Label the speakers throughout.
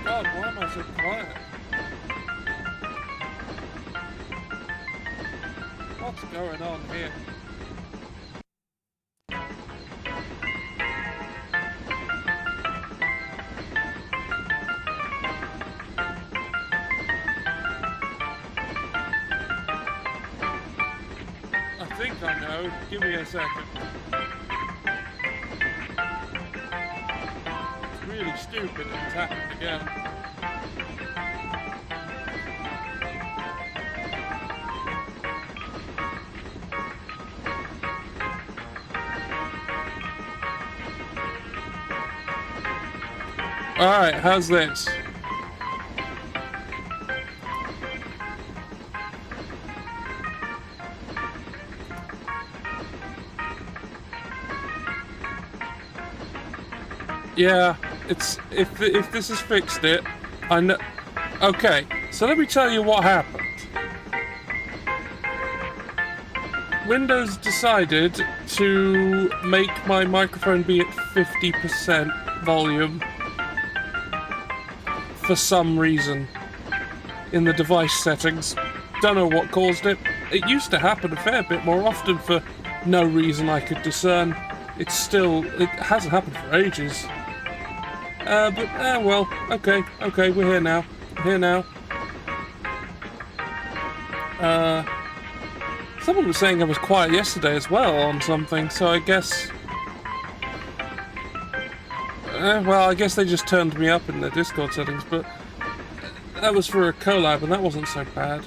Speaker 1: God, why am I so quiet? What's going on here? I think I know. Give me a second. It's really stupid that it's happened again. Alright, how's this? Yeah, it's if this has fixed it, I know. Okay, so let me tell you what happened. Windows decided to make my microphone be at 50% volume for some reason in the device settings. Don't know what caused it. It used to happen a fair bit more often for no reason I could discern. It hasn't happened for ages. Well, okay, we're here now. Someone was saying I was quiet yesterday as well on something, so I guess... well, I guess they just turned me up in their Discord settings, but that was for a collab, and that wasn't so bad.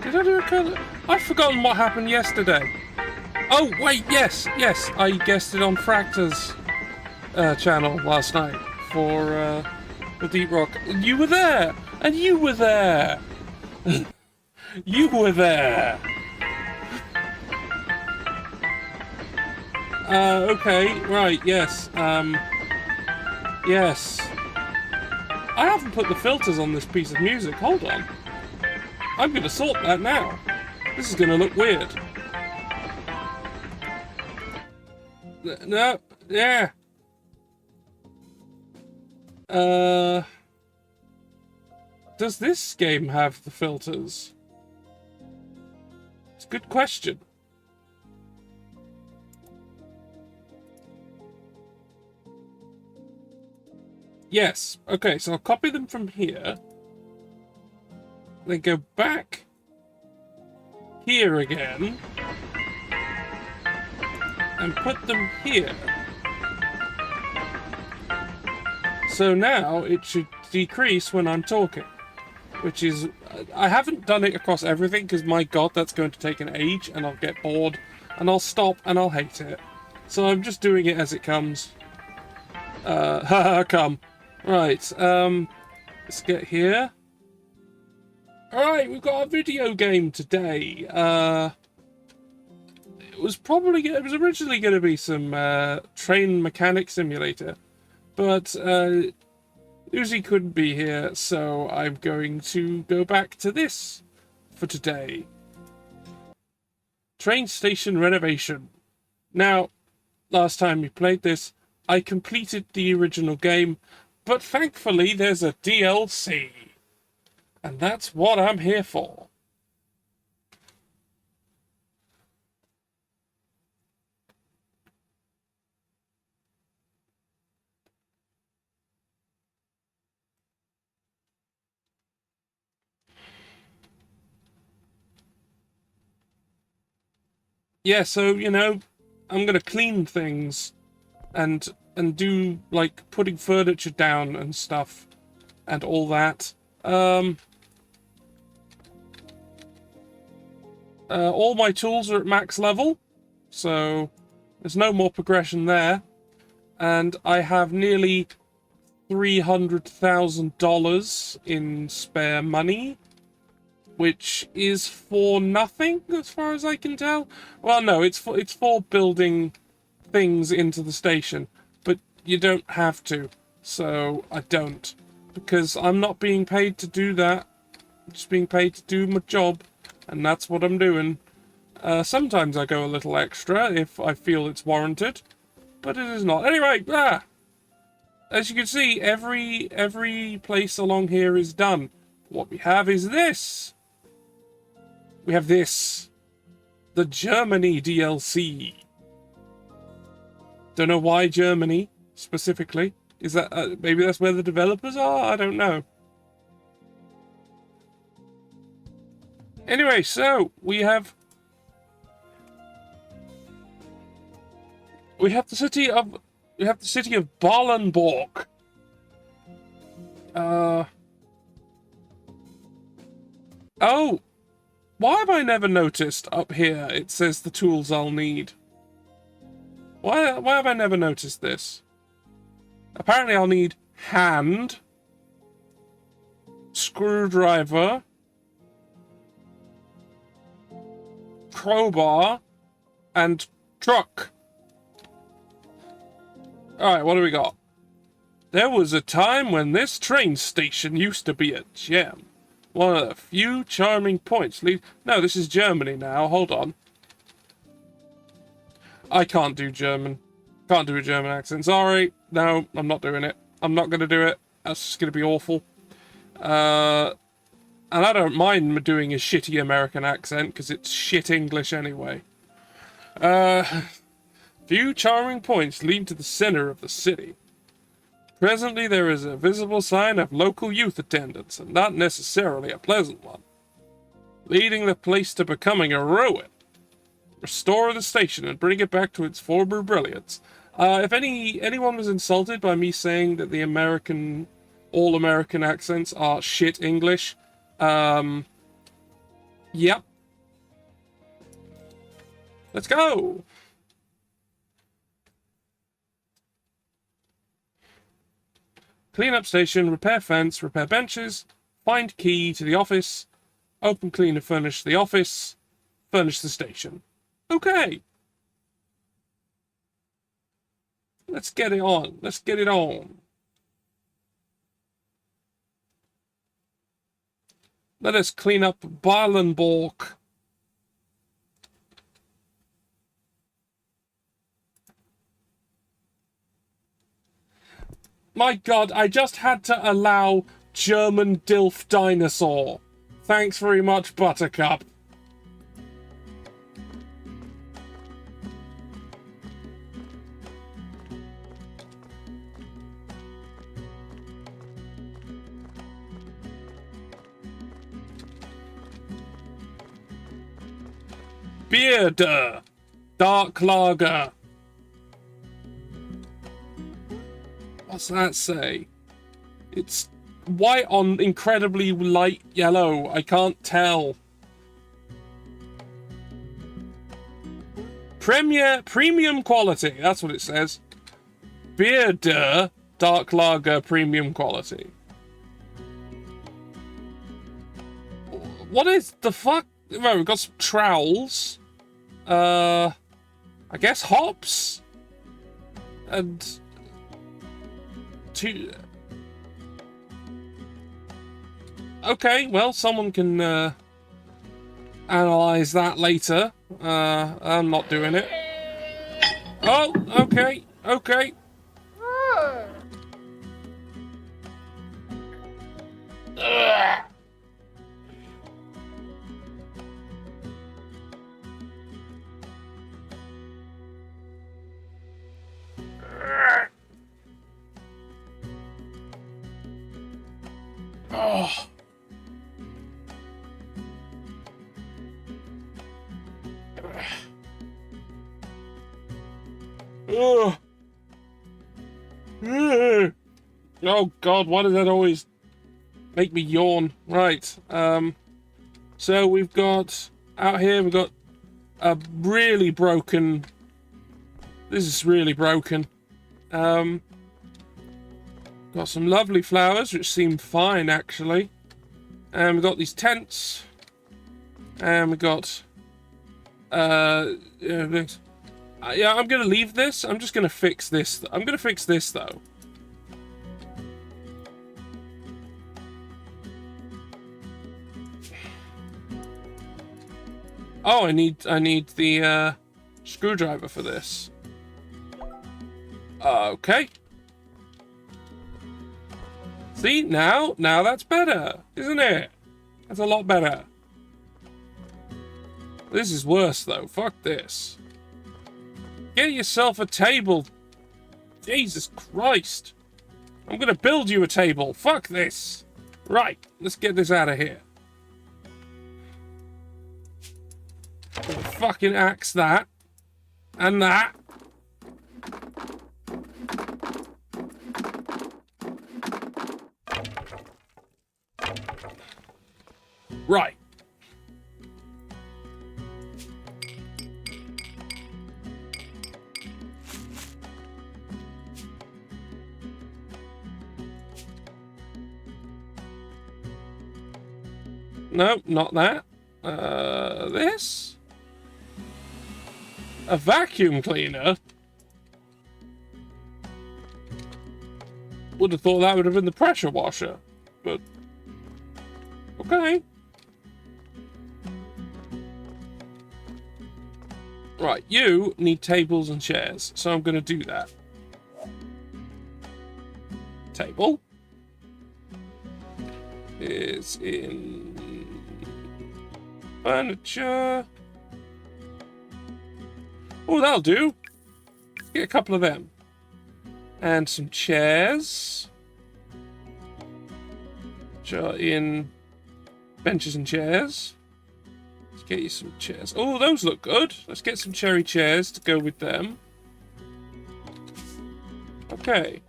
Speaker 1: Did I do a collab? I've forgotten what happened yesterday. Oh, wait, yes, I guessed it on Fracta's channel last night for the Deep Rock. You were there! And you were there! You were there! Okay, right, yes, yes. I haven't put the filters on this piece of music, hold on. I'm gonna sort that now. This is gonna look weird. No, yeah. Does this game have the filters? It's a good question. Yes. Okay, so I'll copy them from here. Then go back here again. And put them here. So now it should decrease when I'm talking. Which is... I haven't done it across everything because, my god, that's going to take an age and I'll get bored. And I'll stop and I'll hate it. So I'm just doing it as it comes. Come. Right, let's get here. Alright, we've got a video game today. It was originally going to be some train mechanic simulator, but Uzi couldn't be here, so I'm going to go back to this for today. Train station renovation. Now, last time we played this, I completed the original game, but thankfully there's a DLC, and that's what I'm here for. Yeah, so, you know, I'm gonna clean things and do, like, putting furniture down and stuff and all that. All my tools are at max level, so there's no more progression there. And I have nearly $300,000 in spare money, which is for nothing, as far as I can tell. Well, no, it's for building things into the station, but you don't have to. So I don't, because I'm not being paid to do that. I'm just being paid to do my job, and that's what I'm doing. Sometimes I go a little extra if I feel it's warranted, but it is not. Anyway, as you can see, every place along here is done. What we have is this. We have this. The Germany DLC. Don't know why Germany, specifically. Is that, maybe that's where the developers are? I don't know. Anyway, so, we have the city of Ballenborg. Oh! Why have I never noticed up here it says the tools I'll need? Why have I never noticed this? Apparently I'll need hand, screwdriver, crowbar, and truck. Alright, what do we got? There was a time when this train station used to be a gem. One of the few charming points. No, this is Germany now. Hold on. I can't do German. Can't do a German accent. Sorry. No, I'm not doing it. I'm not going to do it. That's just going to be awful. And I don't mind doing a shitty American accent, because it's shit English anyway. Few charming points lead to the center of the city. Presently there is a visible sign of local youth attendance, and not necessarily a pleasant one, leading the place to becoming a ruin. Restore the station and bring it back to its former brilliance. If anyone was insulted by me saying that the all American accents are shit English, yep. Let's go! Clean up station, repair fence, repair benches, find key to the office, open, clean and furnish the office, furnish the station. Okay. Let's get it on. Let's get it on. Let us clean up Ballenborg. My god, I just had to allow German Dilf Dinosaur. Thanks very much, Buttercup. Beer, dark lager. What's that say? It's white on incredibly light yellow. I can't tell. Premium quality. That's what it says. Beer, dark lager, premium quality. What is the fuck? Well, we've got some trowels. I guess hops. And okay, well, someone can analyze that later. I'm not doing it. Oh, okay. Oh. Oh god, why does that always make me yawn? Right, so we've got out here, we've got a really broken, this is really broken. Got some lovely flowers, which seem fine, actually. And we've got these tents. And we've got... Yeah, I'm gonna leave this. I'm just gonna fix this. I'm gonna fix this though. Oh, I need the screwdriver for this. Okay. See, now that's better, isn't it? That's a lot better. This is worse though. Fuck this. Get yourself a table. Jesus Christ. I'm gonna build you a table. Fuck this. Right, let's get this out of here. Fucking axe that. And that. Right. No, not that. This? A vacuum cleaner? Would have thought that would have been the pressure washer, but okay. Right, you need tables and chairs, so I'm going to do that. Table is in furniture. Oh, that'll do. Get a couple of them. And some chairs. Which are in benches and chairs. Let's get you some chairs. Oh, those look good. Let's get some cherry chairs to go with them. Okay.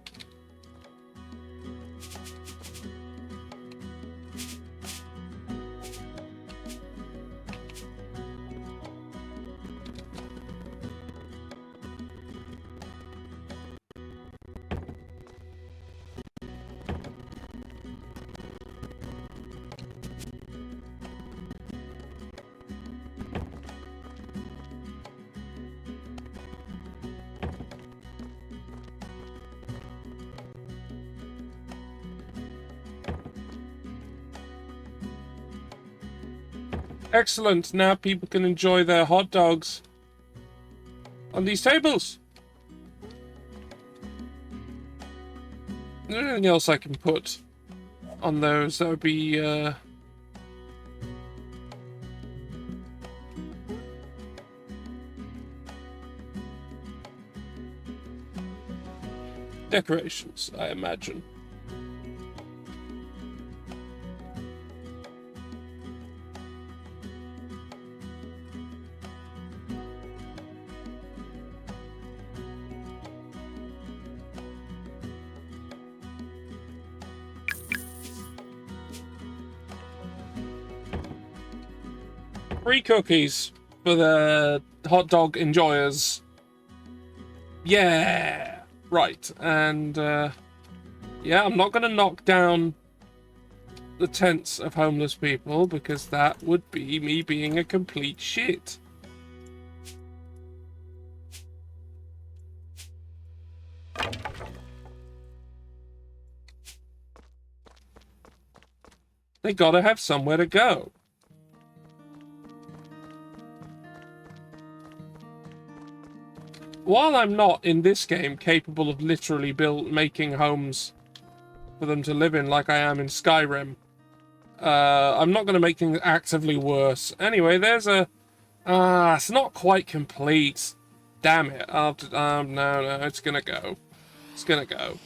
Speaker 1: Excellent. Now people can enjoy their hot dogs on these tables. Is there anything else I can put on those? That would be decorations, I imagine. Free cookies for the hot dog enjoyers. Yeah! Right, and yeah, I'm not gonna knock down the tents of homeless people because that would be me being a complete shit. They gotta have somewhere to go. While I'm not, in this game, capable of literally making homes for them to live in like I am in Skyrim, I'm not going to make things actively worse. Anyway, there's a... it's not quite complete. Damn it. No, it's going to go. It's going to go.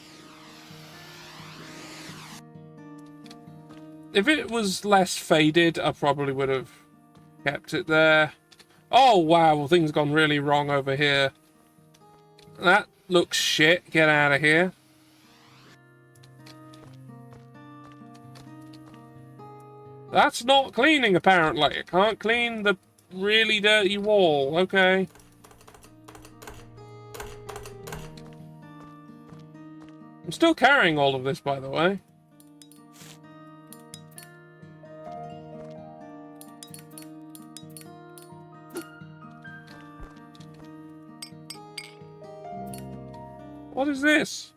Speaker 1: If it was less faded, I probably would have kept it there. Oh, wow, well, things gone really wrong over here. That looks shit. Get out of here. That's not cleaning, apparently. I can't clean the really dirty wall. Okay. I'm still carrying all of this, by the way. What is this?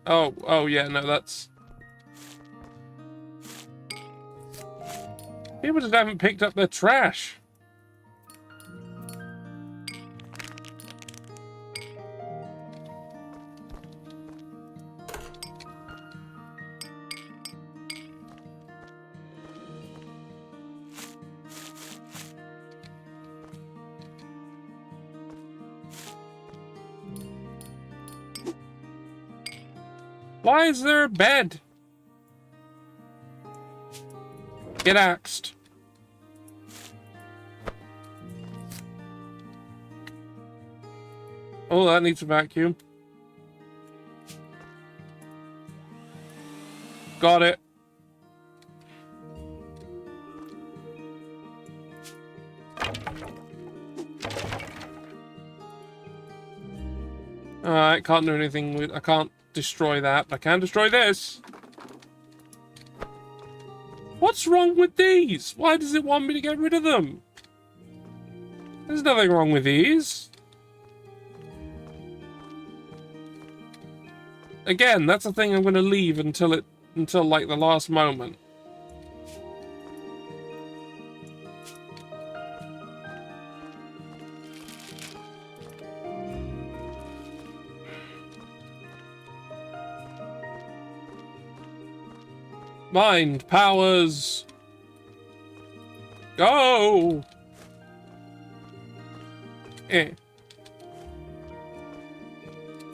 Speaker 1: Oh yeah, no, that's... People just haven't picked up their trash. Why is there a bed? Get axed. Oh, that needs a vacuum. Got it. Alright, can't do anything with... I can't destroy that, but I can destroy this. What's wrong with these? Why does it want me to get rid of them? There's nothing wrong with these. Again, that's a thing I'm going to leave until like the last moment. Mind powers. Go. Eh.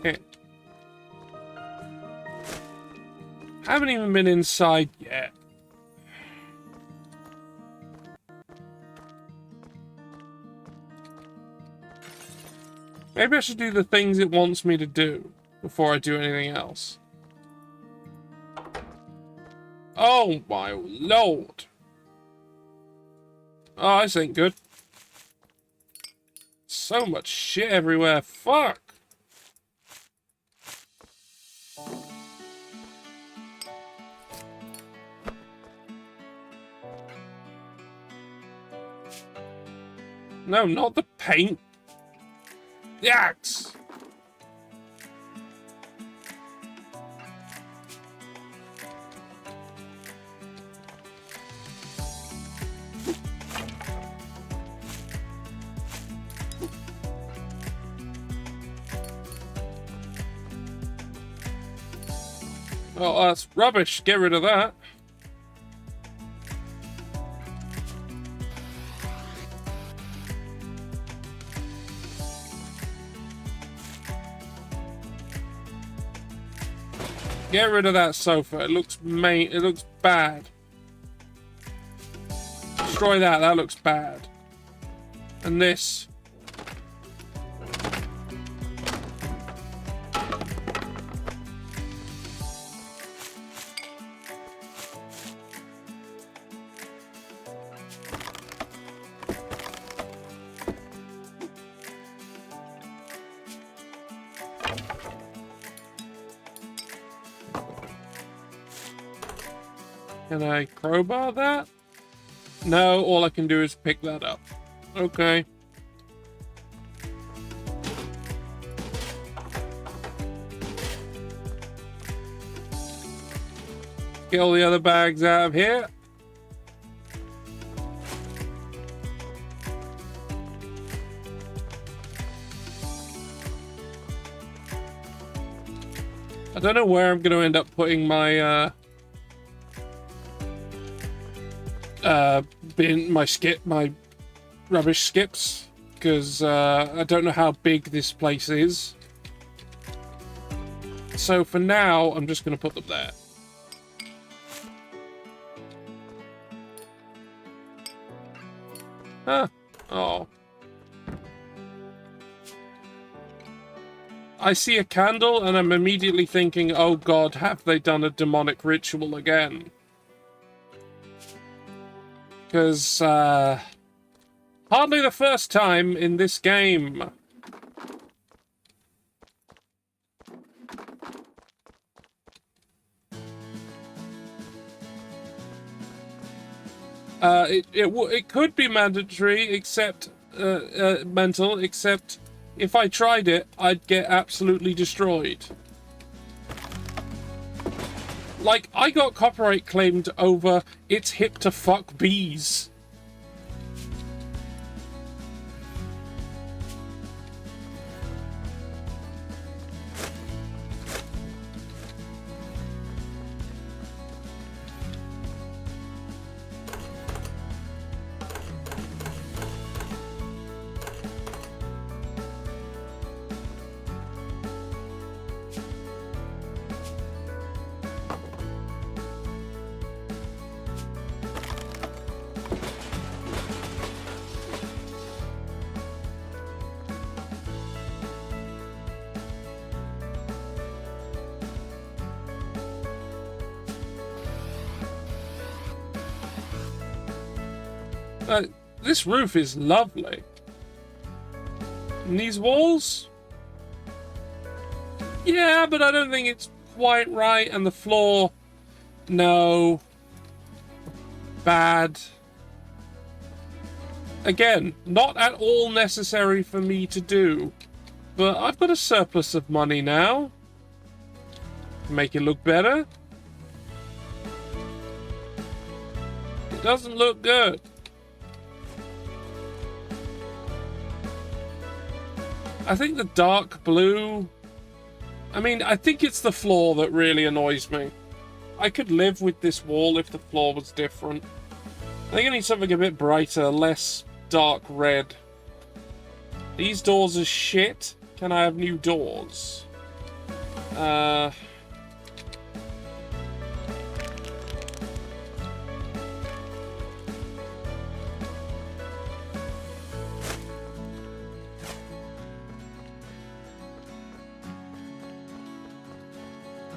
Speaker 1: Eh. Haven't even been inside yet. Maybe I should do the things it wants me to do before I do anything else. Oh my lord. Oh, this ain't good. So much shit everywhere. Fuck. No, not the paint. The axe. Oh, that's rubbish. Get rid of that. Get rid of that sofa. It looks bad. Destroy that. That looks bad. And this. Can I crowbar that? No, all I can do is pick that up. Okay. Get all the other bags out of here. I don't know where I'm going to end up putting my my rubbish skips, because I don't know how big this place is. So for now, I'm just going to put them there. Huh. Oh. I see a candle and I'm immediately thinking, oh god, have they done a demonic ritual again? Because, hardly the first time in this game. It could be mandatory, except, mental, except if I tried it, I'd get absolutely destroyed. Like, I got copyright claimed over "it's hip to fuck bees." This roof is lovely. And these walls? Yeah, but I don't think it's quite right. And the floor? No. Bad. Again, not at all necessary for me to do. But I've got a surplus of money now. Make it look better. It doesn't look good. I think the dark blue... I mean, I think it's the floor that really annoys me. I could live with this wall if the floor was different. I think I need something a bit brighter, less dark red. These doors are shit. Can I have new doors?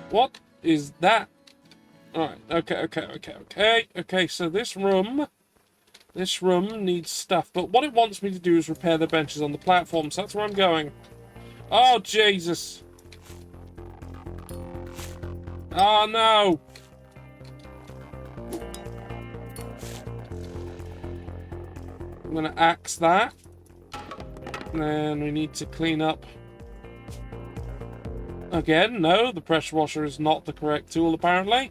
Speaker 1: What is that? Alright, okay, so this room needs stuff, but what it wants me to do is repair the benches on the platform, so that's where I'm going. Oh, Jesus. Oh, no. I'm gonna axe that. And then we need to clean up. Again, no, the pressure washer is not the correct tool, apparently.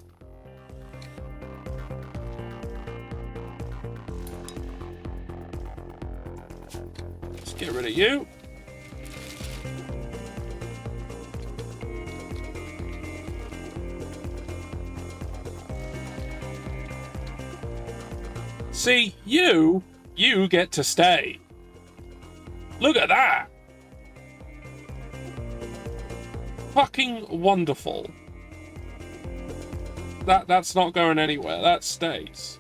Speaker 1: Let's get rid of you. See, you get to stay. Look at that. Fucking wonderful. That's not going anywhere. That stays.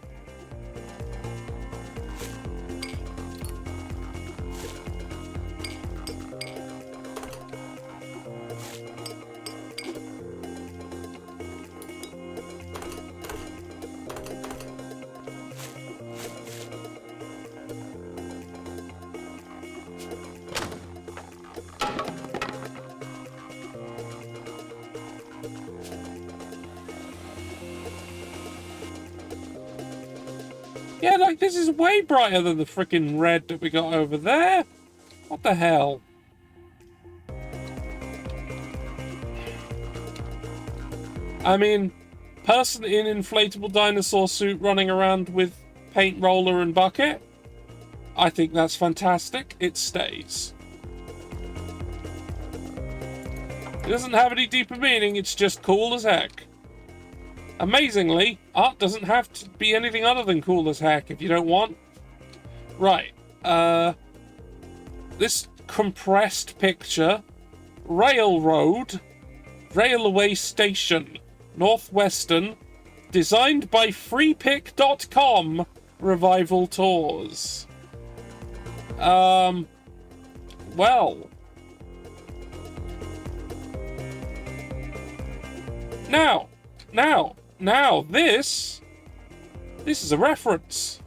Speaker 1: Yeah, like, this is way brighter than the freaking red that we got over there. What the hell? I mean, person in inflatable dinosaur suit running around with paint roller and bucket. I think that's fantastic. It stays. It doesn't have any deeper meaning. It's just cool as heck. Amazingly, art doesn't have to be anything other than cool as heck if you don't want. Right. This compressed picture. Railroad. Railway station. Northwestern. Designed by freepick.com. Revival tours. Well. Now, this is a reference.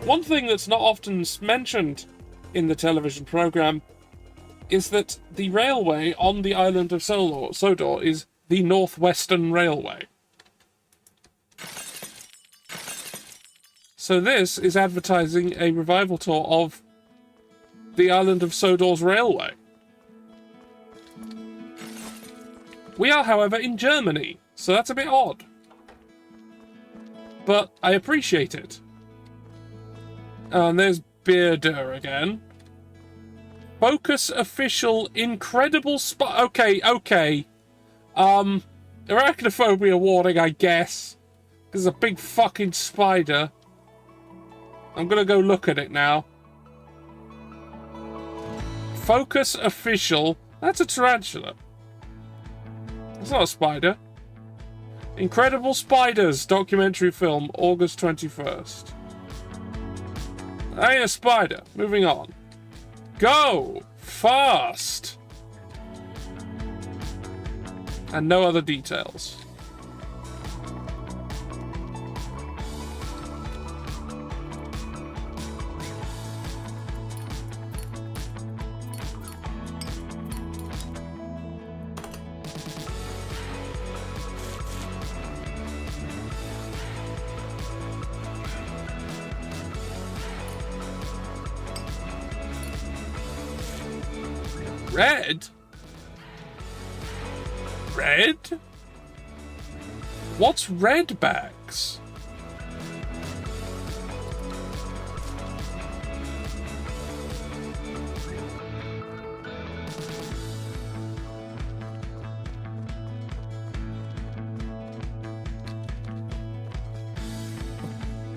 Speaker 1: One thing that's not often mentioned in the television program is that the railway on the island of Sodor is the Northwestern Railway. So this is advertising a revival tour of the island of Sodor's railway. We are, however, in Germany, so that's a bit odd. But I appreciate it. And there's Bearder again. Focus official incredible spot. Okay. Arachnophobia warning, I guess. There's a big fucking spider. I'm gonna go look at it now. Focus official. That's a tarantula. It's not a spider. Incredible Spiders documentary film, August 21st. That ain't a spider. Moving on. Go! Fast! And no other details. Red? Red? What's red bags?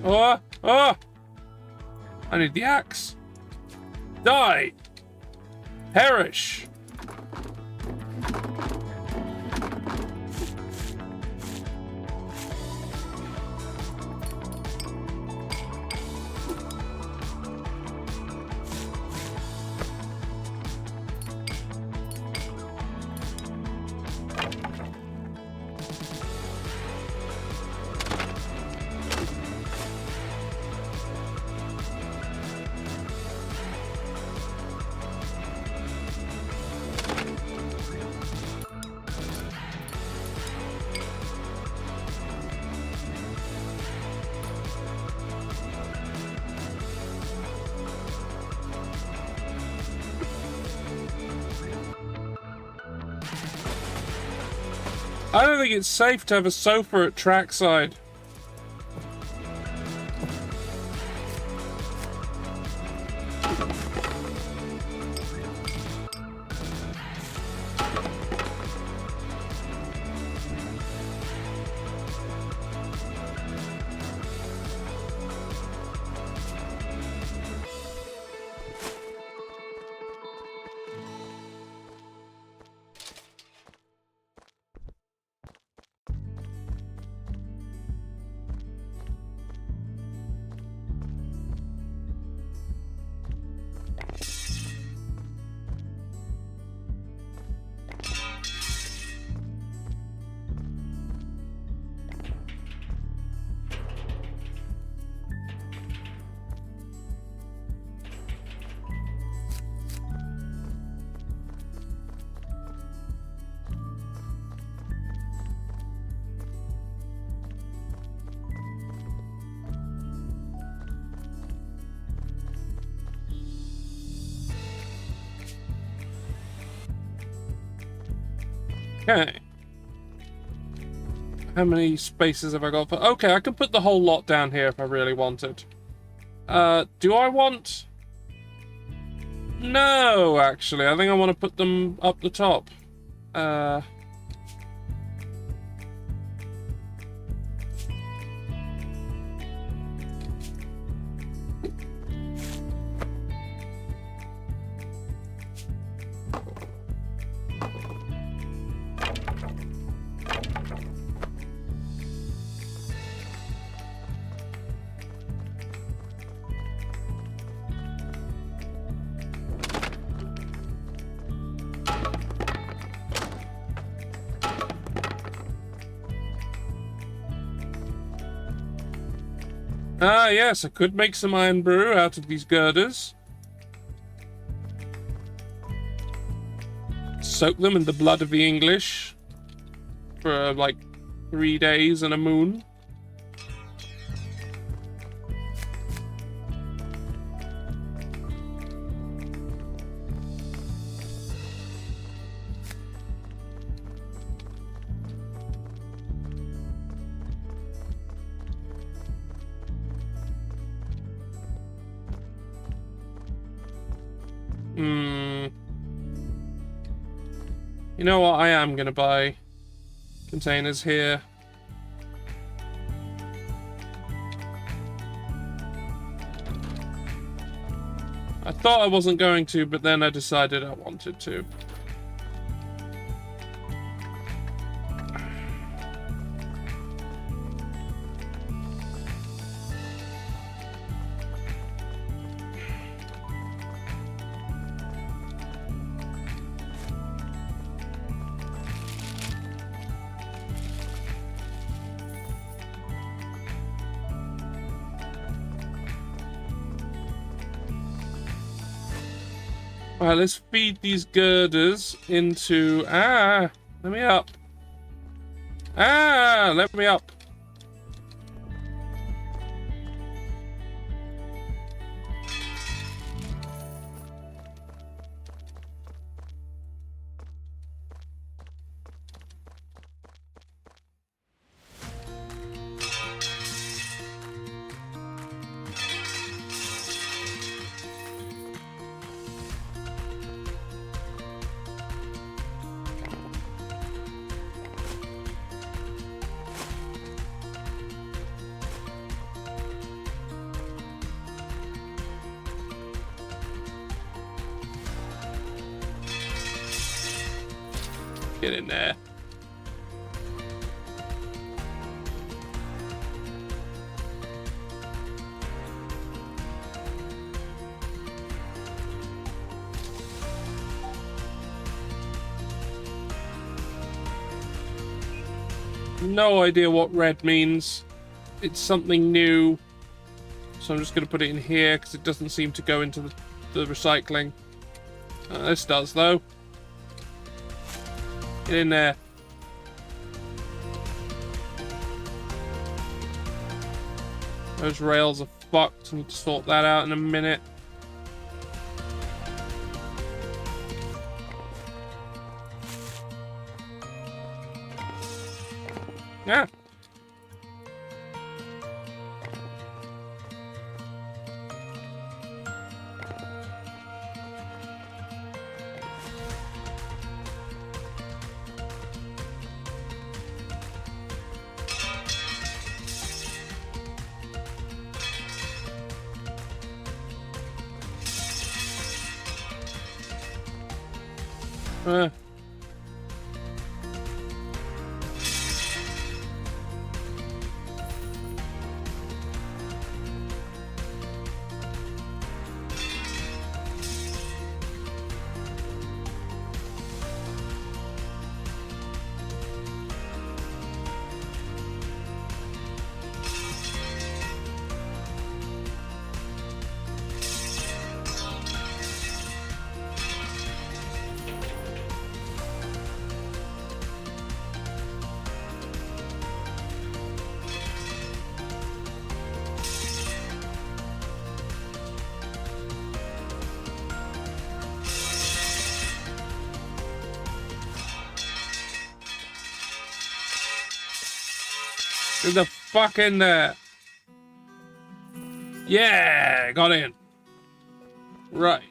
Speaker 1: Oh! I need the axe. Die! Perish! I don't think it's safe to have a sofa at trackside. Okay. How many spaces have I got for... Okay, I can put the whole lot down here if I really wanted. Do I want... No, actually. I think I want to put them up the top. Ah, yes, I could make some iron brew out of these girders. Soak them in the blood of the English for, like, 3 days and a moon. You know what? I am gonna buy containers here. I thought I wasn't going to, but then I decided I wanted to. Alright, let's feed these girders into... Ah! Let me up. Ah! Let me up. Get in there. No idea what red means. It's something new. So I'm just going to put it in here because it doesn't seem to go into the recycling. This does, though. Get in there. Those rails are fucked. I need to sort that out in a minute. Yeah. Uh. Get the fuck in there. Yeah, got in. Right.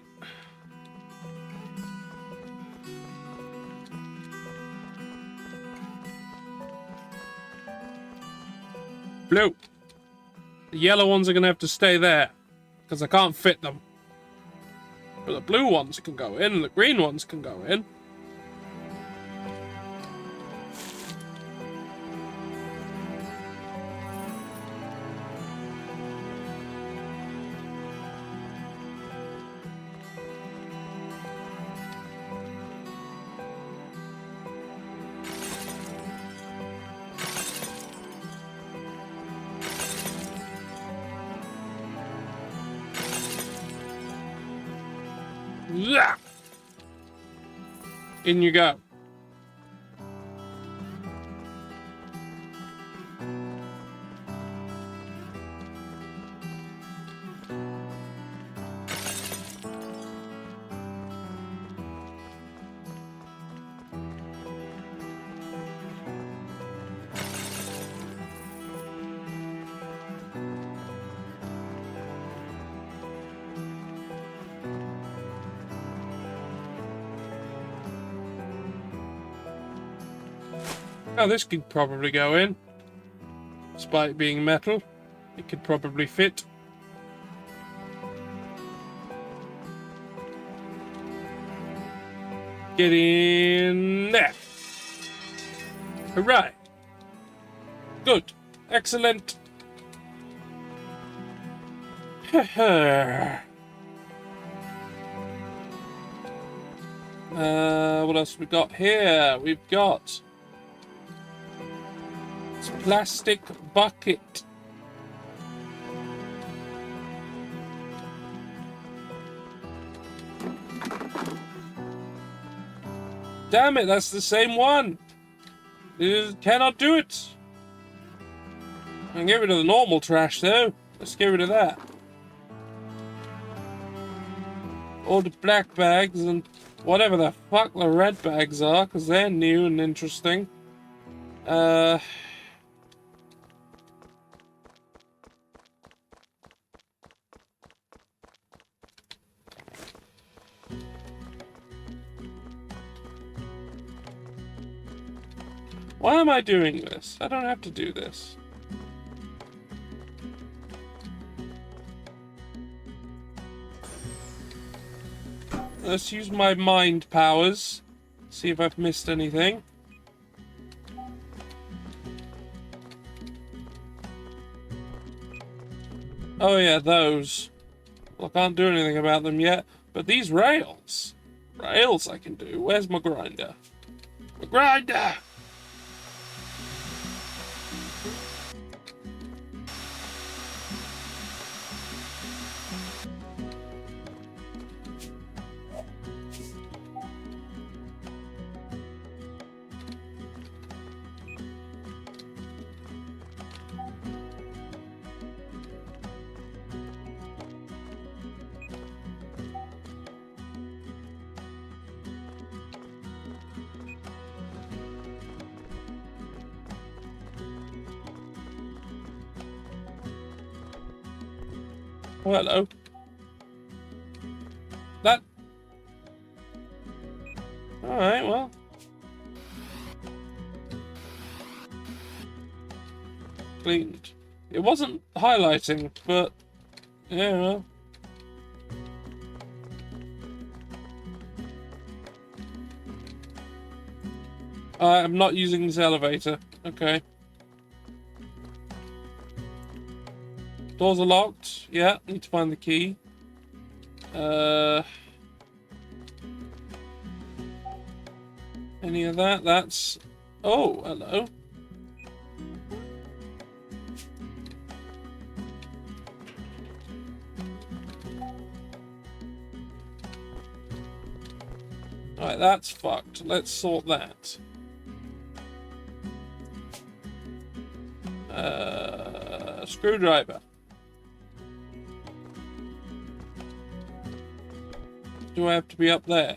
Speaker 1: Blue. The yellow ones are going to have to stay there because I can't fit them. But the blue ones can go in and the green ones can go in. Yeah. In you go. Oh, this could probably go in. Despite being metal, it could probably fit. Get in there. Hooray. Good. Excellent. What else we got here? We've got this plastic bucket. Damn it, that's the same one. It cannot do it. I can get rid of the normal trash though. Let's get rid of that. All the black bags and whatever the fuck the red bags are, because they're new and interesting. Why am I doing this? I don't have to do this. Let's use my mind powers. See if I've missed anything. Oh yeah, those. Well, I can't do anything about them yet. But these rails. Rails I can do. Where's my grinder? My grinder! Oh, hello. That... Alright, well. Cleaned. It wasn't highlighting, but... Yeah, well. I'm not using this elevator. Okay. Doors are locked. Yeah, need to find the key. Any of that? That's... Oh, hello. Alright, that's fucked. Let's sort that. Screwdriver. Do I have to be up there?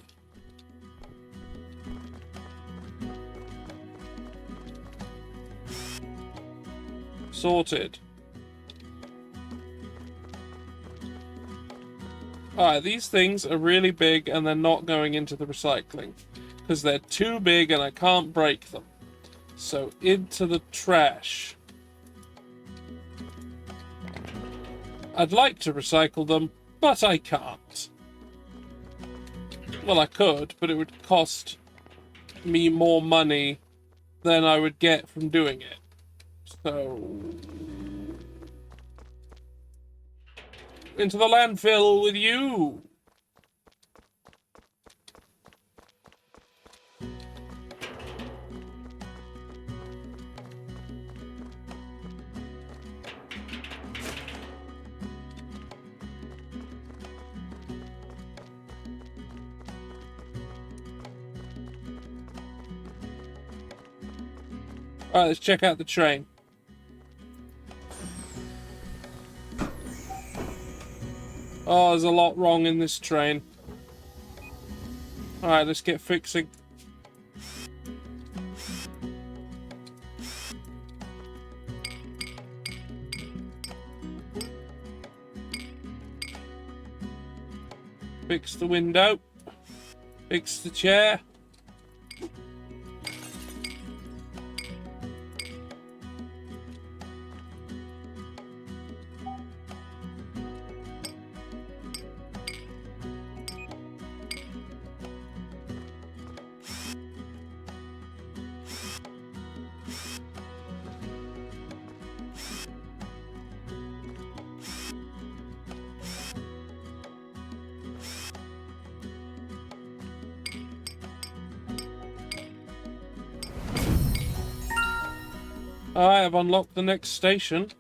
Speaker 1: Sorted. Alright, these things are really big and they're not going into the recycling. Because they're too big and I can't break them. So, into the trash. I'd like to recycle them, but I can't. Well, I could, but it would cost me more money than I would get from doing it. So... into the landfill with you! Alright, let's check out the train. Oh, there's a lot wrong in this train. Alright, let's get fixing. Fix the window. Fix the chair. I have unlocked the next station.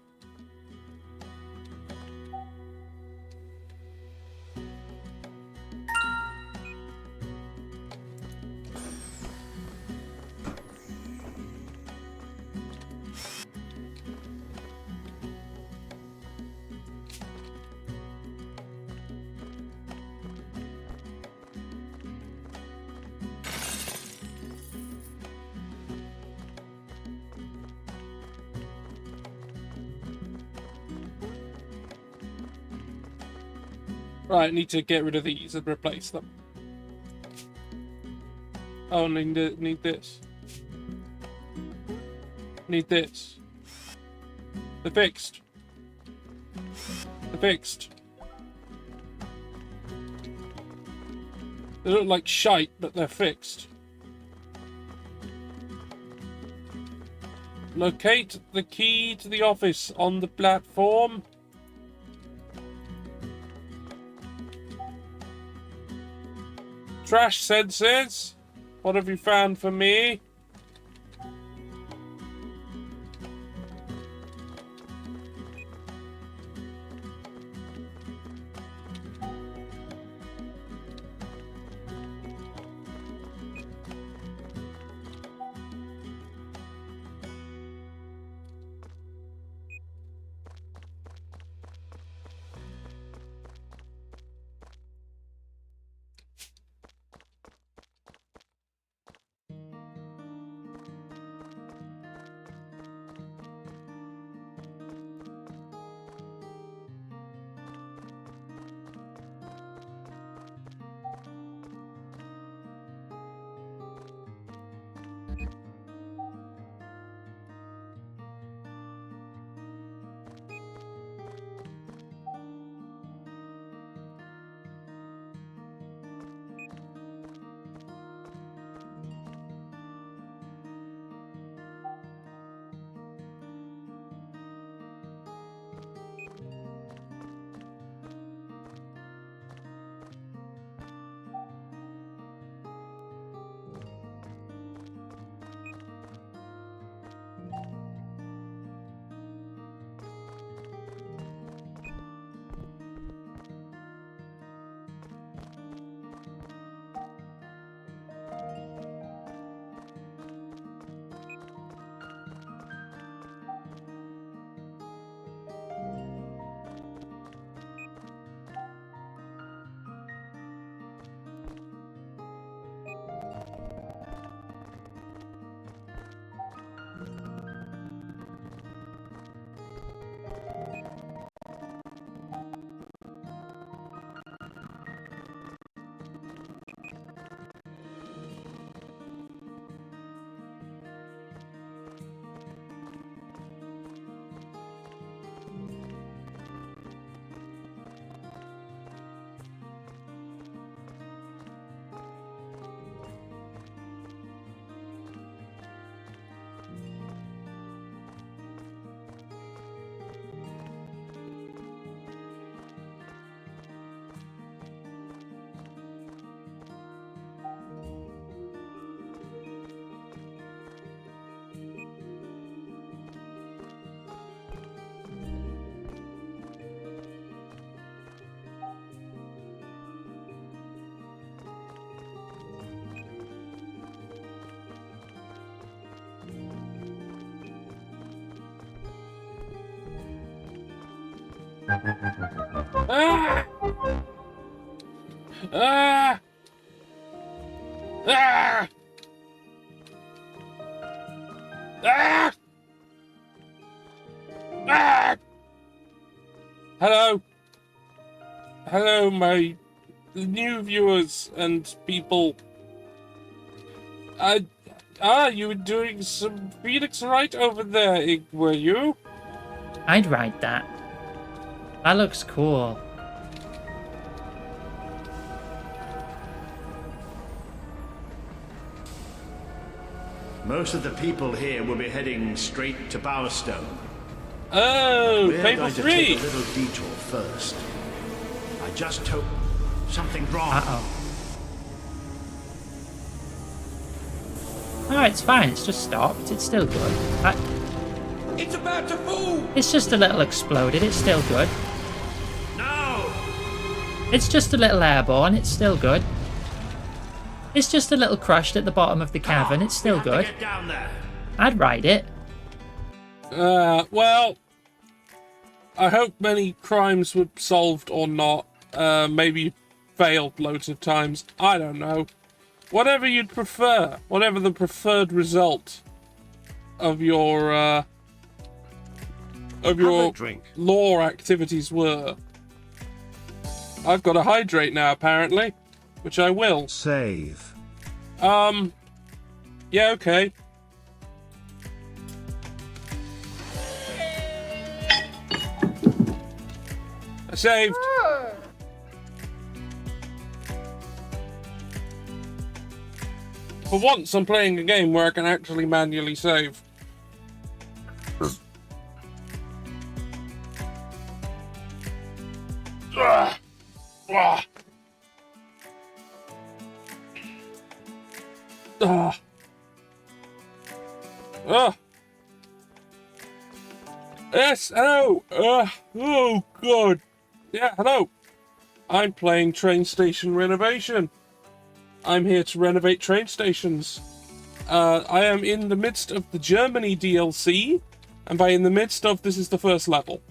Speaker 1: Right, I need to get rid of these and replace them. Oh, need this. Need this. They're fixed. They're fixed. They look like shite, but they're fixed. Locate the key to the office on the platform. Trash sensors. What have you found for me? Ah! Ah! Ah! Ah! Ah! Hello. Hello, my new viewers and people. You were doing some Phoenix right over there, were you?
Speaker 2: I'd ride that. That looks cool.
Speaker 3: Most of the people here will be heading straight to Bowerstone.
Speaker 1: Oh,
Speaker 3: We're
Speaker 1: paper
Speaker 3: going to
Speaker 1: three.
Speaker 3: take a little detour first. I just hope something's wrong.
Speaker 2: Uh-oh. Oh, it's fine. It's just stopped. It's still good.
Speaker 4: It's about to fall!
Speaker 2: It's just a little exploded. It's still good.
Speaker 3: No!
Speaker 2: It's just a little airborne. It's still good. It's just a little crushed at the bottom of the cavern. It's still
Speaker 3: We have to
Speaker 2: good.
Speaker 3: get down there.
Speaker 2: I'd ride it.
Speaker 1: Well, I hope many crimes were solved or not. Maybe you failed loads of times. I don't know. Whatever you'd prefer. Whatever the preferred result of your
Speaker 3: Drink.
Speaker 1: lore activities were. I've got to hydrate now, apparently, which I will.
Speaker 5: Save.
Speaker 1: Yeah, okay. I saved. For once, I'm playing a game where I can actually manually save. Ah. Ah. Ah. Ah. Yes, hello. Oh, God. Yeah, hello. I'm playing train station renovation. I'm here to renovate train stations. I am in the midst of the Germany DLC, and by in the midst of, this is the first level.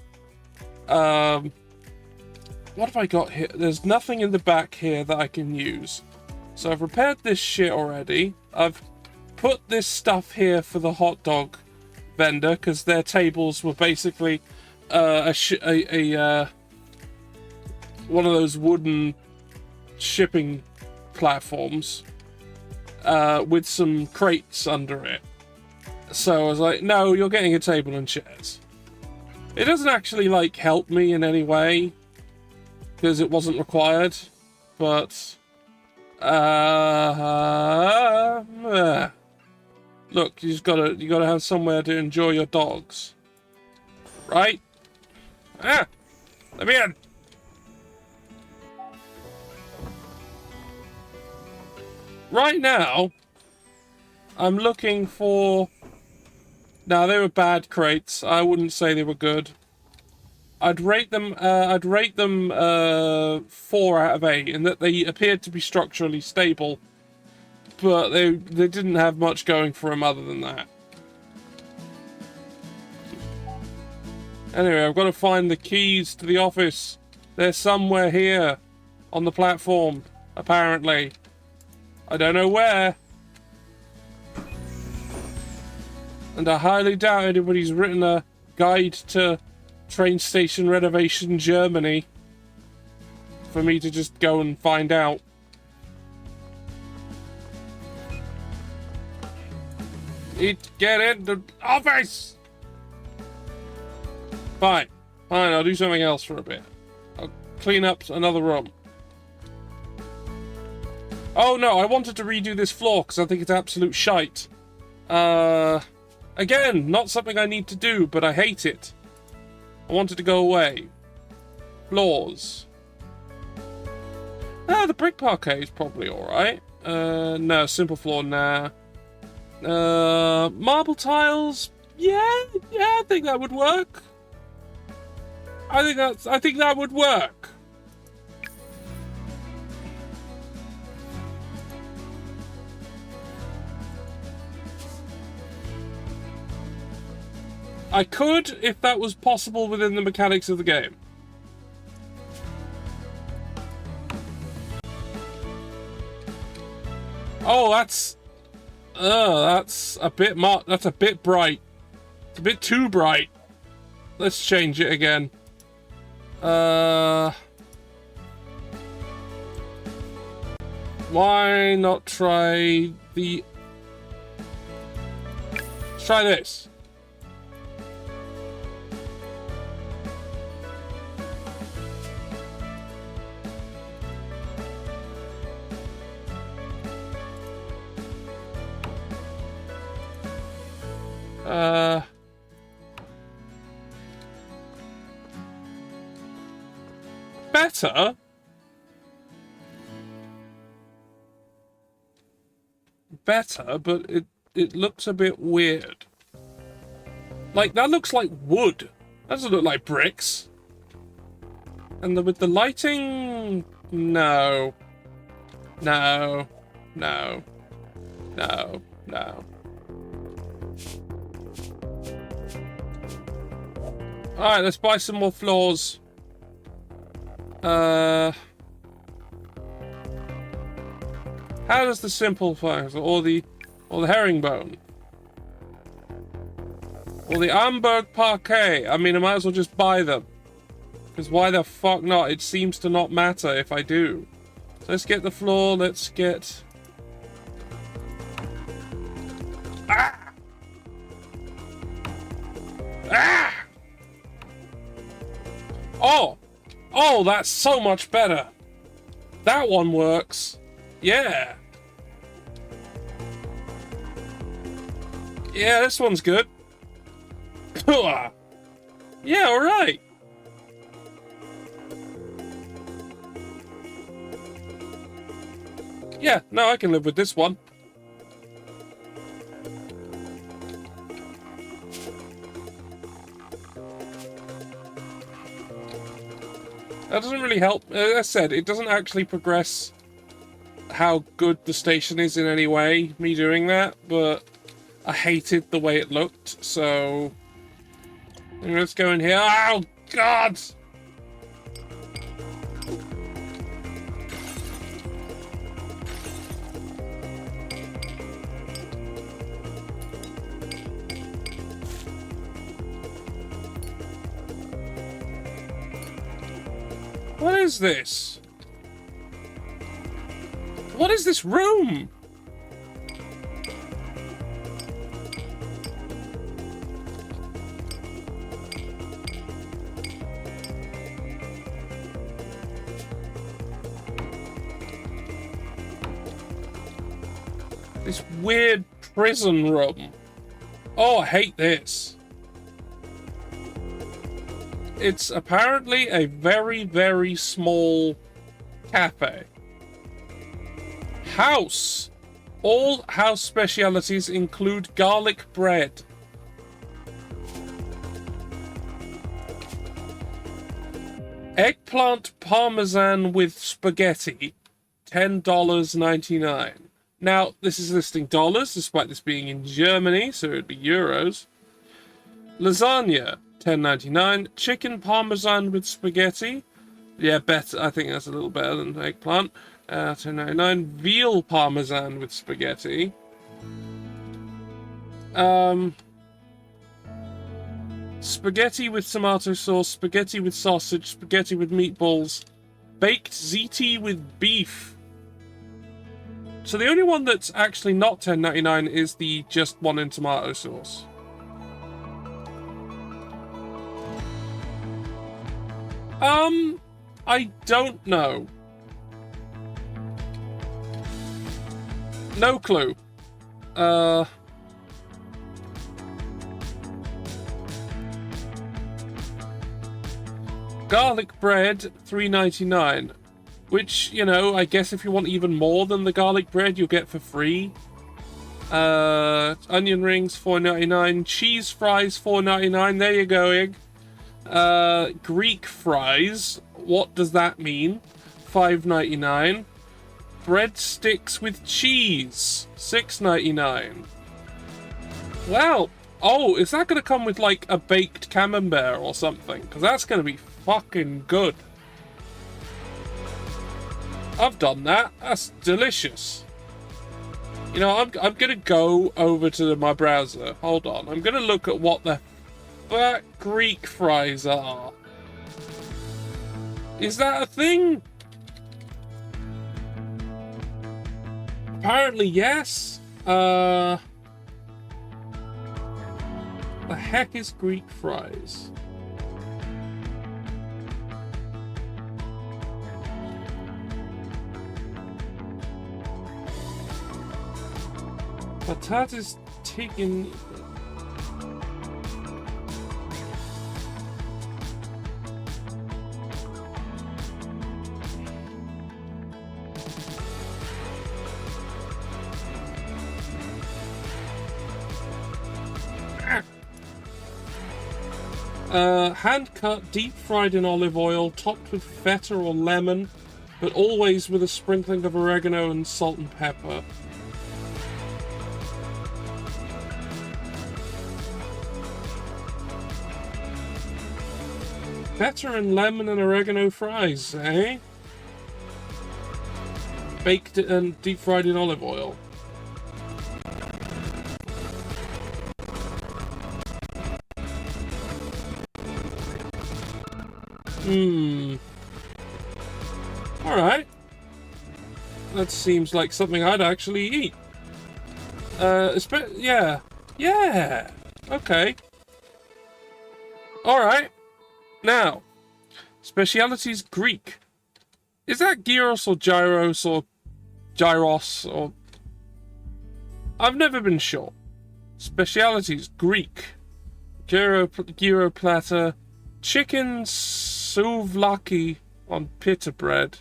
Speaker 1: What have I got here? There's nothing in the back here that I can use. So I've repaired this shit already. I've put this stuff here for the hot dog vendor, because their tables were basically one of those wooden shipping platforms with some crates under it. So I was like, no, you're getting a table and chairs. It doesn't actually like help me in any way because it wasn't required, but look, you gotta have somewhere to enjoy your dogs, right? Let me in. Right now, I'm looking for... Now, they were bad crates. I wouldn't say they were good. I'd rate them 4 out of 8 in that they appeared to be structurally stable, but they didn't have much going for them other than that. Anyway, I've got to find the keys to the office. They're somewhere here on the platform, apparently. I don't know where. And I highly doubt anybody's written a guide to train station renovation Germany for me to just go and find out. Get in the office! Fine. Fine, I'll do something else for a bit. I'll clean up another room. Oh no, I wanted to redo this floor because I think it's absolute shite. Again, not something I need to do, but I hate it. I want it to go away. Floors. The brick parquet is probably alright. No, simple floor, nah. Marble tiles? Yeah, I think that would work. I think that would work. I could, if that was possible within the mechanics of the game. Oh, that's a bit that's a bit bright. It's a bit too bright. Let's change it again. Why not try the... Let's try this. Better? Better, but it looks a bit weird. Like, that looks like wood. That doesn't look like bricks. And with the lighting... No. No. No. No. No. Alright, let's buy some more floors. How does the simple flags or the herringbone? Or the Amberg parquet? I mean, I might as well just buy them. Because why the fuck not? It seems to not matter if I do. So let's get the floor, let's get... Ah! Ah! Oh! Oh, that's so much better. That one works. Yeah. Yeah, this one's good. Yeah, alright. Yeah, no, I can live with this one. That doesn't really help. As I said, it doesn't actually progress how good the station is in any way, me doing that, but I hated the way it looked, so... Let's go in here. Oh, God! What is this? What is this room? This weird prison room. Oh, I hate this. It's apparently a very, very small cafe. House. All house specialities include garlic bread. Eggplant parmesan with spaghetti, $10.99. Now, this is listing dollars, despite this being in Germany, so it'd be euros. Lasagna, $10.99. Chicken parmesan with spaghetti. Yeah, better. I think that's a little better than eggplant. $10.99. Veal parmesan with spaghetti. Spaghetti with tomato sauce. Spaghetti with sausage. Spaghetti with meatballs. Baked ziti with beef. So the only one that's actually not $10.99 is the just one in tomato sauce. I don't know. No clue. Garlic bread, $3.99. Which, you know, I guess if you want even more than the garlic bread, you'll get for free. Onion rings, $4.99. Cheese fries, $4.99. There you go, Egg. Greek fries. What does that mean? $5.99. Breadsticks with cheese, $6.99. Well, oh, is that going to come with, like, a baked camembert or something? Because that's going to be fucking good. I've done that. That's delicious. You know, I'm going to go over to my browser. Hold on. I'm going to look at what the fuck Greek fries are. Is that a thing? Apparently, yes. The heck is Greek fries? Patatas chicken. Hand cut, deep fried in olive oil, topped with feta or lemon, but always with a sprinkling of oregano and salt and pepper. Feta and lemon and oregano fries, eh? Baked and deep fried in olive oil. Alright. That seems like something I'd actually eat. Yeah. Yeah. Okay. Alright. Now, specialities Greek. Is that gyros or gyros or gyros or... I've never been sure. Specialities Greek. Gyro platter. Chicken souvlaki on pita bread.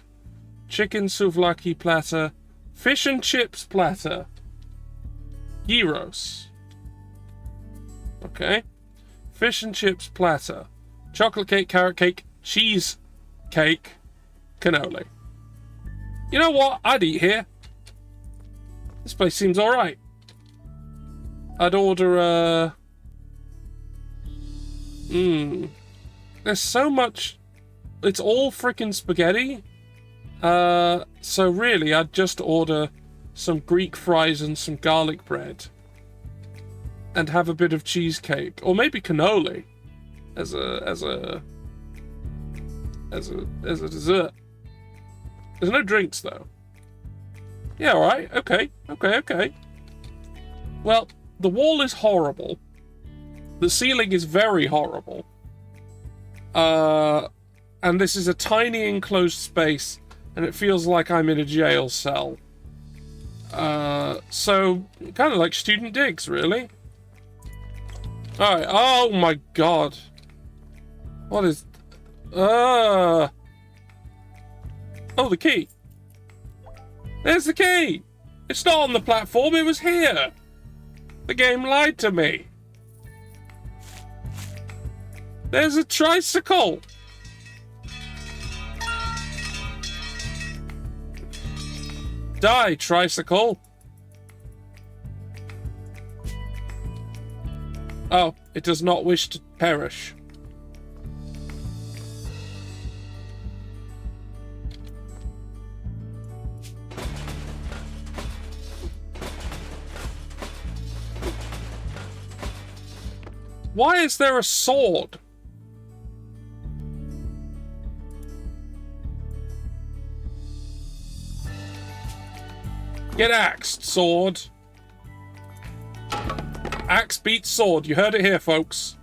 Speaker 1: Chicken souvlaki platter. Fish and chips platter. Gyros. Okay. Fish and chips platter. Chocolate cake, carrot cake, cheese cake, cannoli. You know what? I'd eat here. This place seems alright. I'd order there's so much. It's all freaking spaghetti. So really, I'd just order some Greek fries and some garlic bread. And have a bit of cheesecake. Or maybe cannoli. As a dessert. There's no drinks though. Yeah, alright, okay. Well, the wall is horrible. The ceiling is very horrible. And this is a tiny enclosed space, and it feels like I'm in a jail cell. So, kind of like student digs, really. Alright, oh my god. What is... Oh, the key. There's the key. It's not on the platform, it was here. The game lied to me. There's a tricycle. Die, tricycle. Oh, it does not wish to perish. Why is there a sword? Get axed, sword. Axe beats sword. You heard it here, folks.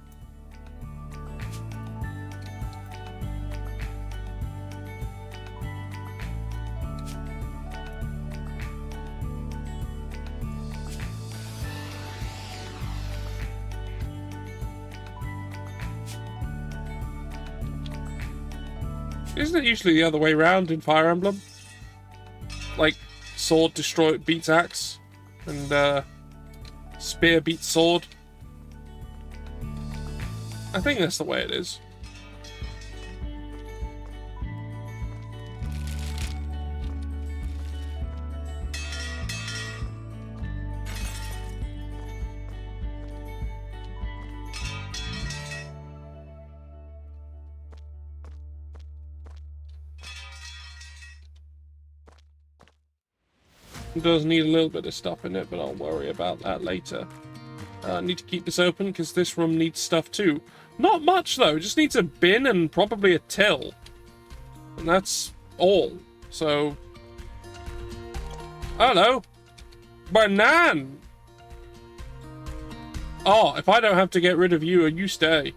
Speaker 1: Isn't it usually the other way around in Fire Emblem? Like, sword beats axe, and spear beats sword. I think that's the way it is. It does need a little bit of stuff in it, but I'll worry about that later. I need to keep this open because this room needs stuff too. Not much though, it just needs a bin and probably a till. And that's all. So... Hello! Banan! Oh, if I don't have to get rid of you, you stay.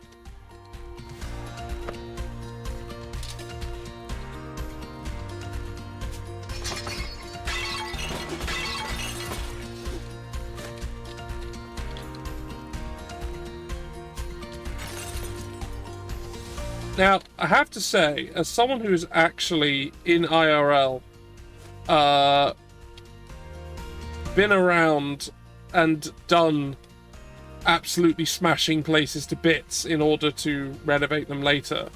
Speaker 1: Now, I have to say, as someone who's actually in IRL, been around and done absolutely smashing places to bits in order to renovate them later.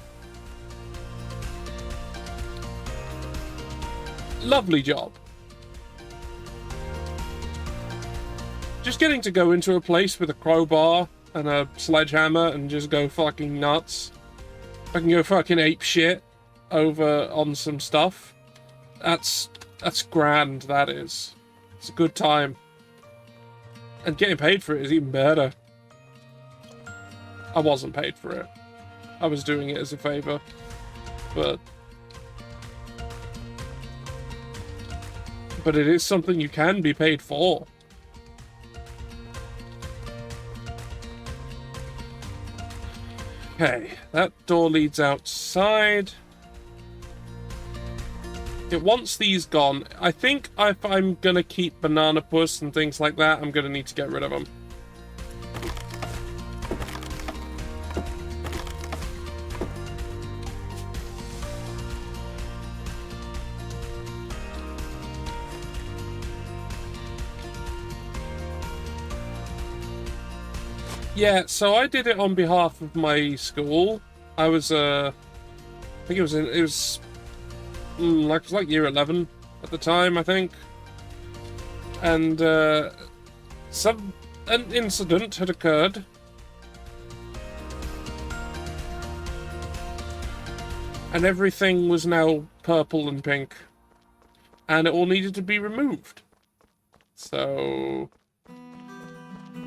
Speaker 1: Lovely job. Just getting to go into a place with a crowbar and a sledgehammer and just go fucking nuts. I can go fucking ape shit over on some stuff. That's grand, that is. It's a good time. And getting paid for it is even better. I wasn't paid for it. I was doing it as a favor. But it is something you can be paid for. Okay, that door leads outside. It wants these gone. I think if I'm gonna keep Banana Puss and things like that, I'm gonna need to get rid of them. Yeah, so I did it on behalf of my school. I was, I think it was like year 11 at the time, I think. And, an incident had occurred. And everything was now purple and pink. And it all needed to be removed. So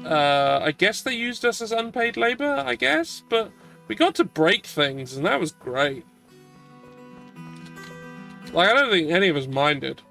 Speaker 1: I guess they used us as unpaid labor, I guess, but we got to break things, and that was great. Like, I don't think any of us minded.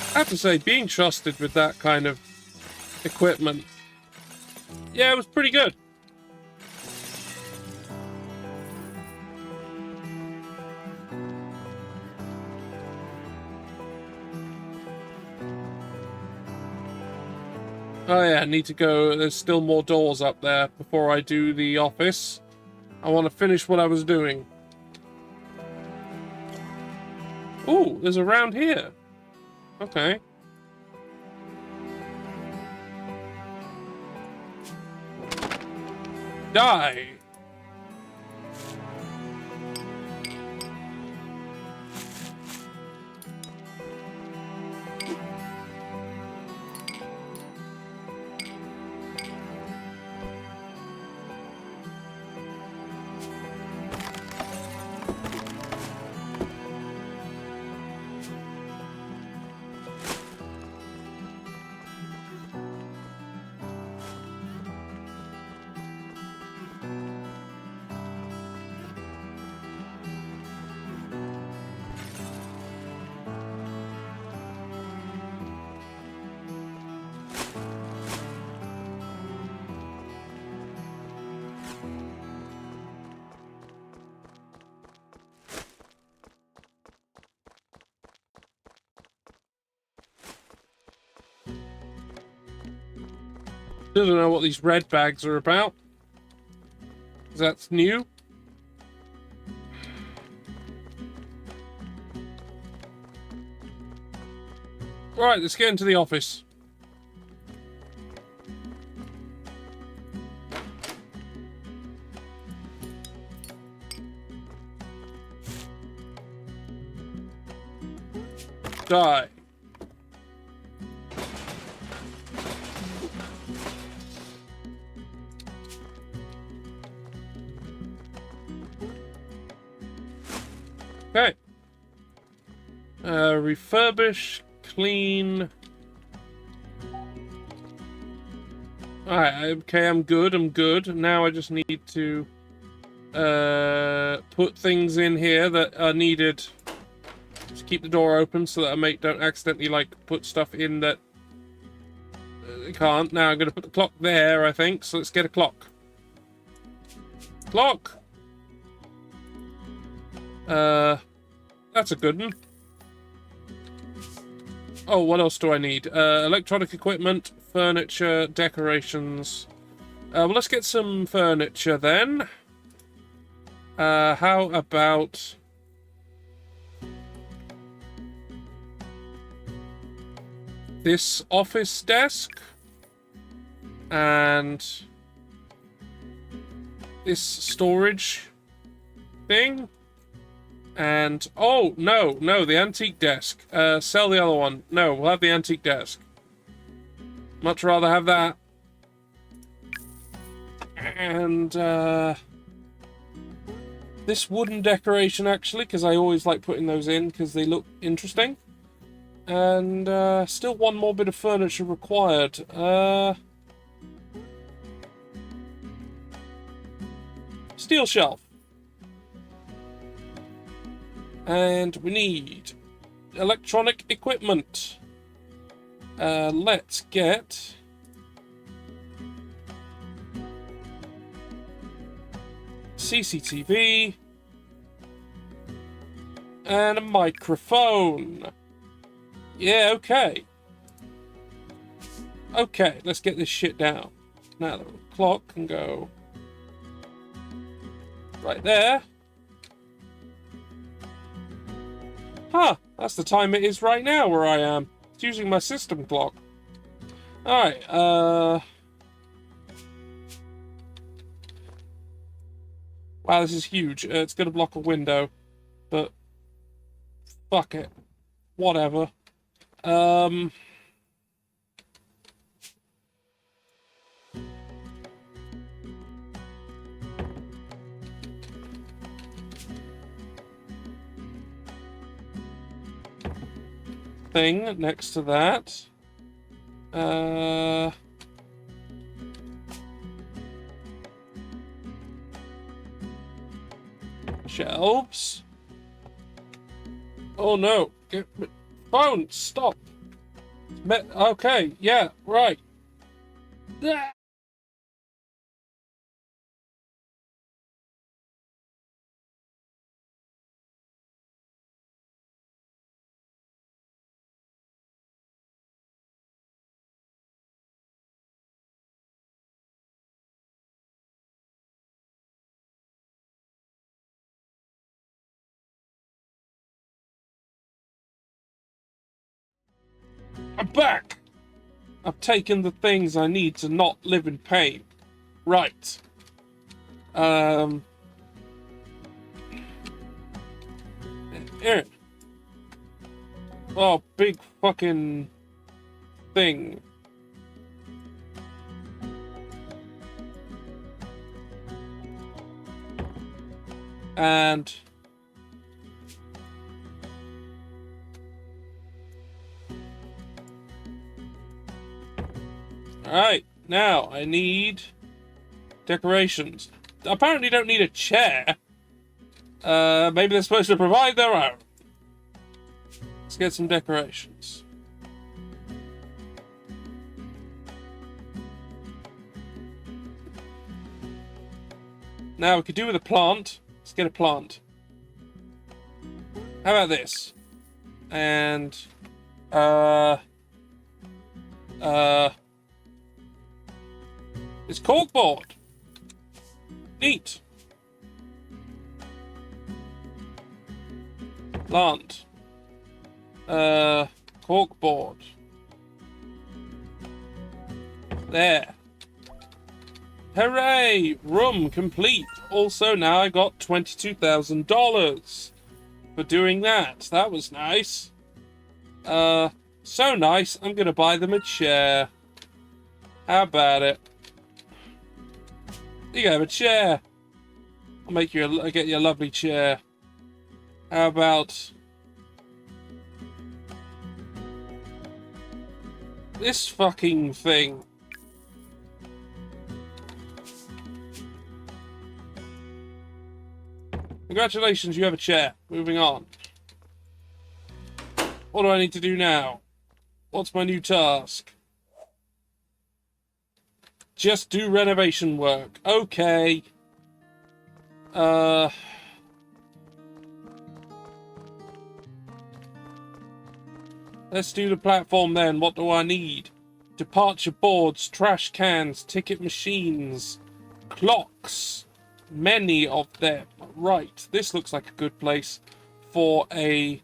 Speaker 1: I have to say, being trusted with that kind of equipment, yeah, it was pretty good. Oh yeah, I need to go. There's still more doors up there before I do the office. I want to finish what I was doing. Ooh, there's a round here. Okay. Die! Doesn't know what these red bags are about. That's new. Right, let's get into the office. Die. Okay. Refurbish, clean. Alright, okay, I'm good. Now I just need to put things in here that are needed. Just keep the door open so that I don't accidentally, like, put stuff in that I can't. Now I'm going to put the clock there, I think. So let's get a clock. Clock! That's a good one. Oh, what else do I need? Electronic equipment, furniture, decorations. Well, let's get some furniture then. How about... this office desk? And... this storage thing? And, oh, no, the antique desk. Sell the other one. No, we'll have the antique desk. Much rather have that. And, this wooden decoration, actually, because I always like putting those in, because they look interesting. And, still one more bit of furniture required. Steel shelf. And we need electronic equipment. Let's get CCTV and a microphone. Yeah, okay. Okay, let's get this shit down. Now the clock can go right there. Huh, that's the time it is right now where I am. It's using my system clock. Alright, wow, this is huge. It's gonna block a window. But... fuck it. Whatever. Thing next to that. Shelves. Oh no. Phone, stop. Okay, yeah, right. Ah. I'm back! I've taken the things I need to not live in pain. Right. Here. Oh, big fucking thing. And... alright, now I need decorations. Apparently don't need a chair. Maybe they're supposed to provide their own. Let's get some decorations. Now we could do with a plant. Let's get a plant. How about this? And it's corkboard. Neat. Plant. Corkboard. There. Hooray! Room complete. Also, now I got $22,000 for doing that. That was nice. So nice, I'm gonna buy them a chair. How about it? You can have a chair. I'll get you a lovely chair. How about This fucking thing. Congratulations, you have a chair. Moving on. What do I need to do now? What's my new task? Just do renovation work. Okay. Let's do the platform then. What do I need? Departure boards, trash cans, ticket machines, clocks. Many of them. Right. This looks like a good place for a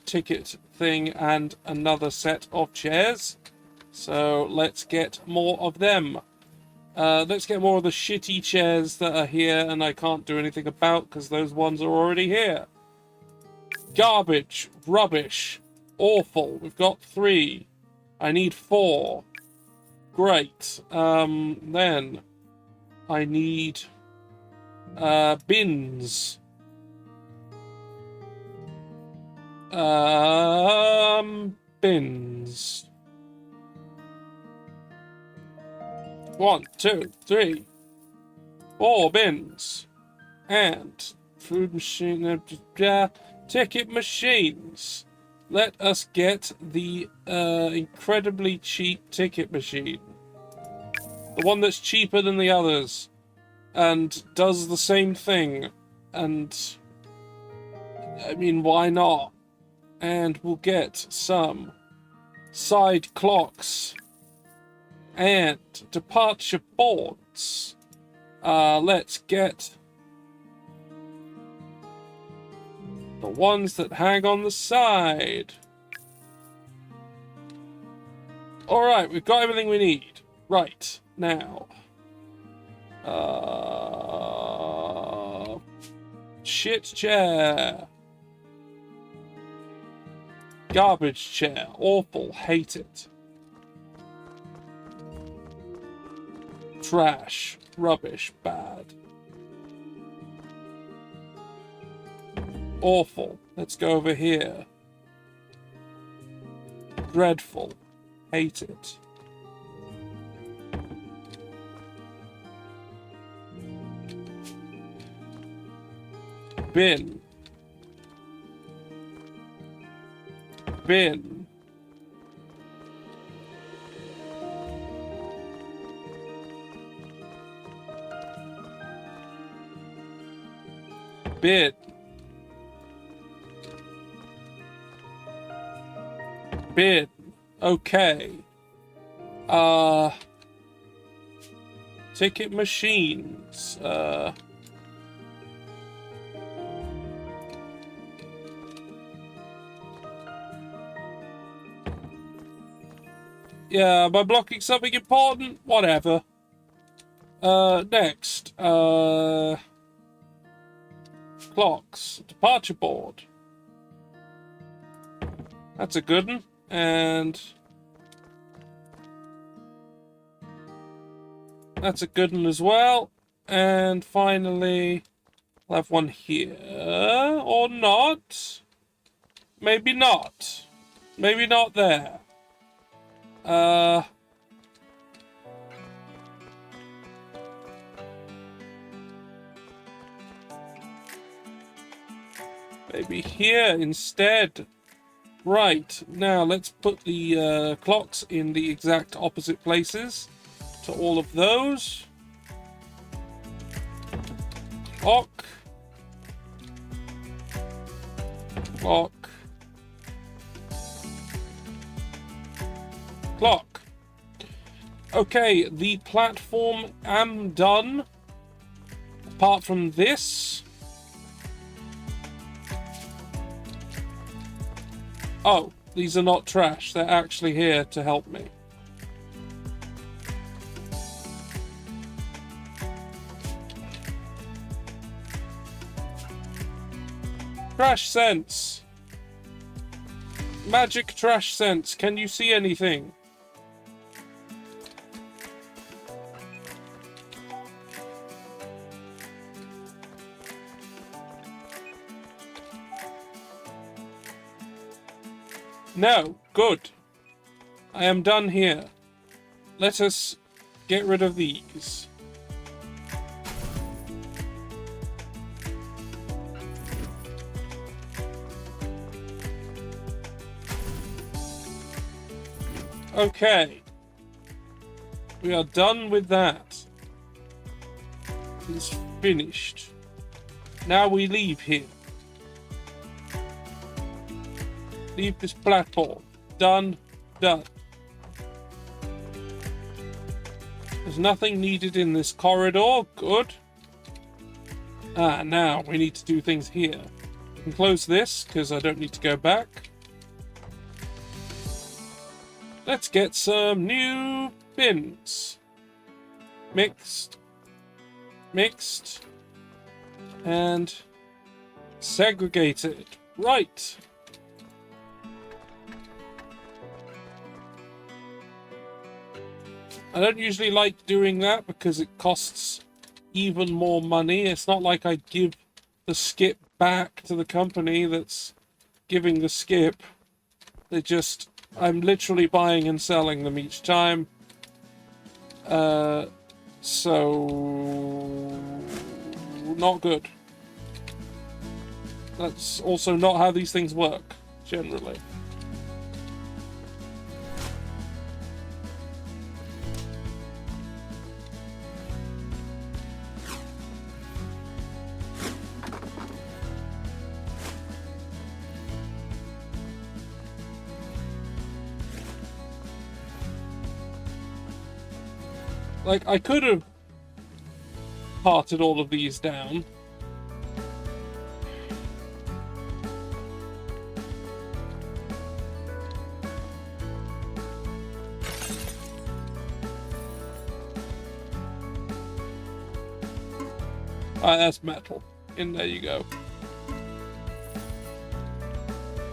Speaker 1: ticket thing and another set of chairs. So let's get more of them. Let's get more of the shitty chairs that are here and I can't do anything about because those ones are already here. Garbage, rubbish, awful. We've got 3. I need 4. Great. Then I need bins. Bins. 1, 2, 3, 4 bins. And food machine, ticket machines. Let us get the incredibly cheap ticket machine. The one that's cheaper than the others. And does the same thing. And I mean, why not? And we'll get some side clocks and departure boards. Let's get the ones that hang on the side. Alright, we've got everything we need. Right, now. Shit chair. Garbage chair. Awful. Hate it. Trash. Rubbish. Bad. Awful. Let's go over here. Dreadful. Hate it. Bin. Bin. Bin. Bin. Okay. Ticket machines. Yeah, am I blocking something important? Whatever. Next. Clocks. Departure board. That's a good one. And that's a good one as well. And finally, I'll have one here. Or not. Maybe not. Maybe not there. Maybe here instead. Right, now let's put the clocks in the exact opposite places to all of those. Clock. Clock. Clock. Okay, the platform am done. Apart from this. Oh, these are not trash. They're actually here to help me. Trash sense. Magic trash sense. Can you see anything? No. Good. I am done here. Let us get rid of these. Okay. We are done with that. It's finished. Now we leave here. Leave this platform. Done. Done. There's nothing needed in this corridor. Good. Ah, now we need to do things here. We can close this, because I don't need to go back. Let's get some new bins. Mixed. Mixed. And segregated. Right. I don't usually like doing that because it costs even more money. It's not like I give the skip back to the company that's giving the skip. They just... I'm literally buying and selling them each time. So... not good. That's also not how these things work, generally. Like, I could have parted all of these down. Ah, that's metal. In there you go.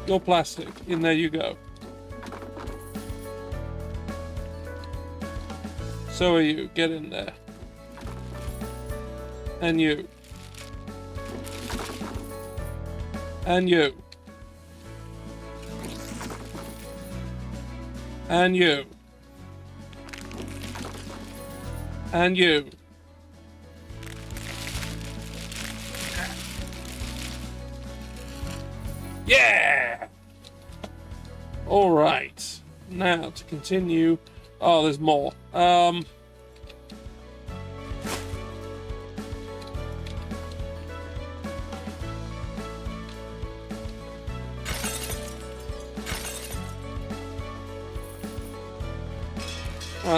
Speaker 1: You're plastic. In there you go. So are you. Get in there. And you. And you. And you. And you. Yeah! Alright. Now to continue. Oh, there's more.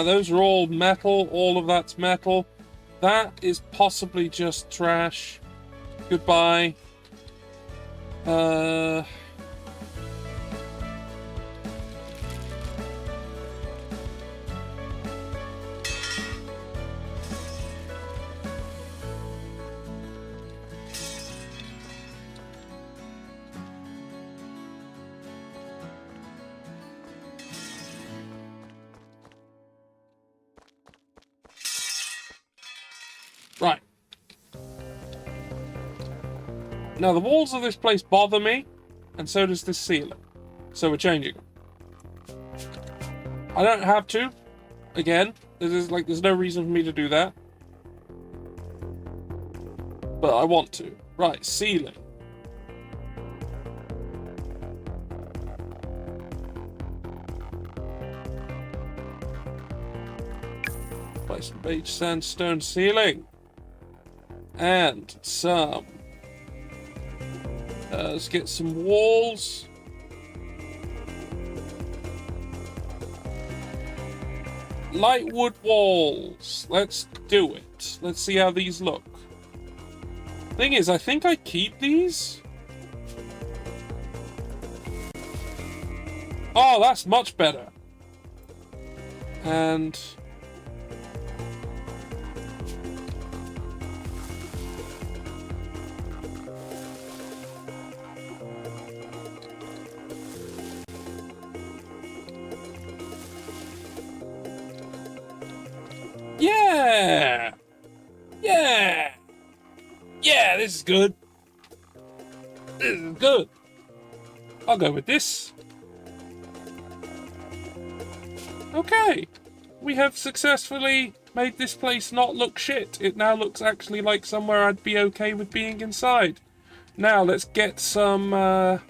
Speaker 1: Those are all metal. All of that's metal. That is possibly just trash. Goodbye. Right. Now, the walls of this place bother me, and so does this ceiling. So we're changing them. I don't have to. Again, there's no reason for me to do that. But I want to. Right, ceiling. Place some beige sandstone ceiling. And some... let's get some walls. Light wood walls. Let's do it. Let's see how these look. Thing is, I think I keep these. Oh, that's much better. And... yeah! Yeah! Yeah, this is good. This is good. I'll go with this. Okay. We have successfully made this place not look shit. It now looks actually like somewhere I'd be okay with being inside. Now let's get some a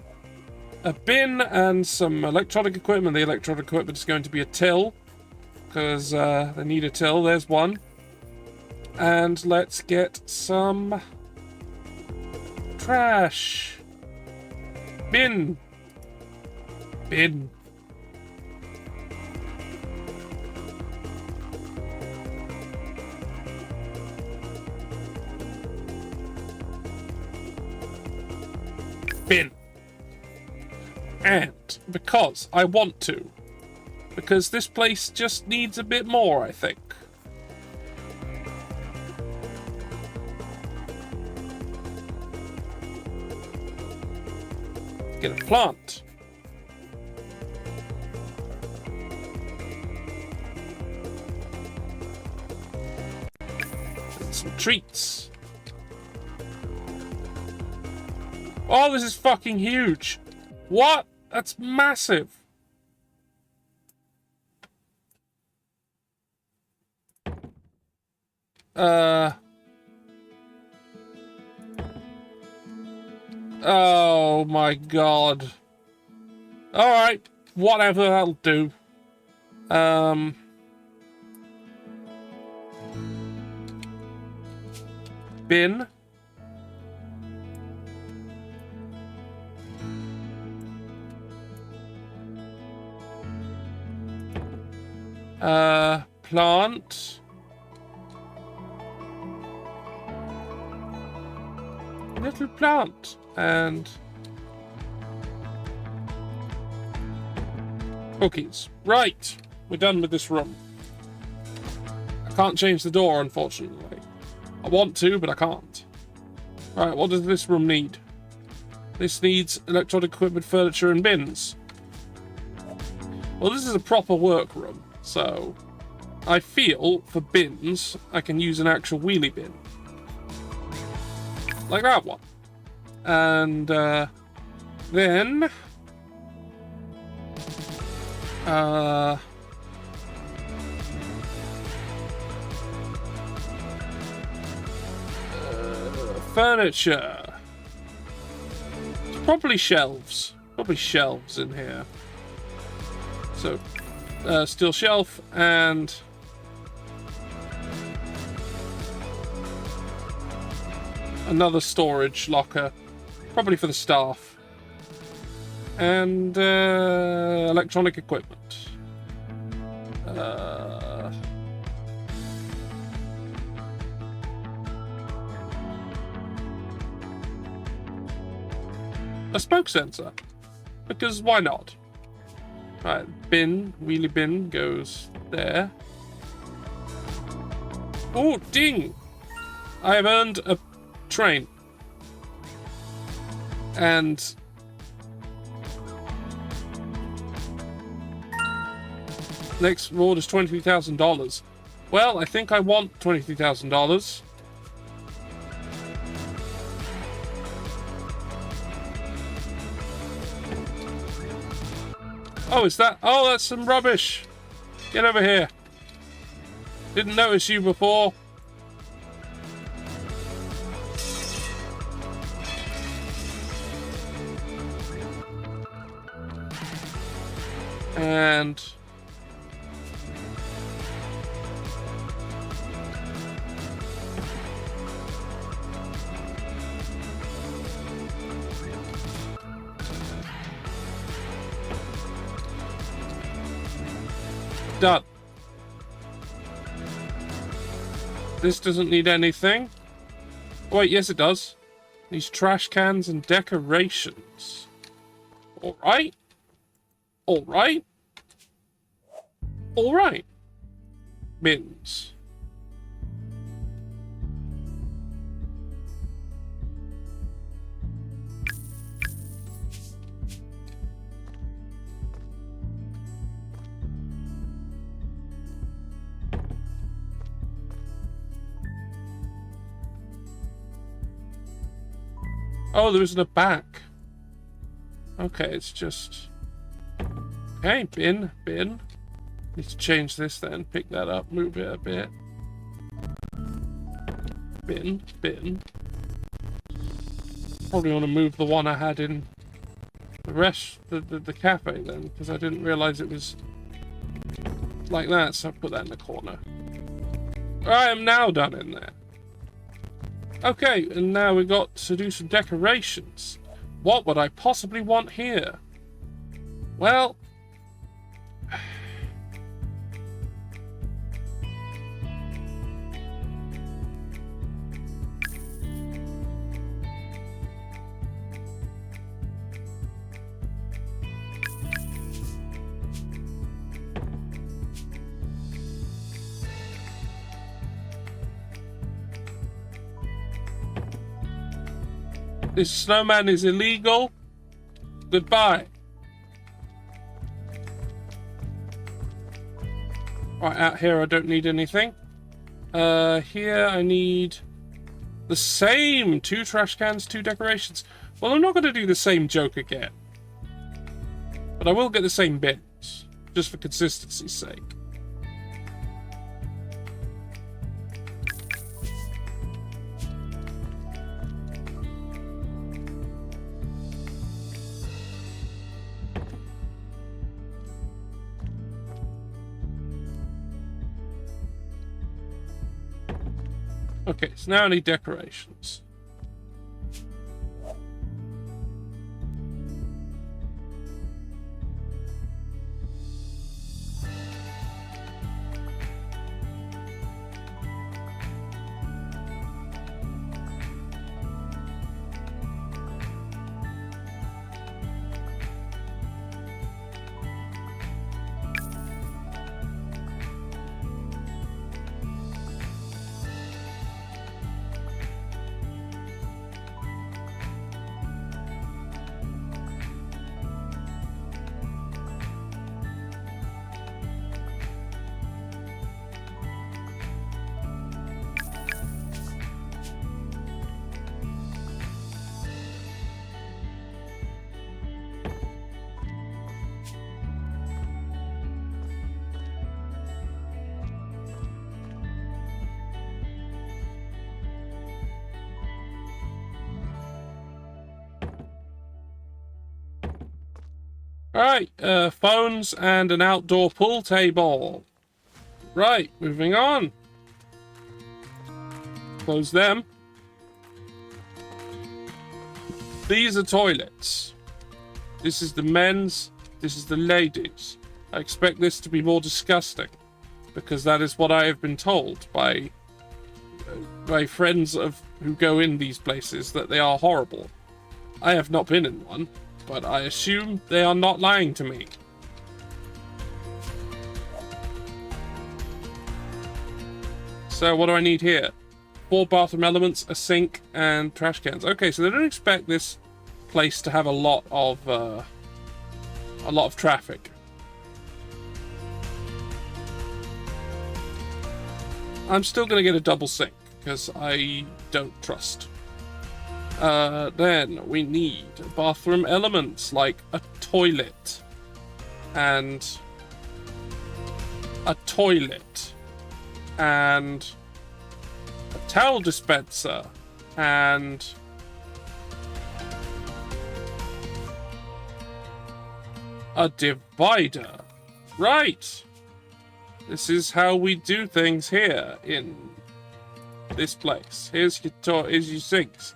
Speaker 1: bin and some electronic equipment. The electronic equipment is going to be a till, because they need a till. There's one. And let's get some trash. Bin. Bin. Bin. And because I want to. Because this place just needs a bit more, I think. Get a plant. And some treats. Oh, this is fucking huge. What? That's massive. Oh my god. Alright, whatever, that'll do. Bin. Plant. Little plant. And cookies. Right. We're done with this room. I can't change the door, unfortunately. I want to, but I can't. Right, what does this room need? This needs electronic equipment, furniture, and bins. Well, this is a proper workroom, so I feel for bins, I can use an actual wheelie bin. Like that one. And then furniture. Probably shelves. Probably shelves in here. So, steel shelf and another storage locker, probably for the staff, and electronic equipment. A smoke sensor, because why not? Right, bin, wheelie bin goes there. Oh, ding! I have earned a train. And next reward is $23,000. Well, I think I want $23,000. Oh, is that? Oh, that's some rubbish. Get over here. Didn't notice you before. And done. This doesn't need anything. Wait, yes it does. These trash cans and decorations. Alright. Alright. Alright. Bins. Oh, there isn't a back. Okay, it's just... Okay, bin. Need to change this then. Pick that up, move it a bit. Bin. Probably want to move the one I had in the cafe then, because I didn't realize it was like that, so I put that in the corner. I am now done in there. Okay, and now we got to do some decorations. What would I possibly want here? Well, this snowman is illegal. Goodbye. Right, out here I don't need anything. Here I need the same 2 trash cans, 2 decorations. Well, I'm not going to do the same joke again. But I will get the same bins, just for consistency's sake. Okay, so now I need decorations. Alright, phones and an outdoor pool table. Right, moving on. Close them. These are toilets. This is the men's, this is the ladies. I expect this to be more disgusting, because that is what I have been told by friends who go in these places, that they are horrible. I have not been in one, but I assume they are not lying to me. So what do I need here? 4 bathroom elements, a sink, and trash cans. Okay, so they don't expect this place to have a lot of traffic. I'm still going to get a double sink, because I don't trust. Then we need bathroom elements like a toilet and a toilet and a towel dispenser and a divider. Right. This is how we do things here in this place. Here's your sinks.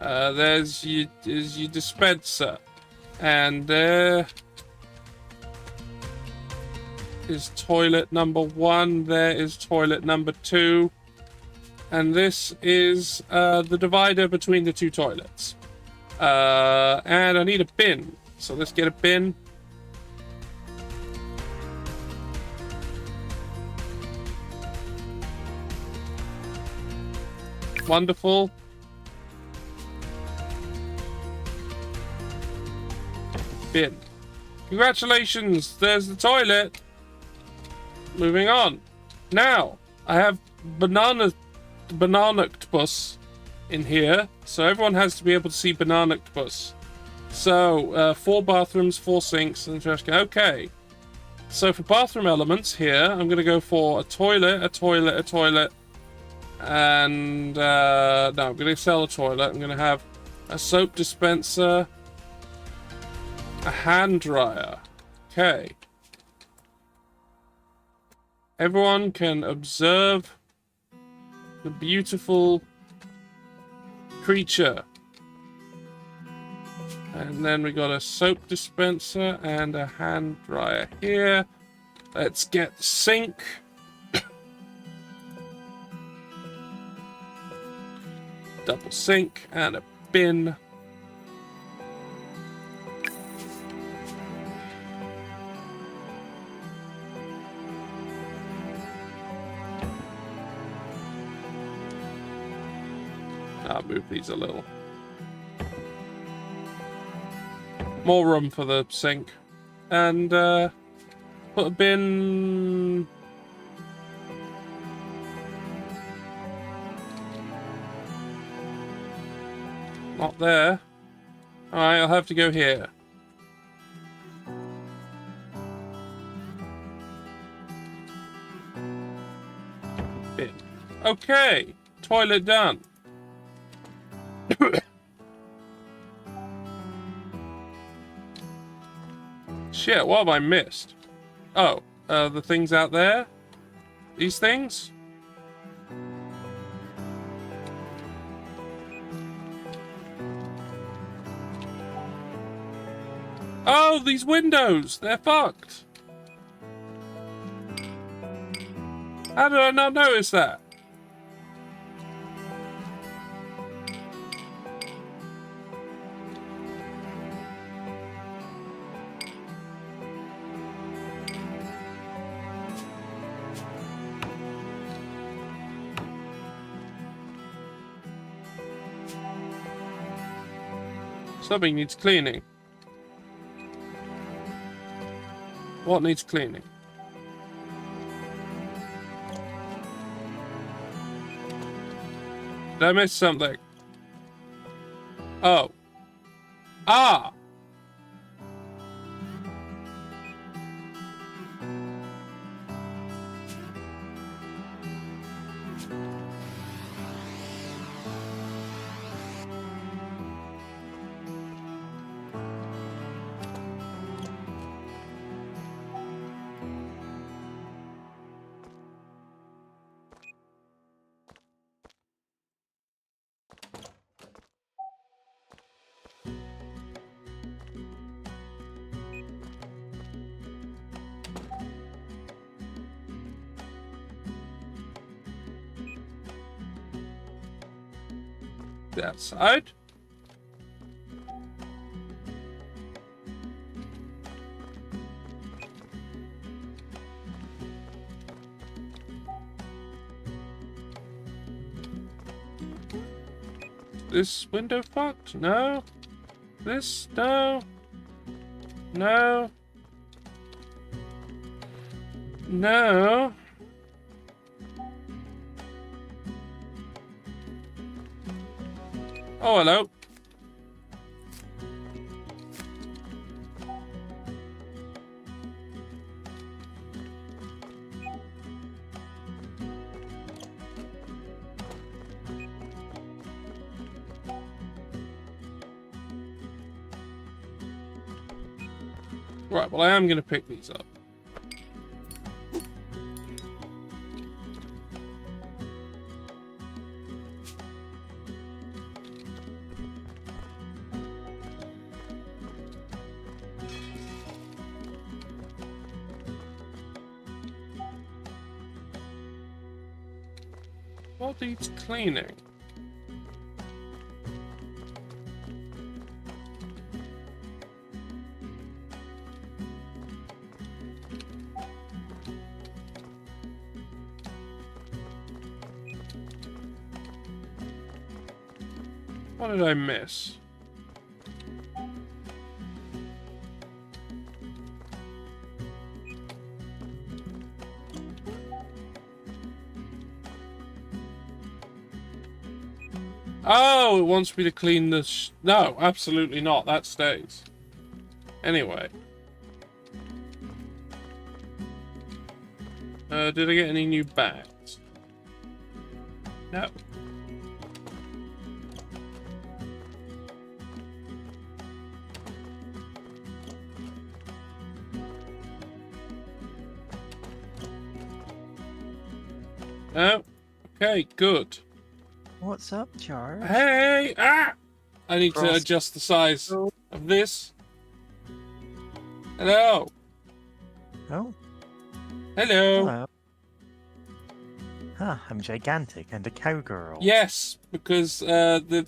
Speaker 1: There's your dispenser, and there is toilet number 1. There is toilet number 2, and this is the divider between the 2 toilets. And I need a bin, so let's get a bin. Wonderful. Bin. Congratulations, there's the toilet. Moving on. Now, I have bananoctopus in here, so everyone has to be able to see bananoctopus. So, 4 bathrooms, 4 sinks, and a trash can. Okay. So for bathroom elements here, I'm going to go for a toilet, a toilet, a toilet. And, no, I'm going to sell a toilet. I'm going to have a soap dispenser, a hand dryer. Okay. Everyone can observe the beautiful creature. And then we got a soap dispenser and a hand dryer here. Let's get the sink. Double sink and a bin. I'll move these a little. More room for the sink. And put a bin. Not there. Alright, I'll have to go here. Bin. Okay. Toilet done. Shit, what have I missed? Oh, the things out there? These things? Oh, these windows! They're fucked! How did I not notice that? Something needs cleaning. What needs cleaning? Did I miss something? Oh. Ah! That side. This window fucked? No. This? No. No. No. Oh, hello. Right, well, I am going to pick these up. What needs cleaning? What did I miss? Oh, it wants me to clean this. No, absolutely not. That stays. Anyway. Did I get any new bags? No. Oh, okay, good.
Speaker 4: What's up, Charge?
Speaker 1: Hey! Ah! I need to
Speaker 4: Frost.
Speaker 1: adjust the size of this. Hello!
Speaker 4: Oh,
Speaker 1: Hello!
Speaker 4: hello. Huh, I'm gigantic and a cowgirl.
Speaker 1: Yes, because the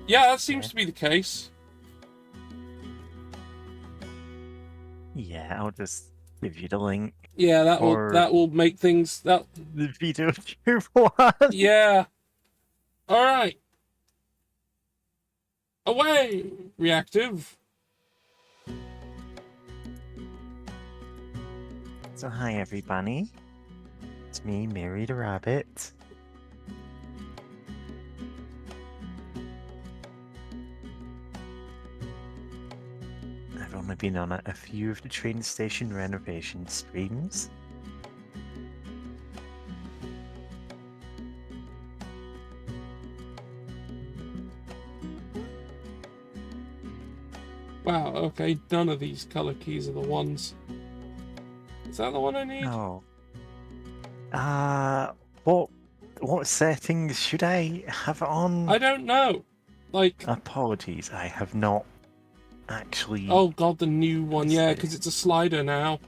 Speaker 1: yeah, that seems to be the case.
Speaker 4: Yeah, I'll just give you the link.
Speaker 1: Yeah,
Speaker 4: Or-
Speaker 1: that will make things that
Speaker 4: The video tube one.
Speaker 1: yeah. All right. Away, reactive.
Speaker 4: So hi everybody. It's me, Mary the Rabbit. I've only been on a few of the train station renovation streams.
Speaker 1: Wow. Okay, none of these color keys are the ones. Is that the one I need?
Speaker 4: Oh. What settings should I have it on?
Speaker 1: I don't know. Like,
Speaker 4: Apologies, I have not actually.
Speaker 1: oh god, the new one.
Speaker 4: Let's
Speaker 1: Yeah,
Speaker 4: see.
Speaker 1: because it's a slider now.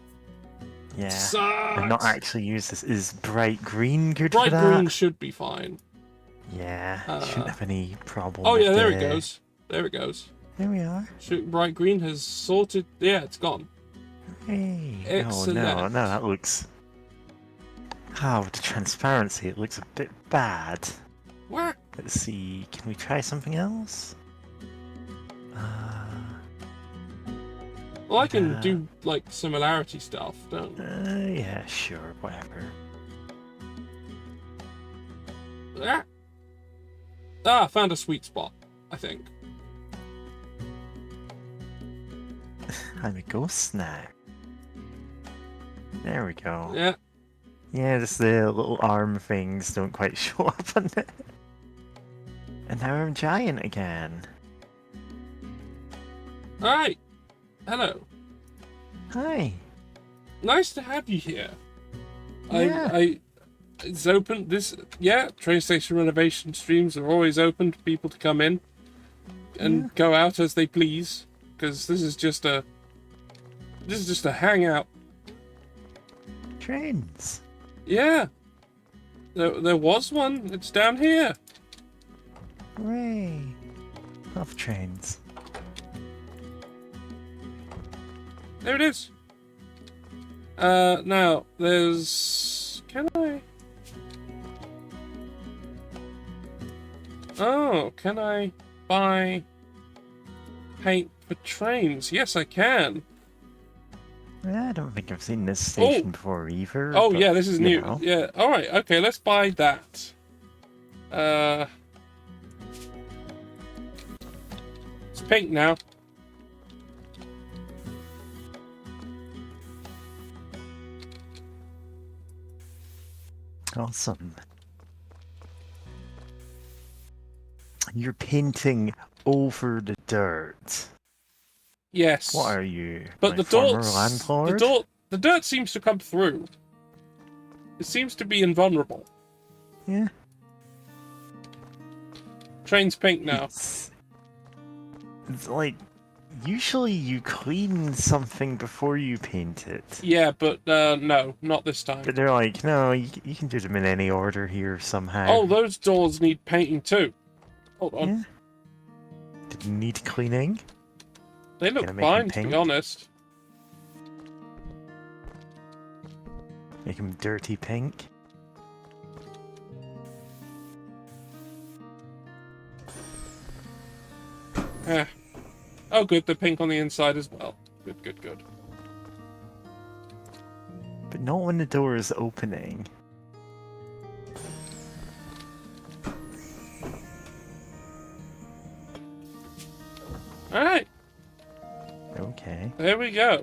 Speaker 4: Yeah.
Speaker 1: Sucks.
Speaker 4: I've not actually used this. Is bright green good for
Speaker 1: Bright
Speaker 4: that?
Speaker 1: green should be fine.
Speaker 4: Yeah,
Speaker 1: Uh,
Speaker 4: shouldn't have any problem.
Speaker 1: Oh yeah,
Speaker 4: with
Speaker 1: there
Speaker 4: the-
Speaker 1: it goes. There it goes.
Speaker 4: There we are.
Speaker 1: Bright green has sorted. Yeah, it's gone.
Speaker 4: Hey.
Speaker 1: Excellent.
Speaker 4: Oh no, that looks. Oh, with the transparency, it looks a bit bad.
Speaker 1: What?
Speaker 4: Let's see. Can we try something else?
Speaker 1: Well, I can
Speaker 4: Yeah.
Speaker 1: do like similarity stuff. Don't.
Speaker 4: Yeah, sure, whatever.
Speaker 1: Ah, found a sweet spot. I think.
Speaker 4: I'm a ghost now. There we go.
Speaker 1: Yeah.
Speaker 4: Yeah, just the little arm things don't quite show up on it. And now I'm giant again.
Speaker 1: All right. Hello.
Speaker 4: Hi.
Speaker 1: Nice to have you here.
Speaker 4: Yeah.
Speaker 1: It's open. Train station renovation streams are always open to people to come in and go out as they please. Because this is just a hangout.
Speaker 4: Trains.
Speaker 1: Yeah. There was one. It's down here.
Speaker 4: Hooray. Love trains.
Speaker 1: There it is. Now there's. Can I? Oh, can I buy paint for trains? Yes, I can.
Speaker 4: I don't think I've seen this station before either.
Speaker 1: Oh
Speaker 4: but,
Speaker 1: yeah, this is
Speaker 4: you
Speaker 1: new.
Speaker 4: know.
Speaker 1: Yeah. All right. Okay, let's buy that. It's pink now.
Speaker 4: Awesome. You're painting over the dirt.
Speaker 1: Yes.
Speaker 4: What are you?
Speaker 1: But
Speaker 4: my
Speaker 1: the
Speaker 4: former
Speaker 1: dirt,
Speaker 4: landlord?
Speaker 1: the dirt seems to come through. It seems to be invulnerable.
Speaker 4: Yeah.
Speaker 1: Train's pink now.
Speaker 4: It's like usually you clean something before you paint it.
Speaker 1: Yeah, but no, not this time.
Speaker 4: But they're like, no, you can do them in any order here somehow.
Speaker 1: Oh, those doors need painting too. Hold on.
Speaker 4: Yeah. Didn't need cleaning.
Speaker 1: They look
Speaker 4: Gonna make 'em
Speaker 1: fine, to be
Speaker 4: pink?
Speaker 1: honest.
Speaker 4: Make them dirty pink.
Speaker 1: Eh. Oh, good. They're pink on the inside as well. Good, good, good.
Speaker 4: But not when the door is opening.
Speaker 1: All right.
Speaker 4: Okay.
Speaker 1: There we go.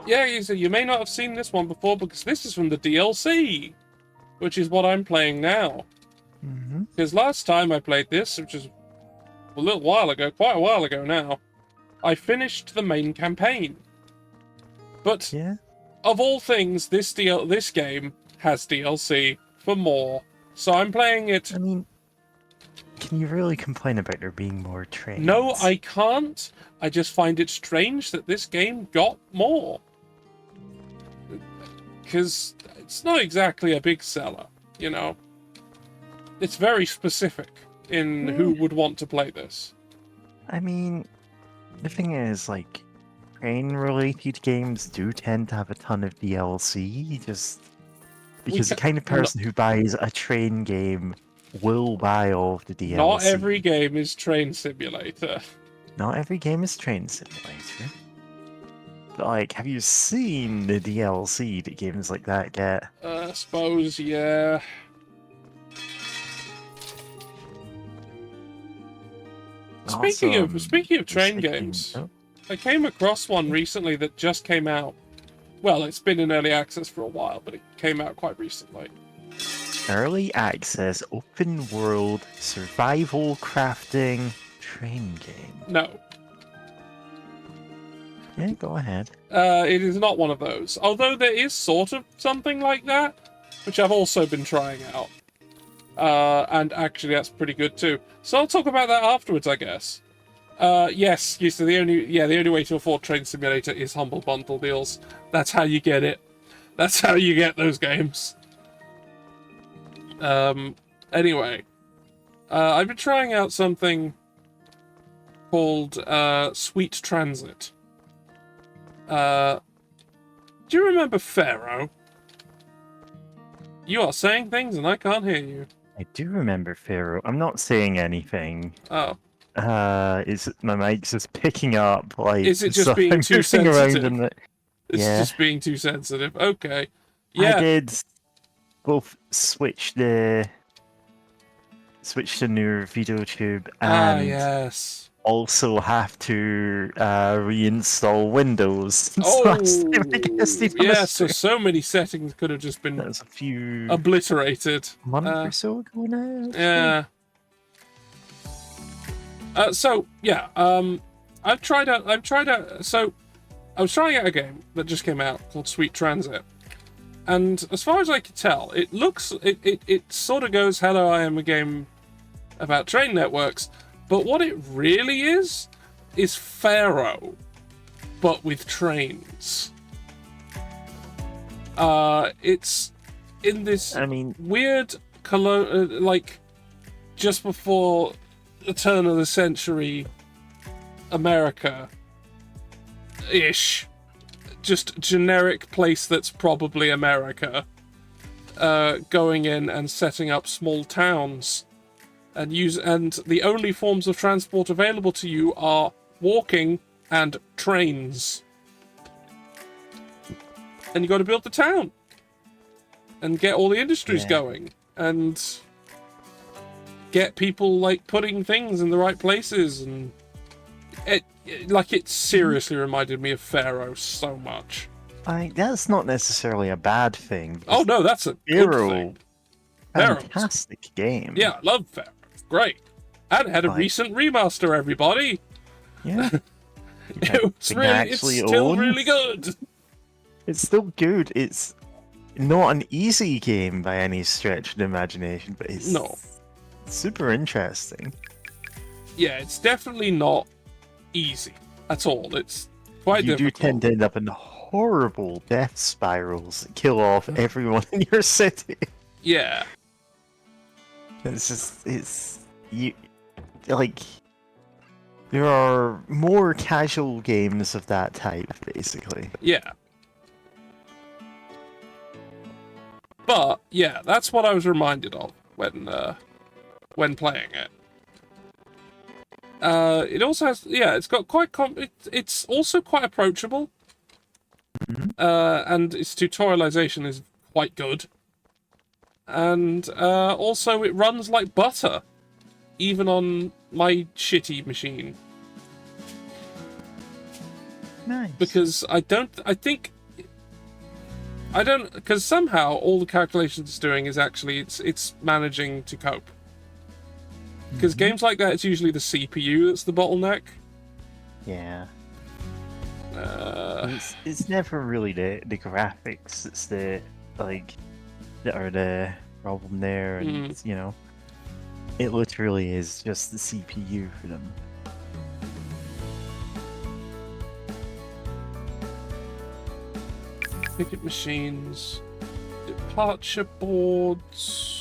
Speaker 1: Yeah, so you may not have seen this one before because this is from the DLC, which is what I'm playing now.
Speaker 4: Mm-hmm.
Speaker 1: Because last time I played this, which is a little while ago, quite a while ago now, I finished the main campaign. But
Speaker 4: Yeah.
Speaker 1: of all things, this game has DLC for more, so I'm playing it.
Speaker 4: I mean, can you really complain about there being more trains?
Speaker 1: No, I can't. I just find it strange that this game got more. Because it's not exactly a big seller, you know. It's very specific in who would want to play this.
Speaker 4: I mean, the thing is, like, train-related games do tend to have a ton of DLC, just because the kind of person who buys a train game will buy all of the DLC.
Speaker 1: Not every game is Train Simulator.
Speaker 4: Not every game is Train Simulator. But, like, have you seen the DLC that games like that get?
Speaker 1: I suppose, yeah. Speaking of train games, I came across one recently that just came out. Well, it's been in early access for a while, but it came out quite recently.
Speaker 4: Early access, open world, survival crafting, train game.
Speaker 1: No.
Speaker 4: Yeah, go ahead.
Speaker 1: It is not one of those. Although there is sort of something like that, which I've also been trying out. And actually that's pretty good too. So I'll talk about that afterwards, I guess. Yes, so the only way to afford Train Simulator is Humble Bundle deals. That's how you get it. That's how you get those games. Anyway. I've been trying out something called Sweet Transit. Do you remember Pharaoh? You are saying things and I can't hear you.
Speaker 4: I do remember Pharaoh. I'm not saying anything.
Speaker 1: Oh.
Speaker 4: Is my mic's just picking up? Like,
Speaker 1: is it just being too sensitive? It's
Speaker 4: yeah.
Speaker 1: just being too sensitive. Okay. Yeah.
Speaker 4: I did both switch the new video tube and
Speaker 1: yes.
Speaker 4: also have to reinstall Windows.
Speaker 1: Oh, yeah. So many settings could have just been
Speaker 4: There's a few
Speaker 1: obliterated.
Speaker 4: month or so ago now.
Speaker 1: Yeah. So yeah, I was trying out a game that just came out called Sweet Transit, and as far as I could tell, it sort of goes, hello, I am a game about train networks, but what it really is Pharaoh, but with trains. It's in this weird like just before the turn of the century America-ish, just generic place that's probably America, going in and setting up small towns, and the only forms of transport available to you are walking and trains, and you got to build the town and get all the industries going and get people like putting things in the right places, and it seriously reminded me of Pharaoh so much.
Speaker 4: That's not necessarily a bad thing.
Speaker 1: Oh no, that's a good thing.
Speaker 4: Fantastic game.
Speaker 1: Yeah, I love Pharaoh. Great. And had a recent remaster, everybody.
Speaker 4: Yeah.
Speaker 1: It's still really good.
Speaker 4: It's still good. It's not an easy game by any stretch of the imagination, but it's super interesting.
Speaker 1: Yeah, it's definitely not easy at all. It's quite difficult.
Speaker 4: You do tend to end up in horrible death spirals that kill off everyone in your city.
Speaker 1: Yeah.
Speaker 4: There are more casual games of that type, basically.
Speaker 1: Yeah. But yeah, that's what I was reminded of when playing it. It also has, it's got quite it's also quite approachable.
Speaker 4: Mm-hmm.
Speaker 1: And its tutorialization is quite good. And also it runs like butter, even on my shitty machine.
Speaker 4: Nice.
Speaker 1: Because I think I don't, because somehow all the calculations it's doing is actually it's managing to cope. Because games like that, it's usually the CPU that's the bottleneck.
Speaker 4: Yeah. It's never really the graphics. It's the that are the problem there, and you know, it literally is just the CPU for them.
Speaker 1: Ticket machines, departure boards.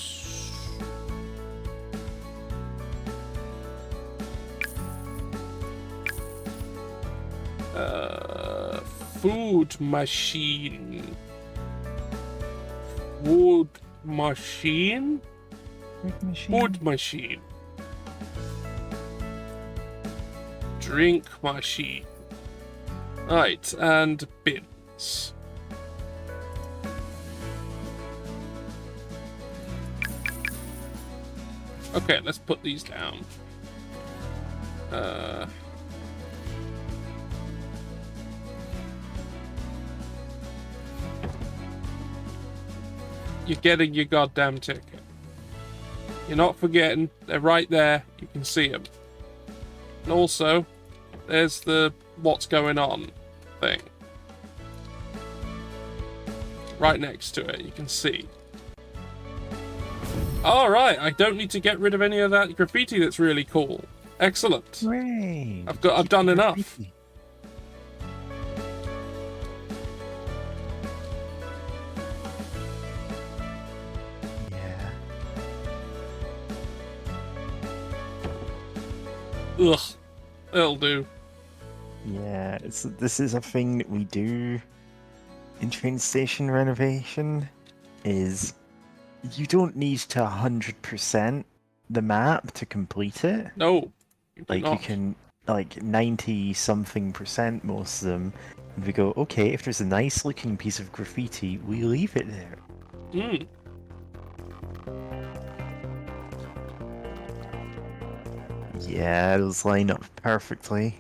Speaker 1: Food machine. Wood machine? Food machine. Drink machine. Right, and bins. Okay, let's put these down. You're getting your goddamn ticket. You're not forgetting. They're right there. You can see them. And also, there's the what's going on thing. Right next to it, you can see. Alright, I don't need to get rid of any of that graffiti that's really cool. Excellent.
Speaker 4: Hooray.
Speaker 1: I've done enough.
Speaker 4: Yeah.
Speaker 1: Ugh. It'll do.
Speaker 4: Yeah, this is a thing that we do in train station renovation, is you don't need to 100% the map to complete it.
Speaker 1: No.
Speaker 4: You can, 90 something percent most of them. And we go, okay, if there's a nice looking piece of graffiti, we leave it there. Yeah, those line up perfectly.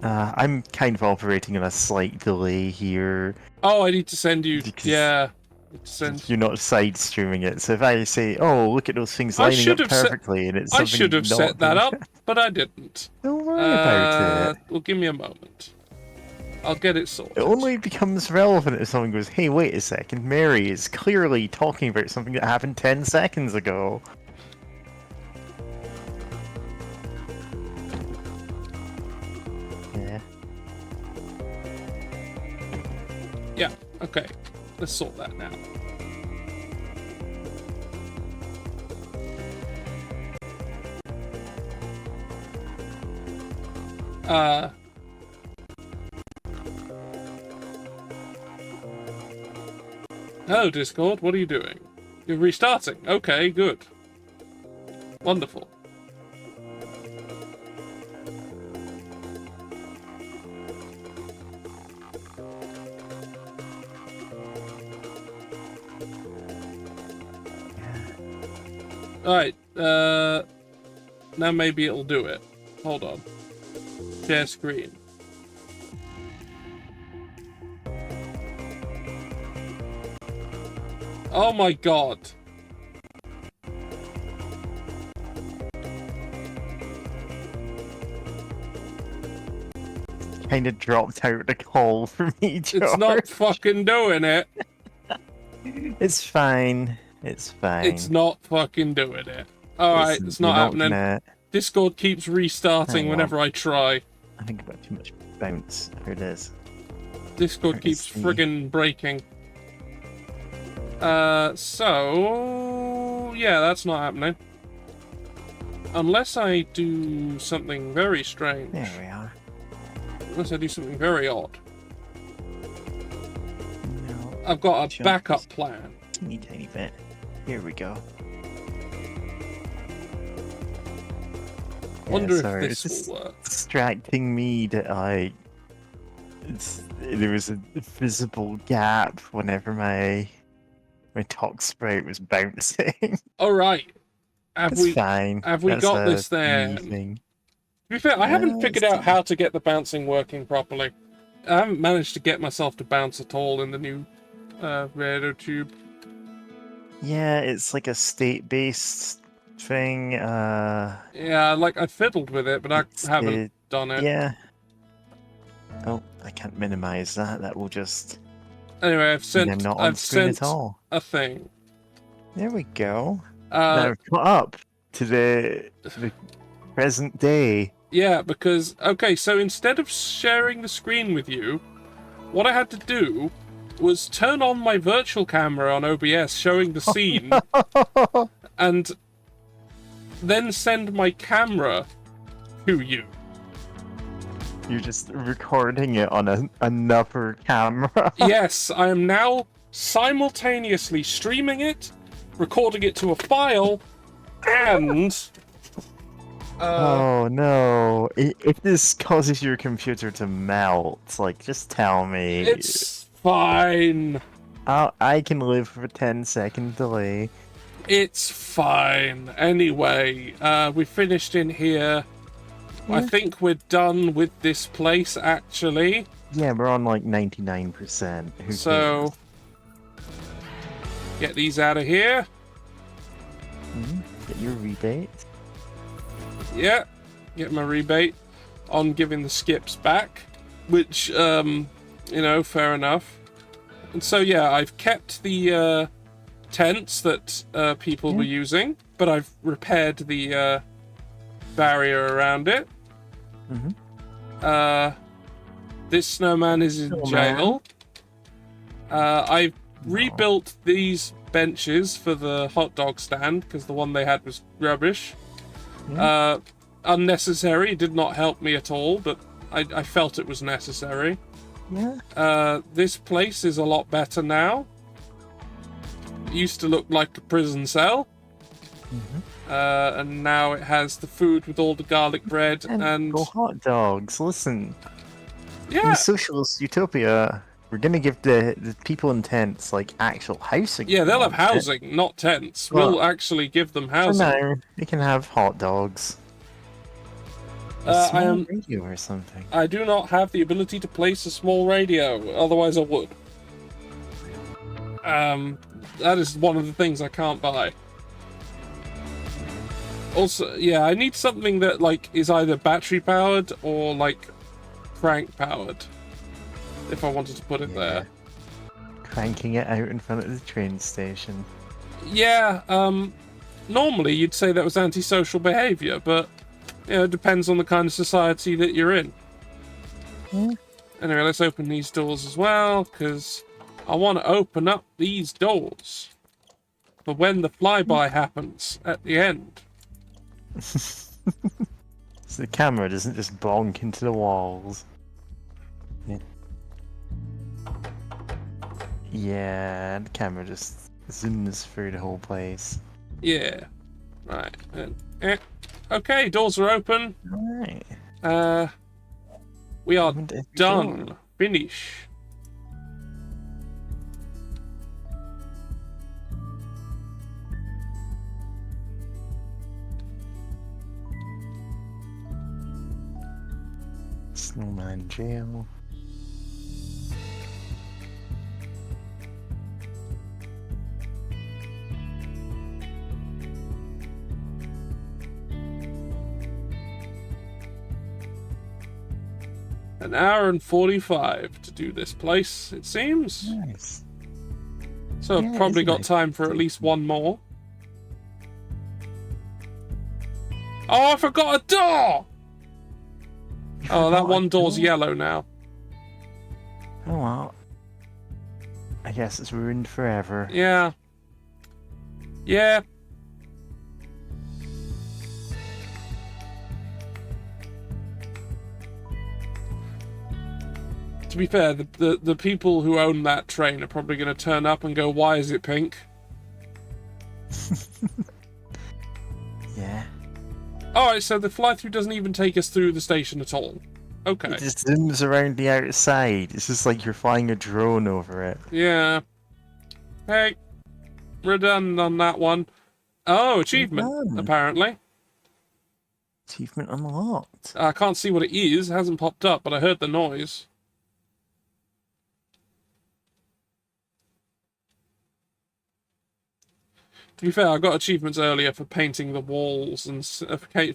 Speaker 4: I'm kind of operating on a slight delay here.
Speaker 1: Oh, I need to send you. Yeah.
Speaker 4: You're not side streaming it, so if I say, "Oh, look at those things lining up perfectly," and it's
Speaker 1: I
Speaker 4: something
Speaker 1: should have set that up, but I didn't.
Speaker 4: Don't worry about it.
Speaker 1: Well, give me a moment. I'll get it sorted.
Speaker 4: It only becomes relevant if someone goes, "Hey, wait a second, Mary is clearly talking about something that happened 10 seconds ago." Yeah.
Speaker 1: Yeah. Okay. Let's sort that now. Hello, Discord. What are you doing? You're restarting. Okay, good. Wonderful. Alright, now maybe it'll do it. Hold on. Share screen. Oh my god.
Speaker 4: Kind of dropped out the call for me, George.
Speaker 1: It's not fucking doing it.
Speaker 4: It's fine. It's fine.
Speaker 1: It's not fucking doing it. Alright, it's not happening. Discord keeps restarting whenever I try.
Speaker 4: I think about too much bounce. Here it is.
Speaker 1: Discord keeps friggin' breaking. So... yeah, that's not happening. Unless I do something very strange.
Speaker 4: There we are.
Speaker 1: Unless I do something very odd.
Speaker 4: No,
Speaker 1: I've got a backup plan.
Speaker 4: Teeny tiny bit. Here we go.
Speaker 1: Wonder
Speaker 4: if
Speaker 1: this will work.
Speaker 4: Distracting me that there was a visible gap whenever my talk sprite was bouncing.
Speaker 1: All right.
Speaker 4: Fine.
Speaker 1: Have we got this then? To be fair, I haven't figured out how to get the bouncing working properly. I haven't managed to get myself to bounce at all in the new radar tube?
Speaker 4: Yeah, it's like a state-based thing.
Speaker 1: Yeah, like I fiddled with it, but I
Speaker 4: It's
Speaker 1: haven't done it.
Speaker 4: Yeah. Oh, I can't minimize that. That will just
Speaker 1: Anyway,
Speaker 4: mean I'm not on
Speaker 1: I've
Speaker 4: screen
Speaker 1: sent
Speaker 4: at all.
Speaker 1: a thing.
Speaker 4: There we go.
Speaker 1: Uh,
Speaker 4: Now I've caught up to the present day.
Speaker 1: yeah, because okay, so instead of sharing the screen with you, what I had to do was turn on my virtual camera on OBS showing the scene and then send my camera to you.
Speaker 4: You're just recording it on another camera.
Speaker 1: Yes, I am now simultaneously streaming it, recording it to a file, and
Speaker 4: Oh no! If this causes your computer to melt, like, just tell me.
Speaker 1: it's fine.
Speaker 4: I can live with a 10-second delay.
Speaker 1: It's fine. Anyway, we finished in here. I think we're done with this place, actually.
Speaker 4: Yeah, we're on like 99%. Who
Speaker 1: So, get these out of here.
Speaker 4: cares? Get your rebate.
Speaker 1: Yeah, get my rebate on giving the skips back, which, you know, fair enough. And so, yeah, I've kept the tents that people were using, but I've repaired the barrier around it. This snowman is in jail. I've rebuilt these benches for the hot dog stand because the one they had was rubbish. Unnecessary, did not help me at all, but I felt it was necessary.
Speaker 4: Yeah.
Speaker 1: This place is a lot better now. It used to look like a prison cell. And now it has the food with all the garlic bread and
Speaker 4: go hot dogs. Listen, in
Speaker 1: yeah,
Speaker 4: socialist utopia, we're gonna give the people in tents like actual housing.
Speaker 1: yeah, they'll have
Speaker 4: For
Speaker 1: housing, not tents.
Speaker 4: Well,
Speaker 1: We'll actually give them
Speaker 4: For
Speaker 1: housing.
Speaker 4: now, they can have hot dogs. A
Speaker 1: I
Speaker 4: small
Speaker 1: am.
Speaker 4: radio or something.
Speaker 1: I do not have the ability to place a small radio, otherwise I would. That is one of the things I can't buy. Also, yeah, I need something that, like, is either battery-powered or, like, crank-powered. If I wanted to put it there.
Speaker 4: Cranking it out in front of the train station.
Speaker 1: Yeah, normally you'd say that was antisocial behaviour, but, you know, it depends on the kind of society that you're in. Anyway, let's open these doors as well, because I want to open up these doors for when the flyby happens at the end.
Speaker 4: So the camera doesn't just bonk into the walls. Yeah, the camera just zooms through the whole place.
Speaker 1: Yeah. Right. Okay, doors are open.
Speaker 4: Alright.
Speaker 1: We are
Speaker 4: Opened every
Speaker 1: done.
Speaker 4: door.
Speaker 1: Finish.
Speaker 4: Snowman jail.
Speaker 1: An hour and 45 to do this place, it seems.
Speaker 4: Nice.
Speaker 1: So
Speaker 4: Yeah,
Speaker 1: I've probably
Speaker 4: it's
Speaker 1: got
Speaker 4: nice.
Speaker 1: time for at least one more. Oh, I forgot a door! Oh, that one door's yellow now.
Speaker 4: Oh well. I guess it's ruined forever.
Speaker 1: Yeah. Yeah. To be fair, the people who own that train are probably going to turn up and go, why is it pink?
Speaker 4: Yeah.
Speaker 1: Alright, so the fly-through doesn't even take us through the station at all. Okay.
Speaker 4: It just zooms around the outside. It's just like you're flying a drone over it.
Speaker 1: Yeah. Hey. We're done on that one. Oh, achievement,
Speaker 4: done.
Speaker 1: apparently.
Speaker 4: Achievement unlocked.
Speaker 1: I can't see what it is. It hasn't popped up, but I heard the noise. To be fair, I got achievements earlier for painting the walls and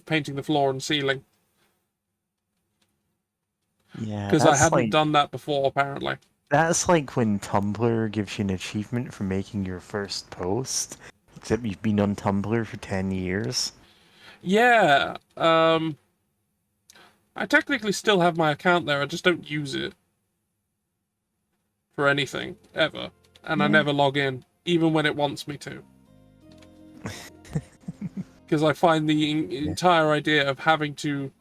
Speaker 1: painting the floor and ceiling.
Speaker 4: Yeah,
Speaker 1: Because I
Speaker 4: that's
Speaker 1: hadn't
Speaker 4: like
Speaker 1: done that before, apparently.
Speaker 4: that's like when Tumblr gives you an achievement for making your first post, except you've been on Tumblr for 10 years.
Speaker 1: Yeah, I technically still have my account there, I just don't use it for anything, ever. And I
Speaker 4: Yeah.
Speaker 1: never log in, even when it wants me to. Because I find the entire idea of having to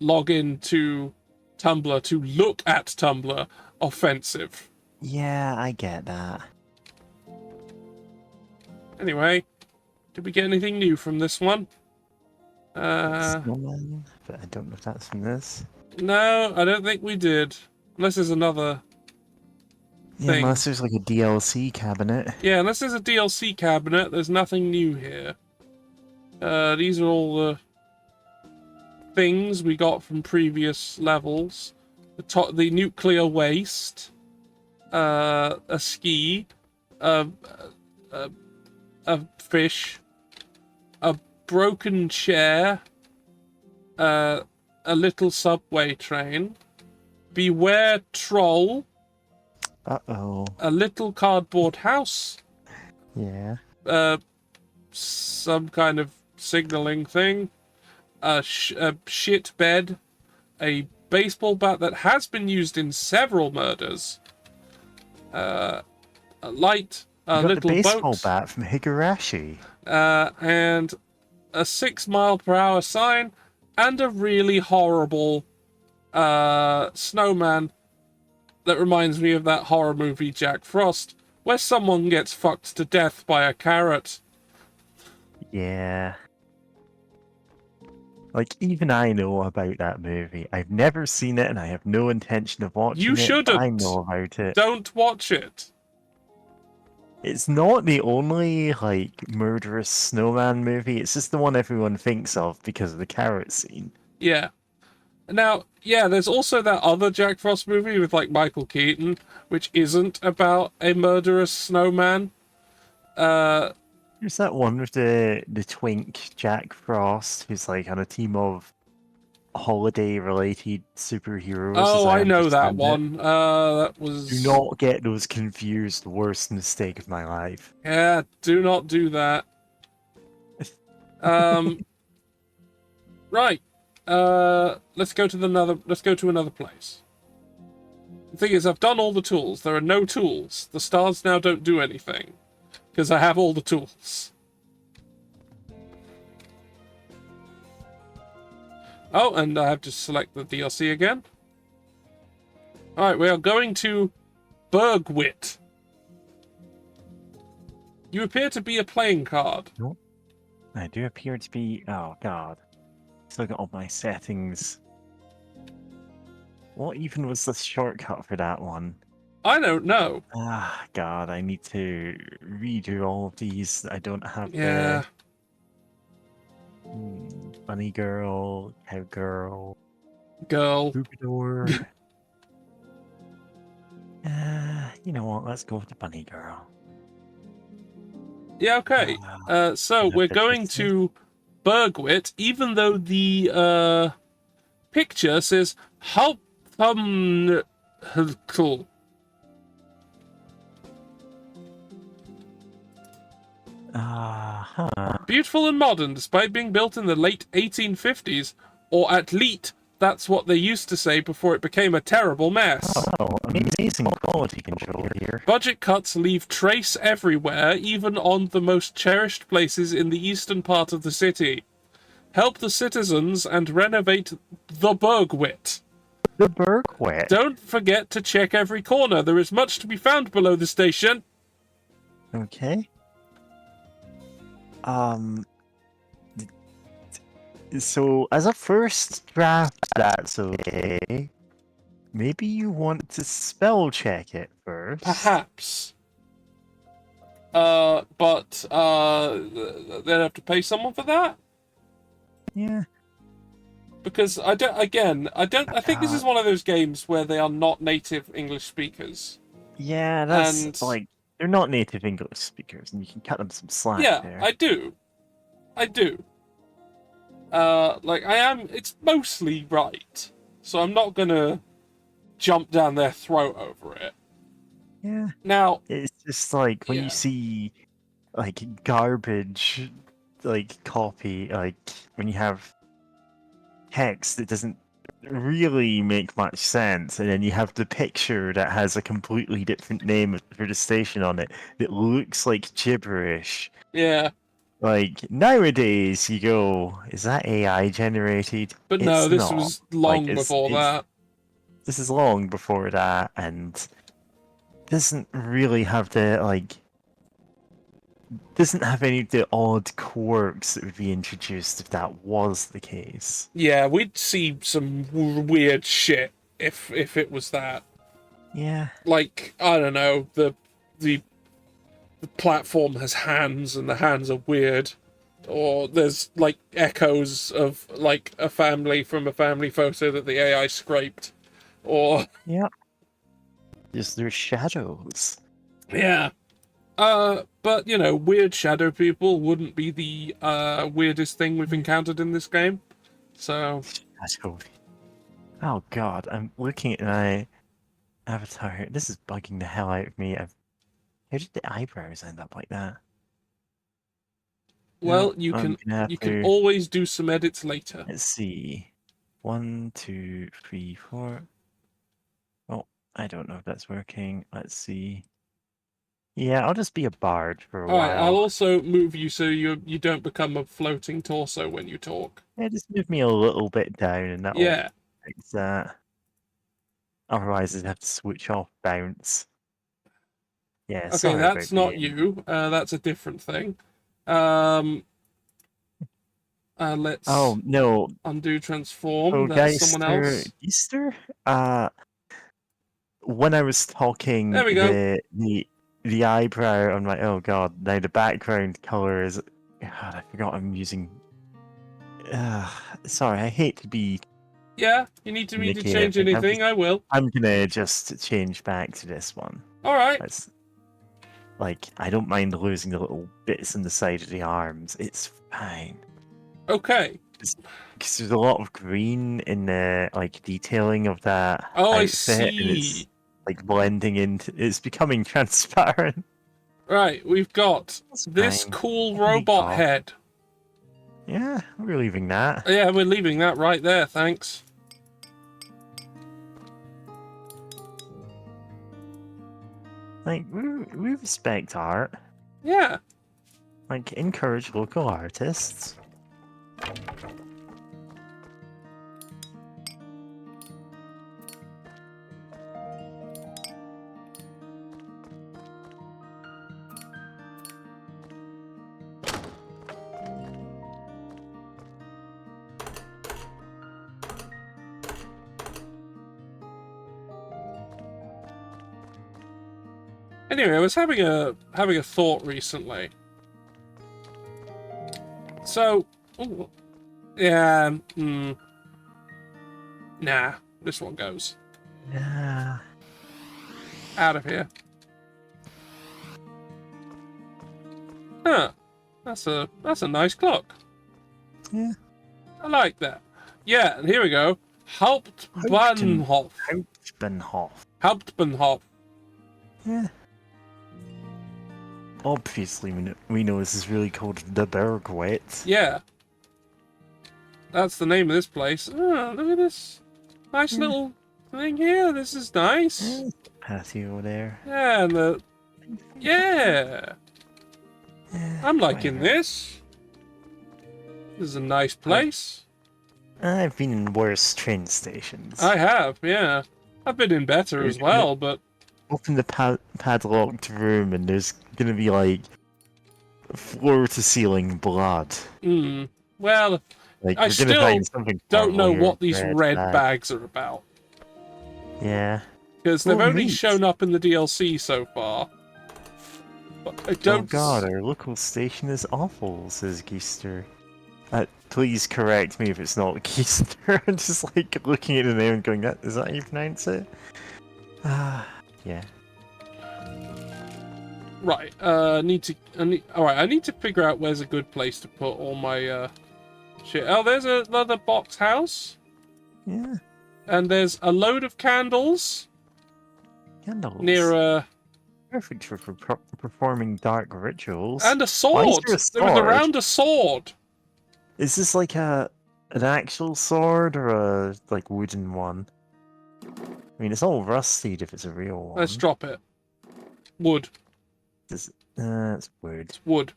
Speaker 1: log into Tumblr to look at Tumblr offensive.
Speaker 4: Yeah, I get that.
Speaker 1: Anyway, did we get anything new from this one?
Speaker 4: Snowman, but I don't know if that's from this.
Speaker 1: No, I don't think we did. Unless there's another
Speaker 4: Yeah,
Speaker 1: thing.
Speaker 4: unless there's like a DLC cabinet.
Speaker 1: Yeah, unless there's a DLC cabinet, there's nothing new here. These are all the things we got from previous levels. The nuclear waste, a ski, a fish, a broken chair, a little subway train, beware troll,
Speaker 4: Uh-oh.
Speaker 1: a little cardboard house,
Speaker 4: Yeah.
Speaker 1: some kind of signaling thing, a shit bed, a baseball bat that has been used in several murders, a light, a
Speaker 4: You got
Speaker 1: little
Speaker 4: the baseball
Speaker 1: boat,
Speaker 4: bat from Higurashi.
Speaker 1: and a 6-mile-per-hour sign, and a really horrible snowman that reminds me of that horror movie Jack Frost, where someone gets fucked to death by a carrot.
Speaker 4: Yeah. Like, even I know about that movie. I've never seen it, and I have no intention of watching
Speaker 1: You
Speaker 4: it, but I
Speaker 1: shouldn't.
Speaker 4: know about it.
Speaker 1: Don't watch it.
Speaker 4: It's not the only, like, murderous snowman movie. It's just the one everyone thinks of because of the carrot scene.
Speaker 1: Yeah. Now, yeah, there's also that other Jack Frost movie with, like, Michael Keaton, which isn't about a murderous snowman.
Speaker 4: There's that one with the twink Jack Frost, who's, like, on a team of holiday-related superheroes.
Speaker 1: Oh,
Speaker 4: as
Speaker 1: I know that
Speaker 4: understand it.
Speaker 1: one. That was...
Speaker 4: Do not get those confused. Worst mistake of my life.
Speaker 1: Yeah, do not do that. Right. Let's go to another place. The thing is, I've done all the tools. There are no tools. The stars now don't do anything. Because I have all the tools. Oh, and I have to select the DLC again. Alright, we are going to Bergwit. You appear to be a playing card.
Speaker 4: Nope. I do appear to be... Oh, God. Still got all my settings. What even was the shortcut for that one?
Speaker 1: I don't know.
Speaker 4: Ah, God, I need to redo all of these. I don't have
Speaker 1: Yeah.
Speaker 4: the... Bunny girl, cowgirl,
Speaker 1: Girl.
Speaker 4: troubadour. You know what? Let's go with the bunny girl.
Speaker 1: Yeah, okay. So we're going to Bergwit, even though the picture says Haupthamnhügel. Beautiful and modern, despite being built in the late 1850s, or at least that's what they used to say before it became a terrible mess.
Speaker 4: Oh, amazing quality control here.
Speaker 1: Budget cuts leave trace everywhere, even on the most cherished places in the eastern part of the city. Help the citizens and renovate the Bergwit.
Speaker 4: The Bergwit.
Speaker 1: Don't forget to check every corner. There is much to be found below the station.
Speaker 4: Okay. So, as a first draft, that's okay. Maybe you want to spell check it first.
Speaker 1: Perhaps. But they'd have to pay someone for that?
Speaker 4: Yeah.
Speaker 1: Because I think this is one of those games where they are not native English speakers.
Speaker 4: Yeah, that's
Speaker 1: And-
Speaker 4: like they're not native English speakers, and you can cut them some slack
Speaker 1: Yeah,
Speaker 4: there.
Speaker 1: I do. I do. Like, it's mostly right. So I'm not gonna jump down their throat over it.
Speaker 4: Yeah.
Speaker 1: Now,
Speaker 4: It's just like when you
Speaker 1: yeah.
Speaker 4: see like garbage like copy, like when you have text that doesn't really make much sense, and then you have the picture that has a completely different name for the station on it that looks like gibberish.
Speaker 1: Yeah.
Speaker 4: Like nowadays you go, is that AI generated?
Speaker 1: But no,
Speaker 4: It's
Speaker 1: this
Speaker 4: not.
Speaker 1: was
Speaker 4: Like
Speaker 1: long before that.
Speaker 4: this is long before that, and doesn't really have the doesn't have any of the odd quirks that would be introduced if that was the case.
Speaker 1: Yeah, we'd see some weird shit if it was that.
Speaker 4: Yeah.
Speaker 1: Like, I don't know, the platform has hands and the hands are weird. Or there's like echoes of like a family from a family photo that the AI scraped. Or
Speaker 4: Yeah. Just their shadows.
Speaker 1: yeah. But you know, weird shadow people wouldn't be the weirdest thing we've encountered in this game. So
Speaker 4: Shadow. Oh god, I'm looking at my avatar here. This is bugging the hell out of me. How did the eyebrows end up like that?
Speaker 1: well,
Speaker 4: No, I'm gonna have
Speaker 1: you can
Speaker 4: to.
Speaker 1: always do some edits later.
Speaker 4: Let's see. 1, 2, 3, 4. Oh, I don't know if that's working. Let's see. Yeah, I'll just be a bard for a
Speaker 1: Alright, I'll
Speaker 4: while.
Speaker 1: also move you so you don't become a floating torso when you talk.
Speaker 4: Yeah, just move me a little bit down and that'll
Speaker 1: Yeah.
Speaker 4: fix that. Otherwise, I'd have to switch off bounce. Yeah,
Speaker 1: Okay,
Speaker 4: sorry
Speaker 1: that's
Speaker 4: about
Speaker 1: not
Speaker 4: being.
Speaker 1: you. That's a different thing. Um, let's
Speaker 4: Oh no!
Speaker 1: undo transform.
Speaker 4: Oh,
Speaker 1: That's someone
Speaker 4: Geister,
Speaker 1: else.
Speaker 4: Easter? When I was talking,
Speaker 1: There we go.
Speaker 4: the eyebrow, I'm like, oh god. Now the background color is. God, I forgot I'm using. Sorry, I hate to be
Speaker 1: Yeah, you need me to
Speaker 4: Nicky and
Speaker 1: change
Speaker 4: everything.
Speaker 1: anything, I will.
Speaker 4: I'm gonna just change back to this one.
Speaker 1: Alright.
Speaker 4: That's like I don't mind losing the little bits in the side of the arms. It's fine.
Speaker 1: Okay.
Speaker 4: Because there's a lot of green in the like detailing of that
Speaker 1: Oh, I
Speaker 4: outfit, and it's
Speaker 1: see.
Speaker 4: like blending into. It's becoming transparent.
Speaker 1: Right, we've got
Speaker 4: That's
Speaker 1: this
Speaker 4: fine.
Speaker 1: cool
Speaker 4: I can make
Speaker 1: robot
Speaker 4: off.
Speaker 1: head.
Speaker 4: Yeah, we're leaving that.
Speaker 1: Yeah, we're leaving that right there, thanks.
Speaker 4: Like we respect art.
Speaker 1: Yeah.
Speaker 4: Like encourage local artists.
Speaker 1: Anyway, I was having a thought recently. So, ooh, yeah, nah, this one goes
Speaker 4: Yeah.
Speaker 1: out of here. Huh? That's a nice clock.
Speaker 4: Yeah.
Speaker 1: I like that. Yeah, and here we go. Hauptbahnhof.
Speaker 4: Hauptbahnhof.
Speaker 1: Hauptbahnhof.
Speaker 4: Yeah. Obviously, we know this is really called the Bergwet.
Speaker 1: Yeah. That's the name of this place. Oh, look at this nice little thing here. This is nice.
Speaker 4: Yeah, patio there.
Speaker 1: Yeah, and yeah. I'm liking
Speaker 4: whatever.
Speaker 1: this. This is a nice place.
Speaker 4: I've been in worse train stations.
Speaker 1: I have, yeah. I've been in better as well, but
Speaker 4: Open the padlocked room and there's gonna be like floor to ceiling blood.
Speaker 1: well,
Speaker 4: Like
Speaker 1: I
Speaker 4: you're gonna
Speaker 1: still
Speaker 4: find something.
Speaker 1: don't know
Speaker 4: horrible
Speaker 1: what these
Speaker 4: here,
Speaker 1: red
Speaker 4: bag.
Speaker 1: bags are about.
Speaker 4: Yeah.
Speaker 1: Because they've only
Speaker 4: neat.
Speaker 1: shown up in the DLC so far. But I
Speaker 4: Oh
Speaker 1: don't...
Speaker 4: god, our local station is awful, says Geister. Please correct me if it's not Geister. I'm just like looking at the name and going, is that how you pronounce it? Yeah.
Speaker 1: Right. All right. I need to figure out where's a good place to put all my shit. Oh, there's another box house,
Speaker 4: Yeah,
Speaker 1: and there's a load of candles
Speaker 4: candles.
Speaker 1: near
Speaker 4: Perfect for performing dark rituals.
Speaker 1: and a
Speaker 4: Why is
Speaker 1: sword.
Speaker 4: there a
Speaker 1: There was
Speaker 4: sword?
Speaker 1: around a sword.
Speaker 4: Is this like an actual sword or a like wooden one? I mean, it's all rusted if it's a real one.
Speaker 1: Let's drop it. Wood.
Speaker 4: It's weird.
Speaker 1: It's wood.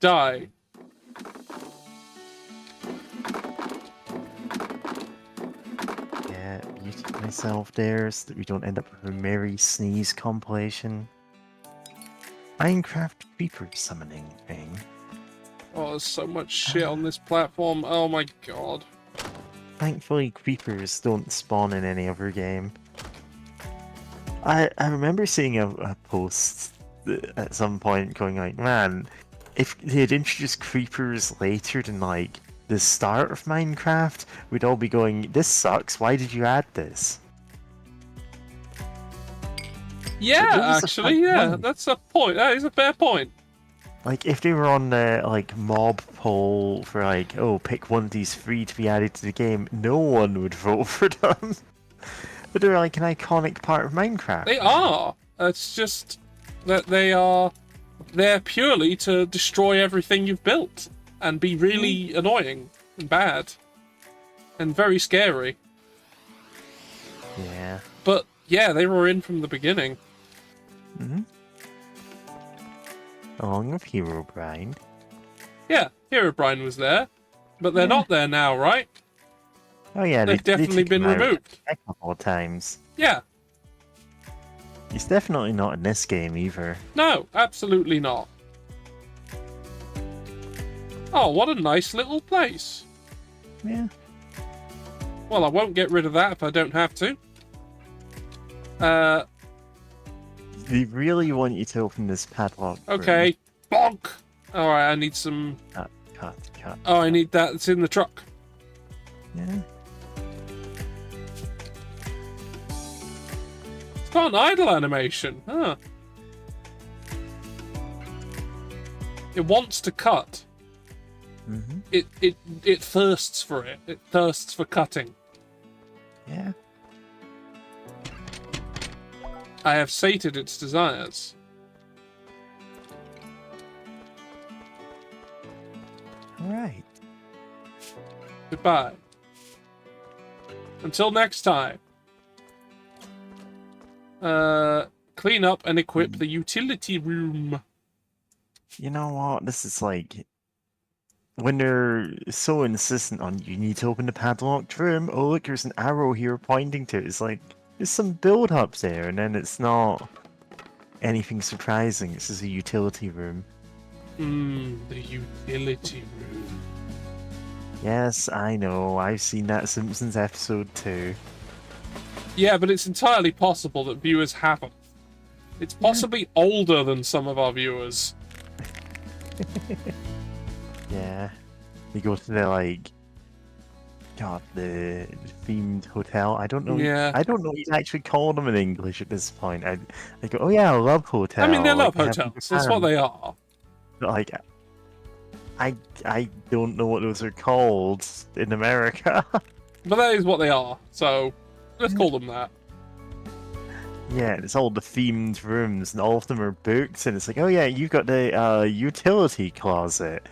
Speaker 1: Die.
Speaker 4: Yeah, mute myself there so that we don't end up with a Mary Sneeze compilation. Minecraft creeper summoning thing.
Speaker 1: Oh, there's so much shit on this platform. Oh my god.
Speaker 4: Thankfully, creepers don't spawn in any other game. I remember seeing a post at some point going like, man, if they had introduced creepers later than like the start of Minecraft, we'd all be going, this sucks, why did you add this?
Speaker 1: Yeah,
Speaker 4: was a
Speaker 1: actually,
Speaker 4: fun
Speaker 1: yeah,
Speaker 4: point.
Speaker 1: that's a point. That is a fair point.
Speaker 4: Like, if they were on the, like, mob poll for, like, oh, pick one of these three to be added to the game, no one would vote for them. But they're, like, an iconic part of Minecraft.
Speaker 1: They are. It's just that they are there purely to destroy everything you've built and be really annoying and bad and very scary.
Speaker 4: Yeah.
Speaker 1: But yeah, they were in from the beginning.
Speaker 4: Mm-hmm. Along with Herobrine.
Speaker 1: Yeah, Herobrine was there, but they're
Speaker 4: Yeah.
Speaker 1: not there now, right?
Speaker 4: Oh yeah,
Speaker 1: They've definitely
Speaker 4: took
Speaker 1: been
Speaker 4: him out
Speaker 1: removed.
Speaker 4: a couple of times.
Speaker 1: Yeah,
Speaker 4: He's definitely not in this game either.
Speaker 1: no, absolutely not. Oh, what a nice little place.
Speaker 4: Yeah.
Speaker 1: Well, I won't get rid of that if I don't have to.
Speaker 4: They really want you to open this padlock. room.
Speaker 1: Okay. Bonk! Alright, I need some...
Speaker 4: Cut.
Speaker 1: Oh, I need that. It's in the truck.
Speaker 4: Yeah.
Speaker 1: It's got an idle animation. Huh. It wants to cut.
Speaker 4: Mm-hmm.
Speaker 1: It thirsts for it. It thirsts for cutting.
Speaker 4: Yeah.
Speaker 1: I have sated its desires.
Speaker 4: Alright.
Speaker 1: Goodbye. Until next time. Clean up and equip the utility room.
Speaker 4: You know what? This is like when they're so insistent on you need to open the padlocked room. Oh look, there's an arrow here pointing to it. It's like there's some build up there, and then it's not anything surprising. It's just a utility room.
Speaker 1: The utility room.
Speaker 4: Yes, I know. I've seen that Simpsons episode too.
Speaker 1: Yeah, but it's entirely possible that viewers haven't. It's possibly older than some of our viewers.
Speaker 4: Yeah. You go to the like God, the themed hotel. I don't know.
Speaker 1: Yeah.
Speaker 4: I don't know what you'd actually call them in English at this point. I go, oh yeah, I love hotel.
Speaker 1: I mean, they love
Speaker 4: like they have in
Speaker 1: hotels. That's what
Speaker 4: Japan.
Speaker 1: they are.
Speaker 4: But, like, I don't know what those are called in America.
Speaker 1: But that is what they are. So, let's call them that.
Speaker 4: Yeah, it's all the themed rooms, and all of them are booked, and it's like, oh yeah, you've got the utility closet.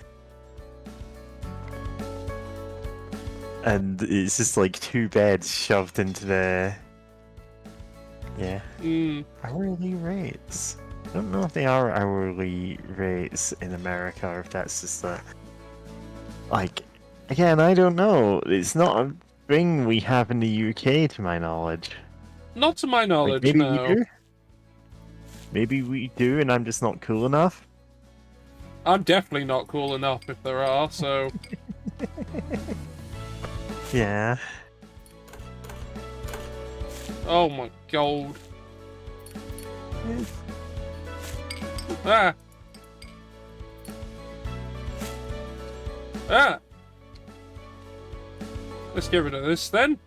Speaker 4: And it's just like two beds shoved into the... Yeah. Hourly rates. I don't know if they are hourly rates in America, or if that's just a... Like, again, I don't know. It's not a thing we have in the UK, to my knowledge.
Speaker 1: Not to my
Speaker 4: Like,
Speaker 1: knowledge,
Speaker 4: maybe
Speaker 1: no.
Speaker 4: we do? Maybe we do, and I'm just not cool enough?
Speaker 1: I'm definitely not cool enough if there are, so...
Speaker 4: Yeah.
Speaker 1: Oh my god. Ah! Ah! Let's get rid of this then.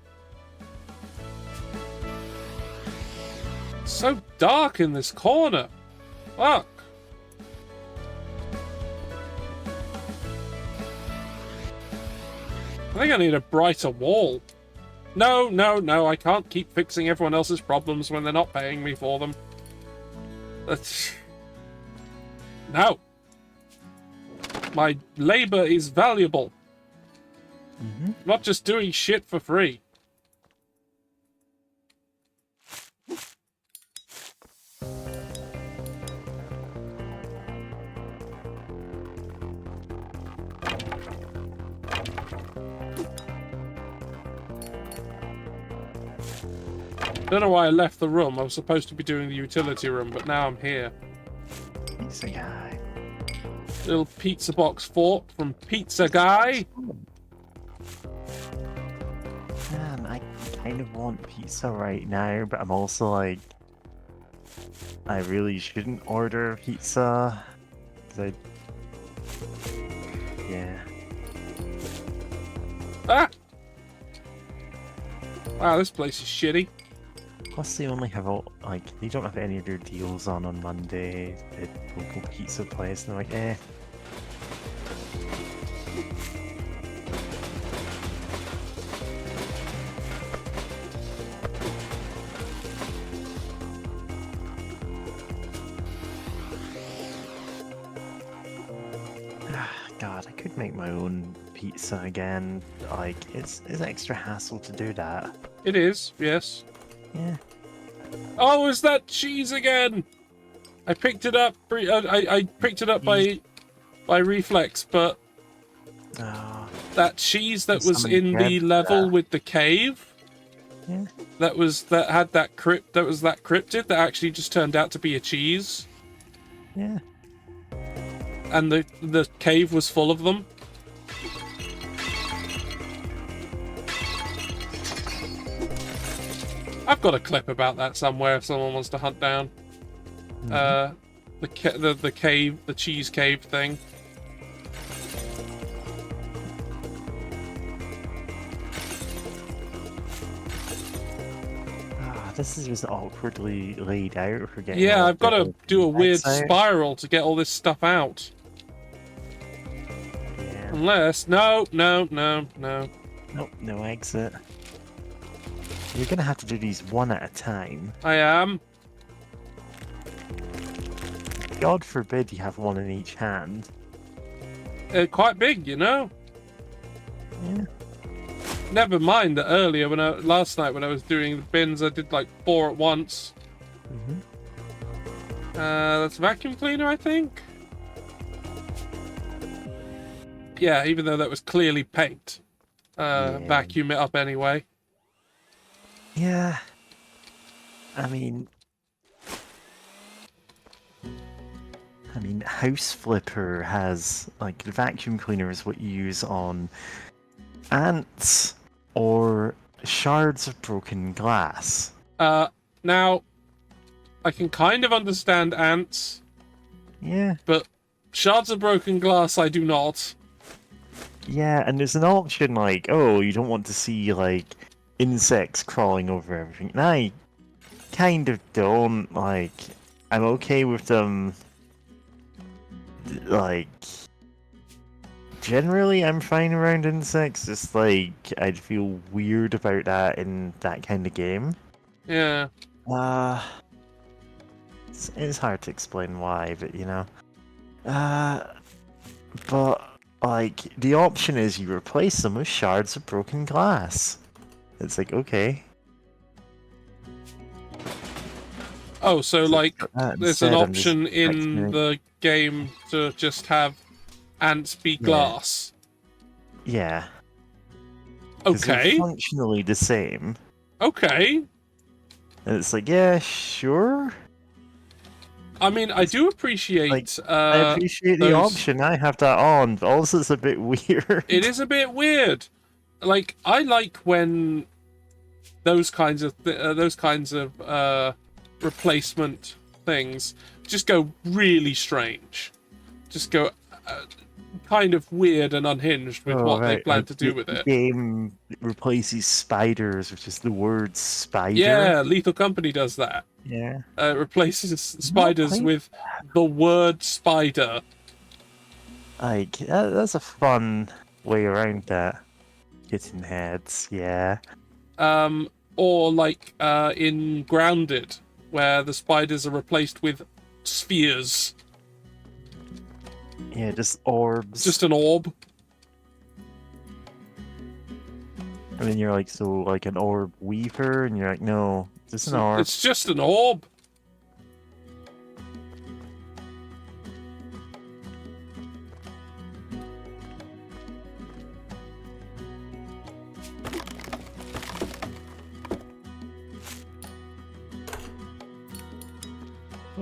Speaker 1: So dark in this corner. Fuck. I think I need a brighter wall. No, no, no, I can't keep fixing everyone else's problems when they're not paying me for them. That's... No. My labor is valuable. I'm not just doing shit for free. Don't know why I left the room. I was supposed to be doing the utility room, but now I'm here.
Speaker 4: Pizza guy.
Speaker 1: Little pizza box fort from Pizza Guy.
Speaker 4: Man, I kind of want pizza right now, but I'm also like, I really shouldn't order pizza. 'Cause yeah.
Speaker 1: Ah! Wow, this place is shitty.
Speaker 4: Plus, they only have they don't have any of their deals on Monday. The local pizza place, and they're like, eh. God, I could make my own pizza again. Like, it's extra hassle to do that.
Speaker 1: It is, yes.
Speaker 4: Yeah.
Speaker 1: Oh, is that cheese again? I picked it up. I picked it up by reflex, but that cheese that was in the level with the cave,
Speaker 4: yeah,
Speaker 1: that had that cryptid that actually just turned out to be a cheese,
Speaker 4: yeah.
Speaker 1: and the cave was full of them. I've got a clip about that somewhere if someone wants to hunt down. The cave, the cheese cave thing.
Speaker 4: This is just awkwardly laid out for getting.
Speaker 1: Yeah,
Speaker 4: all
Speaker 1: I've got to
Speaker 4: the
Speaker 1: do a weird
Speaker 4: outside.
Speaker 1: spiral to get all this stuff out.
Speaker 4: Yeah.
Speaker 1: Unless, no.
Speaker 4: Nope, no exit. You're gonna have to do these one at a time.
Speaker 1: I am.
Speaker 4: God forbid you have one in each hand.
Speaker 1: Quite big, you know.
Speaker 4: Yeah.
Speaker 1: Never mind that earlier last night when I was doing the bins, I did like 4 at once. That's a vacuum cleaner, I think. Yeah, even though that was clearly paint. Vacuum it up anyway.
Speaker 4: Yeah. I mean, House Flipper has, like, the vacuum cleaner is what you use on ants or shards of broken glass.
Speaker 1: Now, I can kind of understand ants.
Speaker 4: Yeah.
Speaker 1: But shards of broken glass, I do not.
Speaker 4: Yeah, and there's an option like, oh, you don't want to see, like, insects crawling over everything. And I kind of don't. Like, I'm okay with them. Like, generally I'm fine around insects. Just like, I'd feel weird about that in that kind of game.
Speaker 1: Yeah.
Speaker 4: It's hard to explain why, but you know. But like, the option is you replace them with shards of broken glass. It's like, okay.
Speaker 1: Oh, so like, there's an
Speaker 4: Instead, I'm
Speaker 1: option
Speaker 4: just
Speaker 1: in
Speaker 4: expecting-
Speaker 1: the game to just have ants be glass.
Speaker 4: Yeah. 'Cause they're
Speaker 1: Okay.
Speaker 4: functionally the same.
Speaker 1: Okay.
Speaker 4: And it's like, yeah, sure.
Speaker 1: I mean, I do appreciate.
Speaker 4: Like, I appreciate the
Speaker 1: those-
Speaker 4: option. I have that on, but also it's a bit weird.
Speaker 1: It is a bit weird. Like, I like when those kinds of replacement things just go really strange. Just go kind of weird and unhinged with what they plan
Speaker 4: like,
Speaker 1: to do with
Speaker 4: the
Speaker 1: it.
Speaker 4: game replaces spiders with just the word spider.
Speaker 1: Yeah, Lethal Company does that.
Speaker 4: Yeah.
Speaker 1: It replaces spiders
Speaker 4: played
Speaker 1: with the word spider.
Speaker 4: Like, that's a fun way around that. Kitten heads, yeah.
Speaker 1: Or like in Grounded, where the spiders are replaced with spheres.
Speaker 4: Yeah, just orbs.
Speaker 1: Just an orb.
Speaker 4: And then you're like, so, like, an orb weaver? And you're like, no, just an orb.
Speaker 1: It's just an orb.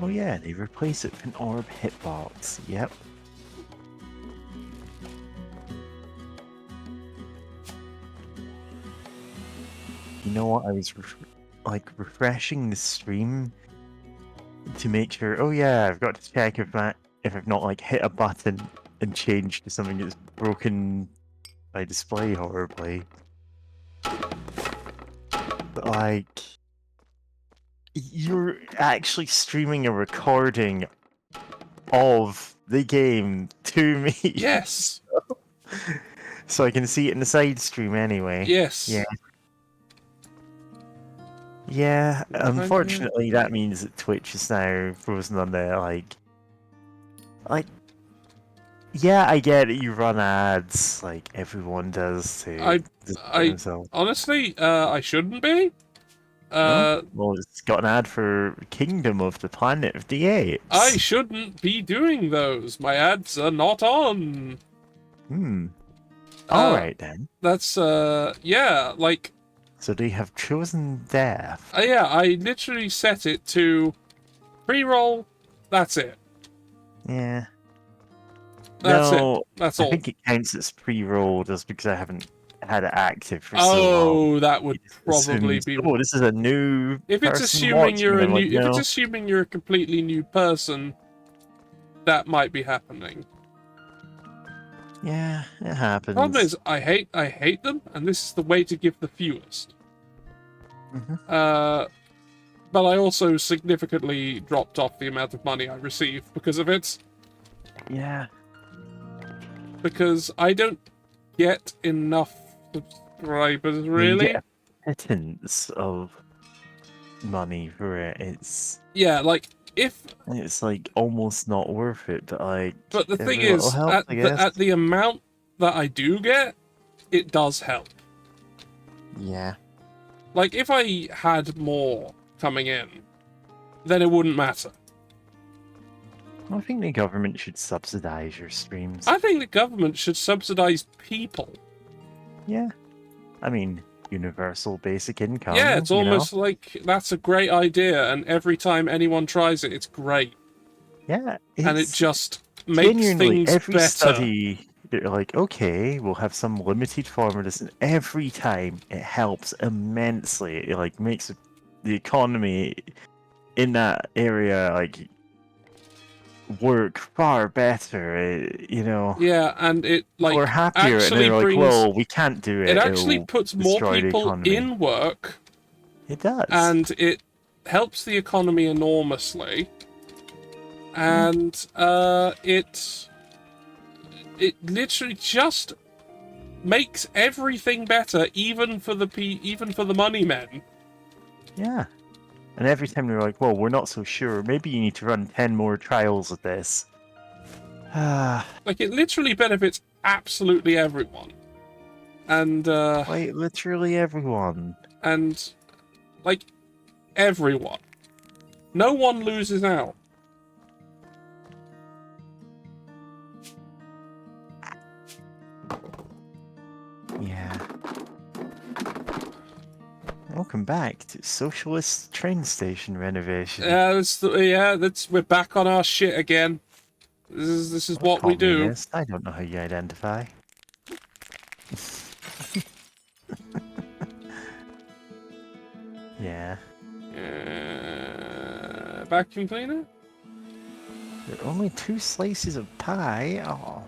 Speaker 4: Oh yeah, they replace it with an orb hitbox. Yep. You know what? I was refreshing the stream to make sure. Oh yeah, I've got to check if I've not like hit a button and changed to something that's broken my display horribly. But like, you're actually streaming a recording of the game to me.
Speaker 1: Yes.
Speaker 4: So I can see it in the side stream anyway.
Speaker 1: Yes.
Speaker 4: Yeah. Yeah, unfortunately that means that Twitch is now frozen on there, like, yeah, I get it, you run ads, like everyone does to themselves.
Speaker 1: Honestly, I shouldn't be.
Speaker 4: Well, it's got an ad for Kingdom of the Planet of the Apes.
Speaker 1: I shouldn't be doing those. My ads are not on.
Speaker 4: Alright then.
Speaker 1: That's, yeah, like...
Speaker 4: So they have chosen death.
Speaker 1: Yeah, I literally set it to pre-roll, that's it.
Speaker 4: Yeah.
Speaker 1: That's
Speaker 4: no,
Speaker 1: it. That's all.
Speaker 4: I think it counts as pre-roll just because I haven't had it active for so long.
Speaker 1: Oh, that would probably be...
Speaker 4: Oh, this is a new
Speaker 1: if it's assuming you're a new... If it's assuming you're a completely new person, that might be happening.
Speaker 4: Yeah, it happens.
Speaker 1: Problem is, I hate them, and this is the way to give the fewest. But I also significantly dropped off the amount of money I receive because of it.
Speaker 4: Yeah.
Speaker 1: Because I don't get enough subscribers, really.
Speaker 4: You get a pittance of money for it. It's...
Speaker 1: Yeah, like, if...
Speaker 4: It's, like, almost not worth it, but, like...
Speaker 1: But the thing is,
Speaker 4: help,
Speaker 1: at the amount that I do get, it does help.
Speaker 4: Yeah.
Speaker 1: Like, if I had more coming in, then it wouldn't matter.
Speaker 4: I think the government should subsidize your streams.
Speaker 1: I think the government should subsidize people.
Speaker 4: Yeah. I mean, universal basic income.
Speaker 1: Yeah, it's almost like that's a great idea, and every time anyone tries it, it's great.
Speaker 4: Yeah.
Speaker 1: And it just makes things
Speaker 4: every
Speaker 1: better.
Speaker 4: Study, they're like, okay, we'll have some limited form of this, and every time it helps immensely. It like makes the economy in that area like work far better. You know.
Speaker 1: Yeah, and it like
Speaker 4: we're happier, and they're like, well, we can't do it.
Speaker 1: It actually puts more people in work.
Speaker 4: It does,
Speaker 1: and it helps the economy enormously. And it literally just makes everything better, even for the money men.
Speaker 4: Yeah. And every time they're like, well, we're not so sure. Maybe you need to run 10 more trials of this.
Speaker 1: Like, it literally benefits absolutely everyone. And,
Speaker 4: like, literally everyone.
Speaker 1: And, like, everyone. No one loses out.
Speaker 4: Yeah. Welcome back to Socialist Train Station renovation.
Speaker 1: We're back on our shit again. This is what we do.
Speaker 4: I don't know how you identify. Yeah.
Speaker 1: Vacuum cleaner?
Speaker 4: There are only 2 slices of pie. Oh.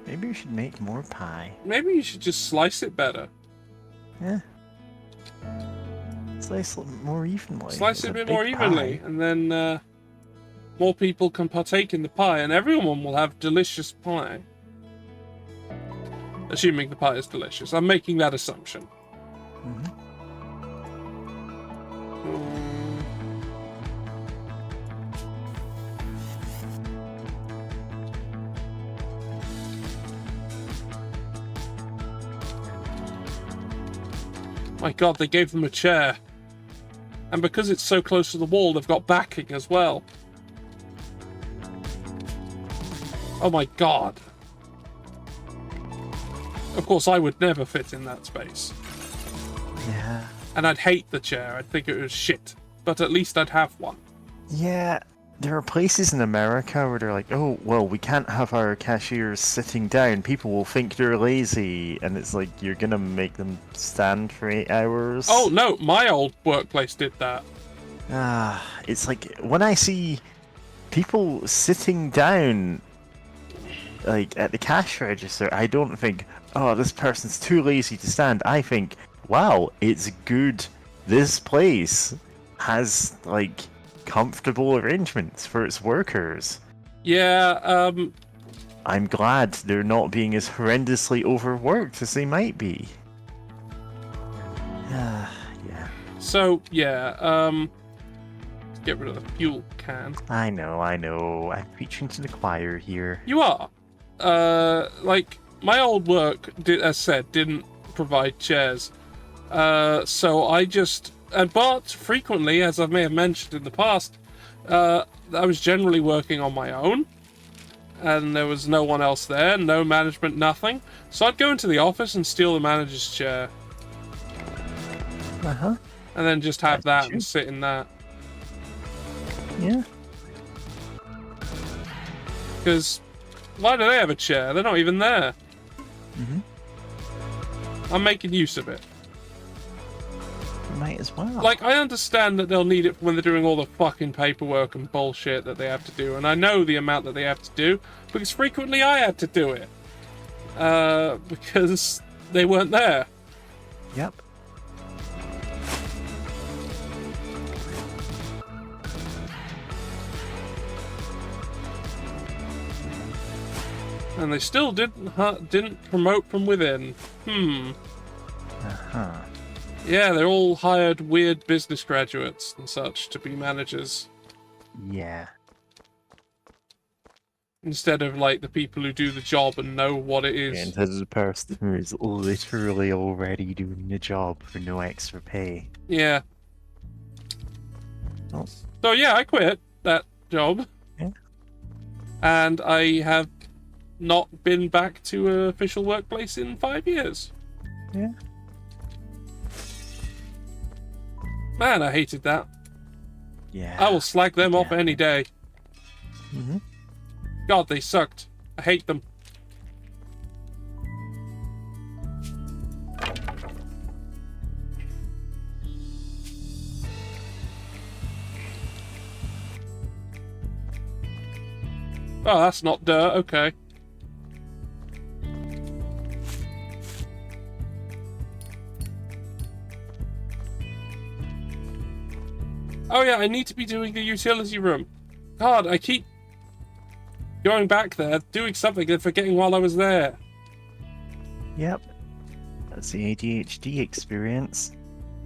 Speaker 4: Maybe we should make more pie.
Speaker 1: Maybe you should just slice it better.
Speaker 4: Yeah. Slice it more evenly.
Speaker 1: Slice
Speaker 4: It's
Speaker 1: it a bit
Speaker 4: big
Speaker 1: more evenly,
Speaker 4: pie.
Speaker 1: and then more people can partake in the pie, and everyone will have delicious pie. Assuming the pie is delicious. I'm making that assumption.
Speaker 4: Mhm.
Speaker 1: My god, they gave them a chair. And because it's so close to the wall, they've got backing as well. Oh my god. Of course, I would never fit in that space.
Speaker 4: Yeah.
Speaker 1: And I'd hate the chair. I'd think it was shit. But at least I'd have one.
Speaker 4: Yeah. There are places in America where they're like, oh, well, we can't have our cashiers sitting down. People will think they're lazy. And it's like, you're going to make them stand for 8 hours.
Speaker 1: Oh, no. My old workplace did that.
Speaker 4: It's like, when I see people sitting down, like, at the cash register, I don't think, oh, this person's too lazy to stand. I think, wow, it's good. This place has, like, comfortable arrangements for its workers.
Speaker 1: Yeah,
Speaker 4: I'm glad they're not being as horrendously overworked as they might be. Yeah.
Speaker 1: So, yeah, get rid of the fuel can.
Speaker 4: I know. I'm preaching to the choir here.
Speaker 1: You are. Like, my old work, as said, didn't provide chairs. So I just... But frequently, as I may have mentioned in the past, I was generally working on my own. And there was no one else there, no management, nothing. So I'd go into the office and steal the manager's chair.
Speaker 4: Uh-huh.
Speaker 1: And then just have
Speaker 4: That's
Speaker 1: that and sit in that.
Speaker 4: Yeah.
Speaker 1: Because why do they have a chair? They're not even there.
Speaker 4: Mm-hmm.
Speaker 1: I'm making use of it.
Speaker 4: Might as well.
Speaker 1: Like, I understand that they'll need it when they're doing all the fucking paperwork and bullshit that they have to do, and I know the amount that they have to do, because frequently I had to do it. Because they weren't there.
Speaker 4: Yep.
Speaker 1: And they still didn't promote from within.
Speaker 4: Uh-huh.
Speaker 1: Yeah, they're all hired weird business graduates and such to be managers.
Speaker 4: Yeah.
Speaker 1: Instead of, like, the people who do the job and know what it is.
Speaker 4: And as a person who is literally already doing the job for no extra pay.
Speaker 1: Yeah.
Speaker 4: Oh.
Speaker 1: So, yeah, I quit that job.
Speaker 4: Yeah.
Speaker 1: And I have not been back to an official workplace in 5 years.
Speaker 4: Yeah.
Speaker 1: Man, I hated that.
Speaker 4: Yeah.
Speaker 1: I will slag them off any day.
Speaker 4: Mm-hmm.
Speaker 1: God, they sucked. I hate them. Oh, that's not dirt. Okay. Oh yeah, I need to be doing the utility room. God, I keep going back there, doing something and forgetting while I was there.
Speaker 4: Yep. That's the ADHD experience.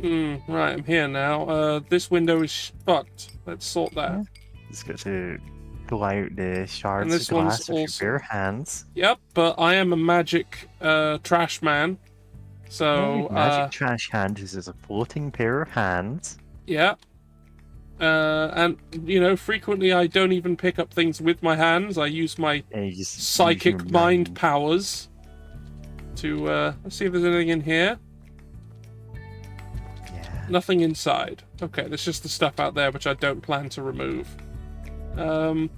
Speaker 1: Right, I'm here now. This window is fucked. Let's sort that.
Speaker 4: Yeah. Just got to pull out the shards
Speaker 1: And
Speaker 4: of
Speaker 1: this one's
Speaker 4: glass with your
Speaker 1: also-
Speaker 4: bare hands.
Speaker 1: Yep, but I am a magic trash man. So,
Speaker 4: Magic trash hand is a floating pair of hands.
Speaker 1: yeah. And, you know, frequently I don't even pick up things with my hands. I use my
Speaker 4: And you just use
Speaker 1: psychic
Speaker 4: your
Speaker 1: mind powers to, let's see if there's anything in here.
Speaker 4: Yeah.
Speaker 1: Nothing inside. Okay, there's just the stuff out there which I don't plan to remove.
Speaker 4: Oh,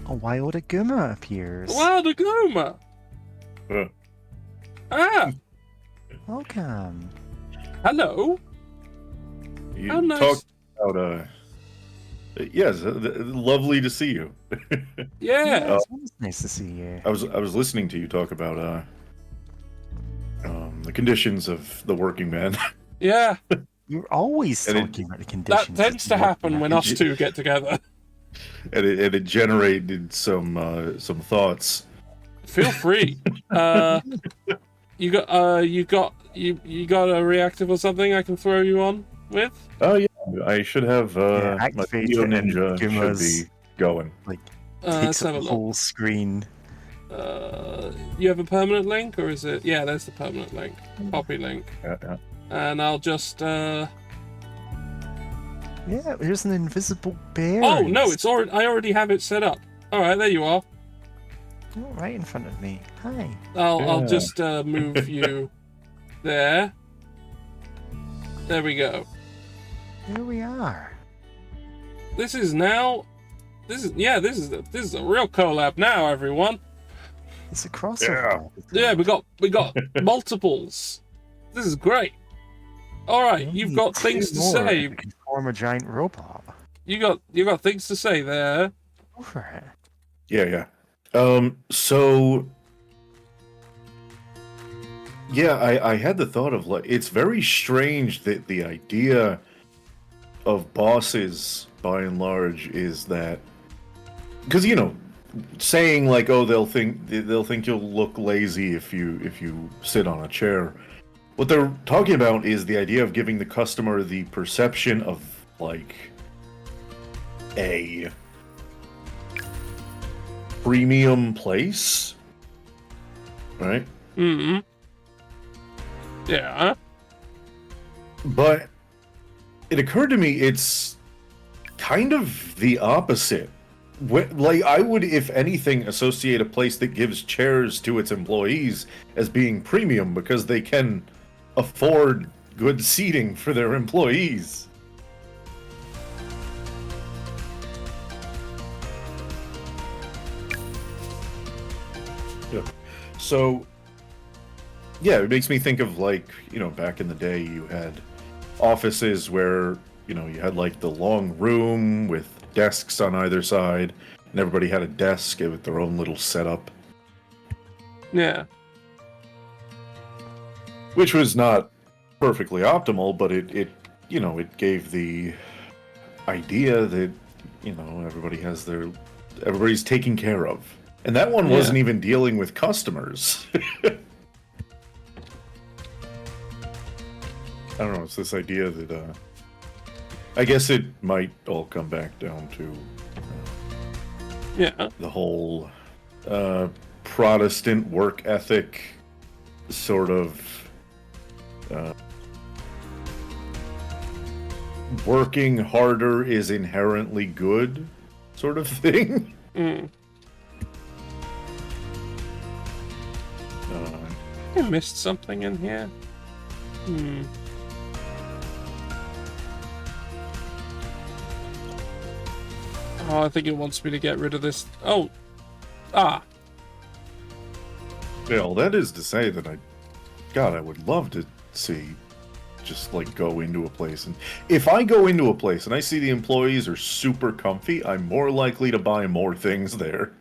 Speaker 4: a wild aguma appears.
Speaker 1: Wild Agoma! Ah!
Speaker 4: Welcome.
Speaker 1: Hello!
Speaker 5: You
Speaker 1: How nice.
Speaker 5: talked about Yes, lovely to see you.
Speaker 1: Yeah.
Speaker 4: It's always nice to see you.
Speaker 5: I was listening to you talk about the conditions of the working man,
Speaker 1: Yeah.
Speaker 4: You're always
Speaker 5: And it-
Speaker 4: talking about the
Speaker 1: That
Speaker 4: conditions.
Speaker 1: tends to happen when us two get together.
Speaker 5: and it generated some thoughts.
Speaker 1: Feel free. You got a reactive or something I can throw you on with?
Speaker 5: Oh yeah, I should have my
Speaker 4: activate
Speaker 5: Video
Speaker 4: it and
Speaker 5: Ninja should
Speaker 4: Guma's,
Speaker 5: be going.
Speaker 4: like
Speaker 1: Let's
Speaker 4: takes
Speaker 1: have
Speaker 4: up
Speaker 1: a
Speaker 4: the
Speaker 1: look.
Speaker 4: whole screen.
Speaker 1: You have a permanent link, or is it? Yeah, there's the permanent link. Copy link.
Speaker 5: Yeah.
Speaker 1: And I'll just.
Speaker 4: Yeah, there's an invisible bear.
Speaker 1: Oh no, it's already. I already have it set up. All right, there you are.
Speaker 4: Oh, right in front of me. Hi.
Speaker 1: I'll
Speaker 5: Yeah.
Speaker 1: just move you there. There we go.
Speaker 4: Here we are.
Speaker 1: This is a real collab now, everyone.
Speaker 4: It's a crossover.
Speaker 1: Yeah, we got multiples. This is great. All right, you've got things to say.
Speaker 4: You can form a giant robot.
Speaker 1: You got things to say there.
Speaker 4: Go for it.
Speaker 5: Yeah. So yeah, I had the thought of like it's very strange that the idea of bosses by and large is that because saying like they'll think you'll look lazy if you sit on a chair. What they're talking about is the idea of giving the customer the perception of like a premium place, right?
Speaker 1: Mm-hmm. Yeah.
Speaker 5: But it occurred to me it's kind of the opposite. Like I would, if anything, associate a place that gives chairs to its employees as being premium because they can afford good seating for their employees. Yeah. So, yeah, it makes me think of like, back in the day you had offices where, you had like the long room with desks on either side, and everybody had a desk with their own little setup.
Speaker 1: Yeah.
Speaker 5: Which was not perfectly optimal, but it gave the idea that, everybody's taken care of. And that one wasn't even dealing with customers. I don't know, it's this idea that, I guess it might all come back down to the whole Protestant work ethic sort of working harder is inherently good sort of thing.
Speaker 1: Mm. I missed something in here. Oh, I think it wants me to get rid of this. Oh. Ah.
Speaker 5: Yeah, well, that is to say that I would love to see just like go into a place, and if I go into a place and I see the employees are super comfy, I'm more likely to buy more things there.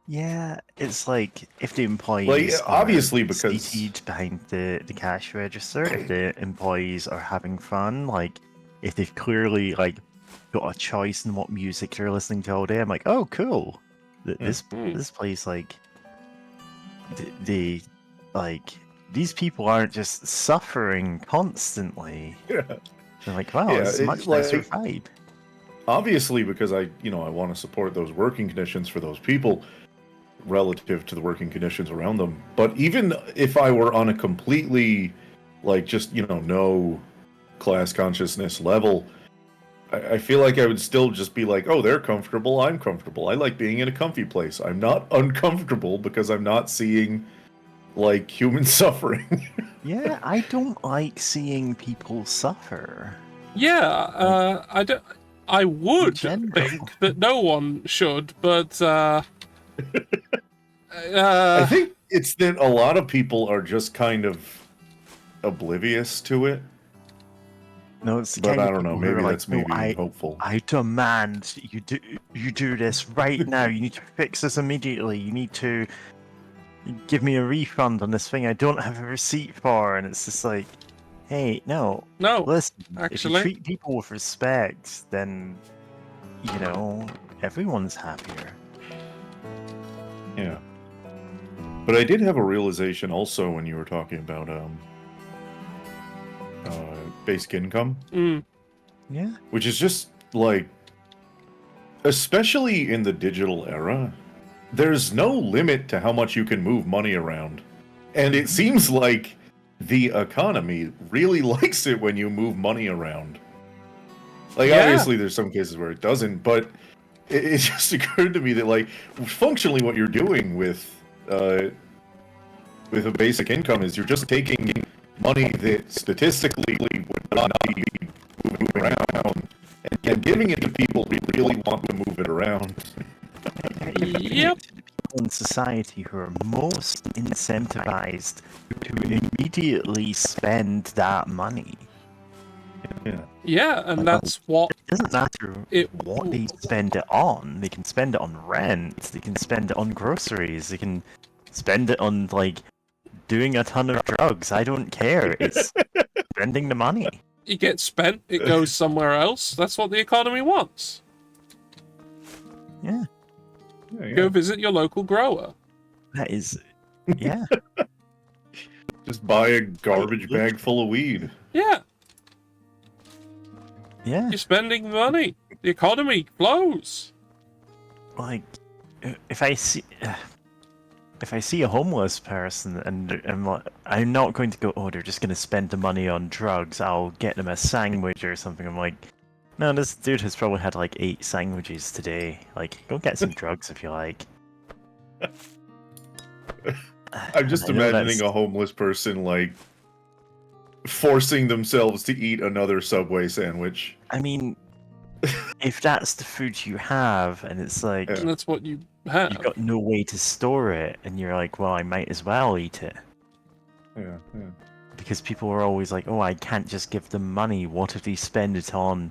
Speaker 4: Yeah, it's like if the employees
Speaker 5: Like, obviously,
Speaker 4: are
Speaker 5: because-
Speaker 4: seated behind the cash register, if the employees are having fun, like if they've clearly like got a choice in what music they're listening to all day, I'm like, oh, cool. This place, like, they like these people aren't just suffering constantly.
Speaker 5: Yeah.
Speaker 4: They're like, wow,
Speaker 5: Yeah,
Speaker 4: it's a much
Speaker 5: it's
Speaker 4: nicer
Speaker 5: like-
Speaker 4: vibe.
Speaker 5: Obviously, because I want to support those working conditions for those people relative to the working conditions around them. But even if I were on a completely, like, just, no class consciousness level, I feel like I would still just be like, oh, they're comfortable, I'm comfortable. I like being in a comfy place. I'm not uncomfortable because I'm not seeing, like, human suffering.
Speaker 4: Yeah, I don't like seeing people suffer.
Speaker 1: Yeah, I would
Speaker 4: general.
Speaker 1: think that no one should, but
Speaker 5: I think it's that a lot of people are just kind of oblivious to it.
Speaker 4: No, it's the
Speaker 5: But
Speaker 4: kind
Speaker 5: I
Speaker 4: of
Speaker 5: don't know.
Speaker 4: people who are
Speaker 5: Maybe
Speaker 4: like,
Speaker 5: that's
Speaker 4: no,
Speaker 5: maybe hopeful.
Speaker 4: I demand you do this right now. You need to fix this immediately. You need to give me a refund on this thing I don't have a receipt for. And it's just like, hey, no,
Speaker 1: No,
Speaker 4: listen. If you
Speaker 1: actually.
Speaker 4: treat people with respect, then everyone's happier.
Speaker 5: Yeah. But I did have a realization also when you were talking about basic income,
Speaker 1: Mm.
Speaker 4: Yeah.
Speaker 5: which is just like, especially in the digital era, there's no limit to how much you can move money around. And it seems like the economy really likes it when you move money around. Like,
Speaker 1: Yeah.
Speaker 5: obviously, there's some cases where it doesn't, but it just occurred to me that, like, functionally what you're doing with a basic income is you're just taking money that statistically would not be moving around and giving it to people who really want to move it around.
Speaker 1: Yep.
Speaker 4: To the people in society who are most incentivized to immediately spend that money.
Speaker 5: Yeah.
Speaker 1: Yeah, and that's what
Speaker 4: It doesn't matter what they spend it on. They can spend it on rent. They can spend it on groceries. They can spend it on like doing a ton of drugs. I don't care. It's spending the money.
Speaker 1: it gets spent, it goes somewhere else. That's what the economy wants.
Speaker 4: Yeah,
Speaker 1: Go visit your local grower.
Speaker 4: that is. Yeah,
Speaker 5: Just buy a garbage bag full of weed.
Speaker 1: Yeah,
Speaker 4: yeah.
Speaker 1: you're spending money. The economy flows.
Speaker 4: Like, if I see a homeless person and I'm not going to go, oh, they're just going to spend the money on drugs. I'll get them a sandwich or something. I'm like, no, this dude has probably had like 8 sandwiches today. Like, go get some drugs if you like.
Speaker 5: I'm just
Speaker 4: I know
Speaker 5: imagining
Speaker 4: that's-
Speaker 5: a homeless person, like, forcing themselves to eat another Subway sandwich.
Speaker 4: I mean, if that's the food you have, and it's like
Speaker 5: Yeah.
Speaker 1: And that's what you have.
Speaker 4: you've got no way to store it, and you're like, well, I might as well eat it.
Speaker 5: Yeah, yeah.
Speaker 4: Because people are always like, oh, I can't just give them money. What if they spend it on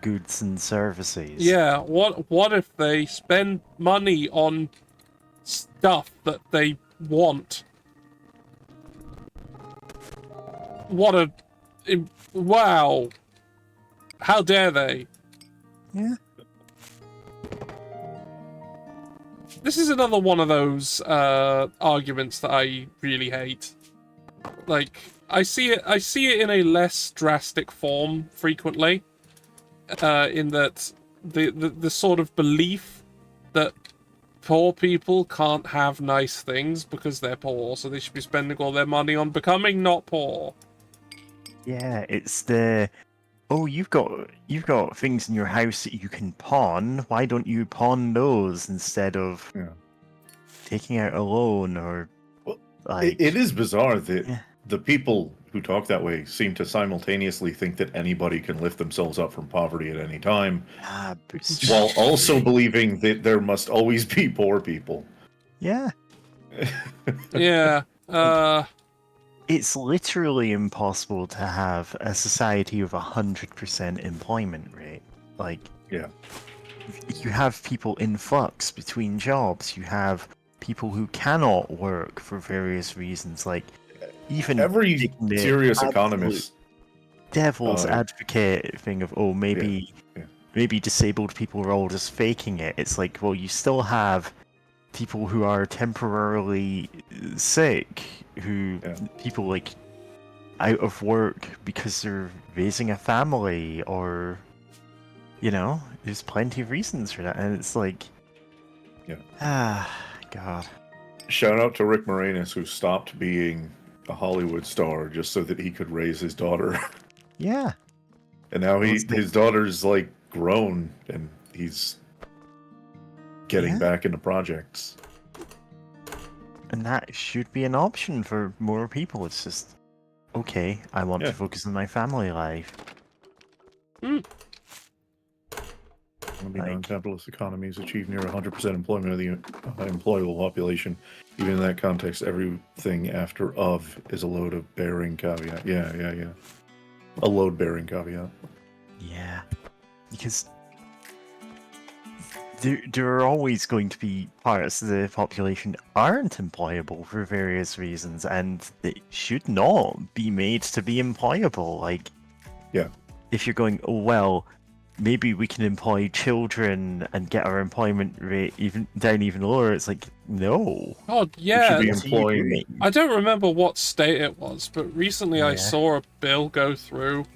Speaker 4: goods and services?
Speaker 1: Yeah, what if they spend money on stuff that they want? What a... Wow. How dare they?
Speaker 4: Yeah.
Speaker 1: This is another one of those arguments that I really hate. Like, I see it in a less drastic form frequently. In that the sort of belief that poor people can't have nice things because they're poor, so they should be spending all their money on becoming not poor.
Speaker 4: Yeah, it's the you've got things in your house that you can pawn. Why don't you pawn those instead of taking out a loan or
Speaker 5: Well,
Speaker 4: like
Speaker 5: it is bizarre that
Speaker 4: Yeah.
Speaker 5: the people who talk that way seem to simultaneously think that anybody can lift themselves up from poverty at any time, while also believing that there must always be poor people.
Speaker 4: Yeah.
Speaker 1: Yeah.
Speaker 4: It's literally impossible to have a society of 100% employment rate. Like,
Speaker 5: Yeah.
Speaker 4: you have people in flux between jobs. You have people who cannot work for various reasons. Like, even
Speaker 5: Every
Speaker 4: taking the
Speaker 5: serious
Speaker 4: absolute
Speaker 5: economist.
Speaker 4: devil's advocate thing of, oh, maybe
Speaker 5: yeah.
Speaker 4: maybe disabled people are all just faking it. It's like, well, you still have people who are temporarily sick, who people like out of work because they're raising a family, or there's plenty of reasons for that, and it's like, God.
Speaker 5: Shout out to Rick Moranis, who stopped being a Hollywood star just so that he could raise his daughter.
Speaker 4: Yeah.
Speaker 5: And now his daughter's like grown and he's getting back into projects.
Speaker 4: And that should be an option for more people. It's just, okay, I want to focus on my family life.
Speaker 5: Non-capitalist economies achieve near 100% employment of the employable population. Even in that context, everything after of is a load of bearing caveat. Yeah. A load-bearing caveat.
Speaker 4: Yeah, because there are always going to be parts of the population that aren't employable for various reasons, and they should not be made to be employable. Like,
Speaker 5: Yeah.
Speaker 4: if you're going, oh well, maybe we can employ children and get our employment rate even lower. It's like, no.
Speaker 1: Oh,
Speaker 5: We
Speaker 1: yeah.
Speaker 5: should be
Speaker 4: What are you
Speaker 5: employing.
Speaker 4: doing?
Speaker 1: I don't remember what state it was, but recently I
Speaker 4: Yeah.
Speaker 1: saw a bill go through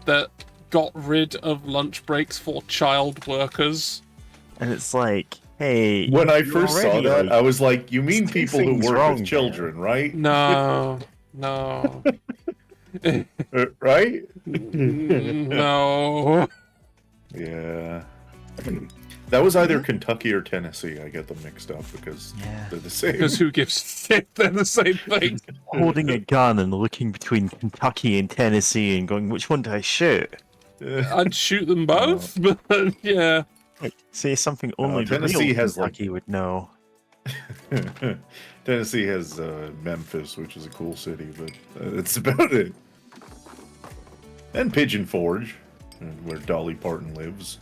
Speaker 1: that got rid of lunch breaks for child workers.
Speaker 4: And it's like, hey,
Speaker 5: When I
Speaker 4: you're
Speaker 5: first saw
Speaker 4: already,
Speaker 5: that,
Speaker 4: like,
Speaker 5: I was like, "You mean
Speaker 4: there's two
Speaker 5: people who
Speaker 4: things
Speaker 5: work
Speaker 4: wrong
Speaker 5: with
Speaker 4: there.
Speaker 5: children, right?
Speaker 1: No, no,
Speaker 5: Right?
Speaker 1: no.
Speaker 5: Yeah. That was either Kentucky or Tennessee. I get them mixed up because
Speaker 4: Yeah.
Speaker 5: they're the same.
Speaker 1: Because who gives a shit? They're the same thing.
Speaker 4: holding a gun and looking between Kentucky and Tennessee and going, which one do I shoot?
Speaker 1: I'd shoot them both, but yeah.
Speaker 4: Like, say something only the
Speaker 5: Tennessee
Speaker 4: real
Speaker 5: has, like-
Speaker 4: Kentucky would know.
Speaker 5: Tennessee has Memphis, which is a cool city, but that's about it. And Pigeon Forge, where Dolly Parton lives,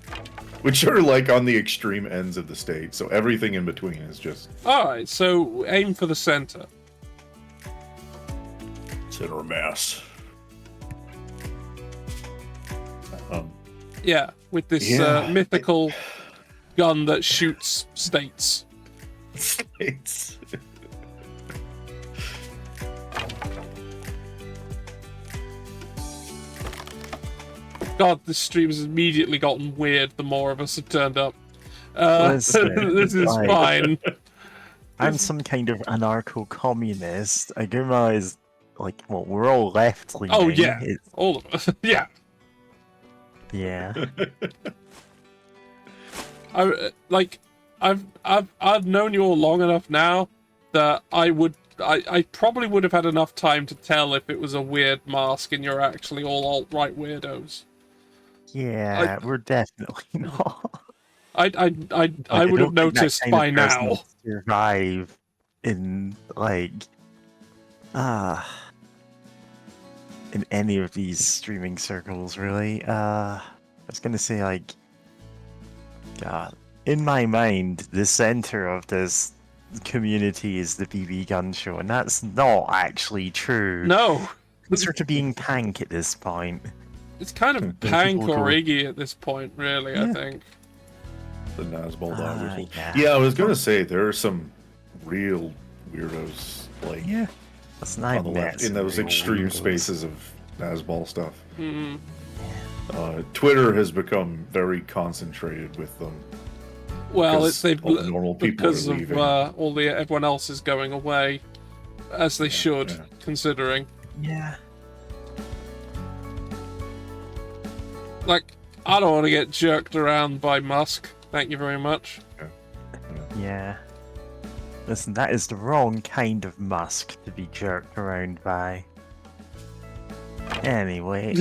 Speaker 5: which are like on the extreme ends of the state. So everything in between is just
Speaker 1: Alright, so aim for the center.
Speaker 5: center mass.
Speaker 1: Yeah, with this
Speaker 5: Yeah.
Speaker 1: mythical gun that shoots states.
Speaker 5: States.
Speaker 1: God, this stream has immediately gotten weird the more of us have turned up.
Speaker 4: Listen,
Speaker 1: This is
Speaker 4: like-
Speaker 1: fine.
Speaker 4: I'm some kind of anarcho-communist. Aguma is like, well, we're all left-leaning.
Speaker 1: Oh, yeah.
Speaker 4: It's-
Speaker 1: All of us. Yeah.
Speaker 4: yeah.
Speaker 1: I've known you all long enough now that I probably would have had enough time to tell if it was a weird mask and you're actually all alt-right weirdos.
Speaker 4: Yeah, we're definitely not.
Speaker 1: I
Speaker 4: Like,
Speaker 1: would
Speaker 4: I
Speaker 1: have
Speaker 4: don't think that
Speaker 1: noticed
Speaker 4: kind of
Speaker 1: by
Speaker 4: person
Speaker 1: now.
Speaker 4: would survive in, like, in any of these streaming circles, really. I was gonna say, like, God, in my mind, the center of this community is the BB gun show, and that's not actually true.
Speaker 1: No,
Speaker 4: It's sort of being tank at this point.
Speaker 1: it's kind of
Speaker 5: Then
Speaker 1: Pank
Speaker 5: people
Speaker 1: or
Speaker 5: go-
Speaker 1: Iggy at this point, really. I
Speaker 4: Yeah.
Speaker 1: think.
Speaker 5: The Nazbol dog.
Speaker 4: yeah.
Speaker 5: Yeah, I was gonna say there are some real weirdos like
Speaker 4: Yeah. Listen,
Speaker 5: on
Speaker 4: I've
Speaker 5: the
Speaker 4: met
Speaker 5: left in
Speaker 4: some
Speaker 5: those
Speaker 4: real
Speaker 5: extreme
Speaker 4: weirdos.
Speaker 5: spaces of Nazbol stuff.
Speaker 1: Mm.
Speaker 5: Twitter has become very concentrated with them.
Speaker 1: Well,
Speaker 5: Because
Speaker 1: it's they've
Speaker 5: all the normal people
Speaker 1: because
Speaker 5: are
Speaker 1: of
Speaker 5: leaving.
Speaker 1: everyone else is going away, as they should,
Speaker 5: yeah.
Speaker 1: considering.
Speaker 4: Yeah.
Speaker 1: Like, I don't want to get jerked around by Musk. Thank you very much.
Speaker 4: Yeah. Listen, that is the wrong kind of Musk to be jerked around by. Anyway,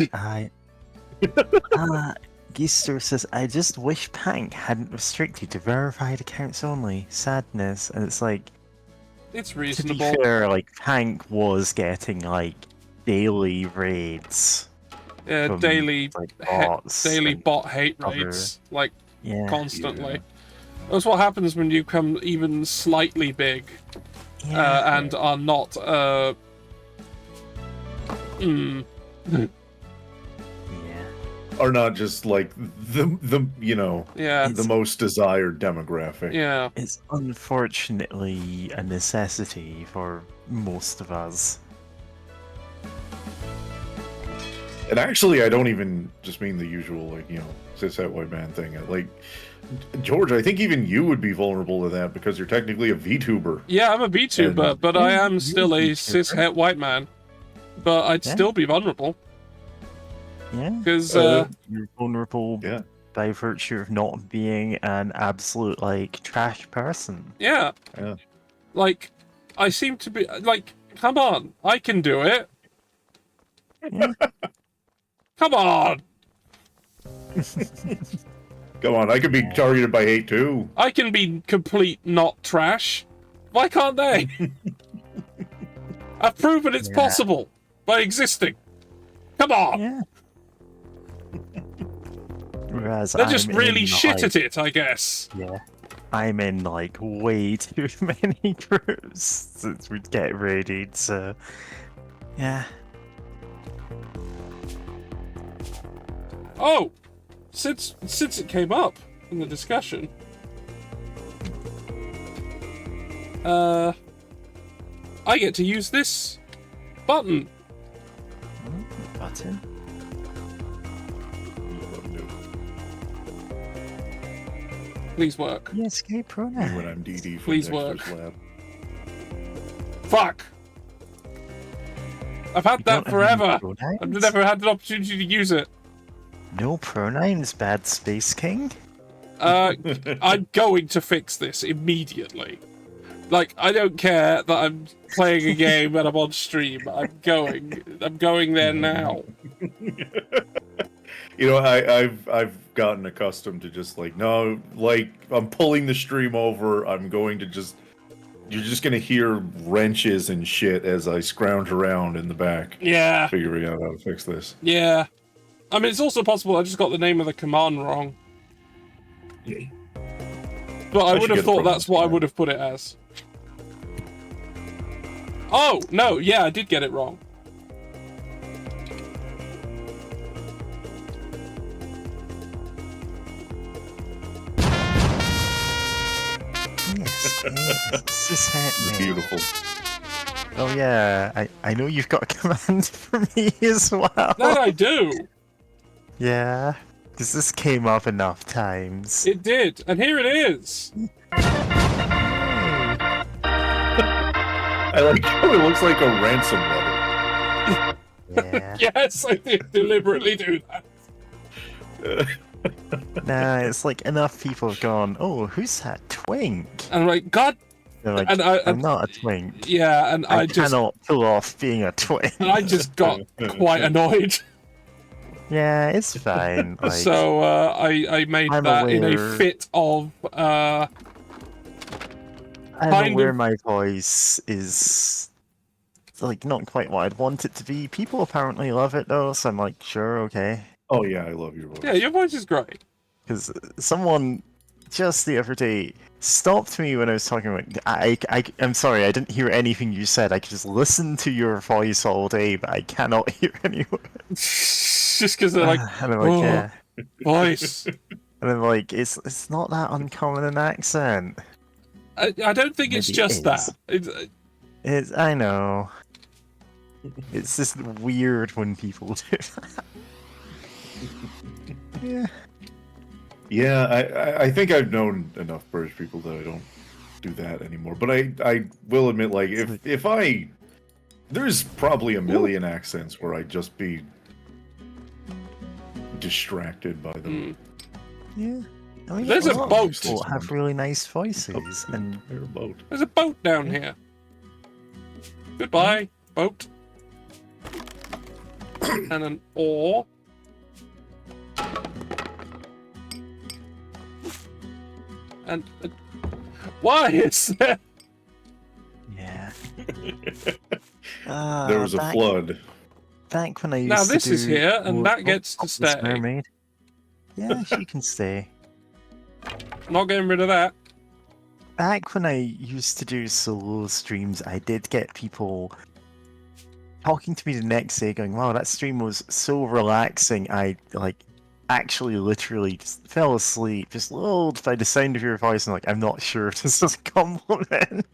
Speaker 4: Gister says, I just wish Pank hadn't restricted to verified accounts only. Sadness. And it's like,
Speaker 1: It's
Speaker 4: to be
Speaker 1: reasonable.
Speaker 4: fair, like, Pank was getting, like, daily raids.
Speaker 1: Yeah,
Speaker 4: from,
Speaker 1: daily
Speaker 4: like, bots
Speaker 1: daily
Speaker 4: and
Speaker 1: bot hate
Speaker 4: other-
Speaker 1: rates, like
Speaker 4: Yeah.
Speaker 1: constantly.
Speaker 5: Yeah.
Speaker 1: That's what happens when you come even slightly big
Speaker 4: Yeah.
Speaker 1: and are not.
Speaker 4: Yeah.
Speaker 5: Are not just like the you know
Speaker 1: Yeah,
Speaker 5: the most desired demographic.
Speaker 1: yeah.
Speaker 4: It's unfortunately a necessity for most of us.
Speaker 5: And actually, I don't even just mean the usual, like, you know, cishet white man thing. Like, George, I think even you would be vulnerable to that because you're technically a VTuber.
Speaker 1: Yeah, I'm a VTuber,
Speaker 5: And-
Speaker 1: but I
Speaker 4: Yeah,
Speaker 1: am
Speaker 4: you're
Speaker 1: still
Speaker 4: a
Speaker 1: a
Speaker 4: VTuber.
Speaker 1: cis-het white man. But I'd
Speaker 4: Yeah.
Speaker 1: still be vulnerable,
Speaker 4: Yeah.
Speaker 1: because
Speaker 4: You're vulnerable
Speaker 5: Yeah.
Speaker 4: by virtue of not being an absolute, like, trash person.
Speaker 1: yeah.
Speaker 5: Yeah.
Speaker 1: Like, I seem to be, like, come on, I can do it.
Speaker 4: Yeah.
Speaker 1: Come on,
Speaker 5: Come on, I could be targeted by hate too.
Speaker 1: I can be complete not trash. Why can't they? I've proven it's
Speaker 4: Yeah.
Speaker 1: possible by existing. Come on.
Speaker 4: Yeah. Whereas
Speaker 1: They're just
Speaker 4: I'm
Speaker 1: really
Speaker 4: in,
Speaker 1: shit
Speaker 4: like,
Speaker 1: at it, I guess.
Speaker 4: Yeah. I'm in like way too many groups since we'd get raided, so yeah.
Speaker 1: Oh, since it came up in the discussion, I get to use this button.
Speaker 4: Button.
Speaker 1: Please work.
Speaker 4: The escape
Speaker 5: When
Speaker 4: pronoun.
Speaker 5: I'm DD from
Speaker 1: Please
Speaker 5: Dexter's
Speaker 1: work.
Speaker 5: lab.
Speaker 1: Fuck! I've had
Speaker 4: You
Speaker 1: that
Speaker 4: don't have any
Speaker 1: forever.
Speaker 4: pronouns?
Speaker 1: I've never had an opportunity to use it.
Speaker 4: No pronouns, BadSpaceKing.
Speaker 1: I'm going to fix this immediately. Like, I don't care that I'm playing a game and I'm on stream. I'm going there now.
Speaker 5: You know, I've gotten accustomed to just like, no, like I'm pulling the stream over. I'm going to just, you're just gonna hear wrenches and shit as I scrounge around in the back,
Speaker 1: Yeah.
Speaker 5: figuring out how to fix this.
Speaker 1: Yeah. I mean, it's also possible I just got the name of the command wrong. But I
Speaker 5: should
Speaker 1: would have
Speaker 5: get a
Speaker 1: thought that's
Speaker 5: pronouns
Speaker 1: what I
Speaker 5: command.
Speaker 1: would have put it as. Oh, no, yeah, I did get it wrong.
Speaker 4: Yes, yes, this is happening.
Speaker 5: Beautiful.
Speaker 4: Oh yeah, I know you've got a command for me as well.
Speaker 1: That I do.
Speaker 4: Yeah, because this came up enough times.
Speaker 1: It did. And here it is.
Speaker 5: I like how it looks like a ransom letter.
Speaker 4: Yeah.
Speaker 1: Yes, I did deliberately do that.
Speaker 4: Nah, it's like enough people have gone, oh, who's that twink?
Speaker 1: And I'm like, God.
Speaker 4: They're like,
Speaker 1: And
Speaker 4: I'm not a twink.
Speaker 1: Yeah, and
Speaker 4: I
Speaker 1: I just...
Speaker 4: cannot pull off being a twink.
Speaker 1: And I just got quite annoyed.
Speaker 4: Yeah, it's fine. Like,
Speaker 1: So I made
Speaker 4: I'm
Speaker 1: that in a
Speaker 4: aware-
Speaker 1: fit of
Speaker 4: I'm
Speaker 1: kind
Speaker 4: aware
Speaker 1: of-
Speaker 4: my voice is like not quite what I'd want it to be. People apparently love it though, so I'm like, sure, okay.
Speaker 5: Oh yeah, I love your voice.
Speaker 1: yeah, your voice is great.
Speaker 4: Because someone just the other day stopped me when I was talking about. I'm sorry, I didn't hear anything you said. I could just listen to your voice all day, but I cannot hear any words.
Speaker 1: Just because they're like,
Speaker 4: And I'm like,
Speaker 1: "Oh,
Speaker 4: yeah.
Speaker 1: voice.
Speaker 4: And I'm like, it's not that uncommon an accent.
Speaker 1: I don't think it's
Speaker 4: Maybe
Speaker 1: just
Speaker 4: it
Speaker 1: that.
Speaker 4: is. I know. It's just weird when people do that. Yeah.
Speaker 5: Yeah, I think I've known enough British people that I don't do that anymore. But I will admit, like, if I... There's probably a million accents where I'd just be distracted by them.
Speaker 4: Yeah. I mean,
Speaker 1: There's a
Speaker 4: lot of
Speaker 1: boat.
Speaker 4: people have really nice voices, and
Speaker 5: They're a boat.
Speaker 1: There's a boat down here. Goodbye, boat. And an oar. And why is there?
Speaker 4: yeah.
Speaker 5: There was a
Speaker 4: back,
Speaker 5: flood.
Speaker 4: Back when I used
Speaker 1: Now
Speaker 4: to
Speaker 1: this
Speaker 4: do
Speaker 1: is here, and
Speaker 4: more-
Speaker 1: that gets to
Speaker 4: Topless
Speaker 1: stay.
Speaker 4: Mermaid. Yeah, she can stay.
Speaker 1: Not getting rid of that.
Speaker 4: Back when I used to do solo streams, I did get people talking to me the next day going, wow, that stream was so relaxing. I, like, actually literally just fell asleep, just lulled by the sound of your voice, and like, I'm not sure if this is a compliment.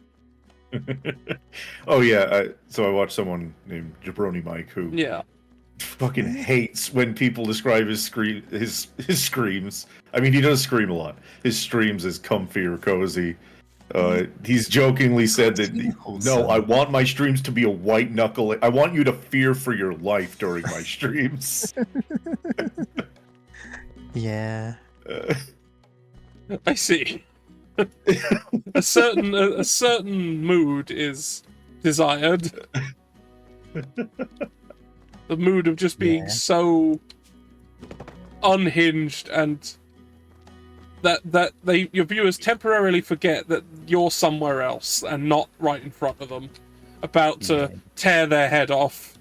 Speaker 5: Oh yeah, so I watched someone named Jabroni Mike who
Speaker 1: Yeah.
Speaker 5: fucking hates when people describe his screams. I mean, he does scream a lot. His streams as comfy or cozy. He's jokingly said that, no, I want my streams to be a white knuckle. I want you to fear for your life during my streams.
Speaker 4: Yeah.
Speaker 1: I see. a certain mood is desired. The mood of just being
Speaker 4: Yeah.
Speaker 1: so unhinged and that your viewers temporarily forget that you're somewhere else and not right in front of them, about to tear their head off.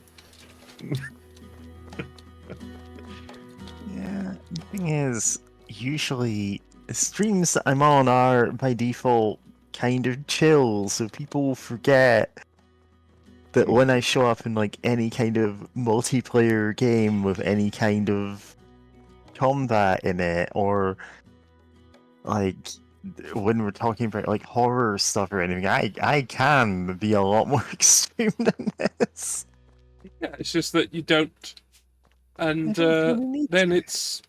Speaker 4: Yeah, the thing is, usually streams that I'm on are by default kind of chill, so people will forget that when I show up in like any kind of multiplayer game with any kind of combat in it, or like when we're talking about like horror stuff or anything, I can be a lot more extreme than this.
Speaker 1: Yeah, it's just that you don't, and
Speaker 4: I don't really need
Speaker 1: then
Speaker 4: to.
Speaker 1: it's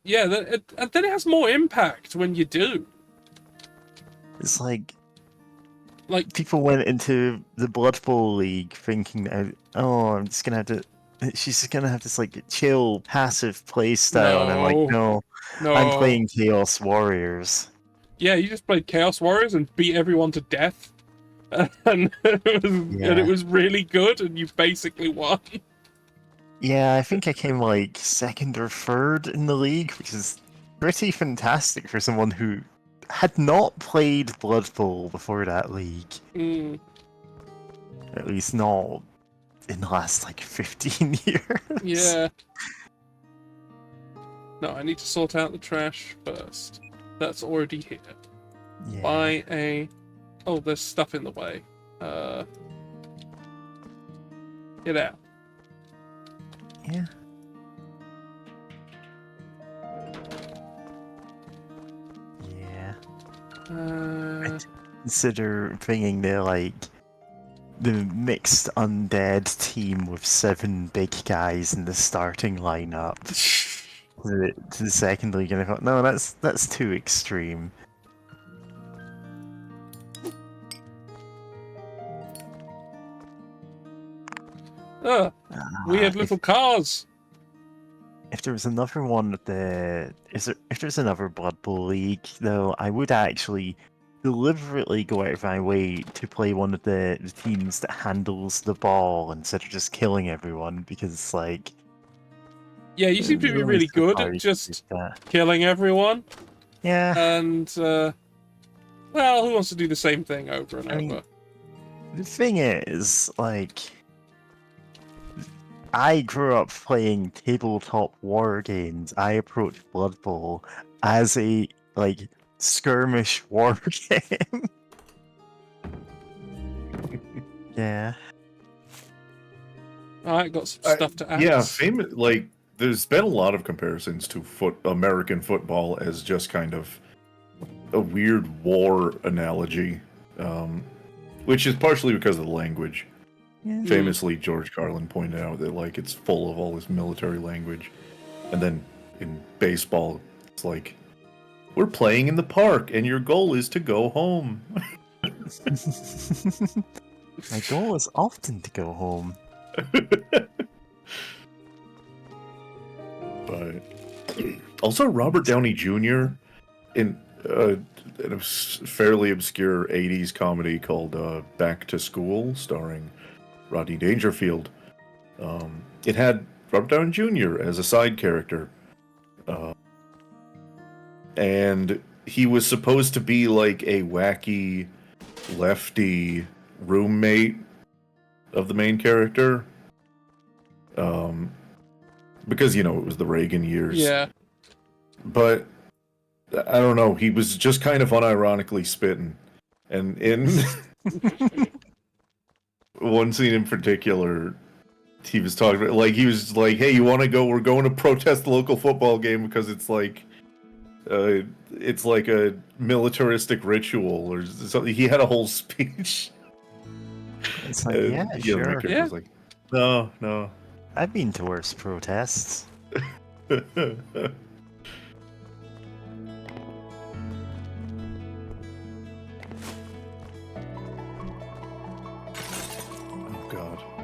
Speaker 1: and then it has more impact when you do.
Speaker 4: It's like
Speaker 1: Like,
Speaker 4: people went into the Blood Bowl League thinking that, oh, I'm just gonna have to. She's just gonna have this like chill, passive play style, and I'm like, no, I'm
Speaker 1: no,
Speaker 4: playing Chaos Warriors.
Speaker 1: yeah, you just played Chaos Warriors and beat everyone to death, and it was really good, and you basically won.
Speaker 4: Yeah, I think I came like second or third in the league, which is pretty fantastic for someone who had not played Blood Bowl before that league.
Speaker 1: Mm.
Speaker 4: At least not in the last like 15 years.
Speaker 1: Yeah. No, I need to sort out the trash first. That's already here.
Speaker 4: Yeah.
Speaker 1: Buy a... Oh, there's stuff in the way. Get out.
Speaker 4: Yeah. Yeah. Consider bringing the mixed undead team with 7 big guys in the starting lineup to the second league, and I thought, no, that's too extreme.
Speaker 1: Weird little cars.
Speaker 4: If there was another one with if there's another Blood Bowl League, though, I would actually deliberately go out of my way to play one of the teams that handles the ball instead of just killing everyone, because like...
Speaker 1: Yeah, you seem to be really good at just killing everyone.
Speaker 4: Yeah.
Speaker 1: And, well, who wants to do the same thing over and over?
Speaker 4: The thing is, like... I grew up playing tabletop war games. I approached Blood Bowl as a, like, skirmish war game. Yeah.
Speaker 1: Alright, got some stuff to add.
Speaker 5: Yeah, like, there's been a lot of comparisons to American football as just kind of a weird war analogy, which is partially because of the language.
Speaker 4: Yeah.
Speaker 5: Famously, George Carlin pointed out that like it's full of all this military language, and then in baseball, it's like we're playing in the park, and your goal is to go home.
Speaker 4: My goal is often to go home.
Speaker 5: But also, Robert Downey Jr. in a fairly obscure '80s comedy called "Back to School," starring Rodney Dangerfield. It had Robert Downey Jr. as a side character. And he was supposed to be like a wacky lefty roommate of the main character. Because, you know, it was the Reagan years.
Speaker 1: Yeah.
Speaker 5: But, I don't know, he was just kind of unironically spitting. And in... one scene in particular, he was talking about, like, he was like, hey, you want to go, we're going to protest the local football game because it's like a militaristic ritual or something. He had a whole speech.
Speaker 4: It's like, yeah, sure.
Speaker 1: Yeah.
Speaker 5: Was like, no.
Speaker 4: I've been to worse protests.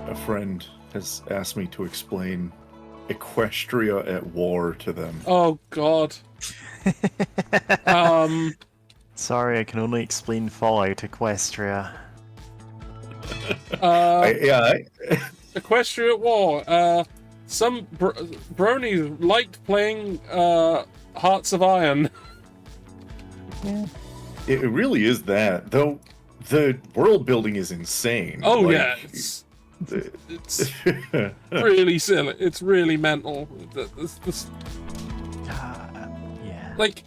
Speaker 4: A friend has asked me to explain Equestria at War to them.
Speaker 1: Oh, God.
Speaker 4: Sorry, I can only explain Fallout Equestria.
Speaker 1: Equestria at War. Some bronies liked playing Hearts of Iron.
Speaker 4: Yeah.
Speaker 5: It really is that, though. The world building is insane.
Speaker 1: Oh,
Speaker 5: like,
Speaker 1: yeah. It's really silly. It's really mental.
Speaker 4: Yeah.
Speaker 1: Like,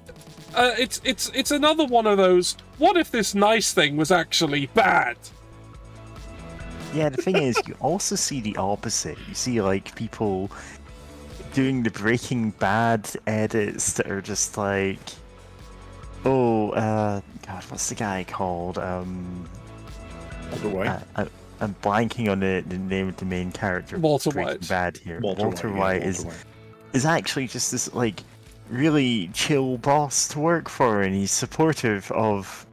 Speaker 1: it's another one of those. What if this nice thing was actually bad?
Speaker 4: Yeah, the thing is, you also see the opposite. You see, like, people doing the Breaking Bad edits that are just like, oh, God, what's the guy called?
Speaker 5: Walter White.
Speaker 4: I'm blanking on the name of the main character. of
Speaker 1: Walter
Speaker 4: Breaking
Speaker 1: White.
Speaker 4: Bad here.
Speaker 5: Walter
Speaker 4: White is actually just this like really chill boss to work for, and he's supportive of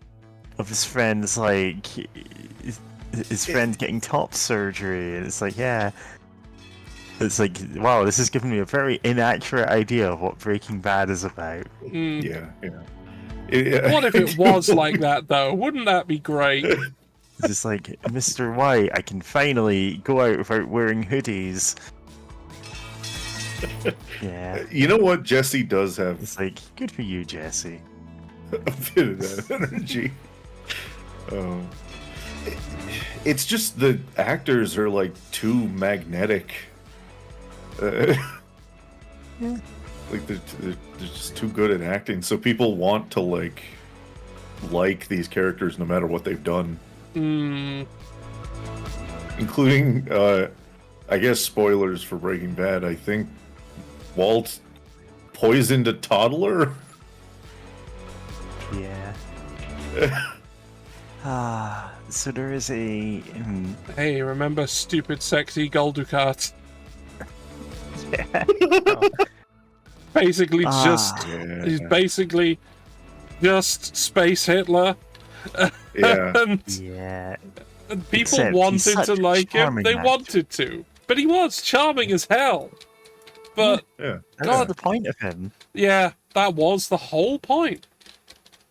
Speaker 4: his friends, like his friend getting top surgery, and it's like, yeah, it's like, wow, this is giving me a very inaccurate idea of what Breaking Bad is about.
Speaker 5: Yeah.
Speaker 1: What if it was like that, though? Wouldn't that be great?
Speaker 4: It's just like, Mr. White, I can finally go out without wearing hoodies. Yeah,
Speaker 5: You know what Jesse does have
Speaker 4: it's like, good for you, Jesse.
Speaker 5: a bit of that energy. It's just the actors are like too magnetic.
Speaker 4: Yeah.
Speaker 5: Like they're just too good at acting, so people want to like these characters no matter what they've done. Including, I guess, spoilers for Breaking Bad. I think Walt poisoned a toddler.
Speaker 4: Yeah. So there is a.
Speaker 1: Hey, remember stupid, sexy Goldukat? Basically, he's basically just Space Hitler.
Speaker 5: Yeah.
Speaker 1: and people
Speaker 4: Except he's
Speaker 1: wanted
Speaker 4: such
Speaker 1: to
Speaker 4: a
Speaker 1: like him.
Speaker 4: charming
Speaker 1: They
Speaker 4: actor.
Speaker 1: wanted to, but he was charming as hell. But
Speaker 5: Yeah.
Speaker 4: That's
Speaker 1: God.
Speaker 4: the point of him.
Speaker 1: yeah, that was the whole point.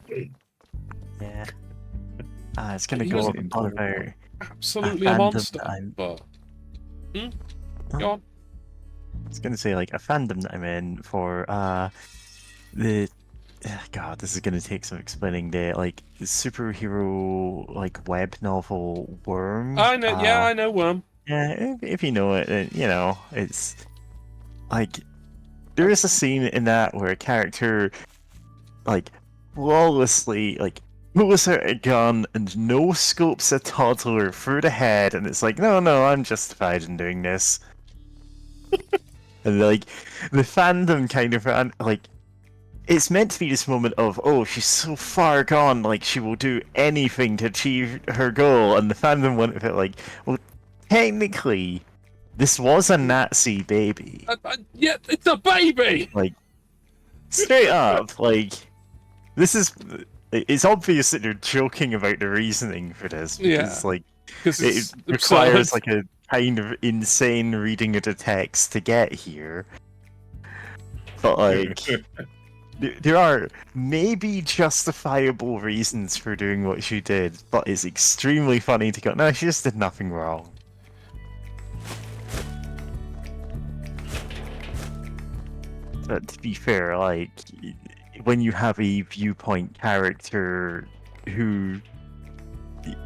Speaker 4: Yeah. It's gonna
Speaker 1: He
Speaker 4: go
Speaker 1: was
Speaker 4: on about.
Speaker 1: Absolutely
Speaker 4: A
Speaker 1: a
Speaker 4: fandom
Speaker 1: monster.
Speaker 4: that I'm-
Speaker 1: But go on.
Speaker 4: I was gonna say, like, a fandom that I'm in for the. God, this is gonna take some explaining. The like superhero like web novel Worm.
Speaker 1: I know. Yeah, I know Worm.
Speaker 4: Yeah, if you know it, you know, it's like there is a scene in that where a character like flawlessly like pulls out a gun and no scopes a toddler through the head, and it's like, no, I'm justified in doing this. And like the fandom kind of like it's meant to be this moment of, oh, she's so far gone, like she will do anything to achieve her goal, and the fandom went with it like, well, technically, this was a Nazi baby.
Speaker 1: Yeah, it's a baby.
Speaker 4: Like, straight up, like, this is. It's obvious that they're joking about the reasoning for this because,
Speaker 1: Yeah.
Speaker 4: like,
Speaker 1: Because
Speaker 4: it
Speaker 1: it's
Speaker 4: requires
Speaker 1: absurd.
Speaker 4: like a kind of insane reading of the text to get here. But like, there are maybe justifiable reasons for doing what she did, but it's extremely funny to go, no, she just did nothing wrong. But to be fair, like, when you have a viewpoint character who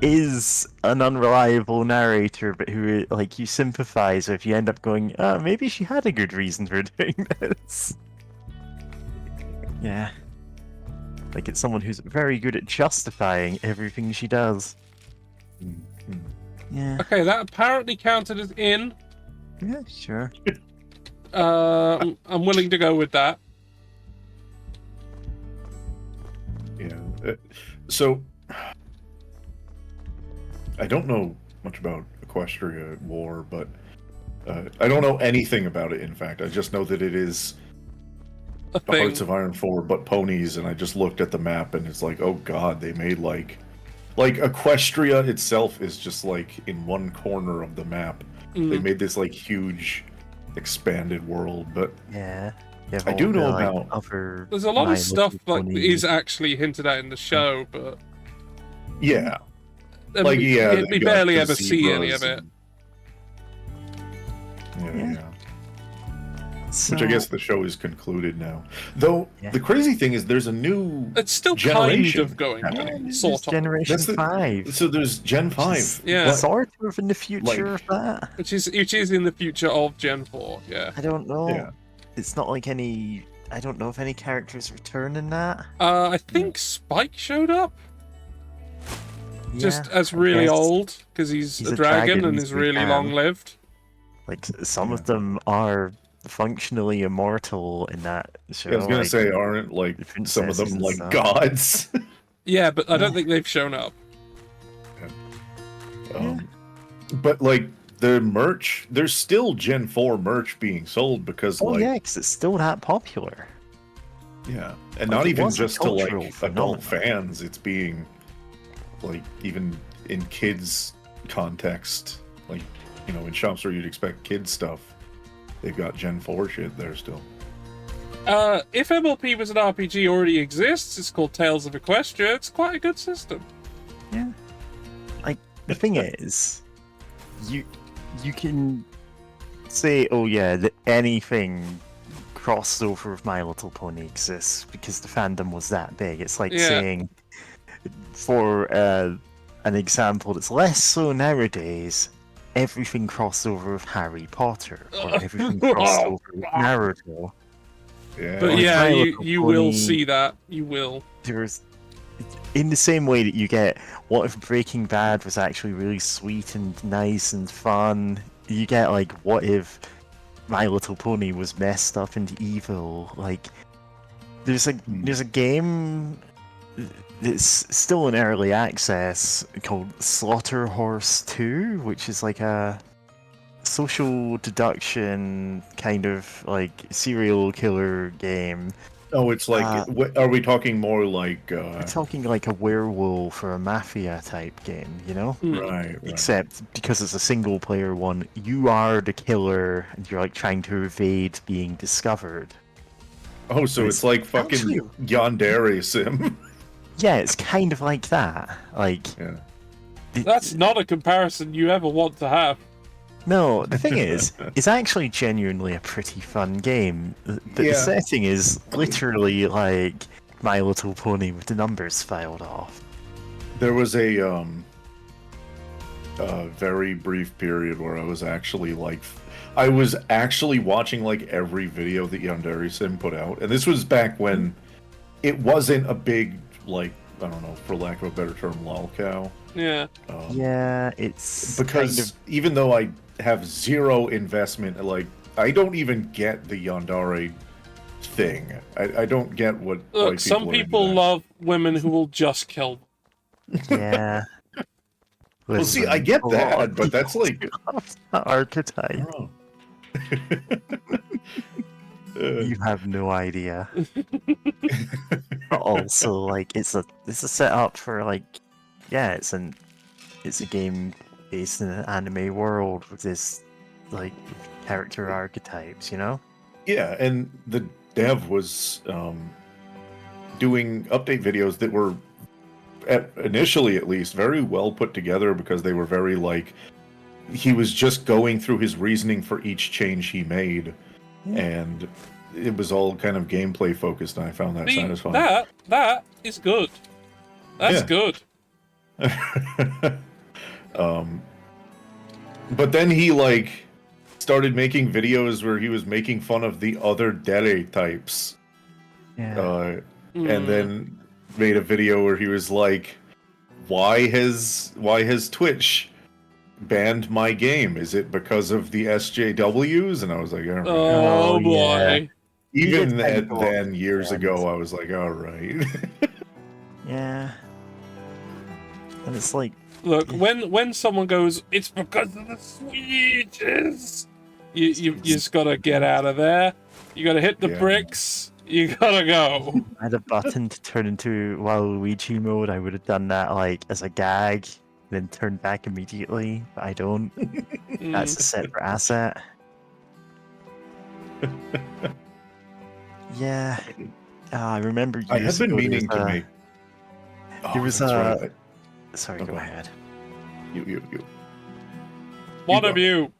Speaker 4: is an unreliable narrator, but who, like, you sympathize with, you end up going, oh, maybe she had a good reason for doing this. Yeah. Like, it's someone who's very good at justifying everything she does. Yeah.
Speaker 1: Okay, that apparently counted as in.
Speaker 4: Yeah, sure.
Speaker 1: I'm willing to go with that.
Speaker 5: Yeah. So, I don't know much about Equestria War, but I don't know anything about it, in fact. I just know that it is
Speaker 1: A
Speaker 5: the
Speaker 1: thing.
Speaker 5: Hearts of Iron 4, but ponies, and I just looked at the map, and it's like, oh god, they made like Equestria itself is just like in one corner of the map. They made this like huge expanded world, but
Speaker 4: Yeah.
Speaker 5: I do know about
Speaker 4: other.
Speaker 1: There's a lot
Speaker 4: My
Speaker 1: of stuff
Speaker 4: Little
Speaker 1: like
Speaker 4: Pony.
Speaker 1: is actually hinted at in the show, but
Speaker 5: yeah, like
Speaker 1: we
Speaker 5: they got
Speaker 1: barely
Speaker 5: the
Speaker 1: ever see any of
Speaker 5: zebras
Speaker 1: it.
Speaker 5: and-
Speaker 4: Yeah.
Speaker 5: Which I guess the show is concluded now. Though
Speaker 4: Yeah.
Speaker 5: the crazy thing is, there's a new
Speaker 1: It's still
Speaker 5: generation
Speaker 1: kind of going
Speaker 5: happening.
Speaker 1: on,
Speaker 4: There's
Speaker 1: sort of,
Speaker 4: Generation
Speaker 5: That's the-
Speaker 4: 5.
Speaker 5: So there's Gen 5.
Speaker 1: Yeah.
Speaker 5: but-
Speaker 4: Sort of in the future
Speaker 5: Like-
Speaker 4: of that.
Speaker 1: which is in the future of Gen 4. Yeah,
Speaker 4: I don't know.
Speaker 5: Yeah.
Speaker 4: It's not like any I don't know if any characters return in that.
Speaker 1: I think Spike showed up. Just
Speaker 4: Yeah,
Speaker 1: as
Speaker 4: I
Speaker 1: really
Speaker 4: guess.
Speaker 1: old, because he's a
Speaker 4: a
Speaker 1: dragon and
Speaker 4: so
Speaker 1: is
Speaker 4: he
Speaker 1: really
Speaker 4: can.
Speaker 1: long-lived.
Speaker 4: Like some of them are functionally immortal in that show.
Speaker 5: Yeah, I was gonna
Speaker 4: like
Speaker 5: say, aren't like
Speaker 4: the
Speaker 5: some of
Speaker 4: princesses
Speaker 5: them
Speaker 4: and
Speaker 5: like
Speaker 4: stuff.
Speaker 5: gods?
Speaker 1: Yeah, but I don't
Speaker 4: Yeah.
Speaker 1: think they've shown up.
Speaker 5: But like the merch, there's still Gen 4 merch being sold because
Speaker 4: Oh
Speaker 5: like
Speaker 4: yeah, because it's still that popular.
Speaker 5: yeah, and
Speaker 4: Like,
Speaker 5: not
Speaker 4: it
Speaker 5: even
Speaker 4: was a
Speaker 5: just to like
Speaker 4: cultural
Speaker 5: adult
Speaker 4: phenomenon.
Speaker 5: fans. It's being like even in kids context, like in shops where you'd expect kids stuff, they've got Gen 4 shit there still.
Speaker 1: If MLP was an RPG already exists, it's called Tales of Equestria. It's quite a good system.
Speaker 4: Yeah. Like the thing is, you can say, oh yeah, that anything crossed over with My Little Pony exists because the fandom was that big. It's like
Speaker 1: Yeah.
Speaker 4: saying, for an example that's less so nowadays, everything crossed over with Harry Potter or everything crossed over with Naruto.
Speaker 5: Yeah,
Speaker 1: But
Speaker 4: Like
Speaker 1: yeah,
Speaker 4: My Little
Speaker 1: you will
Speaker 4: Pony,
Speaker 1: see that. You will.
Speaker 4: There's in the same way that you get, what if Breaking Bad was actually really sweet and nice and fun? You get like, what if My Little Pony was messed up and evil? Like, there's a game that's still in early access called Slaughter Horse 2, which is like a social deduction kind of like serial killer game.
Speaker 5: Oh, it's like, are we talking more like
Speaker 4: We're talking like a werewolf or a mafia type game, you know?
Speaker 5: right.
Speaker 4: Except because it's a single player one, you are the killer and you're like trying to evade being discovered.
Speaker 5: Oh, so it's like fucking
Speaker 4: actually-
Speaker 5: Yandere Sim.
Speaker 4: Yeah, it's kind of like that. Like,
Speaker 5: Yeah.
Speaker 1: That's not a comparison you ever want to have.
Speaker 4: no, the thing is, it's actually genuinely a pretty fun game. But the
Speaker 5: Yeah.
Speaker 4: setting is literally like My Little Pony with the numbers filed off.
Speaker 5: There was a very brief period where I was actually watching like every video that Yandere Sim put out, and this was back when it wasn't a big, like, I don't know, for lack of a better term, lolcow.
Speaker 1: Yeah.
Speaker 4: Yeah, it's
Speaker 5: Because
Speaker 4: kind of,
Speaker 5: even though I have zero investment, like I don't even get the Yandere thing. I don't get what. why
Speaker 1: Look, some
Speaker 5: are into
Speaker 1: people
Speaker 5: that.
Speaker 1: love women who will just kill them.
Speaker 4: yeah.
Speaker 5: Well, see, I get that, but that's like
Speaker 4: archetype.
Speaker 5: oh.
Speaker 4: You have no idea. But also, like, it's a setup for like, yeah, it's a game based in an anime world with this like character archetypes, you know?
Speaker 5: Yeah, and the dev was doing update videos that were, initially at least, very well put together because they were very like, he was just going through his reasoning for each change he made, and it was all kind of gameplay focused, and I found that
Speaker 1: See,
Speaker 5: satisfying.
Speaker 1: that is good. That's
Speaker 5: Yeah.
Speaker 1: good.
Speaker 5: But then he like started making videos where he was making fun of the other Dere types,
Speaker 4: Yeah.
Speaker 5: and then made a video where he was like, why has Twitch banned my game? Is it because of the SJWs? And I was like, all right.
Speaker 1: Oh,
Speaker 4: Oh, yeah.
Speaker 1: boy.
Speaker 5: Even
Speaker 4: did kind of go
Speaker 5: then,
Speaker 4: off
Speaker 5: years
Speaker 4: the
Speaker 5: ago,
Speaker 4: end.
Speaker 5: I was like, all right.
Speaker 4: Yeah. And it's like,
Speaker 1: Look, when someone goes, it's because of the Swedes, you just gotta get out of there. You gotta hit the
Speaker 5: Yeah.
Speaker 1: bricks. You gotta go.
Speaker 4: I had a button to turn into Waluigi mode, I would have done that like as a gag, then turned back immediately, but I don't. That's a separate asset. Yeah. I remember years
Speaker 5: I had been
Speaker 4: ago,
Speaker 5: meaning to make.
Speaker 4: there was
Speaker 5: that's
Speaker 4: a-
Speaker 5: right.
Speaker 4: Sorry,
Speaker 5: Okay.
Speaker 4: go ahead.
Speaker 5: You.
Speaker 1: One
Speaker 5: You
Speaker 1: of
Speaker 5: go.
Speaker 1: you.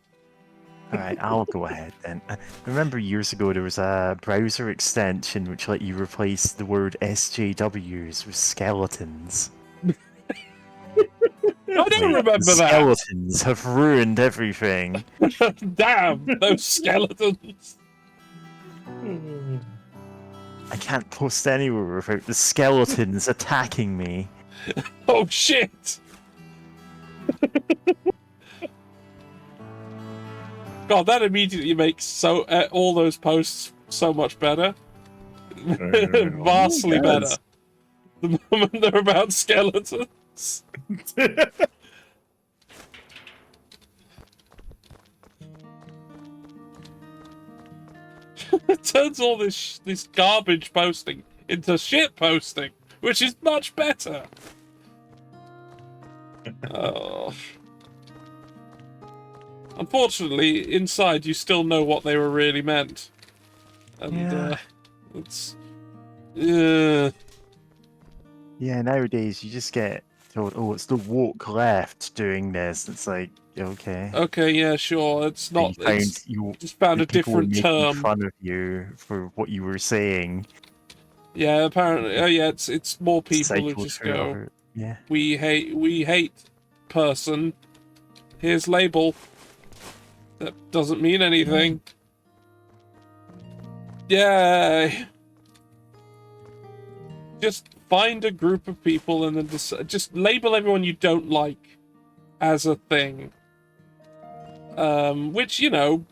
Speaker 4: Alright, I'll go ahead then. I remember years ago there was a browser extension which let you replace the word SJWs with skeletons.
Speaker 1: I don't remember that.
Speaker 4: Skeletons have ruined everything.
Speaker 1: Damn, those skeletons.
Speaker 4: I can't post anywhere without the skeletons attacking me.
Speaker 1: Oh shit! God, that immediately makes all those posts so much better. Vastly
Speaker 4: It
Speaker 1: better.
Speaker 4: does.
Speaker 1: The moment they're about skeletons. It turns all this garbage posting into shit posting, which is much better. Oh. Unfortunately, inside you still know what they were really meant. And
Speaker 4: Yeah.
Speaker 1: it's
Speaker 4: Yeah, nowadays you just get told, oh, it's the woke left doing this. It's like, okay.
Speaker 1: okay, yeah, sure. It's not. It's just found
Speaker 4: the
Speaker 1: a
Speaker 4: people were
Speaker 1: different
Speaker 4: making
Speaker 1: term.
Speaker 4: fun of you for what you were saying.
Speaker 1: Yeah, apparently. Oh, yeah. It's more people who
Speaker 4: Cycled
Speaker 1: just
Speaker 4: through
Speaker 1: go.
Speaker 4: other- yeah.
Speaker 1: We hate person. Here's label. That doesn't mean anything. Yay! Just find a group of people and then just label everyone you don't like as a thing. Which, you know,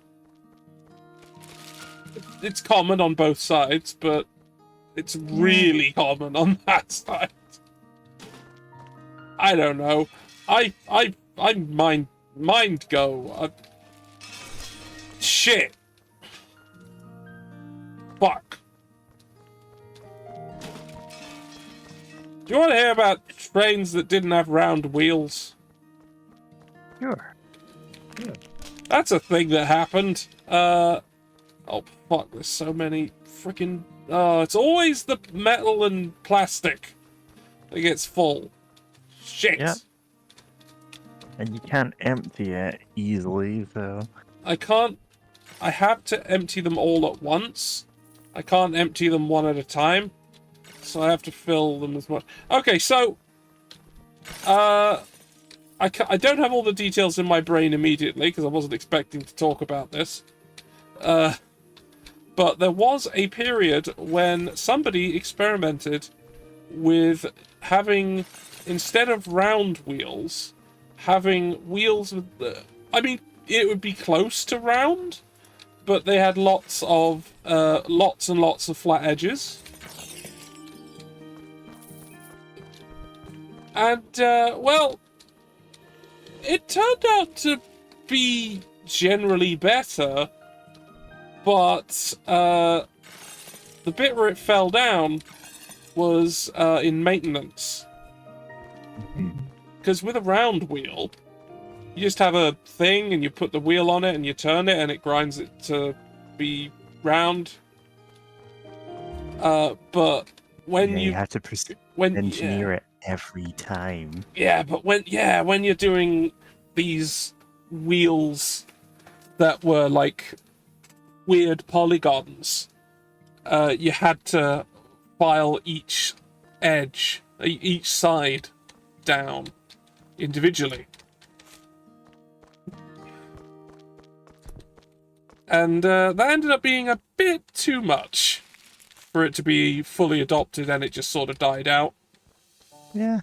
Speaker 1: it's common on both sides, but it's really common on that side. I don't know. I mind go. Shit. Fuck. Do you want to hear about trains that didn't have round wheels?
Speaker 4: Sure.
Speaker 1: That's a thing that happened. Oh fuck, there's so many freaking... Oh, it's always the metal and plastic that gets full. Shit.
Speaker 4: Yeah. And you can't empty it easily, so...
Speaker 1: I can't... I have to empty them all at once. I can't empty them one at a time. So I have to fill them as much. Okay, so... I don't have all the details in my brain immediately, because I wasn't expecting to talk about this. But there was a period when somebody experimented with having, instead of round wheels, having wheels with... I mean, it would be close to round, but they had lots and lots of flat edges. And, well, it turned out to be generally better, but the bit where it fell down was in maintenance. Because with a round wheel, you just have a thing and you put the wheel on it and you turn it and it grinds it to be round. But when
Speaker 4: you have to engineer it every time.
Speaker 1: Yeah, but when you're doing these wheels that were like weird polygons, you had to file each edge, each side down individually. And that ended up being a bit too much for it to be fully adopted, and it just sort of died out.
Speaker 4: Yeah.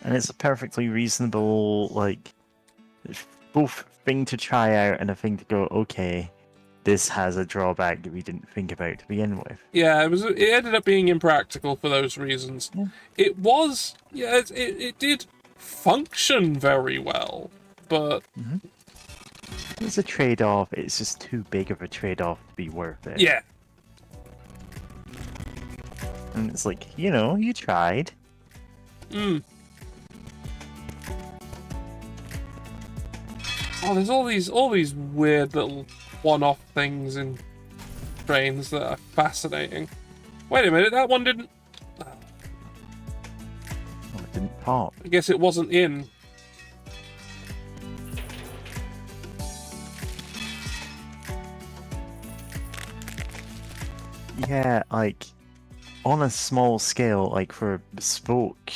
Speaker 4: And it's a perfectly reasonable, like, both thing to try out and a thing to go, okay, this has a drawback that we didn't think about to begin with.
Speaker 1: Yeah, it ended up being impractical for those reasons.
Speaker 4: Yeah.
Speaker 1: It was, yeah, it did function very well, but...
Speaker 4: It's a trade-off. It's just too big of a trade-off to be worth it.
Speaker 1: Yeah.
Speaker 4: And it's like, you know, you tried.
Speaker 1: Oh, there's all these weird little one-off things in trains that are fascinating. Wait a minute, that one didn't...
Speaker 4: Oh, it didn't pop.
Speaker 1: I guess it wasn't in.
Speaker 4: Yeah, like, on a small scale, like, for a bespoke...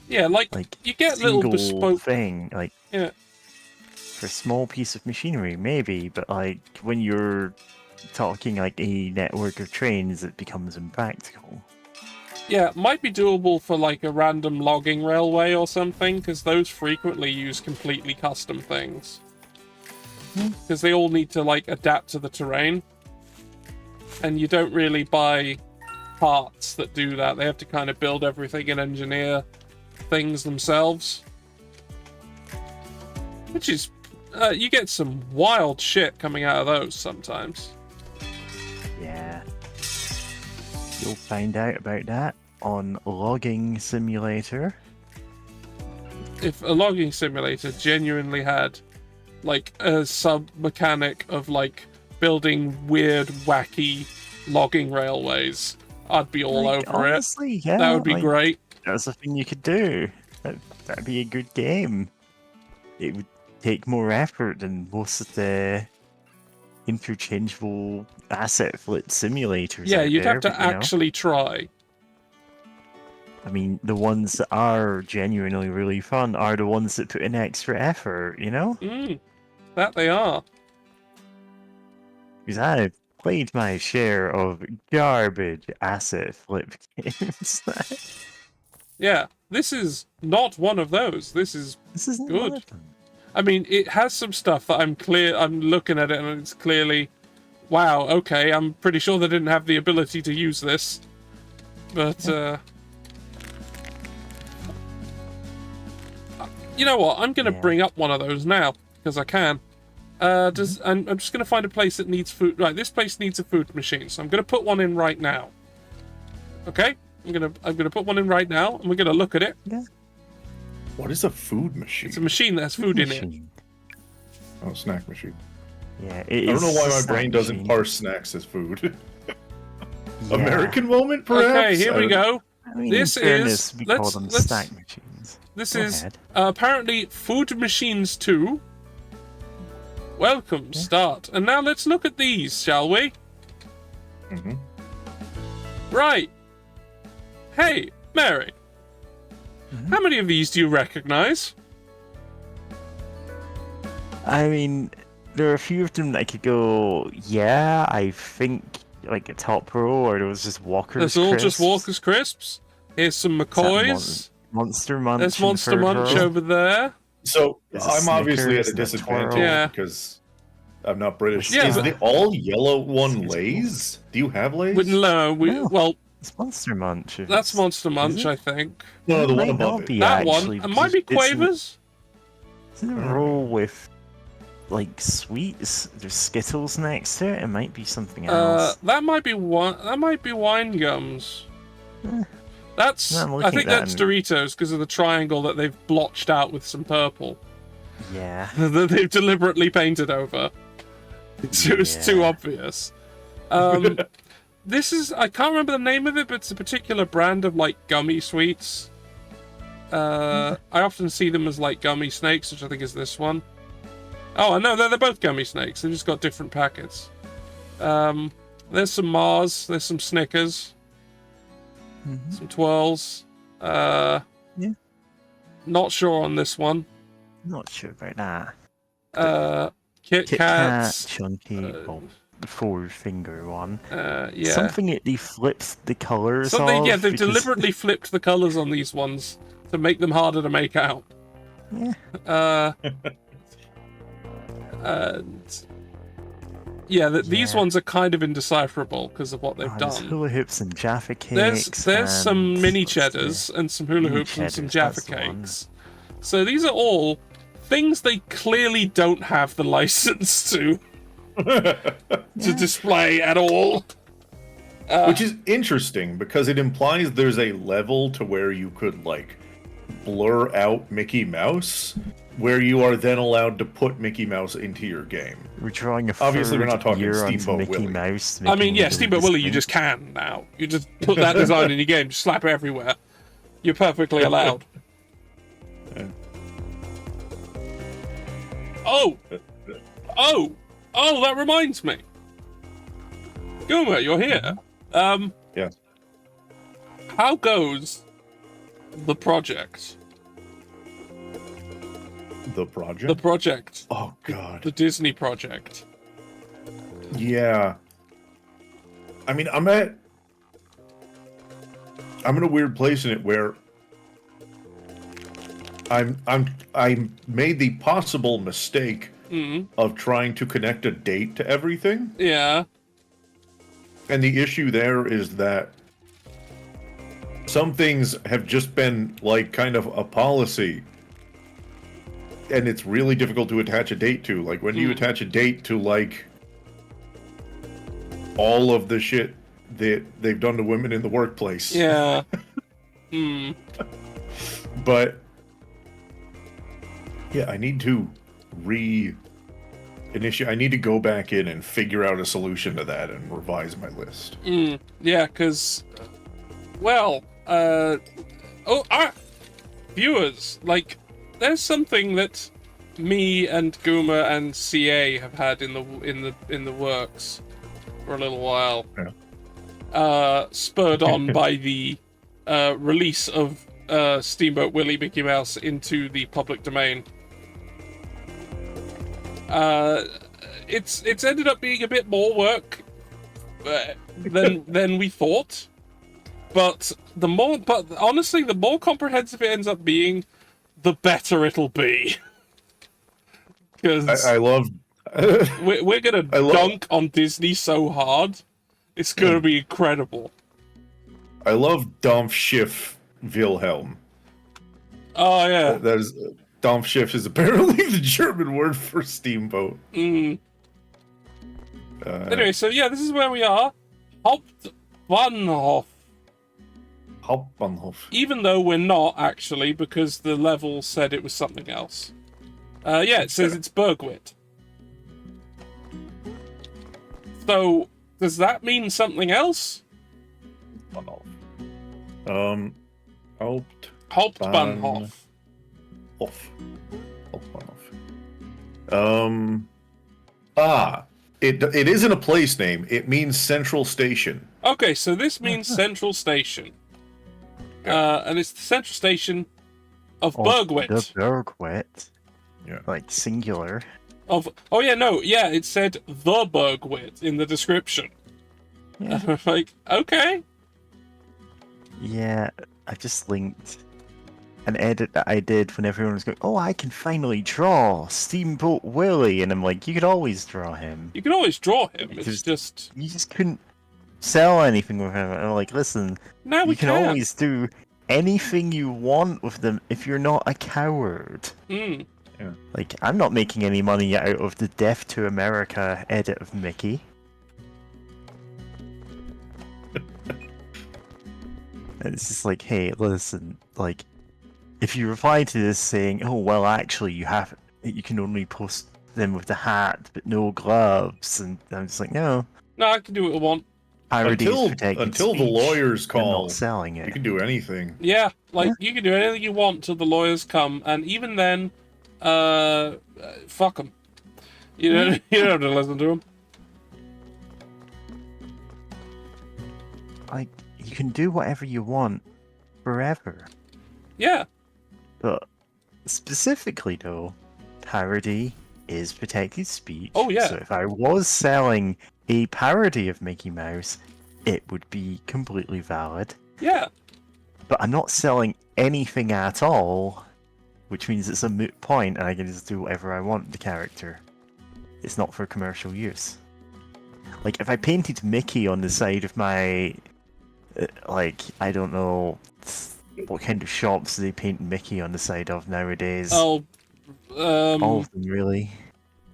Speaker 1: Yeah, like you get little
Speaker 4: single
Speaker 1: bespoke...
Speaker 4: thing, like...
Speaker 1: Yeah.
Speaker 4: For a small piece of machinery, maybe, but, like, when you're talking like a network of trains, it becomes impractical.
Speaker 1: Yeah, it might be doable for like a random logging railway or something, because those frequently use completely custom things. Because they all need to like adapt to the terrain. And you don't really buy parts that do that. They have to kind of build everything and engineer things themselves. Which is, you get some wild shit coming out of those sometimes.
Speaker 4: Yeah. You'll find out about that on Logging Simulator.
Speaker 1: If a logging simulator genuinely had like a sub-mechanic of like building weird, wacky logging railways, I'd be all
Speaker 4: Like,
Speaker 1: over
Speaker 4: honestly,
Speaker 1: it.
Speaker 4: yeah,
Speaker 1: That would be
Speaker 4: like,
Speaker 1: great.
Speaker 4: That's a thing you could do. That'd be a good game. It would take more effort than most of the interchangeable asset flip simulators
Speaker 1: Yeah,
Speaker 4: out
Speaker 1: you'd
Speaker 4: there,
Speaker 1: have to
Speaker 4: but, you know,
Speaker 1: actually try.
Speaker 4: I mean, the ones that are genuinely really fun are the ones that put in extra effort, you know?
Speaker 1: That they are.
Speaker 4: Because I've played my share of garbage asset flip games.
Speaker 1: Yeah, this is not one of those. This is
Speaker 4: This isn't
Speaker 1: good.
Speaker 4: one of them.
Speaker 1: I mean, it has some stuff that I'm looking at it and it's clearly, wow, okay, I'm pretty sure they didn't have the ability to use this. But, you know what? I'm going to bring up one of those now, because I can. I'm just going to find a place that needs food. Right, this place needs a food machine, so I'm going to put one in right now. Okay? I'm gonna put one in right now, and we're going to look at it.
Speaker 4: Yeah.
Speaker 5: What is a food machine?
Speaker 1: It's a machine that has food in it.
Speaker 5: Oh, snack machine.
Speaker 4: Yeah,
Speaker 5: I don't know why my brain doesn't parse snacks as food. American moment, perhaps?
Speaker 1: Okay, here we go.
Speaker 4: I mean,
Speaker 1: This
Speaker 4: in fairness,
Speaker 1: is...
Speaker 4: we call
Speaker 1: Let's...
Speaker 4: them
Speaker 1: let's
Speaker 4: snack machines.
Speaker 1: This
Speaker 4: Go
Speaker 1: is
Speaker 4: ahead.
Speaker 1: apparently Food Machines 2. Welcome, start. And now let's look at these, shall we?
Speaker 5: Mm-hmm.
Speaker 1: Right. Hey, Mary. How many of these do you recognize?
Speaker 4: I mean, there are a few of them that I could go, yeah, I think like a top row, or there was just Walker's
Speaker 1: There's all just
Speaker 4: Crisps.
Speaker 1: Walker's Crisps. Here's some
Speaker 4: Is that
Speaker 1: McCoys.
Speaker 4: Monster Munch.
Speaker 1: There's
Speaker 4: and
Speaker 1: Monster
Speaker 4: Third
Speaker 1: Munch
Speaker 4: Row.
Speaker 1: over there.
Speaker 5: So
Speaker 4: There's a
Speaker 5: I'm obviously at
Speaker 4: Snickers
Speaker 5: a
Speaker 4: and a
Speaker 5: disadvantage
Speaker 4: Twirl.
Speaker 1: Yeah.
Speaker 5: because I'm not British.
Speaker 1: Yeah,
Speaker 5: is
Speaker 1: but-
Speaker 5: the all yellow one
Speaker 4: It's
Speaker 5: Lay's? Do you have Lay's?
Speaker 1: No,
Speaker 4: No.
Speaker 1: well,
Speaker 4: It's Monster Munch. if
Speaker 1: that's
Speaker 4: it's-
Speaker 1: Monster Munch,
Speaker 4: it?
Speaker 1: I think.
Speaker 5: No, the
Speaker 4: It
Speaker 5: one
Speaker 4: might
Speaker 5: above
Speaker 4: not
Speaker 5: it.
Speaker 4: be,
Speaker 1: That
Speaker 4: actually,
Speaker 1: one. It might be
Speaker 4: because
Speaker 1: Quavers.
Speaker 4: It's in a row with like sweets. There's Skittles next to it. It might be something else.
Speaker 1: That might be one. That might be wine gums. That's.
Speaker 4: No, I'm
Speaker 1: I
Speaker 4: looking
Speaker 1: think
Speaker 4: at that
Speaker 1: that's
Speaker 4: and-
Speaker 1: Doritos because of the triangle that they've blotched out with some purple
Speaker 4: Yeah.
Speaker 1: that they've deliberately painted over. It's too
Speaker 4: Yeah.
Speaker 1: obvious. This is. I can't remember the name of it, but it's a particular brand of like gummy sweets. I often see them as like gummy snakes, which I think is this one. Oh, no, they're both gummy snakes. They've just got different packets. There's some Mars. There's some Snickers. Some Twirls.
Speaker 4: Yeah.
Speaker 1: Not sure on this one.
Speaker 4: Not sure about that.
Speaker 1: Kit
Speaker 4: Kit Kat,
Speaker 1: Kats.
Speaker 4: Chunky, the four-finger one.
Speaker 1: Yeah.
Speaker 4: Something that they flipped the colours
Speaker 1: Something.
Speaker 4: of.
Speaker 1: Yeah, they've
Speaker 4: because-
Speaker 1: deliberately flipped the colors on these ones to make them harder to make out.
Speaker 4: Yeah.
Speaker 1: And yeah, these
Speaker 4: Yeah.
Speaker 1: ones are kind of indecipherable because of what they've
Speaker 4: There's
Speaker 1: done.
Speaker 4: hula hoops and Jaffa cakes.
Speaker 1: There's some
Speaker 4: and
Speaker 1: mini
Speaker 4: what's
Speaker 1: cheddars
Speaker 4: the-
Speaker 1: and some hula
Speaker 4: mini
Speaker 1: hoops and some
Speaker 4: cheddars,
Speaker 1: Jaffa
Speaker 4: that's the one.
Speaker 1: cakes. So these are all things they clearly don't have the license to display at all.
Speaker 5: Which is interesting because it implies there's a level to where you could like blur out Mickey Mouse, where you are then allowed to put Mickey Mouse into your game.
Speaker 4: We're drawing a
Speaker 5: Obviously, we're
Speaker 4: third
Speaker 5: not talking
Speaker 4: year onto
Speaker 5: Steamboat
Speaker 4: Mickey
Speaker 5: Willie.
Speaker 4: Mouse.
Speaker 1: I mean,
Speaker 4: making
Speaker 1: yeah,
Speaker 4: it
Speaker 1: Steamboat Willie, you
Speaker 4: distinct.
Speaker 1: just can now. You just put that design in your game, just slap it everywhere. You're perfectly allowed. Oh! That reminds me. Guma, you're here.
Speaker 5: Yeah.
Speaker 1: How goes the project?
Speaker 5: The project?
Speaker 1: The project.
Speaker 5: Oh god.
Speaker 1: The Disney project.
Speaker 5: Yeah. I mean, I'm in a weird place in it where I made the possible mistake of trying to connect a date to everything.
Speaker 1: Yeah.
Speaker 5: And the issue there is that some things have just been like kind of a policy. And it's really difficult to attach a date to. Like, when do you attach a date to, like, all of the shit that they've done to women in the workplace?
Speaker 1: Yeah.
Speaker 5: But yeah, I need to I need to go back in and figure out a solution to that and revise my list.
Speaker 1: Yeah, because, well, viewers, like, there's something that me and Guma and CA have had in the works for a little while.
Speaker 5: Yeah.
Speaker 1: Spurred on by the release of Steamboat Willie Mickey Mouse into the public domain. It's ended up being a bit more work than we thought, but honestly, the more comprehensive it ends up being, the better it'll be. Because
Speaker 5: I love.
Speaker 1: we're gonna dunk on Disney so hard, it's gonna be incredible.
Speaker 5: I love Dampfschiff Wilhelm.
Speaker 1: Oh yeah,
Speaker 5: That is Dampfschiff is apparently the German word for steamboat.
Speaker 1: Anyway, so yeah, this is where we are. Hauptbahnhof.
Speaker 5: Hauptbahnhof.
Speaker 1: Even though we're not actually, because the level said it was something else. Yeah, it says it's Bergwit. So, does that mean something else? Hauptbahnhof.
Speaker 5: It isn't a place name. It means central station.
Speaker 1: Okay, so this means central station. And it's the central station of Bergwit.
Speaker 4: The Bergwit.
Speaker 5: Yeah.
Speaker 4: Like singular.
Speaker 1: It said the Bergwit in the description.
Speaker 4: Yeah.
Speaker 1: Like, okay.
Speaker 4: Yeah, I just linked an edit that I did when everyone was going, oh, I can finally draw Steamboat Willie. And I'm like, you could always draw him.
Speaker 1: You can always draw him. It's
Speaker 4: Because
Speaker 1: just...
Speaker 4: You just couldn't sell anything with him. And I'm like, listen,
Speaker 1: Now we
Speaker 4: you can always do anything you want with them if you're not a coward.
Speaker 1: Hmm.
Speaker 5: Yeah.
Speaker 4: Like, I'm not making any money out of the Death to America edit of Mickey. And it's just like, hey, listen, like, if you reply to this saying, oh, well, actually, you can only post them with the hat, but no gloves, and I'm just like, no.
Speaker 1: No, I can do what I want.
Speaker 4: Parody is protected
Speaker 5: Until the
Speaker 4: speech.
Speaker 5: lawyers
Speaker 4: They're
Speaker 5: call,
Speaker 4: not selling it.
Speaker 5: you can do anything.
Speaker 1: Yeah, like, you can do anything you want till the lawyers come, and even then, fuck them. You don't have to listen to them.
Speaker 4: Like, you can do whatever you want forever.
Speaker 1: Yeah.
Speaker 4: But specifically, though, parody is protected speech.
Speaker 1: Oh, yeah.
Speaker 4: So if I was selling a parody of Mickey Mouse, it would be completely valid.
Speaker 1: Yeah.
Speaker 4: But I'm not selling anything at all, which means it's a moot point and I can just do whatever I want with the character. It's not for commercial use. Like, if I painted Mickey on the side of my... like, I don't know... What kind of shops do they paint Mickey on the side of nowadays?
Speaker 1: Oh,
Speaker 4: all of them, really.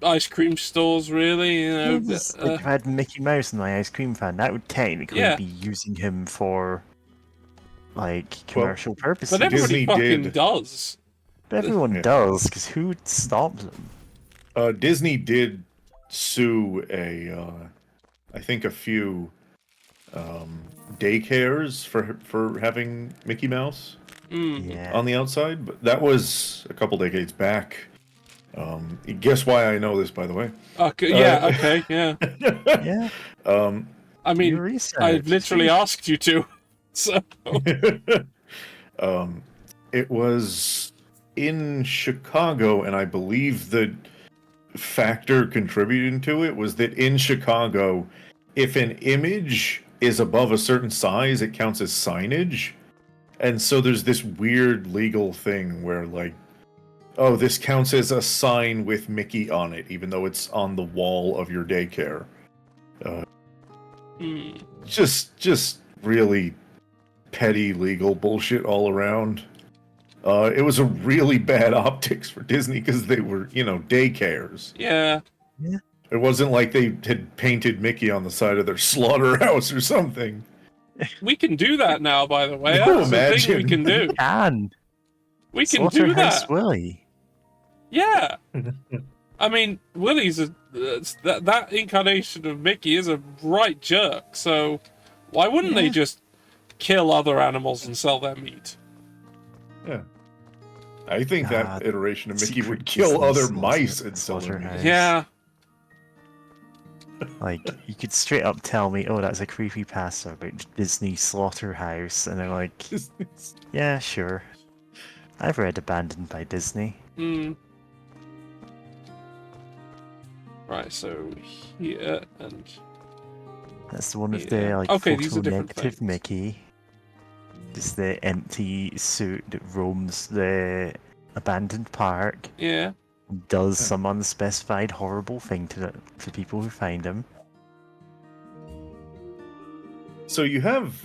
Speaker 1: Ice cream stores, really, you know.
Speaker 4: Like, if I had Mickey Mouse in my ice cream fan, that would technically be using him for, like, commercial purposes.
Speaker 1: But everybody
Speaker 5: Disney
Speaker 1: fucking
Speaker 5: did.
Speaker 1: does.
Speaker 4: But everyone does, because who stops them?
Speaker 5: Disney did sue I think a few daycares for having Mickey Mouse
Speaker 4: Yeah.
Speaker 5: on the outside, but that was a couple decades back. Guess why I know this, by the way?
Speaker 1: Okay, yeah, okay, yeah.
Speaker 4: Yeah.
Speaker 1: I mean, I've literally asked you to, so...
Speaker 5: It was in Chicago, and I believe the factor contributing to it was that in Chicago, if an image is above a certain size, it counts as signage. And so there's this weird legal thing where, like, oh, this counts as a sign with Mickey on it, even though it's on the wall of your daycare. Just really petty legal bullshit all around. It was a really bad optics for Disney because they were, daycares.
Speaker 1: Yeah.
Speaker 5: It wasn't like they had painted Mickey on the side of their slaughterhouse or something.
Speaker 1: We can do that now, by the way.
Speaker 5: No,
Speaker 1: That's the thing we can do. We can do
Speaker 4: Slaughterhouse
Speaker 1: that.
Speaker 4: Willy.
Speaker 1: Yeah. I mean, Willie's that incarnation of Mickey is a right jerk. So why wouldn't they just kill other animals and sell their meat?
Speaker 5: Yeah. I think that iteration of Mickey would
Speaker 4: Secret
Speaker 5: kill
Speaker 4: Disney
Speaker 5: other mice and sell their
Speaker 4: slaughterhouse.
Speaker 5: meat.
Speaker 1: Yeah.
Speaker 4: Like, you could straight up tell me, oh, that's a creepypasta about Disney Slaughterhouse, and they're like, yeah, sure. I've read Abandoned by Disney.
Speaker 1: Right, so here and...
Speaker 4: That's the one with the, like,
Speaker 1: okay, these are different
Speaker 4: photo-negative
Speaker 1: things.
Speaker 4: Mickey. Just the empty suit that roams the abandoned park.
Speaker 1: Yeah.
Speaker 4: Does some unspecified horrible thing to people who find him.
Speaker 5: So you have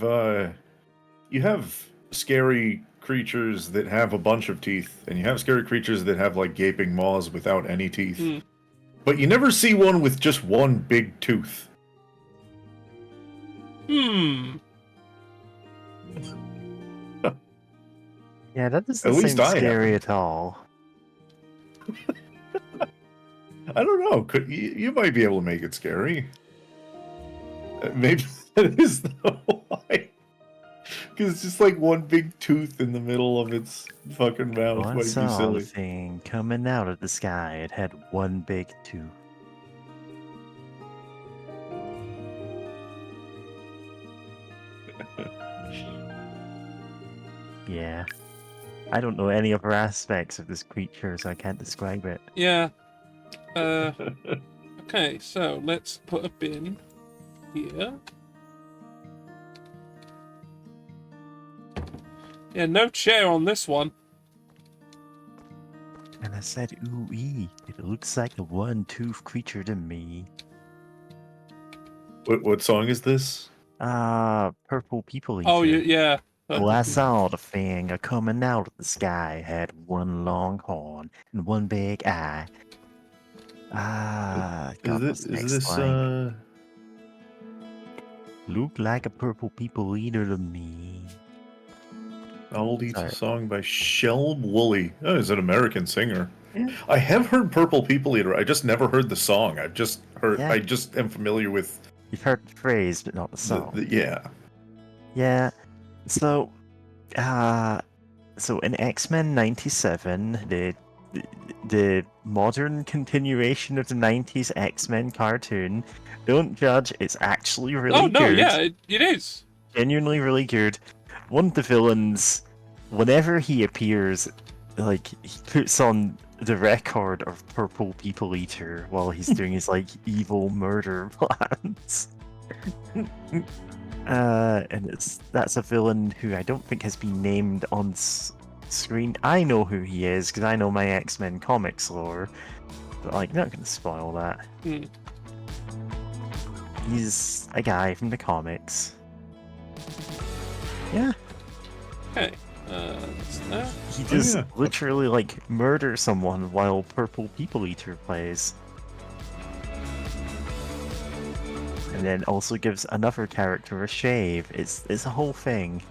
Speaker 5: scary creatures that have a bunch of teeth, and you have scary creatures that have like gaping maws without any teeth. But you never see one with just one big tooth.
Speaker 4: Yeah, that doesn't
Speaker 5: At least
Speaker 4: seem
Speaker 5: I
Speaker 4: scary at all.
Speaker 5: I don't know. You might be able to make it scary? Maybe that is the why. Because it's just like one big tooth in the middle of its fucking mouth. Might be
Speaker 4: Once saw a
Speaker 5: silly.
Speaker 4: thing coming out of the sky. It had one big tooth. Yeah. I don't know any other aspects of this creature, so I can't describe it.
Speaker 1: Yeah. Okay, so let's put a bin here. Yeah, no chair on this one.
Speaker 4: And I said, ooh-ee, it looks like a one-tooth creature to me.
Speaker 5: What song is this?
Speaker 4: Purple People Eater.
Speaker 1: Oh, yeah.
Speaker 4: Well, I saw the thing coming out of the sky. Had one long horn and one big eye. God, what's the next line? Look like a purple people eater to me.
Speaker 5: Novelty song by Shelb Woolley. Oh, he's an American singer.
Speaker 4: Yeah.
Speaker 5: I have heard Purple People Eater. I just never heard the song. I've just heard.
Speaker 4: Yeah.
Speaker 5: I just am familiar with.
Speaker 4: You've heard the phrase, but not the song.
Speaker 5: Yeah.
Speaker 4: Yeah. So, in X-Men '97, the modern continuation of the '90s X-Men cartoon, don't judge. It's actually really
Speaker 1: Oh, no,
Speaker 4: good.
Speaker 1: yeah, it is.
Speaker 4: Genuinely really good. One of the villains, whenever he appears, like, he puts on the record of Purple People Eater while he's doing his, like, evil murder plans. And that's a villain who I don't think has been named on screen. I know who he is, because I know my X-Men comics lore. But, like, not gonna spoil that. He's a guy from the comics. Yeah.
Speaker 1: Okay. That's that.
Speaker 4: He just
Speaker 5: yeah.
Speaker 4: literally, like, murders someone while Purple People Eater plays. And then also gives another character a shave. It's a whole thing.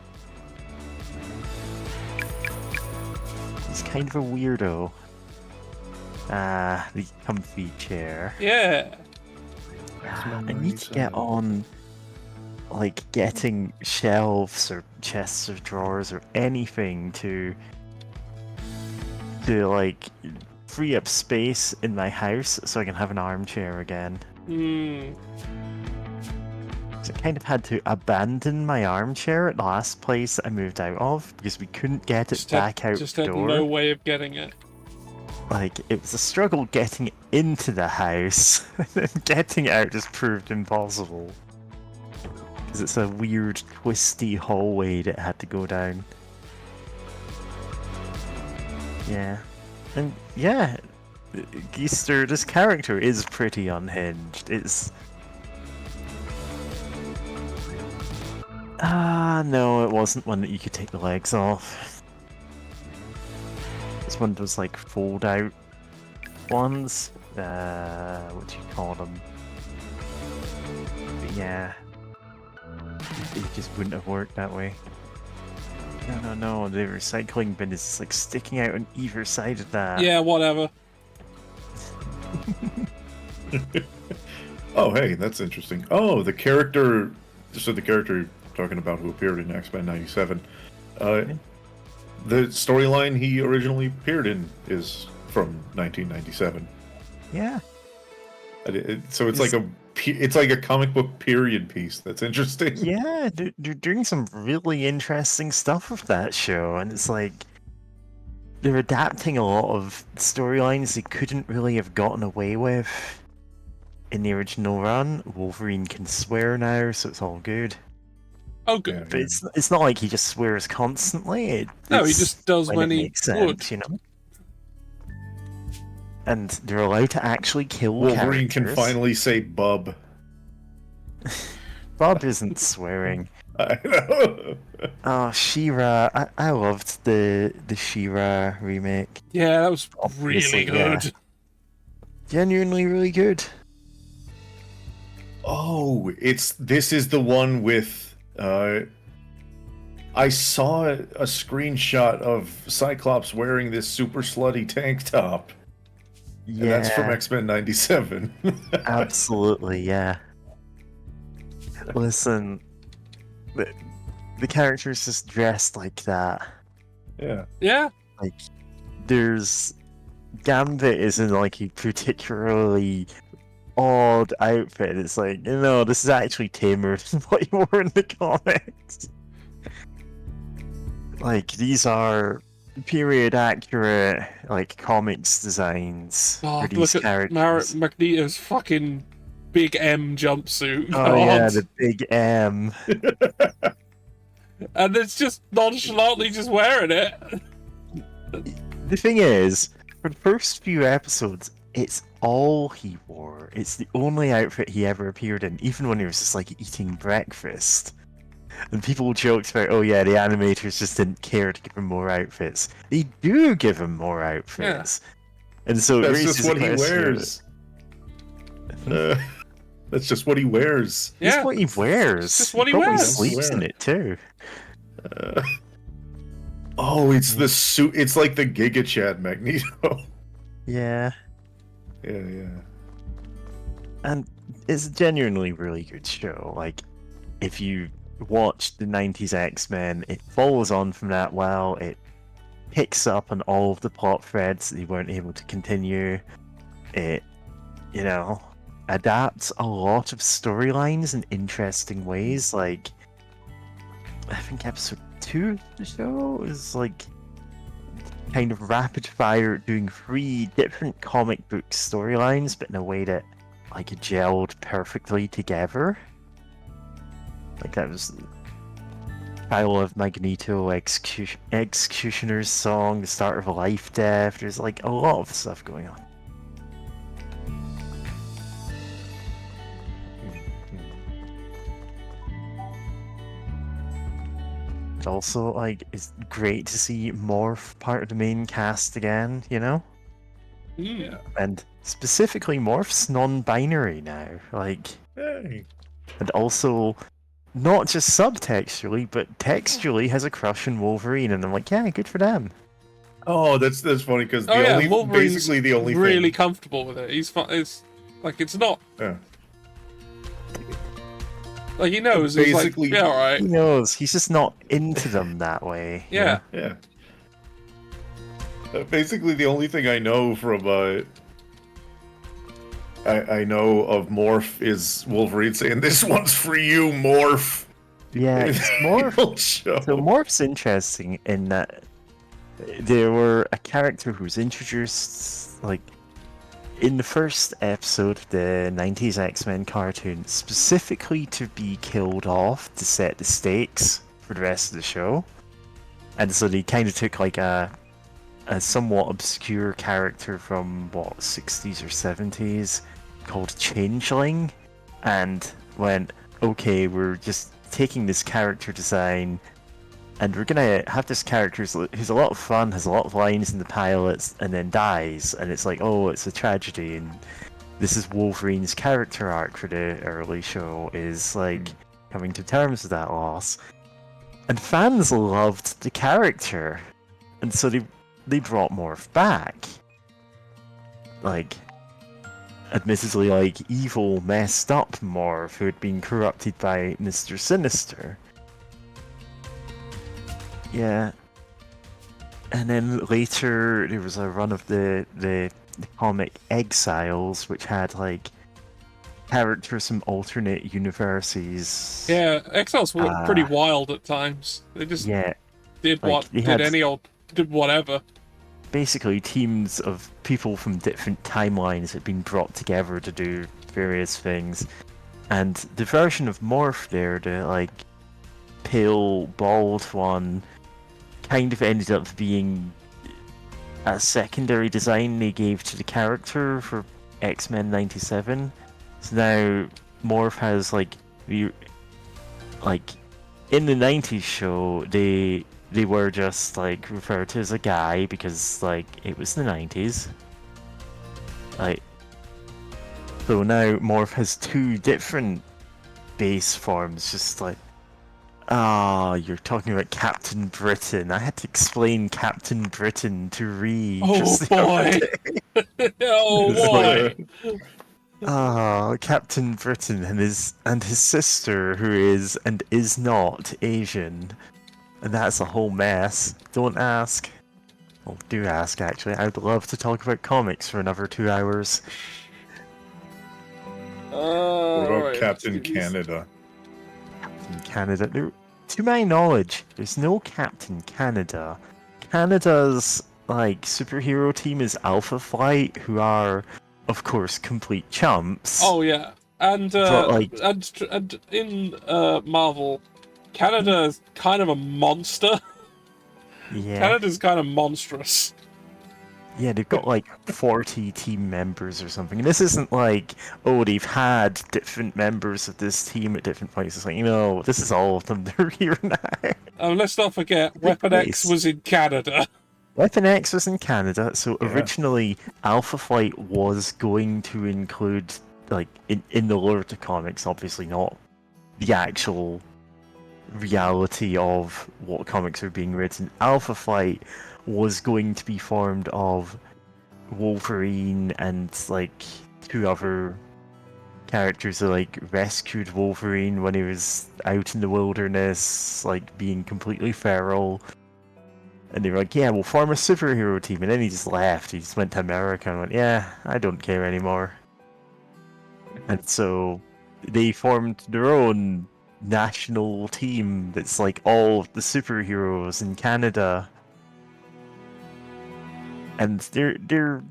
Speaker 4: He's kind of a weirdo. The comfy chair.
Speaker 1: Yeah.
Speaker 4: I need to get on, like, getting shelves or chests or drawers or anything to like, free up space in my house so I can have an armchair again. So I kind of had to abandon my armchair at the last place I moved out of because we couldn't get it back out
Speaker 1: Just
Speaker 4: the
Speaker 1: had
Speaker 4: door.
Speaker 1: no way of getting it.
Speaker 4: Like, it was a struggle getting into the house, and then getting out just proved impossible. Because it's a weird, twisty hallway that had to go down. Yeah. And yeah, Geester, this character is pretty unhinged. It's... no, it wasn't one that you could take the legs off. This one was like fold out ones. What do you call them? But yeah. It just wouldn't have worked that way. No, the recycling bin is just like sticking out on either side of that.
Speaker 1: Yeah, whatever.
Speaker 5: Oh, hey, that's interesting. Oh, the character... So the character you're talking about who appeared in X-Men 97, the storyline he originally appeared in is from 1997.
Speaker 4: Yeah.
Speaker 5: So it's like a comic book period piece. That's interesting.
Speaker 4: Yeah, they're doing some really interesting stuff with that show, and it's like they're adapting a lot of storylines they couldn't really have gotten away with in the original run. Wolverine can swear now, so it's all good.
Speaker 1: Oh, good.
Speaker 4: But it's not like he just swears constantly.
Speaker 1: No, he
Speaker 4: It's
Speaker 1: just does when
Speaker 4: it
Speaker 1: he
Speaker 4: makes sense,
Speaker 1: would.
Speaker 4: you know. And they're allowed to actually kill
Speaker 5: Wolverine can
Speaker 4: characters.
Speaker 5: finally say "bub."
Speaker 4: Bob isn't swearing.
Speaker 5: I know.
Speaker 4: Oh, She-Ra. I loved the She-Ra remake.
Speaker 1: Yeah, that was
Speaker 4: Obviously,
Speaker 1: really good.
Speaker 4: yeah. Genuinely really good.
Speaker 5: Oh, this is the one with. I saw a screenshot of Cyclops wearing this super slutty tank top.
Speaker 4: Yeah,
Speaker 5: And that's from X-Men 97.
Speaker 4: absolutely, yeah. Listen, the character's just dressed like that.
Speaker 5: Yeah.
Speaker 1: Yeah.
Speaker 4: Like, there's... Gambit is in, like, a particularly odd outfit. It's like, no, this is actually tamer than what he wore in the comics. Like, these are period accurate, like, comics designs
Speaker 1: Oh,
Speaker 4: for these
Speaker 1: look at
Speaker 4: characters.
Speaker 1: Magneto's fucking big M jumpsuit.
Speaker 4: Oh yeah,
Speaker 1: God.
Speaker 4: the big M.
Speaker 1: And it's just nonchalantly just wearing it.
Speaker 4: The thing is, for the first few episodes, it's all he wore. It's the only outfit he ever appeared in, even when he was just like eating breakfast. And people joked about, oh yeah, the animators just didn't care to give him more outfits. They do give him more outfits. And so it
Speaker 5: That's
Speaker 4: raises
Speaker 5: just what he
Speaker 4: the question-
Speaker 5: wears. That's just what he wears.
Speaker 1: Yeah.
Speaker 4: It's what he wears.
Speaker 1: It's just what he
Speaker 4: probably
Speaker 1: wears.
Speaker 4: sleeps in it too.
Speaker 5: Oh, it's the suit. It's like the Giga Chad Magneto.
Speaker 4: Yeah.
Speaker 5: Yeah.
Speaker 4: And it's a genuinely really good show. Like, if you watch the 90s X-Men, it follows on from that well. It picks up on all of the plot threads that they weren't able to continue. It, you know, adapts a lot of storylines in interesting ways. Like, I think episode 2 of the show is like kind of rapid fire doing 3 different comic book storylines, but in a way that like gelled perfectly together. Like that was Trial of Magneto, Executioner's Song, the start of a life death. There's like a lot of stuff going on. But also, like, it's great to see Morph part of the main cast again, you know?
Speaker 1: Yeah.
Speaker 4: And specifically, Morph's non-binary now. Like,
Speaker 5: Hey.
Speaker 4: and also, not just subtextually, but textually has a crush on Wolverine, and I'm like, yeah, good for them.
Speaker 5: Oh, that's funny because
Speaker 1: Wolverine's
Speaker 5: basically the only
Speaker 1: really
Speaker 5: thing.
Speaker 1: comfortable with it. He's fun. It's like it's not
Speaker 5: Yeah.
Speaker 1: like he knows. It's
Speaker 5: Basically-
Speaker 1: like, yeah, all right.
Speaker 4: He knows, he's just not into them that way. you
Speaker 1: Yeah.
Speaker 4: know?
Speaker 5: Yeah. Basically, the only thing I know from I know of Morph is Wolverine saying, "This one's for you, Morph."
Speaker 4: Yeah,
Speaker 5: In
Speaker 4: it's
Speaker 5: the
Speaker 4: Morph.
Speaker 5: old show.
Speaker 4: So Morph's interesting in that there were a character who was introduced like in the first episode, the 90s X-Men cartoon, specifically to be killed off to set the stakes for the rest of the show. And so they kind of took like a somewhat obscure character from, what, 60s or 70s called Changeling, and went, okay, we're just taking this character design and we're gonna have this character who's a lot of fun, has a lot of lines in the pilots, and then dies, and it's like, oh, it's a tragedy. And this is Wolverine's character arc for the early show, is like coming to terms with that loss. And fans loved the character, and so they brought Morph back. Like, admittedly, like evil, messed up Morph who had been corrupted by Mr. Sinister. Yeah. And then later there was a run of the comic Exiles, which had like characters from alternate universes.
Speaker 1: Yeah, Exiles were pretty wild at times. They just did did whatever.
Speaker 4: Basically, teams of people from different timelines had been brought together to do various things. And the version of Morph there, the like pale, bald one, kind of ended up being a secondary design they gave to the character for X-Men 97. So now Morph has like in the 90s show they were just like referred to as a guy because like it was the 90s. Like, so now Morph has two different base forms, just like, you're talking about Captain Britain. I had to explain Captain Britain to Ree.
Speaker 1: Oh boy! Oh boy!
Speaker 4: Captain Britain and his sister, who is and is not Asian, and that's a whole mess. Don't ask. Well, do ask actually. I'd love to talk about comics for another 2 hours.
Speaker 5: What about Captain Canada?
Speaker 4: Captain Canada. No, to my knowledge, there's no Captain Canada. Canada's like superhero team is Alpha Flight, who are, of course, complete chumps.
Speaker 1: Oh yeah, and and in Marvel, Canada is kind of a monster.
Speaker 4: Yeah.
Speaker 1: Canada's kind of monstrous.
Speaker 4: Yeah, they've got like 40 team members or something. And this isn't like, oh, they've had different members of this team at different points. It's like, this is all of them. They're here now.
Speaker 1: Let's not forget, Weapon X was in Canada.
Speaker 4: Weapon X was in Canada, so originally Alpha Flight was going to include, like, in the lore of the comics, obviously not the actual reality of what comics are being written. Alpha Flight was going to be formed of Wolverine and like two other characters who like rescued Wolverine when he was out in the wilderness, like being completely feral. And they were like, yeah, we'll form a superhero team. And then he just left. He just went to America and went, yeah, I don't care anymore. And so they formed their own national team that's like all of the superheroes in Canada. And they're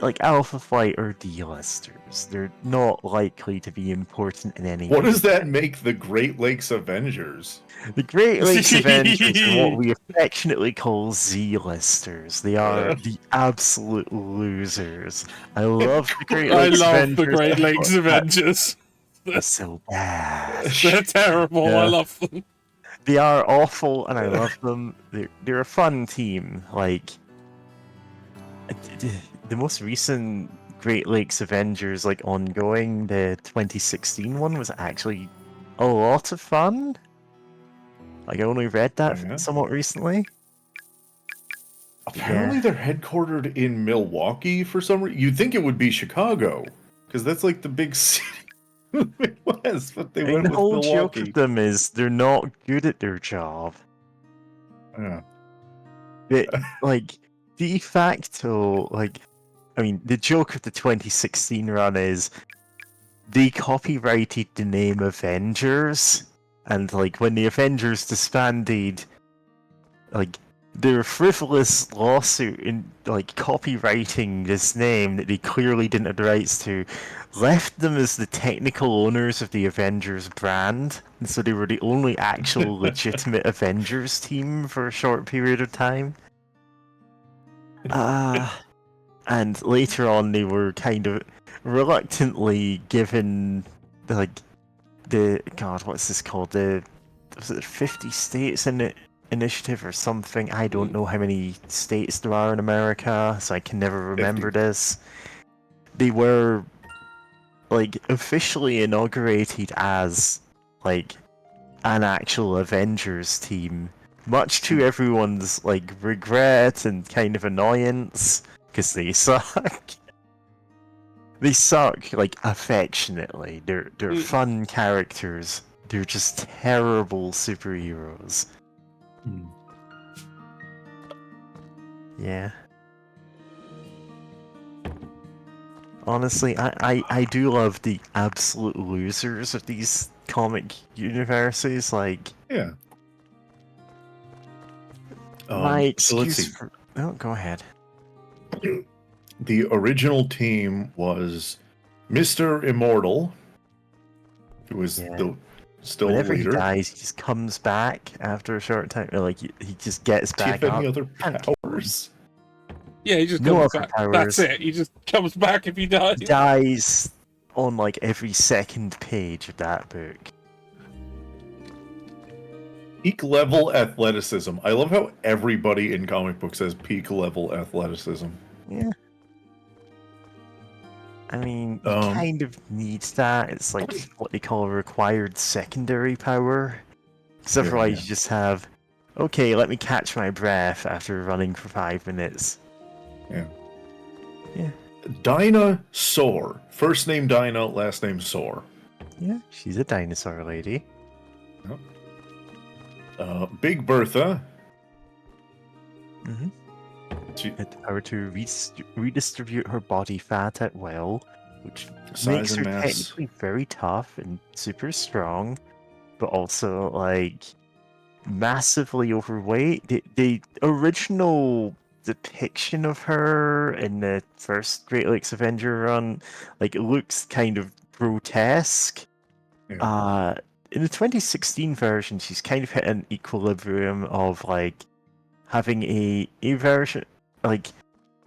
Speaker 4: like Alpha Flight or D-listers. They're not likely to be important in any way.
Speaker 5: What does that make the Great Lakes Avengers?
Speaker 4: The Great Lakes Avengers are what we affectionately call Z-listers. They are the absolute losers. I love the Great Lakes Avengers.
Speaker 1: I love the Great Lakes Avengers.
Speaker 4: They're so bad.
Speaker 1: They're terrible. Yeah. I love them.
Speaker 4: They are awful, and I love them. They're a fun team. Like, the most recent Great Lakes Avengers, like, ongoing, the 2016 one, was actually a lot of fun. Like, I only read that somewhat recently.
Speaker 5: Apparently they're headquartered in Milwaukee for some reason. You'd think it would be Chicago, because that's like the big city in the Midwest, but they went with Milwaukee.
Speaker 4: The whole joke of them is they're not good at their job.
Speaker 5: Yeah.
Speaker 4: Like, de facto, like, I mean, the joke of the 2016 run is they copyrighted the name Avengers, and like when the Avengers disbanded, like their frivolous lawsuit in like copywriting this name that they clearly didn't have the rights to left them as the technical owners of the Avengers brand, and so they were the only actual legitimate Avengers team for a short period of time. And later on they were kind of reluctantly given like the god, what's this called, the was it 50 states in it initiative or something. I don't know how many states there are in America, so I can never remember
Speaker 5: 50.
Speaker 4: this. They were like officially inaugurated as like an actual Avengers team, much to everyone's like regret and kind of annoyance, because they suck. They suck like affectionately. They're fun characters. They're just terrible superheroes. Yeah. Honestly, I do love the absolute losers of these comic universes. Like,
Speaker 5: Yeah.
Speaker 4: my
Speaker 5: So let's
Speaker 4: excuse
Speaker 5: see.
Speaker 4: for... Oh, go ahead.
Speaker 5: The original team was Mr. Immortal, who was
Speaker 4: Yeah.
Speaker 5: still
Speaker 4: Whenever he
Speaker 5: leader.
Speaker 4: dies, he just comes back after a short time. Or, like, he just gets
Speaker 5: Do you
Speaker 4: back
Speaker 5: have
Speaker 4: up.
Speaker 5: any other
Speaker 4: And
Speaker 5: powers?
Speaker 1: Yeah, he just
Speaker 4: No
Speaker 1: comes
Speaker 4: other
Speaker 1: back.
Speaker 4: powers.
Speaker 1: That's it. He just comes back if he dies.
Speaker 4: He dies on, like, every second page of that book.
Speaker 5: Peak level athleticism. I love how everybody in comic books has peak level athleticism.
Speaker 4: Yeah. I mean, you kind of need that. It's like what they call a required secondary power. Because otherwise
Speaker 5: yeah.
Speaker 4: you just have, okay, let me catch my breath after running for 5 minutes.
Speaker 5: Yeah.
Speaker 4: Yeah.
Speaker 5: Dinah Soar. First name Dinah, last name Soar.
Speaker 4: Yeah, she's a dinosaur lady.
Speaker 5: Big Bertha.
Speaker 4: Mm-hmm.
Speaker 5: She,
Speaker 4: Had the power to redistribute her body fat at will, which
Speaker 5: Size
Speaker 4: makes her
Speaker 5: and mass.
Speaker 4: technically very tough and super strong, but also, like, massively overweight. The original depiction of her in the first Great Lakes Avenger run, like, it looks kind of grotesque.
Speaker 5: Yeah.
Speaker 4: In the 2016 version, she's kind of hit an equilibrium of, like, having a version, like,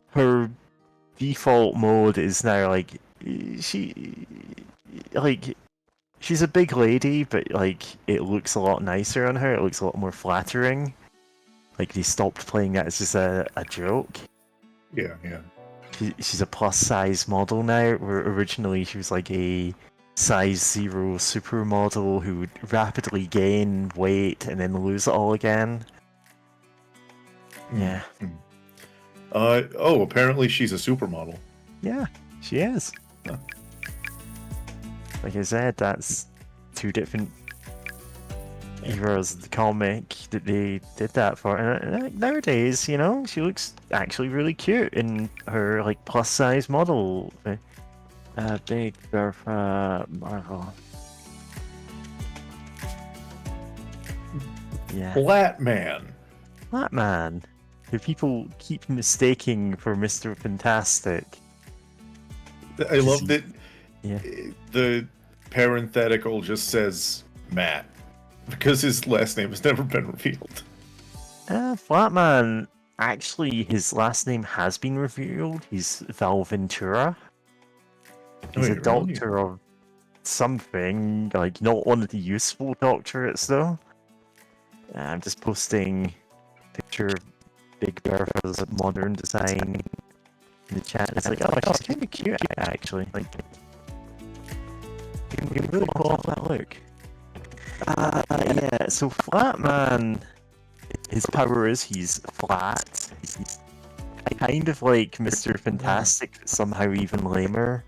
Speaker 4: her default mode is now, like, she's a big lady, but, like, it looks a lot nicer on her. It looks a lot more flattering. Like, they stopped playing that as just a joke.
Speaker 5: Yeah.
Speaker 4: She's a plus-size model now, where originally she was, like, a size 0 supermodel who would rapidly gain weight and then lose it all again. Yeah.
Speaker 5: Apparently she's a supermodel.
Speaker 4: Yeah, she is.
Speaker 5: Huh.
Speaker 4: Like I said, that's 2 different eras of the comic that they did that for. And nowadays, you know, she looks actually really cute in her, like, plus-size model. Big Bertha Marvel. Yeah. Flatman, who people keep mistaking for Mr. Fantastic.
Speaker 5: I love that.
Speaker 4: Yeah.
Speaker 5: The parenthetical just says Matt because his last name has never been revealed.
Speaker 4: Flatman, actually, his last name has been revealed. He's Val Ventura. He's a doctor of something, like, not one of the useful doctorates, though. I'm just posting a picture of Big Bertha's modern design in the chat. It's like, oh, she's kind of cute, actually. Like, you can really pull off that look. Yeah, so Flatman, his power is he's flat. He's kind of like Mr. Fantastic, but somehow even lamer.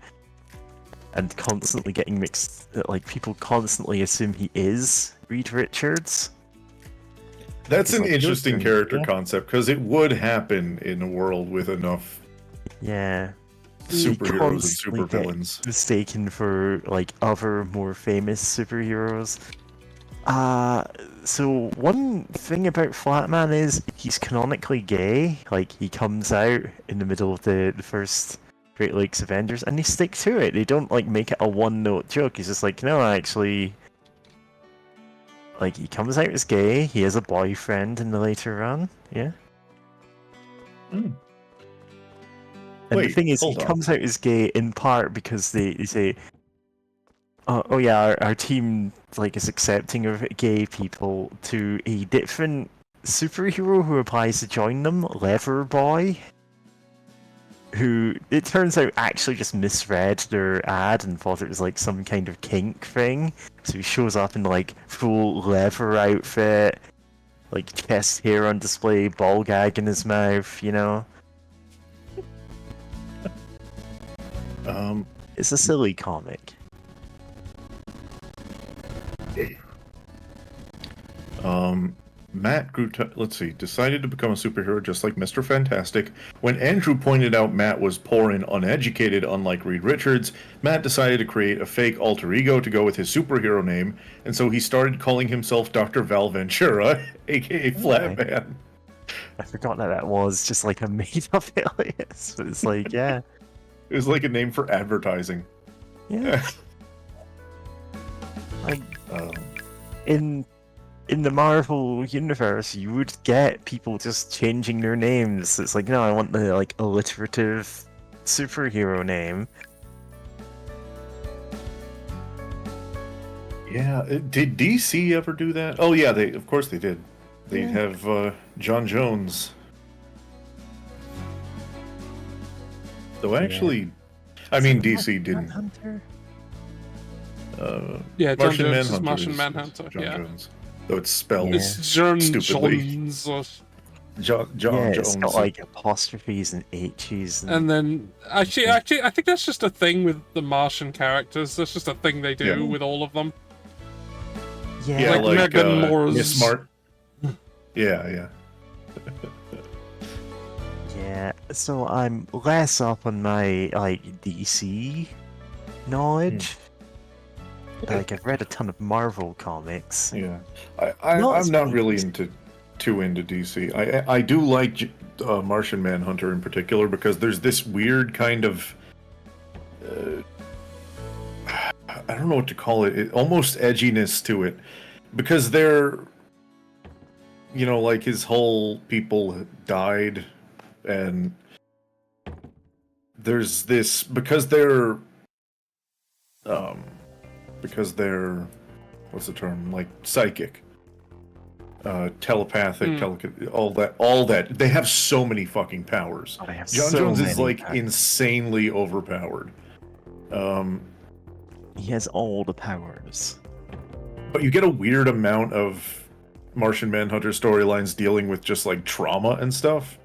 Speaker 4: And constantly getting mixed, like, people constantly assume he is Reed Richards.
Speaker 5: That's an
Speaker 4: like,
Speaker 5: interesting character concept because it would happen in a world with enough superheroes and supervillains
Speaker 4: mistaken for, like, other more famous superheroes. So one thing about Flatman is he's canonically gay. Like, he comes out in the middle of the first Great Lakes Avengers, and they stick to it. They don't, like, make it a one-note joke. He's just like, no, actually... Like, he comes out as gay, he has a boyfriend in the later run, yeah?
Speaker 5: Hmm.
Speaker 4: And the
Speaker 5: Wait,
Speaker 4: thing is, he
Speaker 5: hold on.
Speaker 4: comes out as gay in part because they say, oh yeah, our team like is accepting of gay people to a different superhero who applies to join them, Lever Boy, who it turns out actually just misread their ad and thought it was like some kind of kink thing. So he shows up in like full leather outfit, like chest hair on display, ball gag in his mouth, you know? It's a silly comic.
Speaker 5: Matt grew let's see, decided to become a superhero just like Mr. Fantastic. When Andrew pointed out Matt was poor and uneducated, unlike Reed Richards, Matt decided to create a fake alter ego to go with his superhero name, and so he started calling himself Dr. Val Ventura, aka Flatman.
Speaker 4: I forgot that was just like a made-up alias, but it's like, yeah.
Speaker 5: It was like a name for advertising.
Speaker 4: Yeah. Like, in the Marvel universe, you would get people just changing their names. It's like, no, I want the like alliterative superhero name.
Speaker 5: Yeah, did DC ever do that? Oh yeah, of course they did. They have John Jones. Though actually, I mean DC didn't.
Speaker 4: Manhunter?
Speaker 1: Yeah, John
Speaker 5: Martian
Speaker 1: Jones is
Speaker 5: Manhunter
Speaker 1: Martian
Speaker 5: is
Speaker 1: Manhunter.
Speaker 5: John
Speaker 1: Yeah,
Speaker 5: Jones. Though it's spelled
Speaker 1: it's John
Speaker 5: stupidly.
Speaker 1: Jones.
Speaker 5: John
Speaker 4: Yeah,
Speaker 5: Jones.
Speaker 4: it's got like apostrophes and H's.
Speaker 1: And then actually, I think that's just a thing with the Martian characters. That's just a thing they do with all of them.
Speaker 5: Yeah,
Speaker 1: like Megan Moore's.
Speaker 5: Miss Smart. Yeah.
Speaker 4: Yeah, so I'm less up on my like DC knowledge. Like, I've read a ton of Marvel comics.
Speaker 5: Yeah, I'm not really too into DC. I do like Martian Manhunter in particular because there's this weird kind of I don't know what to call it, almost edginess to it, because they're, you know, like his whole people died, and there's this because they're what's the term, like psychic, telepathic, all that. They have so many fucking powers. John Jones is like insanely overpowered.
Speaker 4: He has all the powers.
Speaker 5: But you get a weird amount of Martian Manhunter storylines dealing with just like trauma and stuff.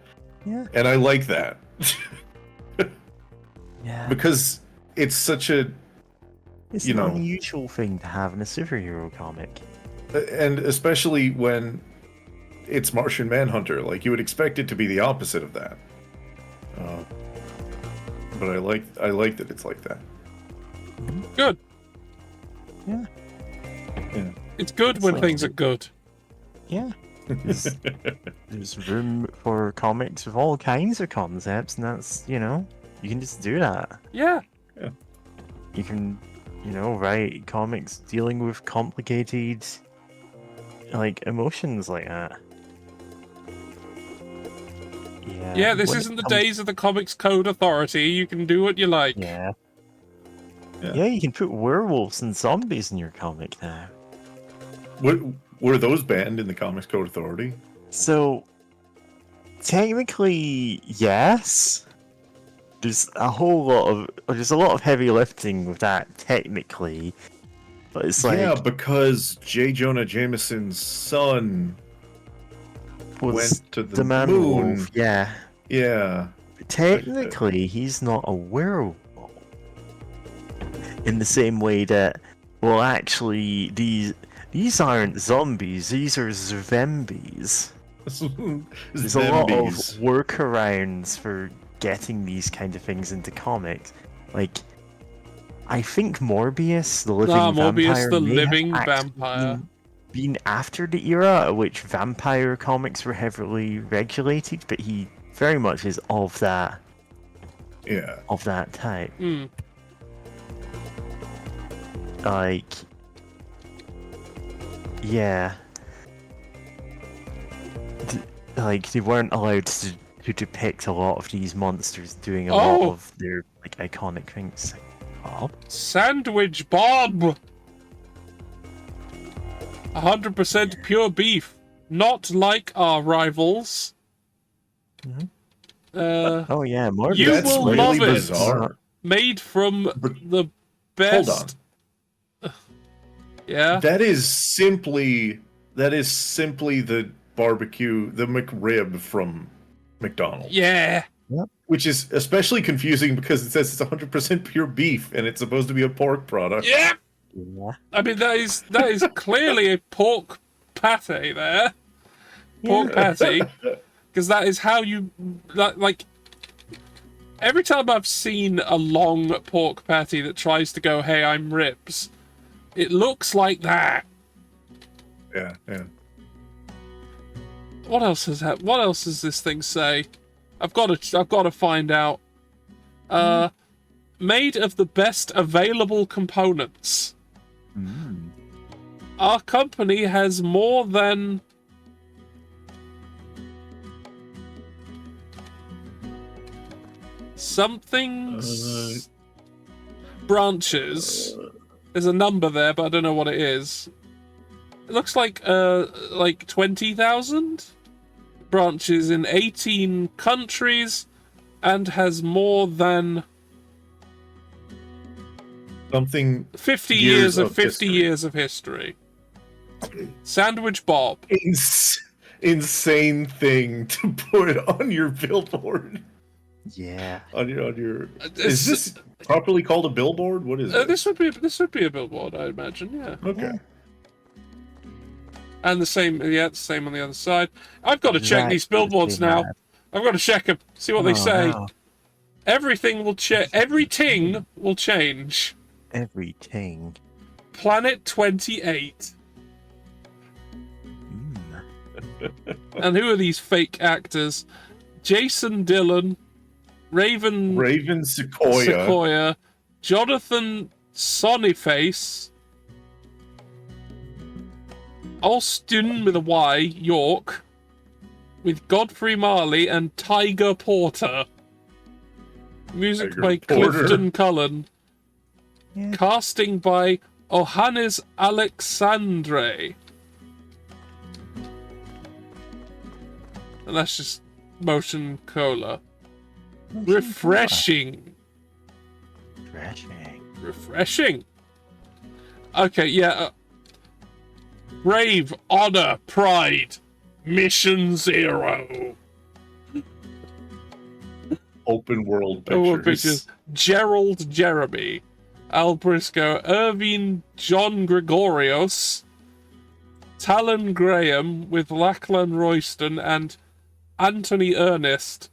Speaker 4: Yeah.
Speaker 5: And I like that.
Speaker 4: Yeah.
Speaker 5: Because it's such a
Speaker 4: It's an unusual thing to have in a superhero comic.
Speaker 5: And especially when it's Martian Manhunter, like you would expect it to be the opposite of that. But I like that it's like that.
Speaker 1: Good.
Speaker 4: Yeah.
Speaker 1: It's good when things are good.
Speaker 4: Yeah. There's room for comics with all kinds of concepts, and that's, you can just do that.
Speaker 1: Yeah.
Speaker 4: You can, write comics dealing with complicated, like, emotions like that.
Speaker 1: Yeah, this isn't the days of the Comics Code Authority. You can do what you like.
Speaker 4: Yeah, you can put werewolves and zombies in your comic now.
Speaker 5: Were those banned in the Comics Code Authority?
Speaker 4: So, technically, yes. There's a lot of heavy lifting with that, technically. But it's like...
Speaker 5: Yeah, because J. Jonah Jameson's son went to the moon.
Speaker 4: Wolf, yeah.
Speaker 5: Yeah.
Speaker 4: But technically, he's not a werewolf. In the same way that, well, actually, these aren't zombies, these are Zvembies. There's a lot of workarounds for getting these kind of things into comics. Like, I think Morbius, the living vampire,
Speaker 1: Morbius, the living vampire.
Speaker 4: been after the era at which vampire comics were heavily regulated, but he very much is of that type.
Speaker 1: Hmm.
Speaker 4: Like, yeah. Like, they weren't allowed to depict a lot of these monsters doing a lot of their, like, iconic things. Bob?
Speaker 1: Sandwich Bob! 100% pure beef. Not like our rivals.
Speaker 4: Oh yeah, more
Speaker 1: You
Speaker 5: That's
Speaker 1: will
Speaker 5: really
Speaker 1: love it.
Speaker 5: bizarre.
Speaker 1: Made from the best...
Speaker 5: Hold on.
Speaker 1: Yeah?
Speaker 5: That is simply the barbecue, the McRib from McDonald's.
Speaker 1: Yeah!
Speaker 5: Which is especially confusing because it says it's 100% pure beef and it's supposed to be a pork product.
Speaker 1: Yeah!
Speaker 4: Yeah.
Speaker 1: I mean, that is clearly a pork pate there. Pork patty. Because that is how you... Like, every time I've seen a long pork patty that tries to go, hey, I'm ribs, it looks like that.
Speaker 5: Yeah.
Speaker 1: What else does this thing say? I've got to find out. Made of the best available components. Our company has more than something's branches. There's a number there, but I don't know what it is. It looks like 20,000 branches in 18 countries and has more than
Speaker 5: Something
Speaker 1: 50 years of
Speaker 5: history.
Speaker 1: history. Sandwich Bob.
Speaker 5: Insane thing to put on your billboard.
Speaker 4: Yeah.
Speaker 5: On your is this properly called a billboard? What is it?
Speaker 1: This would be a billboard, I imagine. Yeah.
Speaker 5: Okay.
Speaker 1: And the same on the other side. I've got to check these billboards now. I've got to check them, see what they say.
Speaker 4: No.
Speaker 1: Everything will change. Everything will change.
Speaker 4: Everything.
Speaker 1: Planet 28. And who are these fake actors? Jason Dillon, Raven Sequoia, Jonathan Sonnyface, Austin with a Y, York, with Godfrey Marley and Tiger Porter. Music by Clifton Cullen.
Speaker 4: Yeah.
Speaker 1: Casting by Ohannes Alexandre. And that's just motion cola. Refreshing. Okay, yeah. Brave, honor, pride. Mission 0.
Speaker 5: Open world
Speaker 1: Pictures. Gerald Jeremy. Al Briscoe. Irving John Gregorios. Talon Graham with Lachlan Royston and Anthony Ernest.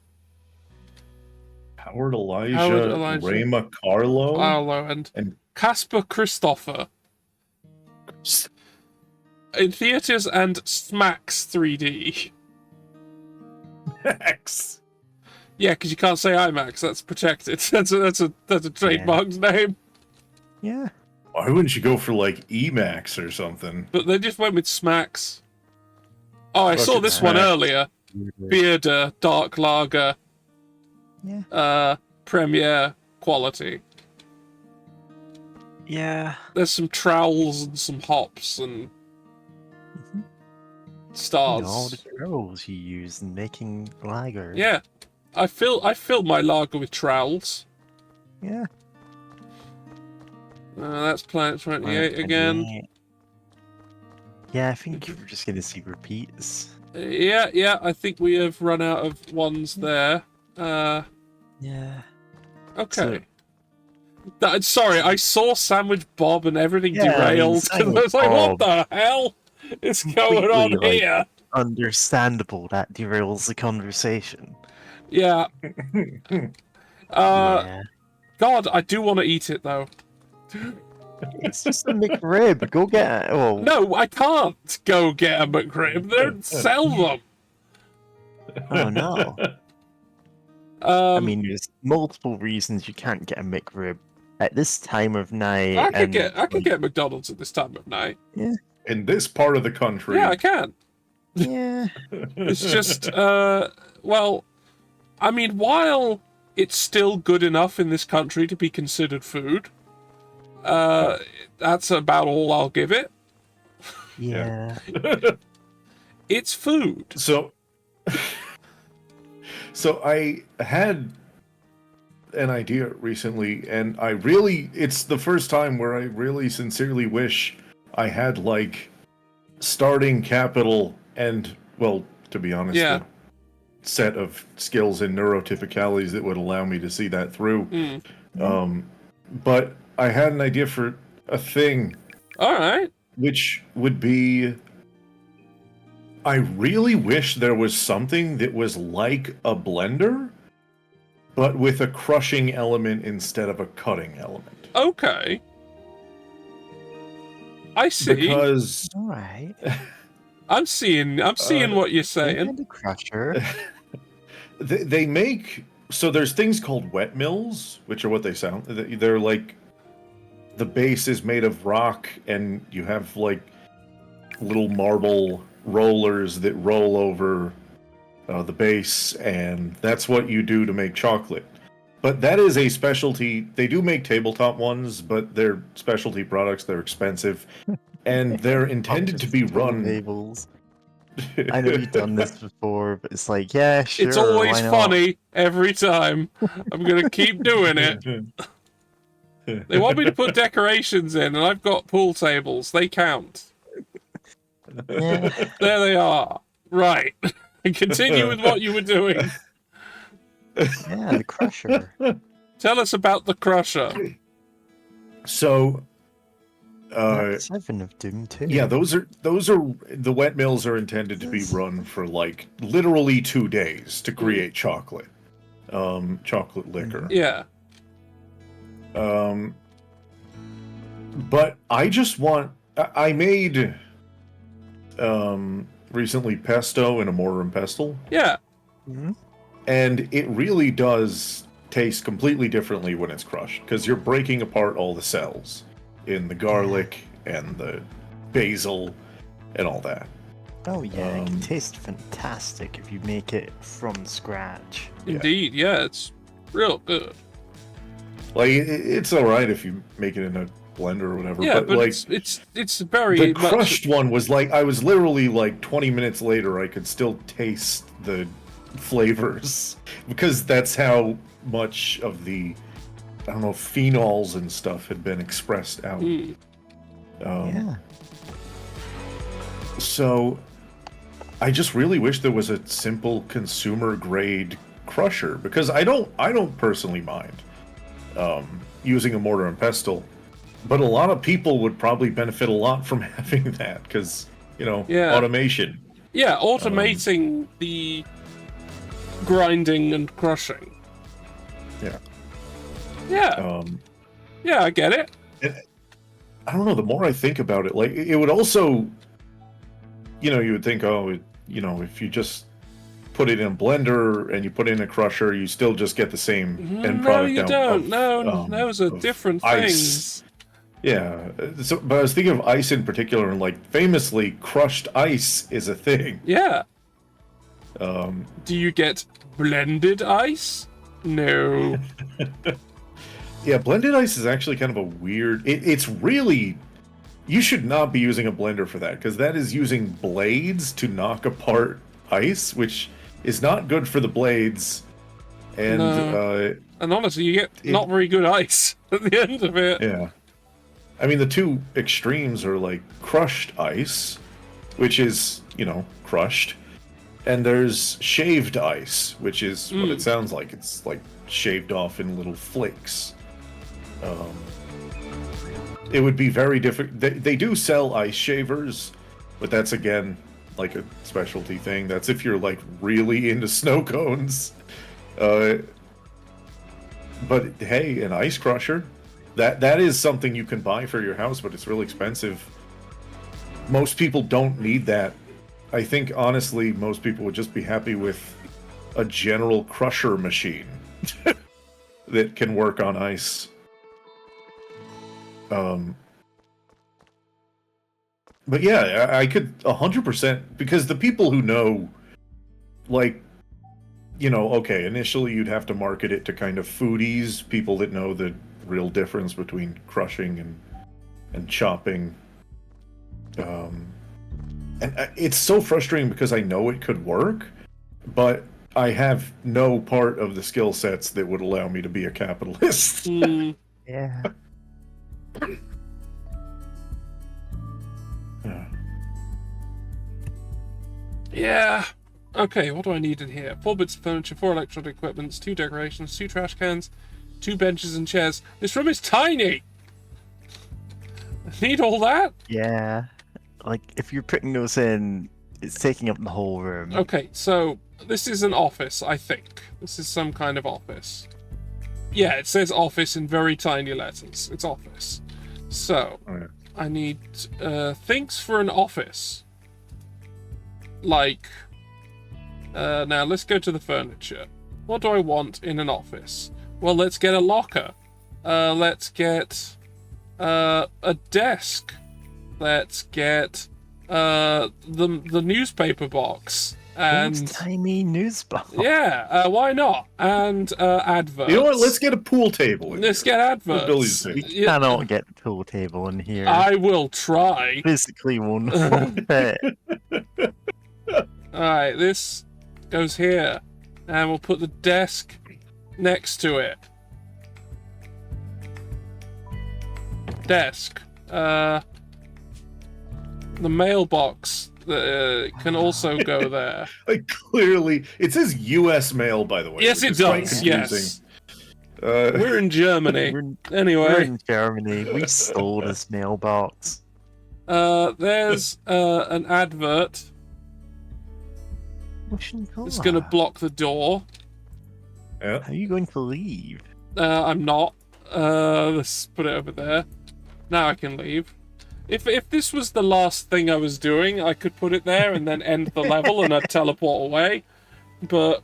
Speaker 5: Howard Elijah. Rama Carlo.
Speaker 1: And Casper Christopher. In theaters and Smacks 3D.
Speaker 5: Max.
Speaker 1: Yeah, because you can't say IMAX. That's protected. That's a trademarked name.
Speaker 4: Yeah.
Speaker 5: Why wouldn't you go for like Emax or something?
Speaker 1: But they just went with Smacks. Oh, I saw this one earlier. Bearder, Dark Lager.
Speaker 4: Yeah.
Speaker 1: Premiere quality.
Speaker 4: Yeah.
Speaker 1: There's some trowels and some hops and stars.
Speaker 4: All the trowels you use in making lager.
Speaker 1: Yeah. I fill my lager with trowels.
Speaker 4: Yeah.
Speaker 1: That's Planet 28 again.
Speaker 4: Yeah, I think we're just gonna see repeats.
Speaker 1: Yeah, I think we have run out of ones there.
Speaker 4: Yeah.
Speaker 1: Okay. Sorry, I saw Sandwich Bob and everything derailed. I was like, what the hell is going on here?
Speaker 4: Understandable that derails the conversation.
Speaker 1: Yeah.
Speaker 4: Yeah.
Speaker 1: God, I do want to eat it though.
Speaker 4: It's just a McRib. Go get it. Oh,
Speaker 1: No, I can't go get a McRib. They don't sell them.
Speaker 4: oh no. I mean, there's multiple reasons you can't get a McRib at this time of night.
Speaker 1: I could
Speaker 4: like,
Speaker 1: get McDonald's at this time of night.
Speaker 4: Yeah.
Speaker 5: In this part of the country.
Speaker 1: Yeah, I can.
Speaker 4: Yeah.
Speaker 1: It's just, well, I mean, while it's still good enough in this country to be considered food, that's about all I'll give it.
Speaker 4: Yeah.
Speaker 1: It's food.
Speaker 5: So I had an idea recently, and it's the first time where I really sincerely wish I had, like, starting capital and, well, to be honest,
Speaker 1: Yeah.
Speaker 5: a set of skills and neurotypicalities that would allow me to see that through. But I had an idea for a thing.
Speaker 1: All right.
Speaker 5: Which would be... I really wish there was something that was like a blender, but with a crushing element instead of a cutting element.
Speaker 1: Okay. I see.
Speaker 5: Because
Speaker 4: All right.
Speaker 1: I'm seeing what you're saying.
Speaker 4: The crusher.
Speaker 5: they make... So there's things called wet mills, which are what they sound. They're like... The base is made of rock, and you have, like, little marble rollers that roll over the base, and that's what you do to make chocolate. But that is a specialty. They do make tabletop ones, but they're specialty products. They're expensive, and they're intended to be run.
Speaker 4: Tables. I know you've done this before, but it's like, yeah, sure.
Speaker 1: It's always
Speaker 4: why not?
Speaker 1: funny every time. I'm gonna keep doing it. They want me to put decorations in, and I've got pool tables. They count.
Speaker 4: Yeah.
Speaker 1: There they are. Right. Continue with what you were doing.
Speaker 4: Yeah, the crusher.
Speaker 1: Tell us about the crusher.
Speaker 5: So,
Speaker 4: Mark 7 of Doom 2.
Speaker 5: yeah, those are the wet mills are intended to be run for, like, literally 2 days to create chocolate, chocolate liquor.
Speaker 1: Yeah.
Speaker 5: But I just want... I made recently pesto in a mortar and pestle,
Speaker 1: Yeah.
Speaker 5: and it really does taste completely differently when it's crushed, because you're breaking apart all the cells in the garlic and the basil and all that.
Speaker 4: Oh yeah, it can taste fantastic if you make it from scratch.
Speaker 1: Indeed. Yeah, it's real good.
Speaker 5: Like, it's all right if you make it in a blender or whatever.
Speaker 1: Yeah, but
Speaker 5: like,
Speaker 1: it's very
Speaker 5: the
Speaker 1: much...
Speaker 5: crushed one was like, I was literally like 20 minutes later, I could still taste the flavors, because that's how much of the, I don't know, phenols and stuff had been expressed out.
Speaker 4: Yeah.
Speaker 5: So I just really wish there was a simple consumer grade crusher, because I don't personally mind using a mortar and pestle, but a lot of people would probably benefit a lot from having that, because, you know, automation.
Speaker 1: Yeah, automating the grinding and crushing.
Speaker 5: Yeah.
Speaker 1: Yeah. Yeah, I get it.
Speaker 5: I don't know, the more I think about it, like, it would also, you know, you would think, oh, you know, if you just put it in a blender and you put it in a crusher, you still just get the same end product.
Speaker 1: No, you don't.
Speaker 5: Of,
Speaker 1: no, those are different
Speaker 5: ice.
Speaker 1: things.
Speaker 5: Yeah, so, but I was thinking of ice in particular, and, like, famously, crushed ice is a thing.
Speaker 1: Yeah. Do you get blended ice? No.
Speaker 5: Yeah, blended ice is actually kind of a weird... It's really... You should not be using a blender for that, because that is using blades to knock apart ice, which is not good for the blades. And,
Speaker 1: and honestly, you get not very good ice at the end of it.
Speaker 5: Yeah. I mean, the two extremes are, like, crushed ice, which is, you know, crushed. And there's shaved ice, which is what it sounds like. It's, like, shaved off in little flakes. It would be very different. They do sell ice shavers, but that's, again, like a specialty thing. That's if you're, like, really into snow cones. But hey, an ice crusher, that is something you can buy for your house, but it's really expensive. Most people don't need that. I think honestly, most people would just be happy with a general crusher machine that can work on ice. But yeah, I could 100%, because the people who know, like, you know, okay, initially you'd have to market it to kind of foodies, people that know the real difference between crushing and chopping. And it's so frustrating because I know it could work, but I have no part of the skill sets that would allow me to be a capitalist.
Speaker 4: Yeah.
Speaker 1: Yeah. Okay, what do I need in here? 4 bits of furniture, 4 electronic equipments, 2 decorations, 2 trash cans, 2 benches and chairs. This room is tiny! I need all that?
Speaker 4: Yeah. Like, if you're putting those in, it's taking up the whole room.
Speaker 1: Okay, so this is an office, I think. This is some kind of office. Yeah, it says office in very tiny letters. It's office. So, I need things for an office. Like, now let's go to the furniture. What do I want in an office? Well, let's get a locker. Let's get a desk. Let's get the newspaper box. And
Speaker 4: Those tiny news box.
Speaker 1: yeah, why not? And adverts.
Speaker 5: You know what? Let's get a pool table.
Speaker 1: Let's get adverts.
Speaker 4: We cannot get the pool table in here.
Speaker 1: I will try.
Speaker 4: Physically won't fit.
Speaker 1: Alright, this goes here. And we'll put the desk next to it. Desk. The mailbox can also go there.
Speaker 5: Like, clearly, it says U.S. mail, by the way.
Speaker 1: Yes,
Speaker 5: which
Speaker 1: it
Speaker 5: is quite
Speaker 1: does.
Speaker 5: confusing.
Speaker 1: Yes. We're in Germany.
Speaker 4: We're
Speaker 1: Anyway,
Speaker 4: in Germany. We stole this mailbox.
Speaker 1: there's an advert. It's going to block the door.
Speaker 5: Yeah.
Speaker 4: How are you going to leave?
Speaker 1: I'm not. Let's put it over there. Now I can leave. If this was the last thing I was doing, I could put it there and then end the level and I'd teleport away. But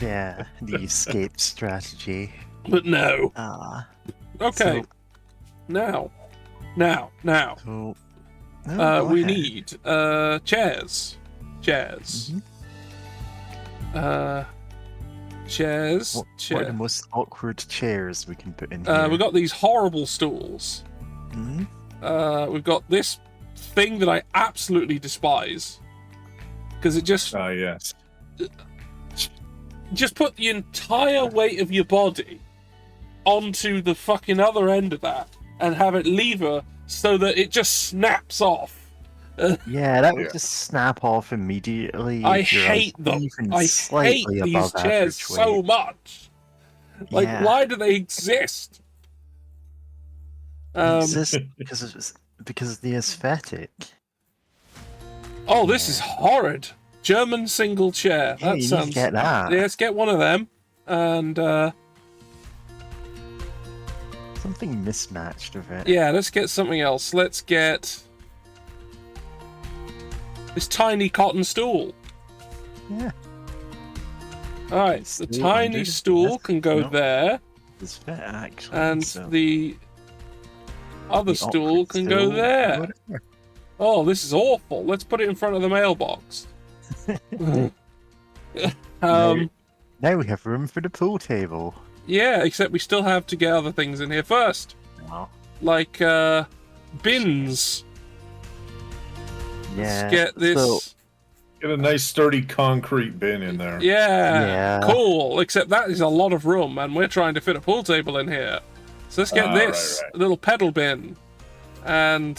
Speaker 4: Yeah, the escape strategy.
Speaker 1: no. Okay.
Speaker 4: So,
Speaker 1: Now.
Speaker 4: so no, go
Speaker 1: We
Speaker 4: ahead.
Speaker 1: need chairs. Chairs. Chairs.
Speaker 4: What are the most awkward chairs we can put in here?
Speaker 1: We've got these horrible stools.
Speaker 4: Mhm.
Speaker 1: We've got this thing that I absolutely despise. Because it just
Speaker 5: Yes.
Speaker 1: put the entire weight of your body onto the fucking other end of that and have it lever so that it just snaps off.
Speaker 4: Yeah, that would just snap off immediately.
Speaker 1: I
Speaker 4: if you're,
Speaker 1: hate
Speaker 4: like,
Speaker 1: them.
Speaker 4: even
Speaker 1: I hate
Speaker 4: slightly
Speaker 1: these
Speaker 4: above
Speaker 1: chairs
Speaker 4: average
Speaker 1: so
Speaker 4: weight.
Speaker 1: much. Like,
Speaker 4: Yeah.
Speaker 1: why do they exist?
Speaker 4: They exist because of the aesthetic.
Speaker 1: Oh, this is horrid. German single chair.
Speaker 4: Yeah,
Speaker 1: That
Speaker 4: you need
Speaker 1: sounds.
Speaker 4: to get that.
Speaker 1: Yeah, let's get one of them. And
Speaker 4: Something mismatched with it.
Speaker 1: yeah, let's get something else. Let's get this tiny cotton stool.
Speaker 4: Yeah,
Speaker 1: All right,
Speaker 4: It's
Speaker 1: the
Speaker 4: still
Speaker 1: tiny
Speaker 4: under.
Speaker 1: stool
Speaker 4: Yes.
Speaker 1: can go
Speaker 4: No.
Speaker 1: there,
Speaker 4: it's fit actually.
Speaker 1: and
Speaker 4: so
Speaker 1: the other
Speaker 4: the
Speaker 1: stool
Speaker 4: awkward
Speaker 1: can
Speaker 4: stool
Speaker 1: go there.
Speaker 4: go there.
Speaker 1: Oh, this is awful. Let's put it in front of the mailbox.
Speaker 4: Now we have room for the pool table.
Speaker 1: Yeah, except we still have to get other things in here first,
Speaker 4: Oh,
Speaker 1: like bins.
Speaker 4: yeah.
Speaker 1: Let's get this.
Speaker 4: So,
Speaker 5: Get a nice sturdy concrete bin in there.
Speaker 1: Yeah,
Speaker 4: Yeah.
Speaker 1: cool. Except that is a lot of room, and we're trying to fit a pool table in here. So let's get this
Speaker 5: right.
Speaker 1: little pedal bin, and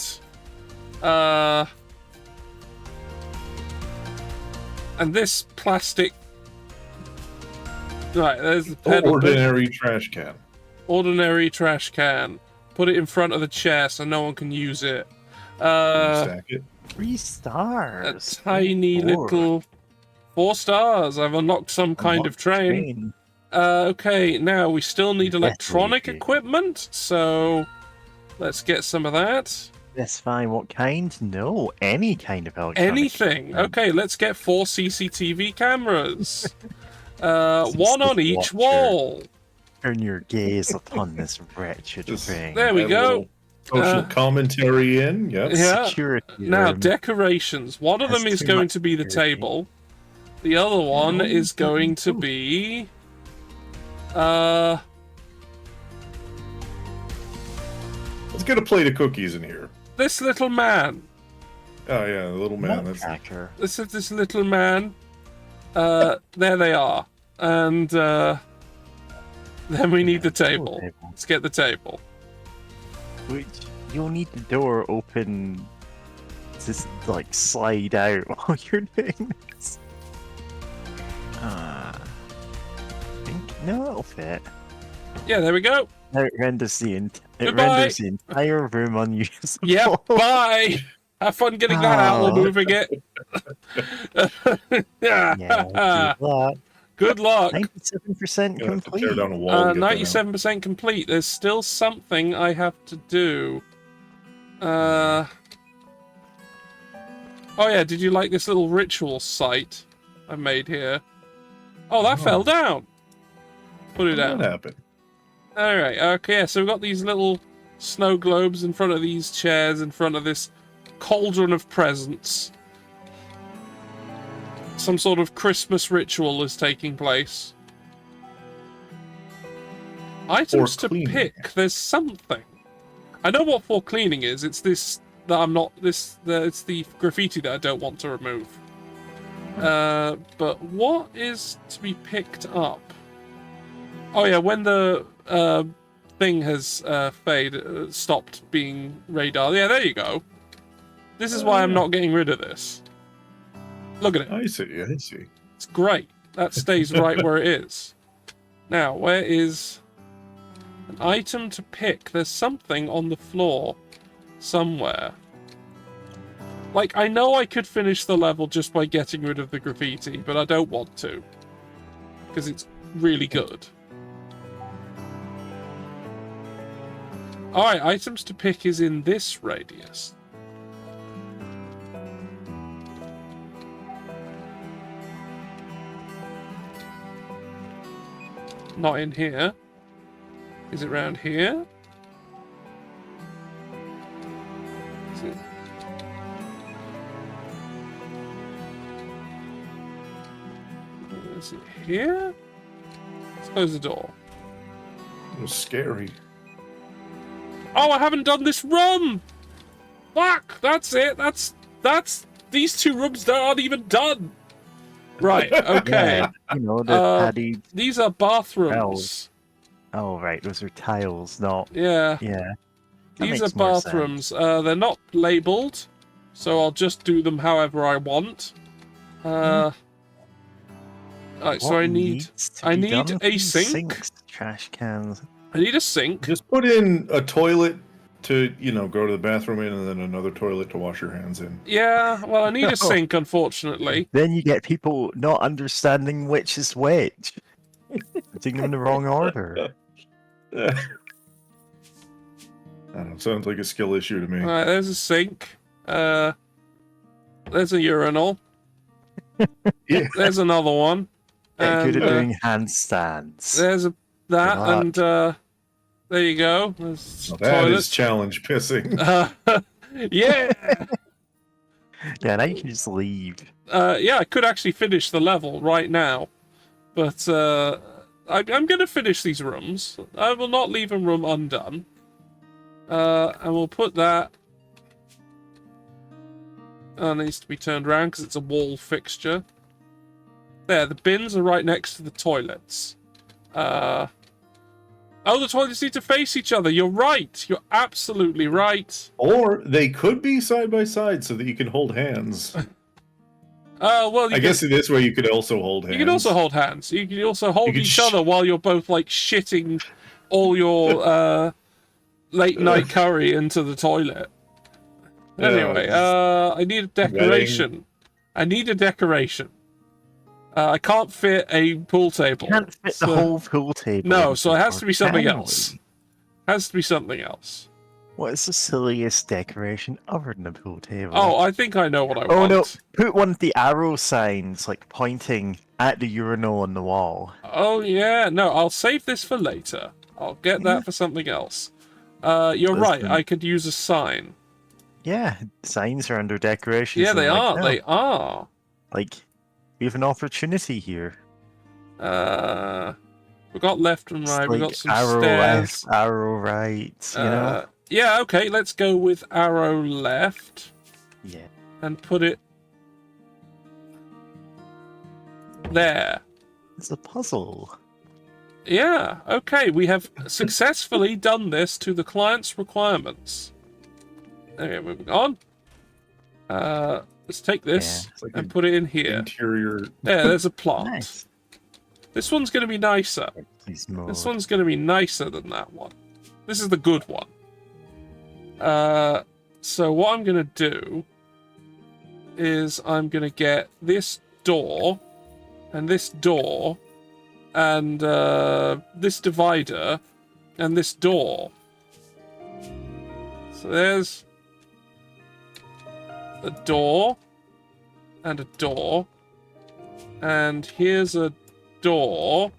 Speaker 1: this plastic. Right, there's the pedal bin.
Speaker 5: Ordinary trash can.
Speaker 1: Ordinary trash can. Put it in front of the chair so no one can use it.
Speaker 5: Stack it.
Speaker 4: 3
Speaker 1: A
Speaker 4: stars.
Speaker 1: tiny
Speaker 4: Four.
Speaker 1: little 4 stars. I've unlocked some kind of
Speaker 4: Unlocked
Speaker 1: train. Okay, now we still need electronic
Speaker 4: Definitely.
Speaker 1: equipment, so let's get some of that.
Speaker 4: That's fine. What kind? No, any kind of electronic.
Speaker 1: Anything. Okay, let's get 4 CCTV cameras.
Speaker 4: Some
Speaker 1: One on
Speaker 4: stick
Speaker 1: each
Speaker 4: watcher.
Speaker 1: wall.
Speaker 4: Turn your gaze upon this wretched
Speaker 5: Just-
Speaker 4: thing.
Speaker 1: There we
Speaker 5: Add a
Speaker 1: go.
Speaker 5: little social commentary in. Yep.
Speaker 1: Yeah.
Speaker 4: Security
Speaker 1: Now,
Speaker 4: room.
Speaker 1: decorations. One of
Speaker 4: Has
Speaker 1: them is
Speaker 4: too
Speaker 1: going
Speaker 4: much
Speaker 1: to be the
Speaker 4: security.
Speaker 1: table. The other one is going to be...
Speaker 5: Let's get a plate of cookies in here.
Speaker 1: this little man.
Speaker 5: Oh yeah, the little man. That's
Speaker 4: Nutcracker.
Speaker 1: This is this little man. There they are. And then we need the table. Let's get the table.
Speaker 4: Which you'll need the door open to like slide out while you're doing this. I think no, it'll fit.
Speaker 1: Yeah, there we go.
Speaker 4: Now it renders the
Speaker 1: Goodbye.
Speaker 4: renders the entire room unusable.
Speaker 1: Yeah, bye. Have fun getting that out or
Speaker 4: Oh.
Speaker 1: moving it.
Speaker 4: Yeah, do that.
Speaker 1: Good luck.
Speaker 4: 97%
Speaker 5: gonna have to tear
Speaker 4: complete.
Speaker 5: down a wall. to get that out.
Speaker 1: 97% complete. There's still something I have to do. Oh yeah, did you like this little ritual site I made here? Oh, that fell down. Put it
Speaker 5: What
Speaker 1: down.
Speaker 5: happened?
Speaker 1: Alright, okay, so we've got these little snow globes in front of these chairs, in front of this cauldron of presents. Some sort of Christmas ritual is taking place. Items to
Speaker 5: cleaning.
Speaker 1: pick. There's something. I know what for cleaning is. It's this that I'm not. It's the graffiti that I don't want to remove. But what is to be picked up? Oh yeah, when the thing has stopped being radar. Yeah, there you go. This is why I'm not getting rid of this. Look at it.
Speaker 5: I see. I see.
Speaker 1: It's great. That stays right where it is. Now, where is an item to pick? There's something on the floor somewhere. Like, I know I could finish the level just by getting rid of the graffiti, but I don't want to. Because it's really good. Alright, items to pick is in this radius. Not in here. Is it round here? Is it? Is it here? Let's close the door.
Speaker 5: It was scary.
Speaker 1: Oh, I haven't done this room! Fuck! That's it! That's... These two rooms that aren't even done! Right, okay.
Speaker 4: Yeah, you know, the padded.
Speaker 1: These are bathrooms.
Speaker 4: Tiles. Oh, right, those are tiles, not.
Speaker 1: Yeah.
Speaker 4: Yeah. That
Speaker 1: These are
Speaker 4: makes more sense.
Speaker 1: bathrooms. They're not labelled, so I'll just do them however I want. Alright, so
Speaker 4: What
Speaker 1: I need
Speaker 4: needs to be done with
Speaker 1: a
Speaker 4: these
Speaker 1: sink.
Speaker 4: Sinks, trash cans.
Speaker 1: I need a sink.
Speaker 5: Just put in a toilet to, go to the bathroom in, and then another toilet to wash your hands in.
Speaker 1: Yeah, well, I need a sink, unfortunately.
Speaker 4: Then you get people not understanding which is which. Putting them in the wrong order.
Speaker 5: I don't know. Sounds like a skill issue to me.
Speaker 1: Alright, there's a sink. There's a urinal.
Speaker 5: Yeah.
Speaker 1: There's another one.
Speaker 4: Get good
Speaker 1: And,
Speaker 4: at doing handstands.
Speaker 1: there's that,
Speaker 4: Good luck.
Speaker 1: and there you go. There's
Speaker 5: Now that
Speaker 1: toilet.
Speaker 5: is challenge pissing.
Speaker 1: Yeah.
Speaker 4: Yeah, now you can just leave.
Speaker 1: Yeah, I could actually finish the level right now, but I'm going to finish these rooms. I will not leave a room undone. And we'll put that. It needs to be turned around because it's a wall fixture. There, the bins are right next to the toilets. Oh, the toilets need to face each other. You're right. You're absolutely right.
Speaker 5: Or they could be side by side so that you can hold hands.
Speaker 1: Well,
Speaker 5: I guess in this way you could also hold hands.
Speaker 1: you can also hold hands. You can also hold
Speaker 5: You can
Speaker 1: each other while you're both like shitting all your late night curry into the toilet. Anyway, I need a decoration. I need a decoration. I can't fit a pool table.
Speaker 4: Can't fit the whole pool table.
Speaker 1: No,
Speaker 4: in
Speaker 1: so it has
Speaker 4: here,
Speaker 1: to be something
Speaker 4: can
Speaker 1: else.
Speaker 4: we?
Speaker 1: Has to be something else.
Speaker 4: What is the silliest decoration other than a pool table?
Speaker 1: Oh, I think I know what I
Speaker 4: Oh
Speaker 1: want.
Speaker 4: no! Put one of the arrow signs, like pointing at the urinal on the wall.
Speaker 1: Oh yeah, no, I'll save this for later. I'll get that for something else. You're right,
Speaker 4: Listen.
Speaker 1: I could use a sign.
Speaker 4: Yeah, signs are under decorations.
Speaker 1: Yeah,
Speaker 4: and
Speaker 1: they
Speaker 4: I'm like,
Speaker 1: are,
Speaker 4: no.
Speaker 1: they are.
Speaker 4: Like, we have an opportunity here.
Speaker 1: We've got left and
Speaker 4: It's
Speaker 1: right, we've got some
Speaker 4: arrow
Speaker 1: stairs.
Speaker 4: left, arrow right, you know?
Speaker 1: Yeah, okay, let's go with arrow left.
Speaker 4: Yeah.
Speaker 1: And put it there.
Speaker 4: It's a puzzle.
Speaker 1: Yeah, okay, we have successfully done this to the client's requirements. Okay, moving on. Let's take this
Speaker 5: it's like
Speaker 1: and
Speaker 5: an
Speaker 1: put it in here.
Speaker 5: Interior.
Speaker 1: There, there's a plant.
Speaker 4: Nice.
Speaker 1: This one's going to be nicer.
Speaker 4: Please
Speaker 1: This
Speaker 4: mode.
Speaker 1: one's going to be nicer than that one. This is the good one. So what I'm going to do is I'm going to get this door and this door and this divider and this door. So there's a door and a door, and here's a door,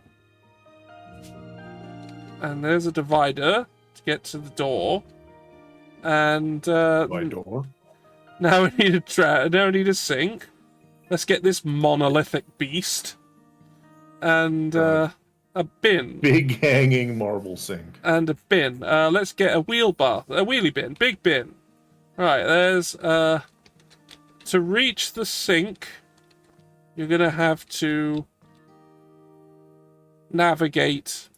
Speaker 1: and there's a divider to get to the door, and
Speaker 5: My door.
Speaker 1: now we need now we need a sink. Let's get this monolithic beast, and a bin.
Speaker 5: Big hanging marble sink.
Speaker 1: And a bin. Let's get a wheelie bin, big bin. Right, there's to reach the sink, you're gonna have to navigate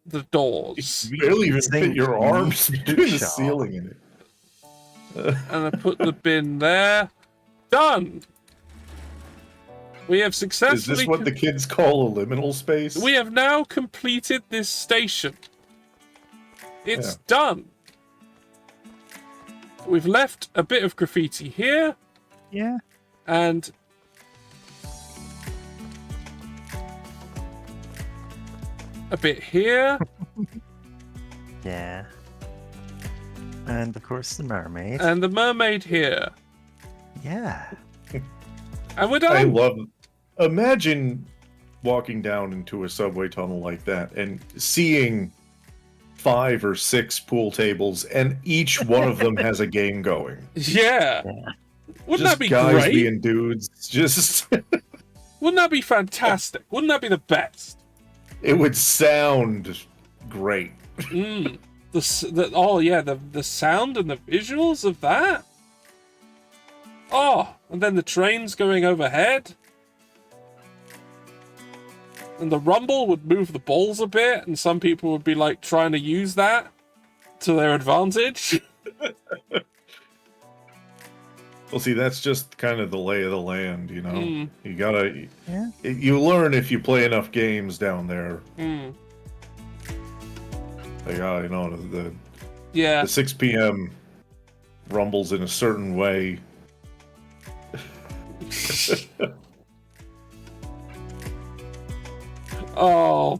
Speaker 1: the doors.
Speaker 5: You barely even
Speaker 4: Sink
Speaker 5: fit your arms
Speaker 4: needs
Speaker 5: between the
Speaker 4: shop.
Speaker 5: ceiling in it.
Speaker 1: And I put the bin there. Done. We have
Speaker 5: Is
Speaker 1: successfully.
Speaker 5: this what the kids call a liminal space?
Speaker 1: We have now completed this station. It's done. We've left a bit of graffiti here,
Speaker 4: Yeah.
Speaker 1: and a bit here.
Speaker 4: Yeah. And of course the mermaid.
Speaker 1: And the mermaid here.
Speaker 4: Yeah.
Speaker 1: And we're
Speaker 5: I
Speaker 1: done.
Speaker 5: love. Imagine walking down into a subway tunnel like that and seeing 5 or 6 pool tables, and each one of them has a game going.
Speaker 1: Yeah. Wouldn't
Speaker 5: Just
Speaker 1: that be
Speaker 5: guys
Speaker 1: great?
Speaker 5: being dudes. Just
Speaker 1: Wouldn't that be fantastic? Wouldn't that be the best?
Speaker 5: it would sound great.
Speaker 1: The sound and the visuals of that. Oh, and then the trains going overhead. And the rumble would move the balls a bit, and some people would be like trying to use that to their advantage.
Speaker 5: Well, see, that's just kind of the lay of the land, you know. You gotta,
Speaker 4: Yeah.
Speaker 5: you learn if you play enough games down there. Like, you know,
Speaker 1: Yeah.
Speaker 5: the 6 p.m. rumbles in a certain way.
Speaker 1: Oh,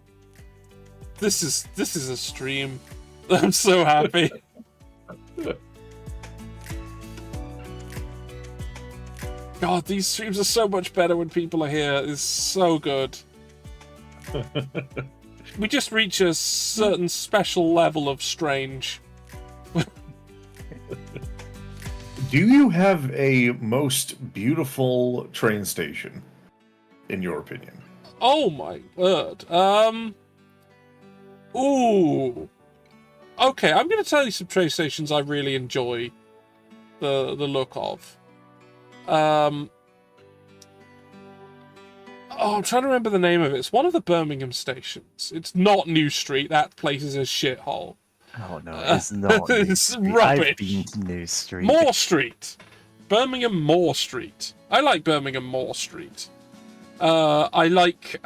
Speaker 1: this is a stream. I'm so happy. God, these streams are so much better when people are here. It's so good. We just reach a certain special level of strange.
Speaker 5: Do you have a most beautiful train station, in your opinion?
Speaker 1: Oh my word. Ooh. Okay, I'm gonna tell you some train stations I really enjoy the look of. Oh, I'm trying to remember the name of it. It's one of the Birmingham stations. It's not New Street. That place is a shithole.
Speaker 4: Oh no, it's not. New
Speaker 1: It's
Speaker 4: Street.
Speaker 1: rubbish.
Speaker 4: I've been to New Street.
Speaker 1: Moore Street. Birmingham Moore Street. I like Birmingham Moore Street. I like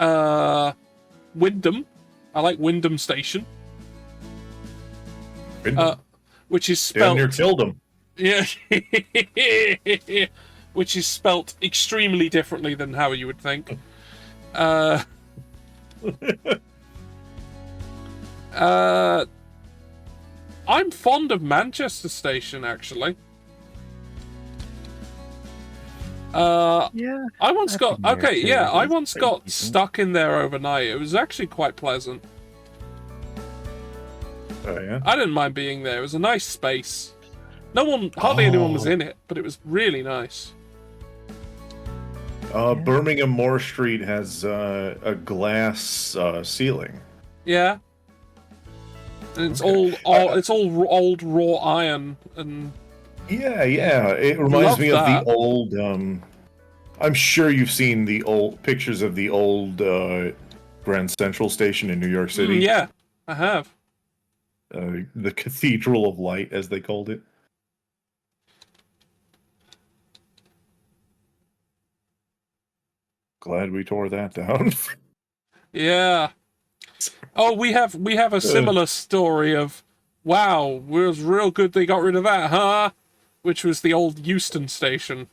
Speaker 1: Wyndham. I like Wyndham Station. Which is
Speaker 5: Damn
Speaker 1: spelled...
Speaker 5: near killed him.
Speaker 1: Yeah. which is spelt extremely differently than how you would think. I'm fond of Manchester Station, actually.
Speaker 4: Yeah.
Speaker 1: I once
Speaker 4: I've
Speaker 1: got
Speaker 4: been there
Speaker 1: okay,
Speaker 4: too.
Speaker 1: yeah. I
Speaker 4: It's
Speaker 1: once
Speaker 4: pretty
Speaker 1: got
Speaker 4: decent.
Speaker 1: stuck in there overnight. It was actually quite pleasant.
Speaker 5: Oh yeah.
Speaker 1: I didn't mind being there. It was a nice space. Hardly anyone was in it, but it was really nice.
Speaker 5: Birmingham Moore Street has a glass ceiling.
Speaker 1: Yeah. And it's
Speaker 5: Okay.
Speaker 1: it's all old raw iron and
Speaker 5: Yeah, yeah. It reminds
Speaker 1: Love
Speaker 5: me of
Speaker 1: that.
Speaker 5: the old. I'm sure you've seen the old pictures of the old Grand Central Station in New York City.
Speaker 1: yeah, I have.
Speaker 5: The Cathedral of Light, as they called it. Glad we tore that down.
Speaker 1: Yeah. Oh, we have a similar story of, wow, it was real good they got rid of that, huh? Which was the old Euston Station.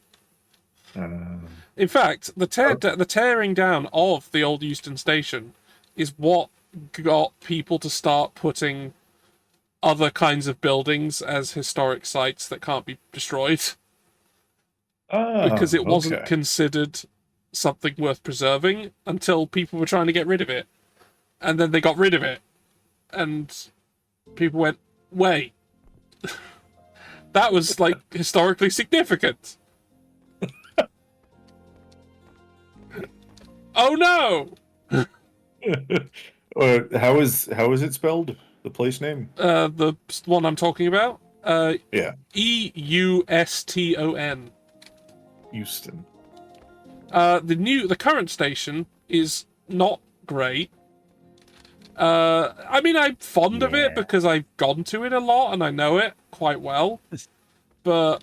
Speaker 1: In fact, the tearing down of the old Euston Station is what got people to start putting other kinds of buildings as historic sites that can't be destroyed, because it wasn't
Speaker 5: okay.
Speaker 1: considered something worth preserving until people were trying to get rid of it. And then they got rid of it. And people went, wait, that was, like, historically significant. Oh no!
Speaker 5: How is it spelled? The place name?
Speaker 1: The one I'm talking about?
Speaker 5: Yeah,
Speaker 1: Euston.
Speaker 5: Houston.
Speaker 1: The current station is not great. I mean, I'm fond of it
Speaker 4: Yeah.
Speaker 1: because I've gone to it a lot and I know it quite well. But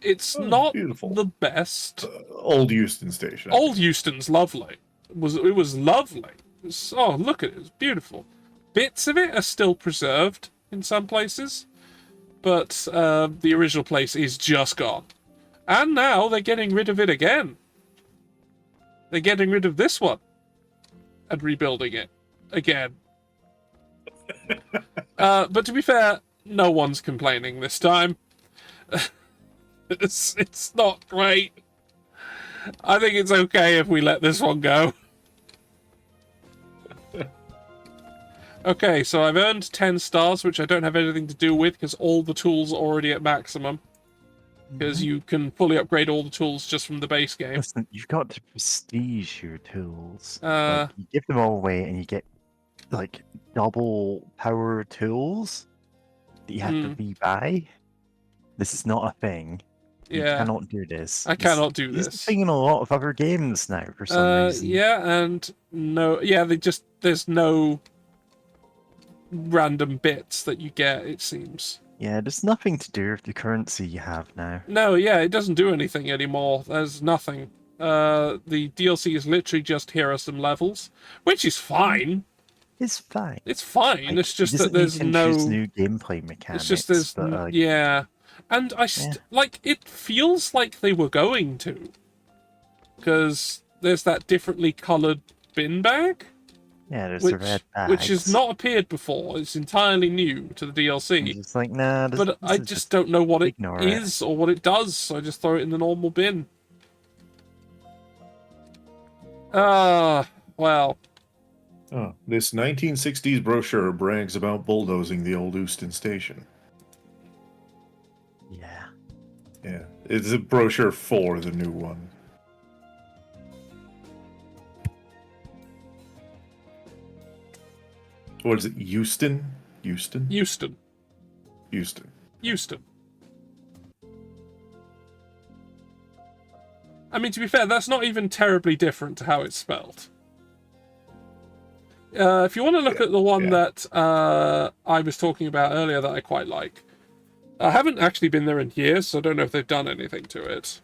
Speaker 1: it's not
Speaker 5: beautiful.
Speaker 1: the best.
Speaker 5: Old Houston Station.
Speaker 1: Old Euston's lovely. It was lovely. Oh, look at it. It's beautiful. Bits of it are still preserved in some places, but the original place is just gone. And now they're getting rid of it again. They're getting rid of this one and rebuilding it again. But to be fair, no one's complaining this time. It's not great. I think it's okay if we let this one go. Okay, so I've earned 10 stars, which I don't have anything to do with because all the tools are already at maximum. Because you can fully upgrade all the tools just from the base game.
Speaker 4: Listen, you've got to prestige your tools.
Speaker 1: Uh,
Speaker 4: Like, you give them all away and you get like double power tools that you have to rebuy. This is not a thing. You
Speaker 1: Yeah,
Speaker 4: cannot do this.
Speaker 1: I cannot do
Speaker 4: It's a
Speaker 1: this.
Speaker 4: thing in a lot of other games now for some reason.
Speaker 1: Yeah, and no, yeah, there's no random bits that you get, it seems.
Speaker 4: Yeah, there's nothing to do with the currency you have now.
Speaker 1: No, yeah, it doesn't do anything anymore. There's nothing. The DLC is literally just here are some levels, which is fine.
Speaker 4: It's fine.
Speaker 1: It's fine.
Speaker 4: Like,
Speaker 1: It's just
Speaker 4: it
Speaker 1: that
Speaker 4: doesn't need
Speaker 1: there's
Speaker 4: to
Speaker 1: no.
Speaker 4: introduce new gameplay mechanics.
Speaker 1: It's just there's
Speaker 4: but,
Speaker 1: yeah, and like it feels like they were going to, because there's that differently coloured bin bag.
Speaker 4: yeah, there's the red bags.
Speaker 1: Which has not appeared before. It's entirely new to the DLC.
Speaker 4: It's like, nah,
Speaker 1: But I just don't know what it
Speaker 4: ignore it.
Speaker 1: is or what it does, so I just throw it in the normal bin. Well.
Speaker 5: Oh, this 1960s brochure brags about bulldozing the old Euston Station.
Speaker 4: Yeah.
Speaker 5: Yeah, it's a brochure for the new one. What is it? Houston? Houston?
Speaker 1: Euston.
Speaker 5: Houston.
Speaker 1: Euston. I mean, to be fair, that's not even terribly different to how it's spelled. If you want to look at the one that I was talking about earlier that I quite like, I haven't actually been there in years, so I don't know if they've done anything to it.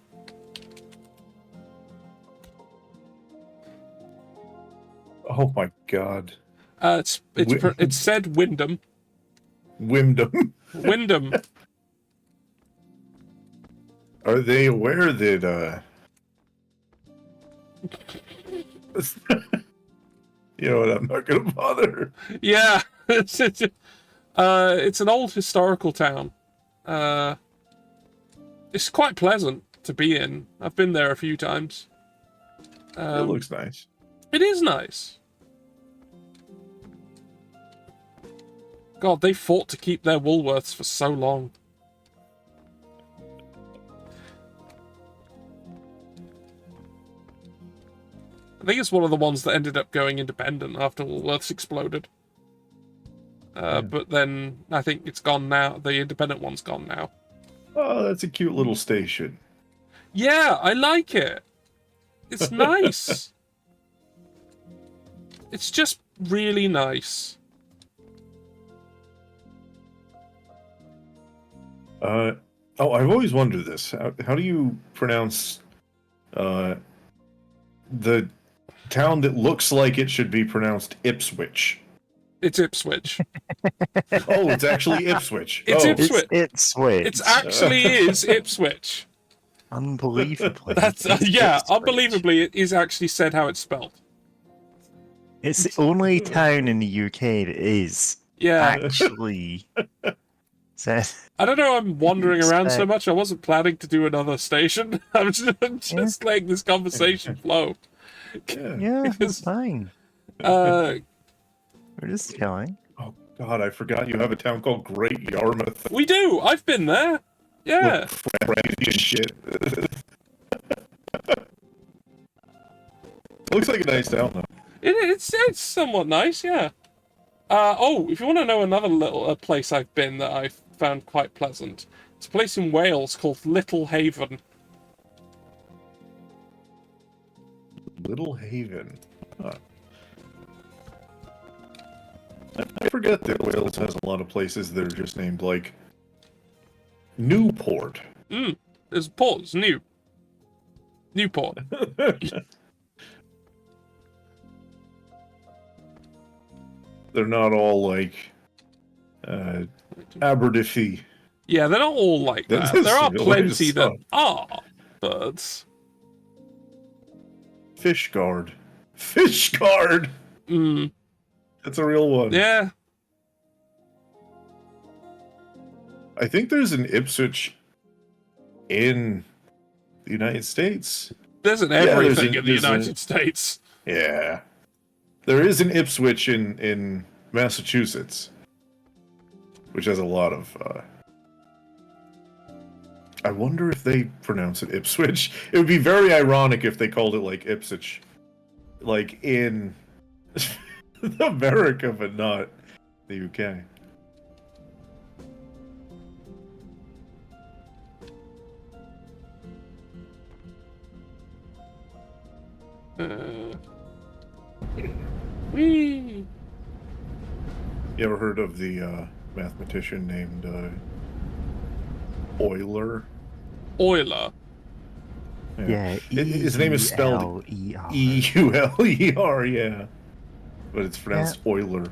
Speaker 5: Oh my god.
Speaker 1: It's said Wyndham.
Speaker 5: Wyndham.
Speaker 1: Wyndham.
Speaker 5: Are they aware that you know what? I'm not gonna bother.
Speaker 1: Yeah, it's an old historical town. It's quite pleasant to be in. I've been there a few times.
Speaker 5: It looks nice.
Speaker 1: It is nice. God, they fought to keep their Woolworths for so long. I think it's one of the ones that ended up going independent after Woolworths exploded. But then I think it's gone now. The independent one's gone now.
Speaker 5: Oh, that's a cute little station.
Speaker 1: Yeah, I like it. It's nice. It's just really nice.
Speaker 5: Oh, I've always wondered this. How do you pronounce the town that looks like it should be pronounced Ipswich?
Speaker 1: It's Ipswich.
Speaker 5: Oh, it's actually Ipswich.
Speaker 1: It's
Speaker 5: oh.
Speaker 1: Ipswich.
Speaker 4: It's Switch.
Speaker 1: It actually is Ipswich.
Speaker 4: Unbelievably.
Speaker 1: That's
Speaker 4: it's
Speaker 1: yeah,
Speaker 4: Ipswich.
Speaker 1: unbelievably, it is actually said how it's spelled.
Speaker 4: It's the only town in the UK that is
Speaker 1: Yeah,
Speaker 4: actually said.
Speaker 1: I don't know. I'm wandering around so
Speaker 4: Expect-
Speaker 1: much. I wasn't planning to do another station. I'm just letting this conversation flow.
Speaker 4: Yeah, it's
Speaker 1: Because,
Speaker 4: fine.
Speaker 1: Uh,
Speaker 4: We're just chilling.
Speaker 5: Oh God, I forgot you have a town called Great Yarmouth.
Speaker 1: we do. I've been there. Yeah.
Speaker 5: Crazy shit. Looks like a nice town though.
Speaker 1: It's somewhat nice, yeah. Oh, if you want to know another little place I've been that I found quite pleasant, it's a place in Wales called Little Haven.
Speaker 5: Little Haven. Huh. I forget that Wales has a lot of places that are just named like Newport.
Speaker 1: There's a port. It's new. Newport.
Speaker 5: They're not all like Aberdeen.
Speaker 1: Yeah, they're not all like that.
Speaker 5: That's
Speaker 1: There are
Speaker 5: really
Speaker 1: plenty that
Speaker 5: suck.
Speaker 1: are, but
Speaker 5: Fishguard. Fishguard! That's a real one.
Speaker 1: yeah.
Speaker 5: I think there's an Ipswich in the United States.
Speaker 1: There's an
Speaker 5: there's
Speaker 1: everything
Speaker 5: a-
Speaker 1: in the
Speaker 5: there's a-
Speaker 1: United States.
Speaker 5: Yeah. There is an Ipswich in Massachusetts, which has a lot of. I wonder if they pronounce it Ipswich. It would be very ironic if they called it like Ipswich, like in America, but not the UK.
Speaker 1: Whee!
Speaker 5: You ever heard of the mathematician named Euler?
Speaker 1: Euler.
Speaker 4: Yeah,
Speaker 5: His name is spelled
Speaker 4: E-U-L-E-R.
Speaker 5: Euler, yeah. But it's pronounced Euler.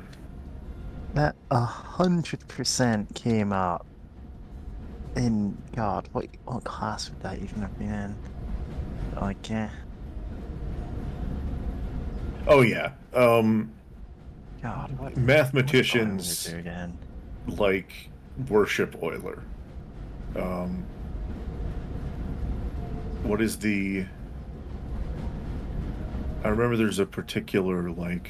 Speaker 4: That 100% came up in God. What class would that even have been in? Like, yeah.
Speaker 5: Oh yeah.
Speaker 4: God, what
Speaker 5: Mathematicians
Speaker 4: what again?
Speaker 5: like worship Euler. What is the? I remember there's a particular like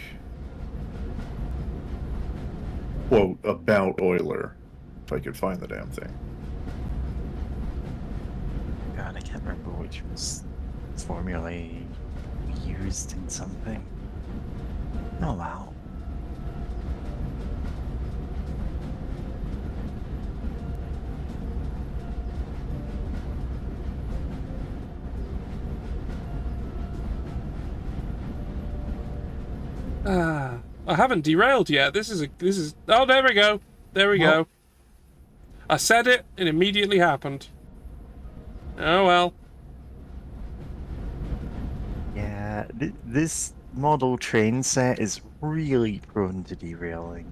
Speaker 5: quote about Euler. If I could find the damn thing.
Speaker 4: God, I can't remember which was formulae used in something. Oh wow.
Speaker 1: I haven't derailed yet. This is. Oh, there we go. There we go. I said it, it immediately happened. Oh well.
Speaker 4: Yeah, this model train set is really prone to derailing.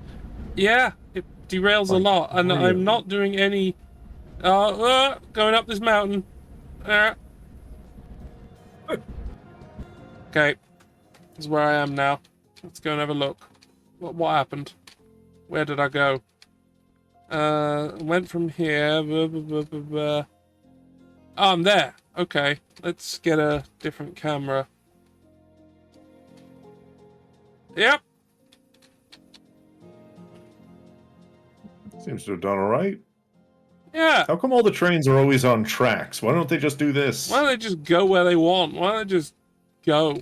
Speaker 1: Yeah, it derails a
Speaker 4: Like,
Speaker 1: lot, and
Speaker 4: really?
Speaker 1: I'm not doing any. Going up this mountain. Okay, this is where I am now. Let's go and have a look. What happened? Where did I go? Went from here. Oh, I'm there. Okay, let's get a different camera. Yep.
Speaker 5: Seems to have done all right.
Speaker 1: Yeah.
Speaker 5: How come all the trains are always on tracks? Why don't they just do this?
Speaker 1: Why don't they just go where they want? Why don't they just go?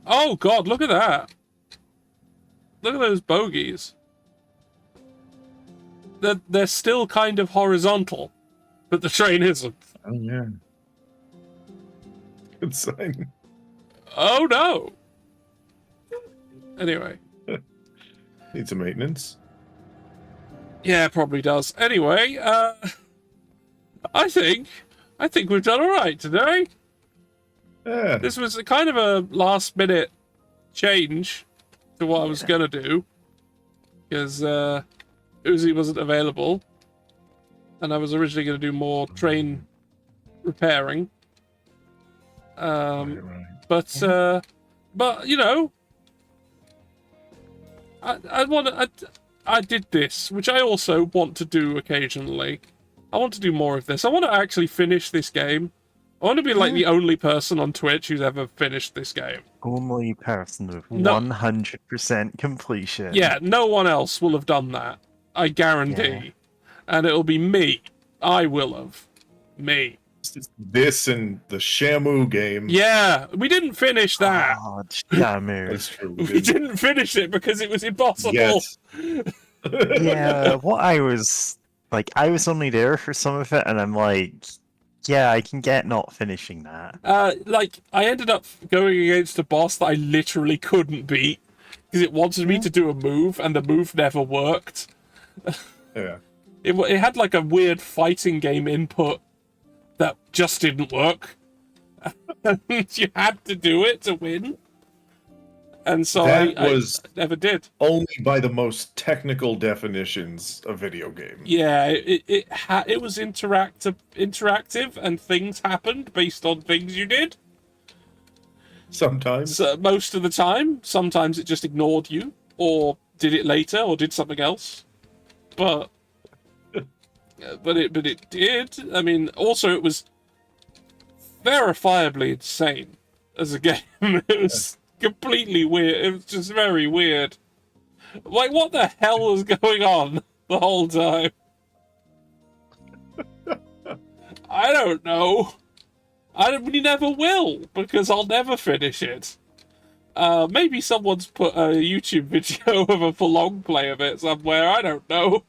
Speaker 1: Oh, God, look at that. Look at those bogies. They're still kind of horizontal, but the train isn't.
Speaker 5: Oh, yeah. Good sign.
Speaker 1: Oh, no. Anyway.
Speaker 5: Needs some maintenance.
Speaker 1: Yeah, probably does. Anyway, I think we've done all right today.
Speaker 5: Yeah.
Speaker 1: This was a kind of a last-minute change to what I was gonna do, because Uzi wasn't available, and I was originally gonna do more train repairing.
Speaker 5: Right.
Speaker 1: But you know, I did this, which I also want to do occasionally. I want to do more of this. I want to actually finish this game. I want to be like the only person on Twitch who's ever finished this game.
Speaker 4: Only person with
Speaker 1: No.
Speaker 4: 100% completion.
Speaker 1: Yeah, no one else will have done that. I guarantee.
Speaker 4: Yeah.
Speaker 1: And it'll be me. I will have. Me.
Speaker 5: This and the Shamu game.
Speaker 1: Yeah, we didn't finish that.
Speaker 4: Oh, Shamu.
Speaker 5: That's true.
Speaker 1: We didn't finish it because it was impossible.
Speaker 5: Yes.
Speaker 4: Yeah, what I was only there for some of it, and I'm like, yeah, I can get not finishing that.
Speaker 1: Like, I ended up going against a boss that I literally couldn't beat because it wanted me to do a move, and the move never worked.
Speaker 5: Yeah.
Speaker 1: It had like a weird fighting game input that just didn't work. You had to do it to win. And so
Speaker 5: That
Speaker 1: I
Speaker 5: was
Speaker 1: never did.
Speaker 5: only by the most technical definitions a video game.
Speaker 1: Yeah, it was interactive, and things happened based on things you did.
Speaker 5: Sometimes.
Speaker 1: So most of the time, sometimes it just ignored you, or did it later, or did something else. But it did. I mean, also it was verifiably insane as a game. It was completely weird. It was just very weird. Like, what the hell was going on the whole time? I don't know. We never will, because I'll never finish it. Maybe someone's put a YouTube video of a full-on play of it somewhere, I don't know.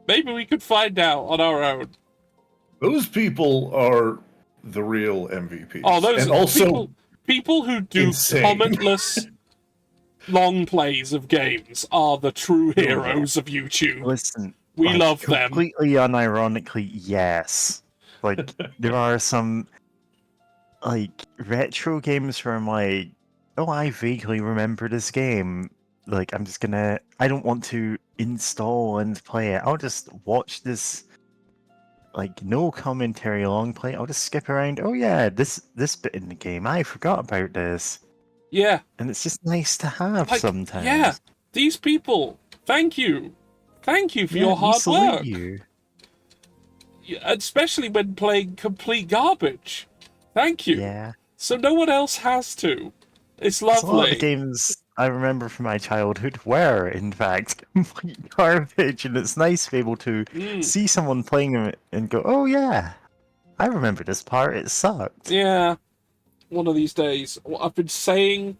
Speaker 1: Maybe we could find out on our own.
Speaker 5: Those people are the real MVPs.
Speaker 1: Oh, those
Speaker 5: and
Speaker 1: are
Speaker 5: also
Speaker 1: people who do
Speaker 5: insane.
Speaker 1: commentless long plays of games are the true heroes of YouTube.
Speaker 4: Listen,
Speaker 1: We love them.
Speaker 4: Completely unironically, yes. Like, there are some, like, retro games where I'm like, oh, I vaguely remember this game. Like, I don't want to install and play it. I'll just watch this, like, no commentary long play. I'll just skip around. Oh yeah, this bit in the game, I forgot about this.
Speaker 1: Yeah.
Speaker 4: And it's just nice to have
Speaker 1: Like,
Speaker 4: sometimes.
Speaker 1: yeah. These people, thank you. Thank you for
Speaker 4: Yeah,
Speaker 1: your
Speaker 4: we
Speaker 1: hard
Speaker 4: salute
Speaker 1: work.
Speaker 4: you.
Speaker 1: Especially when playing complete garbage. Thank you.
Speaker 4: Yeah.
Speaker 1: So no one else has to. It's
Speaker 4: 'Cause a lot of
Speaker 1: lovely.
Speaker 4: the games I remember from my childhood were, in fact, complete garbage, and it's nice to be able to see someone playing them and go, oh yeah, I remember this part, it sucked.
Speaker 1: Yeah. One of these days. What I've been saying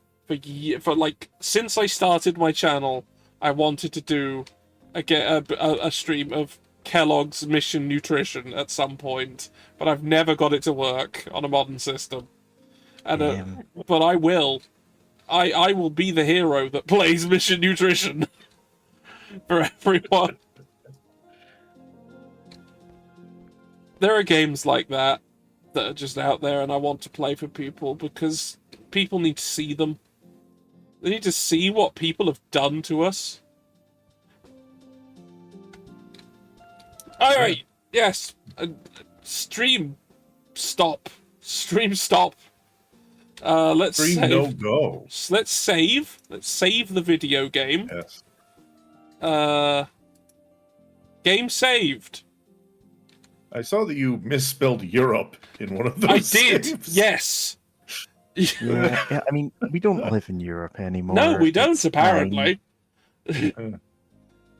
Speaker 1: for like, since I started my channel, I wanted to do a stream of Kellogg's Mission Nutrition at some point, but I've never got it to work on a modern system. And but I will. I will be the hero that plays Mission Nutrition for everyone. There are games like that are just out there, and I want to play for people because people need to see them. They need to see what people have done to us. All right. Yes. Stream stop. Stream stop. Let's
Speaker 5: Stream
Speaker 1: save.
Speaker 5: no go.
Speaker 1: Let's save. Let's save the video game.
Speaker 5: Yes.
Speaker 1: Game saved.
Speaker 5: I saw that you misspelled Europe in one of those.
Speaker 1: I did.
Speaker 5: saves.
Speaker 1: Yes.
Speaker 4: Yeah, I mean, we don't live in Europe anymore.
Speaker 1: No, we don't
Speaker 4: It's
Speaker 1: apparently.
Speaker 5: Uh,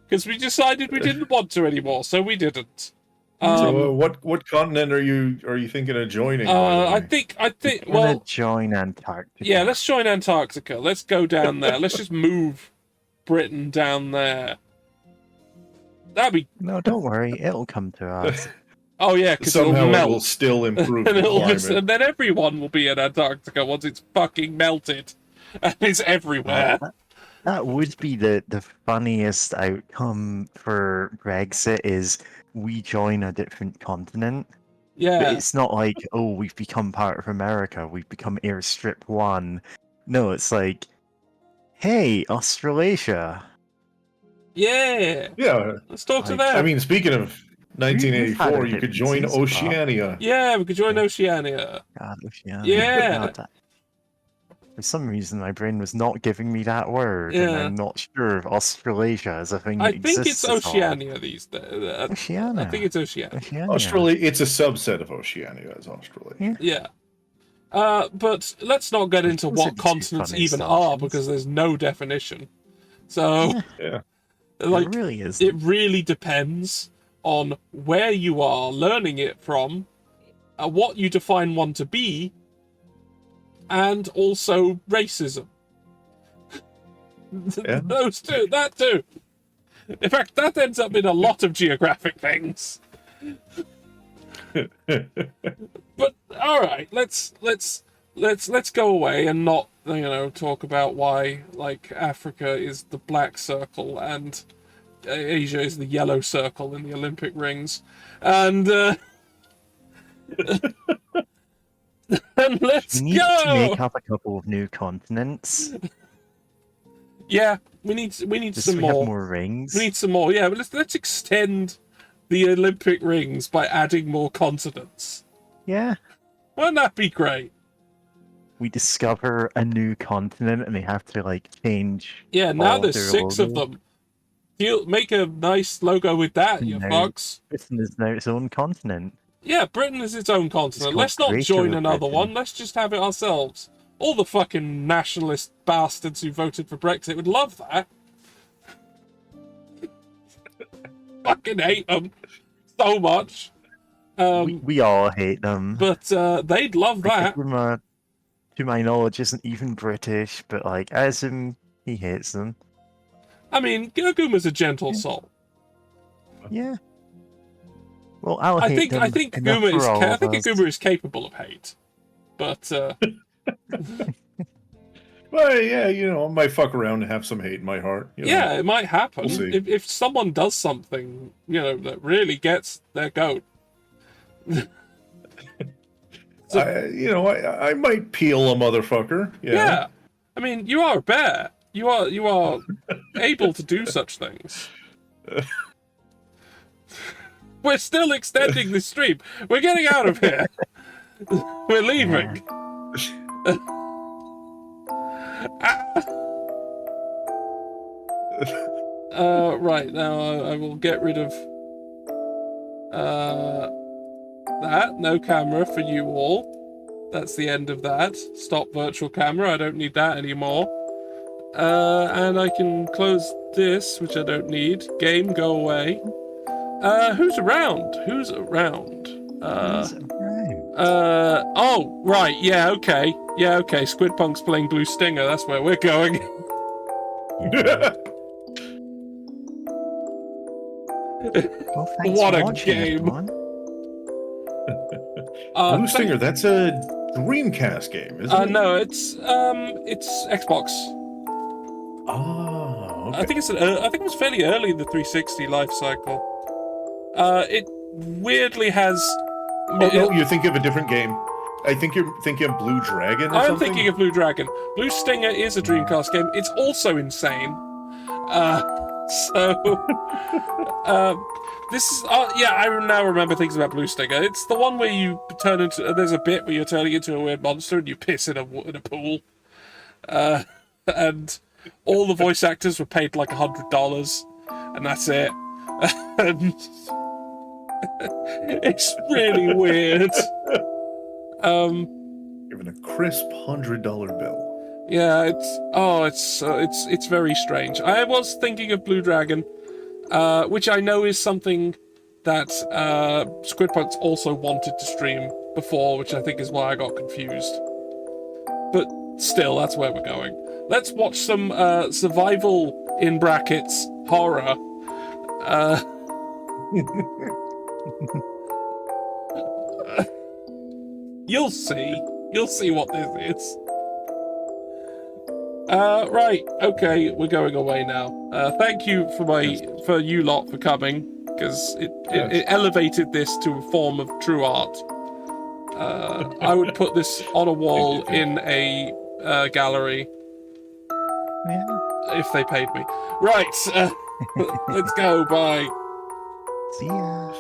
Speaker 1: Because we decided we didn't want to anymore, so we didn't.
Speaker 5: so, what continent are you thinking of joining?
Speaker 1: I think.
Speaker 4: fine.
Speaker 1: Well,
Speaker 4: Join Antarctica.
Speaker 1: yeah. Let's join Antarctica. Let's go down there. Let's just move Britain down there. That'd be.
Speaker 4: No, don't worry, it'll come to us.
Speaker 1: Oh yeah, because it'll
Speaker 5: Somehow it
Speaker 1: melt.
Speaker 5: will still improve
Speaker 1: and,
Speaker 5: the
Speaker 1: it'll
Speaker 5: climate.
Speaker 1: just, and then everyone will be in Antarctica once it's fucking melted, and it's everywhere.
Speaker 4: That would be the funniest outcome for Brexit is we join a different continent. But
Speaker 1: Yeah,
Speaker 4: it's not like, oh, we've become part of America, we've become Airstrip 1. No, it's like, hey, Australasia.
Speaker 1: yeah.
Speaker 5: Yeah,
Speaker 1: Let's talk to
Speaker 4: Like,
Speaker 1: them.
Speaker 5: I mean, speaking of
Speaker 4: We've had
Speaker 5: 1984,
Speaker 4: a
Speaker 5: you
Speaker 4: bit
Speaker 5: could join
Speaker 4: since, but-
Speaker 5: Oceania.
Speaker 1: yeah, we could join Oceania.
Speaker 4: God, Oceania.
Speaker 1: Yeah.
Speaker 4: God, for some reason, my brain was not giving me that word, and
Speaker 1: Yeah.
Speaker 4: I'm not sure if Australasia is a thing
Speaker 1: I
Speaker 4: that
Speaker 1: think
Speaker 4: exists
Speaker 1: it's
Speaker 4: at all.
Speaker 1: Oceania these days.
Speaker 4: Oceania.
Speaker 1: I think it's Oceania.
Speaker 4: Oceania.
Speaker 5: Australia, it's a subset of Oceania as Australasia.
Speaker 1: Yeah. But let's not get into
Speaker 4: Those are
Speaker 1: what
Speaker 4: the two
Speaker 1: continents
Speaker 4: funniest
Speaker 1: even are
Speaker 4: options.
Speaker 1: because there's no definition. So,
Speaker 5: Yeah.
Speaker 1: like,
Speaker 4: it really is.
Speaker 1: it really depends on where you are learning it from, what you define one to be, and also racism.
Speaker 5: Yeah.
Speaker 1: Those two, that too. In fact, that ends up in a lot of geographic things. But all right, let's go away and not talk about why like Africa is the black circle and Asia is the yellow circle in the Olympic rings, and and let's
Speaker 4: We need
Speaker 1: go.
Speaker 4: to make up a couple of new continents.
Speaker 1: Yeah, we need
Speaker 4: Just
Speaker 1: some
Speaker 4: so we have more rings.
Speaker 1: We need some more. Yeah, but let's extend the Olympic rings by adding more continents.
Speaker 4: Yeah.
Speaker 1: Wouldn't that be great?
Speaker 4: We discover a new continent and they have to like change.
Speaker 1: Yeah, now
Speaker 4: all
Speaker 1: there's
Speaker 4: their
Speaker 1: 6 of
Speaker 4: logo.
Speaker 1: them. You make a nice logo with that, you
Speaker 4: No.
Speaker 1: fucks.
Speaker 4: Britain is now its own continent.
Speaker 1: Yeah, Britain is its own continent.
Speaker 4: called
Speaker 1: Let's not
Speaker 4: Greater
Speaker 1: join another
Speaker 4: Britain.
Speaker 1: one. Let's just have it ourselves. All the fucking nationalist bastards who voted for Brexit would love that. Fucking hate them so much.
Speaker 4: We all hate them.
Speaker 1: But they'd love that.
Speaker 4: Aguma, to my knowledge, isn't even British, but like as him, he hates them.
Speaker 1: I mean, Aguma's a gentle soul.
Speaker 4: Yeah. Well, I'll
Speaker 1: I
Speaker 4: hate
Speaker 1: think
Speaker 4: them enough
Speaker 1: Aguma is
Speaker 4: for all
Speaker 1: I
Speaker 4: of
Speaker 1: think
Speaker 4: us.
Speaker 1: Aguma is capable of hate. But
Speaker 5: Well, yeah, I might fuck around and have some hate in my heart.
Speaker 1: yeah, it might happen.
Speaker 5: We'll see.
Speaker 1: If someone does something, that really gets their goat.
Speaker 5: I might peel a motherfucker.
Speaker 1: Yeah. I mean, you are a bear. You are able to do such things. We're still extending the stream. We're getting out of here. We're leaving. Right, now I will get rid of that. No camera for you all. That's the end of that. Stop virtual camera. I don't need that anymore. And I can close this, which I don't need. Game, go away. Who's around? Who's around? Oh, right. Yeah, okay. Squidpunk's playing Blue Stinger. That's where we're going.
Speaker 4: Well, thanks
Speaker 1: What
Speaker 4: for
Speaker 1: a
Speaker 4: watching,
Speaker 1: game.
Speaker 4: everyone.
Speaker 5: Blue Stinger, that's a Dreamcast game, isn't it?
Speaker 1: No, it's Xbox.
Speaker 5: Oh, okay.
Speaker 1: I think it was fairly early in the 360 life cycle. It weirdly has.
Speaker 5: Oh, no, you think of a different game. I think you're thinking of Blue Dragon or
Speaker 1: I'm
Speaker 5: something?
Speaker 1: thinking of Blue Dragon. Blue Stinger is a Dreamcast game. It's also insane. So, this is, yeah, I now remember things about Blue Stinger. It's the one where you turn into, there's a bit where you're turning into a weird monster and you piss in a pool. And all the voice actors were paid like $100, and that's it. And it's really weird.
Speaker 5: Given a crisp $100 bill.
Speaker 1: Yeah, it's very strange. I was thinking of Blue Dragon, which I know is something that Squidpots also wanted to stream before, which I think is why I got confused. But still, that's where we're going. Let's watch some survival in brackets horror. You'll see. You'll see what this is. Right, okay, we're going away now. Thank you for you lot for coming, because it elevated this to a form of true art. I would put this on a wall in a gallery.
Speaker 4: Yeah.
Speaker 1: If they paid me. Right, let's go, bye.
Speaker 4: See ya.